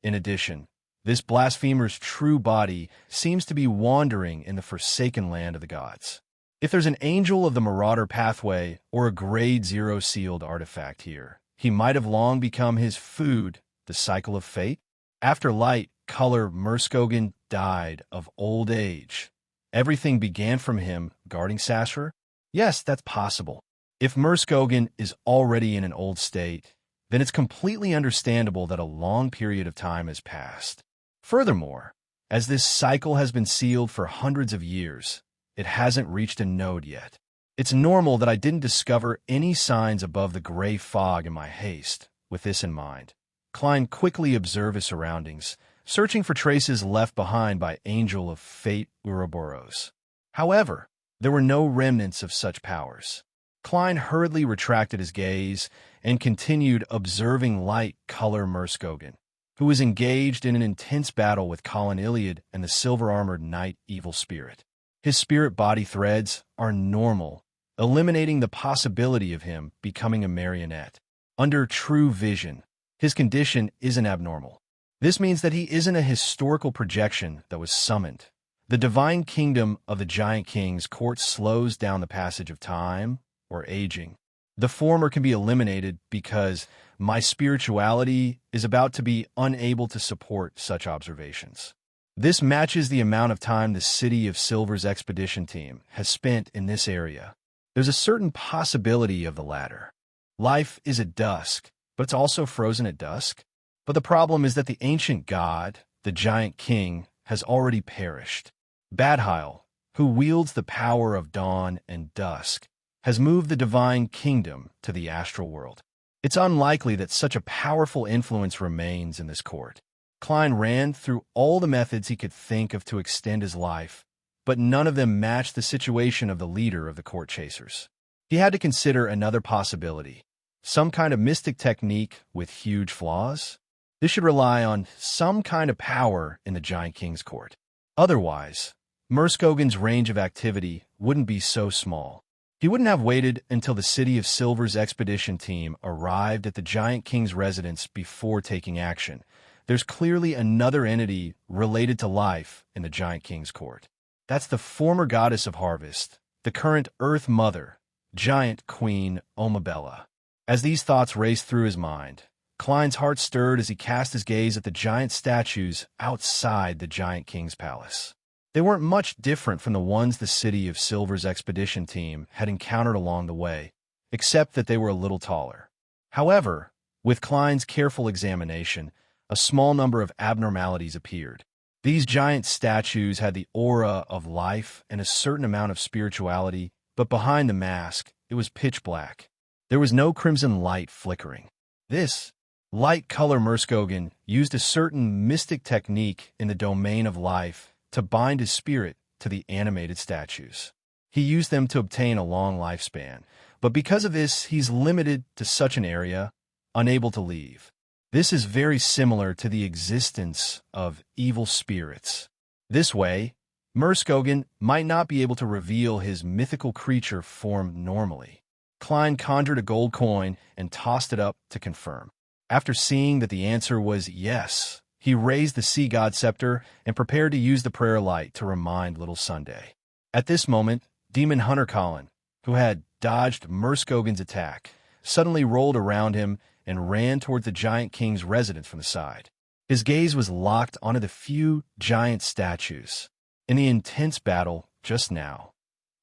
In addition, this blasphemer's true body seems to be wandering in the forsaken land of the gods. If there's an angel of the marauder pathway or a grade 0 sealed artifact here, he might have long become his food, the cycle of fate. After light, color, Murskogen died of old age. Everything began from him guarding Sasra? Yes, that's possible. If Murskogen is already in an old state, then it's completely understandable that a long period of time has passed. Furthermore, as this cycle has been sealed for hundreds of years, it hasn't reached a node yet. It's normal that I didn't discover any signs above the gray fog in my haste. With this in mind, Klein quickly observed his surroundings, searching for traces left behind by Angel of Fate Ouroboros. However, there were no remnants of such powers. Klein hurriedly retracted his gaze and continued observing light-color Murskogen, who was engaged in an intense battle with Colin Iliad and the silver-armored knight Evil Spirit. His spirit body threads are normal, eliminating the possibility of him becoming a marionette. Under true vision, his condition isn't abnormal. This means that he isn't a historical projection that was summoned. The divine kingdom of the Giant King's court slows down the passage of time or aging. The former can be eliminated because my spirituality is about to be unable to support such observations. This matches the amount of time the City of Silver's expedition team has spent in this area. There's a certain possibility of the latter. Life is at dusk, but it's also frozen at dusk. But the problem is that the ancient god, the Giant King, has already perished. Badheil, who wields the power of dawn and dusk, has moved the divine kingdom to the astral world. It's unlikely that such a powerful influence remains in this court. Klein ran through all the methods he could think of to extend his life, but none of them matched the situation of the leader of the court chasers. He had to consider another possibility, some kind of mystic technique with huge flaws. This should rely on some kind of power in the Giant King's court. Otherwise, Murskogen's range of activity wouldn't be so small. He wouldn't have waited until the City of Silver's expedition team arrived at the Giant King's residence before taking action. There's clearly another entity related to life in the Giant King's court. That's the former goddess of harvest, the current Earth Mother, Giant Queen Omabella. As these thoughts raced through his mind, Klein's heart stirred as he cast his gaze at the giant statues outside the Giant King's palace. They weren't much different from the ones the City of Silver's expedition team had encountered along the way, except that they were a little taller. However, with Klein's careful examination, a small number of abnormalities appeared. These giant statues had the aura of life and a certain amount of spirituality, but behind the mask, it was pitch black. There was no crimson light flickering. This light-color Murskogen used a certain mystic technique in the domain of life to bind his spirit to the animated statues. He used them to obtain a long lifespan, but because of this, he's limited to such an area, unable to leave. This is very similar to the existence of evil spirits. This way, Murskogen might not be able to reveal his mythical creature form normally. Klein conjured a gold coin and tossed it up to confirm. After seeing that the answer was yes, he raised the sea god scepter and prepared to use the prayer light to remind Little Sunday. At this moment, Demon Hunter Colin, who had dodged Murskogen's attack, suddenly rolled around him and ran towards the Giant King's residence from the side. His gaze was locked onto the few giant statues. In the intense battle just now,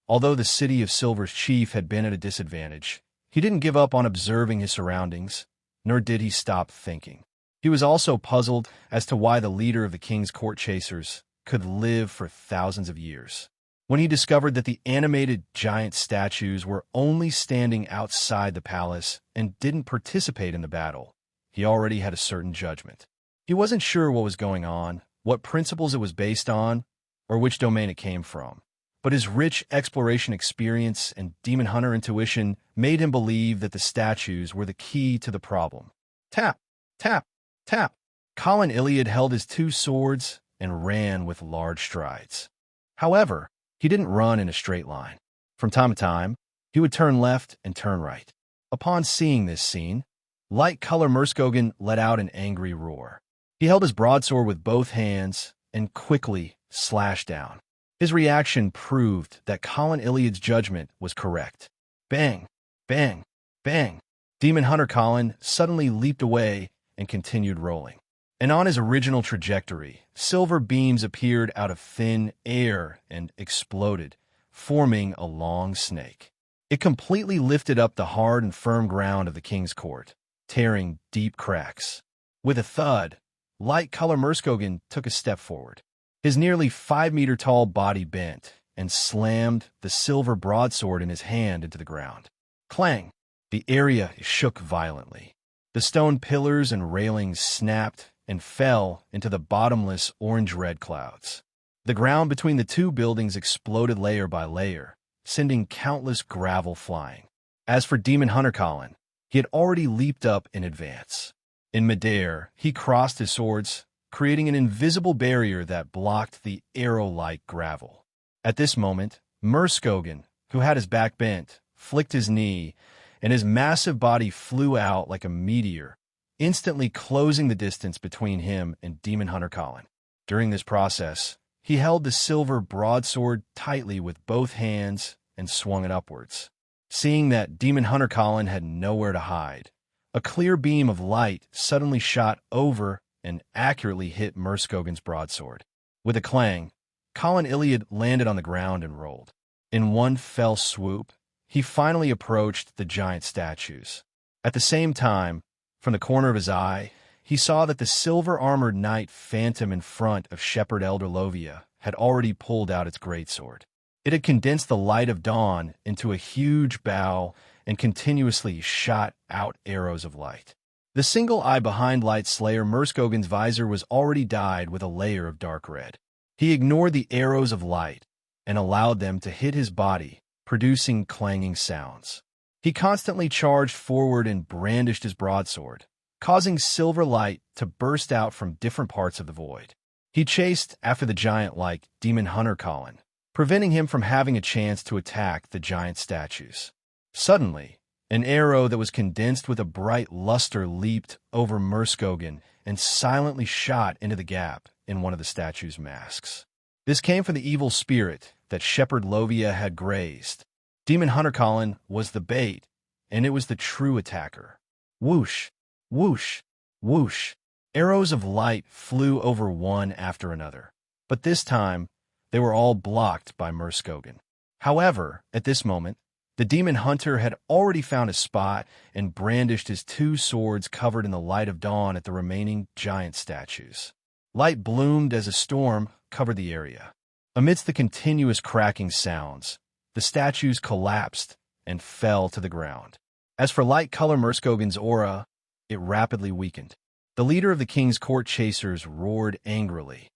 although the City of Silver's chief had been at a disadvantage, he didn't give up on observing his surroundings, nor did he stop thinking. He was also puzzled as to why the leader of the king's court chasers could live for thousands of years. When he discovered that the animated giant statues were only standing outside the palace and didn't participate in the battle, he already had a certain judgment. He wasn't sure what was going on, what principles it was based on, or which domain it came from. But his rich exploration experience and demon hunter intuition made him believe that the statues were the key to the problem. Tap, tap, tap. Colin Iliad held his two swords and ran with large strides. However, he didn't run in a straight line. From time to time, he would turn left and turn right. Upon seeing this scene, Light Color Murskogen let out an angry roar. He held his broadsword with both hands and quickly slashed down. His reaction proved that Colin Iliad's judgment was correct. Bang, bang, bang. Demon Hunter Colin suddenly leaped away and continued rolling. And on his original trajectory, silver beams appeared out of thin air and exploded, forming a long snake. It completely lifted up the hard and firm ground of the king's court, tearing deep cracks. With a thud, Light Color Murskogen took a step forward. His nearly 5-meter-tall body bent and slammed the silver broadsword in his hand into the ground. Clang! The area shook violently. The stone pillars and railings snapped and fell into the bottomless orange-red clouds. The ground between the two buildings exploded layer by layer, sending countless gravel flying. As for Demon Hunter Colin, he had already leaped up in advance. In midair, he crossed his swords, creating an invisible barrier that blocked the arrow-like gravel. At this moment, Murskogen, who had his back bent, flicked his knee, and his massive body flew out like a meteor, instantly closing the distance between him and Demon Hunter Colin. During this process, he held the silver broadsword tightly with both hands and swung it upwards. Seeing that Demon Hunter Colin had nowhere to hide, a clear beam of light suddenly shot over and accurately hit Murskogen's broadsword. With a clang, Colin Iliad landed on the ground and rolled. In one fell swoop, he finally approached the giant statues. At the same time, from the corner of his eye, he saw that the silver-armored knight phantom in front of Shepherd Elder Lovia had already pulled out its greatsword. It had condensed the light of dawn into a huge bow and continuously shot out arrows of light. The single eye behind Light Slayer Murskogen's visor was already dyed with a layer of dark red. He ignored the arrows of light and allowed them to hit his body, producing clanging sounds. He constantly charged forward and brandished his broadsword, causing silver light to burst out from different parts of the void. He chased after the giant like Demon Hunter Colin, preventing him from having a chance to attack the giant statues. Suddenly, an arrow that was condensed with a bright luster leaped over Murskogen and silently shot into the gap in one of the statue's masks. This came from the evil spirit that Shepherd Lovia had grazed. Demon Hunter Colin was the bait, and it was the true attacker. Whoosh, whoosh, whoosh. Arrows of light flew over one after another, but this time they were all blocked by Murskogen. However, at this moment, the demon hunter had already found a spot and brandished his two swords covered in the light of dawn at the remaining giant statues. Light bloomed as a storm covered the area. Amidst the continuous cracking sounds, the statues collapsed and fell to the ground. As for Light Color Murskogen's aura, it rapidly weakened. The leader of the king's court chasers roared angrily.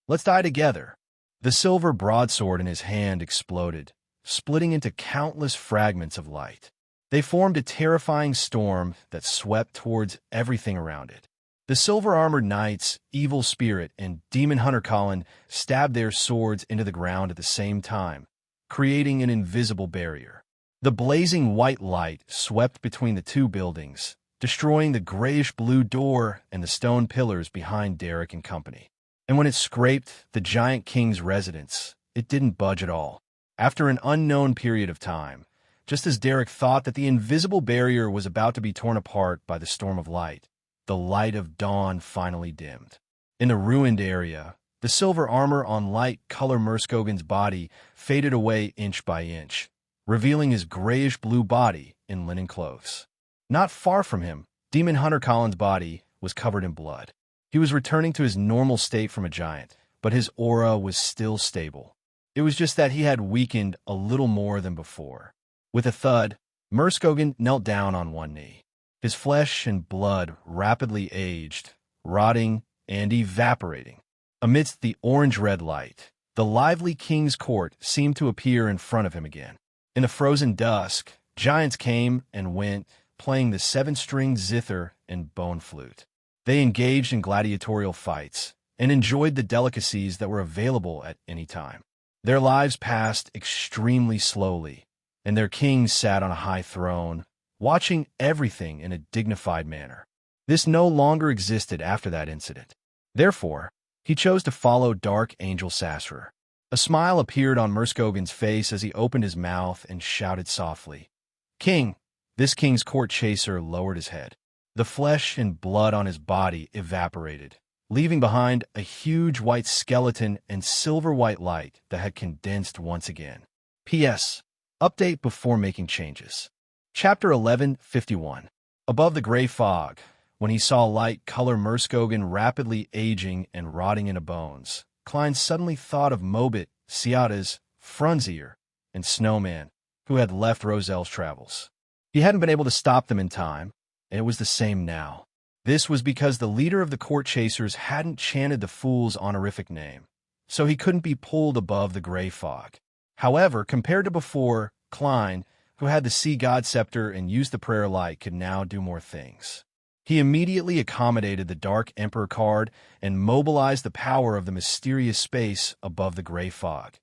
"Let's die together." The silver broadsword in his hand exploded, splitting into countless fragments of light. They formed a terrifying storm that swept towards everything around it. The silver-armored knights, evil spirit, and demon hunter Colin stabbed their swords into the ground at the same time, creating an invisible barrier. The blazing white light swept between the two buildings, destroying the grayish-blue door and the stone pillars behind Derek and company. And when it scraped the giant king's residence, it didn't budge at all. After an unknown period of time, just as Derek thought that the invisible barrier was about to be torn apart by the storm of light, the light of dawn finally dimmed. In the ruined area, the silver armor on Light Color Murskogen's body faded away inch by inch, revealing his grayish-blue body in linen clothes. Not far from him, Demon Hunter Colin's body was covered in blood. He was returning to his normal state from a giant, but his aura was still stable. It was just that he had weakened a little more than before. With a thud, Merskogen knelt down on one knee. His flesh and blood rapidly aged, rotting and evaporating. Amidst the orange-red light, the lively king's court seemed to appear in front of him again. In the frozen dusk, giants came and went, playing the seven-string zither and bone flute. They engaged in gladiatorial fights and enjoyed the delicacies that were available at any time. Their lives passed extremely slowly, and their king sat on a high throne, watching everything in a dignified manner. This no longer existed after that incident. Therefore, he chose to follow Dark Angel Sassurer. A smile appeared on Merskogen's face as he opened his mouth and shouted softly, "King!" This king's court chaser lowered his head. The flesh and blood on his body evaporated, leaving behind a huge white skeleton and silver-white light that had condensed once again. P.S. Update before making changes. Chapter 11:51. Above the gray fog, when he saw light color Merskogen rapidly aging and rotting into bones, Klein suddenly thought of Mobit, Ciatas, Frunzier, and Snowman, who had left Roselle's travels. He hadn't been able to stop them in time, and it was the same now. This was because the leader of the court chasers hadn't chanted the fool's honorific name, so he couldn't be pulled above the gray fog. However, compared to before, Klein, who had the Sea God Scepter and used the prayer light, could now do more things. He immediately accommodated the Dark Emperor card and mobilized the power of the mysterious space above the gray fog,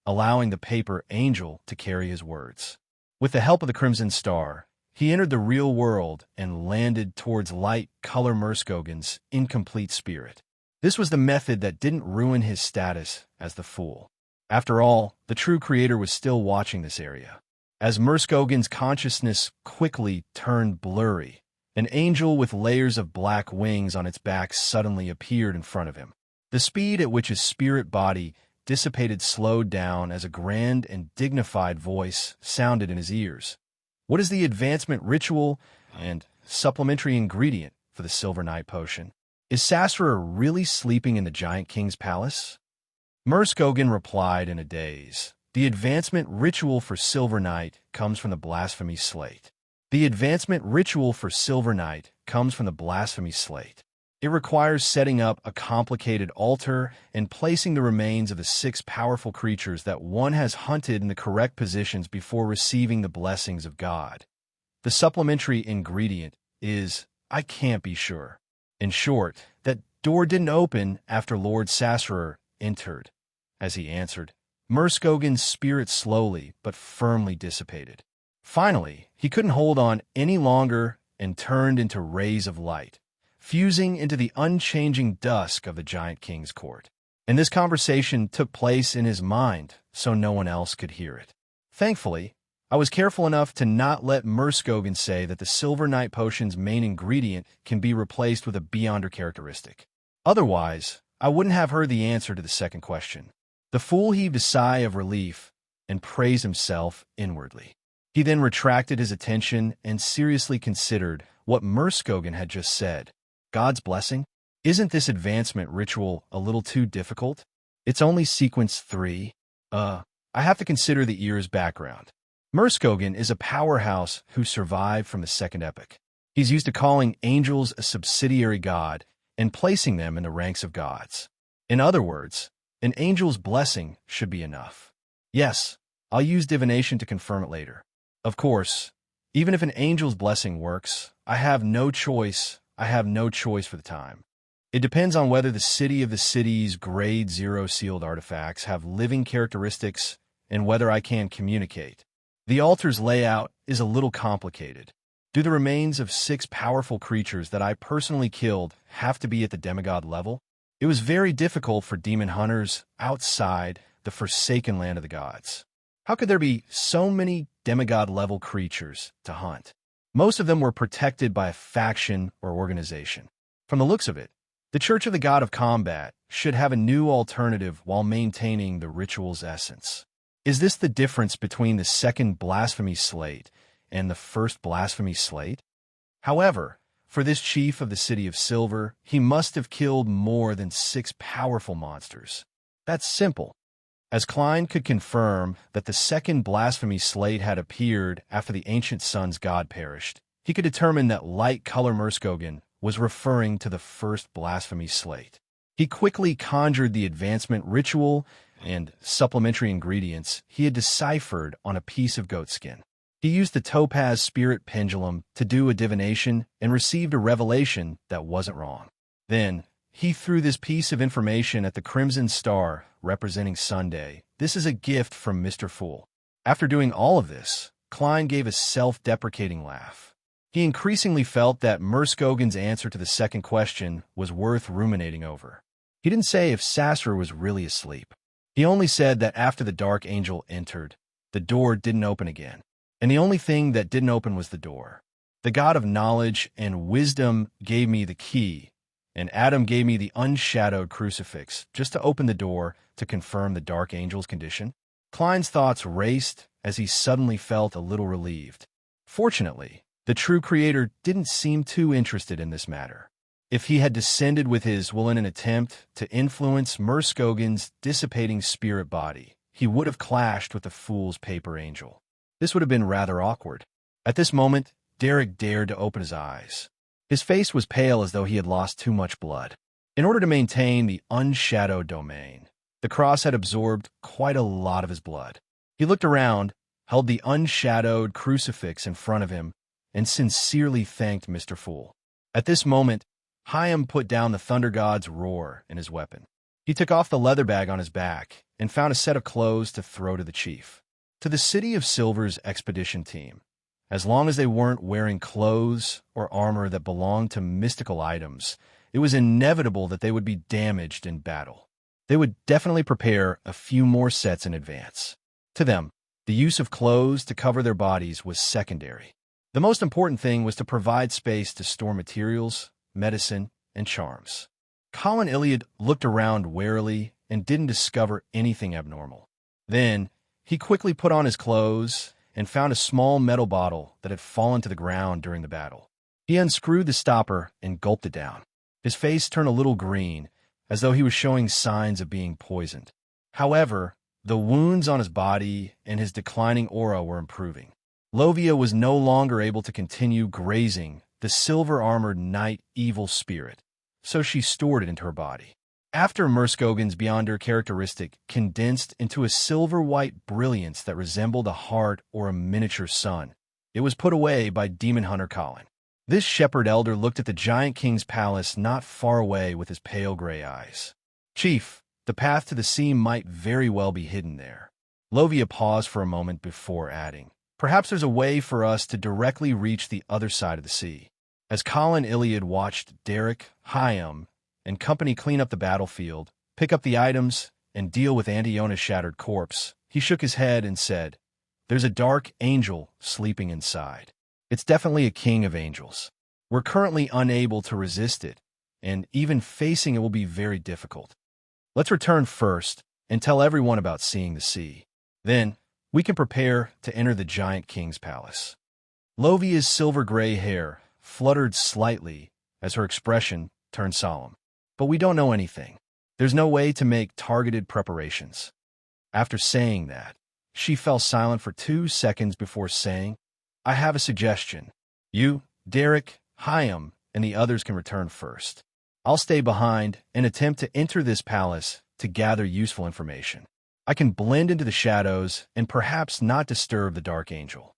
allowing the paper angel to carry his words. With the help of the Crimson Star, he entered the real world and landed towards light color Merskogen's incomplete spirit. This was the method that didn't ruin his status as the fool. After all, the true creator was still watching this area. As Merskogen's consciousness quickly turned blurry, an angel with layers of black wings on its back suddenly appeared in front of him. The speed at which his spirit body dissipated slowed down as a grand and dignified voice sounded in his ears. What is the advancement ritual and supplementary ingredient for the Silver Night Potion? Is Sassurer really sleeping in the Giant King's palace? Merskogen replied in a daze. The advancement ritual for Silver Night comes from the Blasphemy Slate. The advancement ritual for Silver Night comes from the Blasphemy Slate. It requires setting up a complicated altar and placing the remains of the 6 powerful creatures that one has hunted in the correct positions before receiving the blessings of God. The supplementary ingredient is, I can't be sure. In short, that door didn't open after Lord Sassurer entered. As he answered, Merskogen's spirit slowly but firmly dissipated. Finally, he couldn't hold on any longer and turned into rays of light, fusing into the unchanging dusk of the Giant King's court. And this conversation took place in his mind, so no one else could hear it. Thankfully, I was careful enough to not let Merskogen say that the Silver Night Potion's main ingredient can be replaced with a Beyonder characteristic. Otherwise, I wouldn't have heard the answer to the second question. The fool heaved a sigh of relief and praised himself inwardly. He then retracted his attention and seriously considered what Merskogen had just said. God's blessing? Isn't this advancement ritual a little too difficult? It's only sequence 3. I have to consider the ear's background. Merskogen is a powerhouse who survived from the Second Epoch. He's used to calling angels a subsidiary god and placing them in the ranks of gods. In other words, an angel's blessing should be enough. Yes, I'll use divination to confirm it later. Of course, even if an angel's blessing works, I have no choice for the time. It depends on whether the City of the City's Grade 0 sealed artifacts have living characteristics and whether I can communicate. The altar's layout is a little complicated. Do the remains of 6 powerful creatures that I personally killed have to be at the demigod level? It was very difficult for demon hunters outside the forsaken land of the gods. How could there be so many demigod-level creatures to hunt? Most of them were protected by a faction or organization. From the looks of it, the Church of the God of Combat should have a new alternative while maintaining the ritual's essence. Is this the difference between the second Blasphemy Slate and the first Blasphemy Slate? However, For this chief of the City of Silver, he must have killed more than 6 powerful monsters. That's simple. As Klein could confirm that the second blasphemy slate had appeared after the ancient sun's god perished, he could determine that light color Murskogen was referring to the first blasphemy slate. He quickly conjured the advancement ritual and supplementary ingredients he had deciphered on a piece of goatskin. He used the topaz spirit pendulum to do a divination and received a revelation that wasn't wrong. Then, he threw this piece of information at the crimson star representing Sunday. This is a gift from Mr. Fool. After doing all of this, Klein gave a self-deprecating laugh. He increasingly felt that Murskogen's answer to the second question was worth ruminating over. He didn't say if Sasser was really asleep. He only said that after the Dark Angel entered, the door didn't open again. And the only thing that didn't open was the door. The God of knowledge and wisdom gave me the key, and Adam gave me the unshadowed crucifix just to open the door to confirm the Dark Angel's condition. Klein's thoughts raced as he suddenly felt a little relieved. Fortunately, the true creator didn't seem too interested in this matter. If he had descended with his will in an attempt to influence Murskogen's dissipating spirit body, he would have clashed with the fool's paper angel. This would have been rather awkward. At this moment, Derek dared to open his eyes. His face was pale as though he had lost too much blood. In order to maintain the unshadowed domain, the cross had absorbed quite a lot of his blood. He looked around, held the unshadowed crucifix in front of him, and sincerely thanked Mr. Fool. At this moment, Hyam put down the Thunder God's roar in his weapon. He took off the leather bag on his back and found a set of clothes to throw to the chief. To the City of Silver's expedition team, as long as they weren't wearing clothes or armor that belonged to mystical items, it was inevitable that they would be damaged in battle. They would definitely prepare a few more sets in advance. To them, the use of clothes to cover their bodies was secondary. The most important thing was to provide space to store materials, medicine, and charms. Colin Iliad looked around warily and didn't discover anything abnormal. Then, he quickly put on his clothes and found a small metal bottle that had fallen to the ground during the battle. He unscrewed the stopper and gulped it down. His face turned a little green, as though he was showing signs of being poisoned. However, the wounds on his body and his declining aura were improving. Lovia was no longer able to continue grazing the silver-armored night evil spirit, so she stored it into her body. After Murskogen's Beyonder characteristic condensed into a silver-white brilliance that resembled a heart or a miniature sun, it was put away by Demon Hunter Colin. This shepherd elder looked at the giant king's palace not far away with his pale gray eyes. Chief, the path to the sea might very well be hidden there. Lovia paused for a moment before adding, perhaps there's a way for us to directly reach the other side of the sea. As Colin Iliad watched Derek, Hyam, and company clean up the battlefield, pick up the items, and deal with Antiona's shattered corpse, he shook his head and said, there's a dark angel sleeping inside. It's definitely a king of angels. We're currently unable to resist it, and even facing it will be very difficult. Let's return first and tell everyone about seeing the sea. Then, we can prepare to enter the giant king's palace. Lovia's silver-gray hair fluttered slightly as her expression turned solemn. But we don't know anything. There's no way to make targeted preparations. After saying that, she fell silent for 2 seconds before saying, I have a suggestion. You, Derek, Hyam, and the others can return first. I'll stay behind and attempt to enter this palace to gather useful information. I can blend into the shadows and perhaps not disturb the Dark Angel.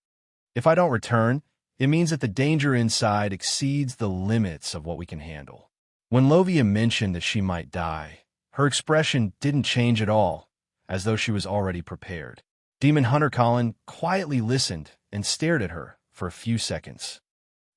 If I don't return, it means that the danger inside exceeds the limits of what we can handle. When Lovia mentioned that she might die, her expression didn't change at all, as though she was already prepared. Demon Hunter Colin quietly listened and stared at her for a few seconds.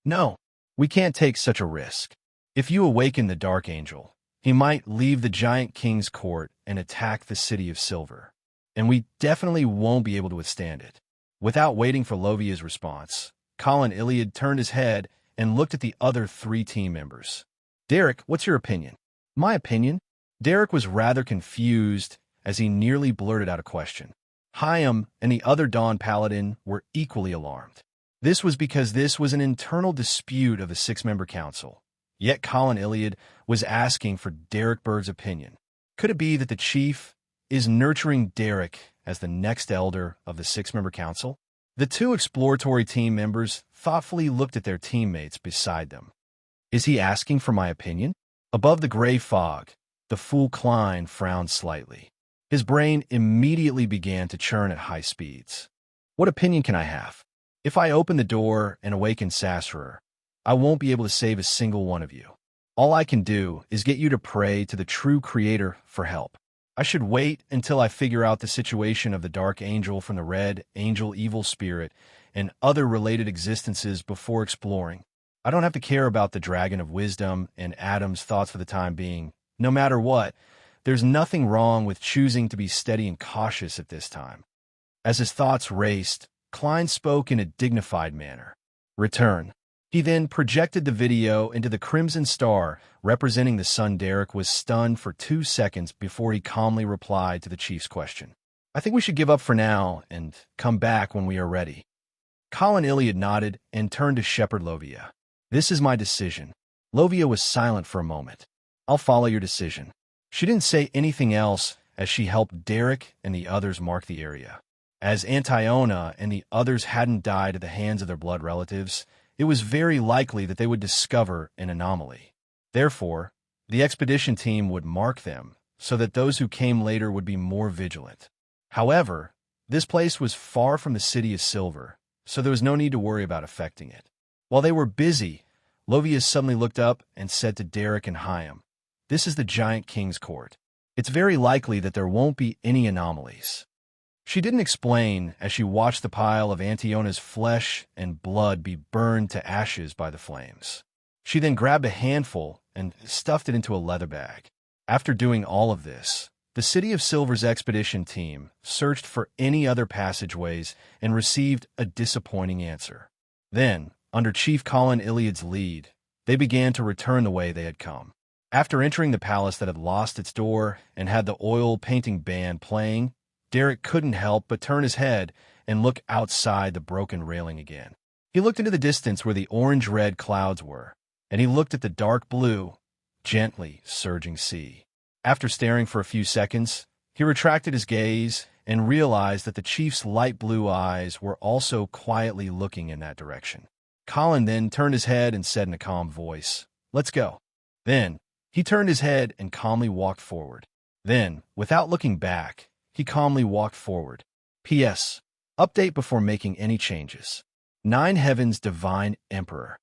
No, we can't take such a risk. If you awaken the Dark Angel, he might leave the Giant King's court and attack the City of Silver, and we definitely won't be able to withstand it. Without waiting for Lovia's response, Colin Iliad turned his head and looked at the other 3 team members. Derek, what's your opinion? My opinion? Derek was rather confused as he nearly blurted out a question. Hyam and the other Dawn Paladin were equally alarmed. This was because this was an internal dispute of the six-member council. Yet Colin Iliad was asking for Derek Bird's opinion. Could it be that the chief is nurturing Derek as the next elder of the six-member council? The two exploratory team members thoughtfully looked at their teammates beside them. Is he asking for my opinion? Above the gray fog, the fool Klein frowned slightly. His brain immediately began to churn at high speeds. What opinion can I have? If I open the door and awaken Sassurer, I won't be able to save a single one of you. All I can do is get you to pray to the true Creator for help. I should wait until I figure out the situation of the Dark Angel from the Red Angel Evil Spirit and other related existences before exploring. I don't have to care about the Dragon of Wisdom and Adam's thoughts for the time being. No matter what, there's nothing wrong with choosing to be steady and cautious at this time. As his thoughts raced, Klein spoke in a dignified manner. Return. He then projected the video into the crimson star representing the sun. Derek was stunned for 2 seconds before he calmly replied to the chief's question. I think we should give up for now and come back when we are ready. Colin Iliad nodded and turned to Shepherd Lovia. This is my decision. Lovia was silent for a moment. I'll follow your decision. She didn't say anything else as she helped Derek and the others mark the area. As Antiona and the others hadn't died at the hands of their blood relatives, it was very likely that they would discover an anomaly. Therefore, the expedition team would mark them so that those who came later would be more vigilant. However, this place was far from the city of Silver, so there was no need to worry about affecting it. While they were busy, Lovia suddenly looked up and said to Derek and Hyam, "This is the Giant King's court. It's very likely that there won't be any anomalies." She didn't explain as she watched the pile of Antiona's flesh and blood be burned to ashes by the flames. She then grabbed a handful and stuffed it into a leather bag. After doing all of this, the City of Silver's expedition team searched for any other passageways and received a disappointing answer. Then, under Chief Colin Iliad's lead, they began to return the way they had come. After entering the palace that had lost its door and had the oil painting band playing, Derek couldn't help but turn his head and look outside the broken railing again. He looked into the distance where the orange-red clouds were, and he looked at the dark blue, gently surging sea. After staring for a few seconds, he retracted his gaze and realized that the chief's light blue eyes were also quietly looking in that direction. Colin then turned his head and said in a calm voice, "Let's go." Then, he turned his head and calmly walked forward. Then, without looking back, he calmly walked forward. P.S. Update before making any changes. Nine Heaven's Divine Emperor.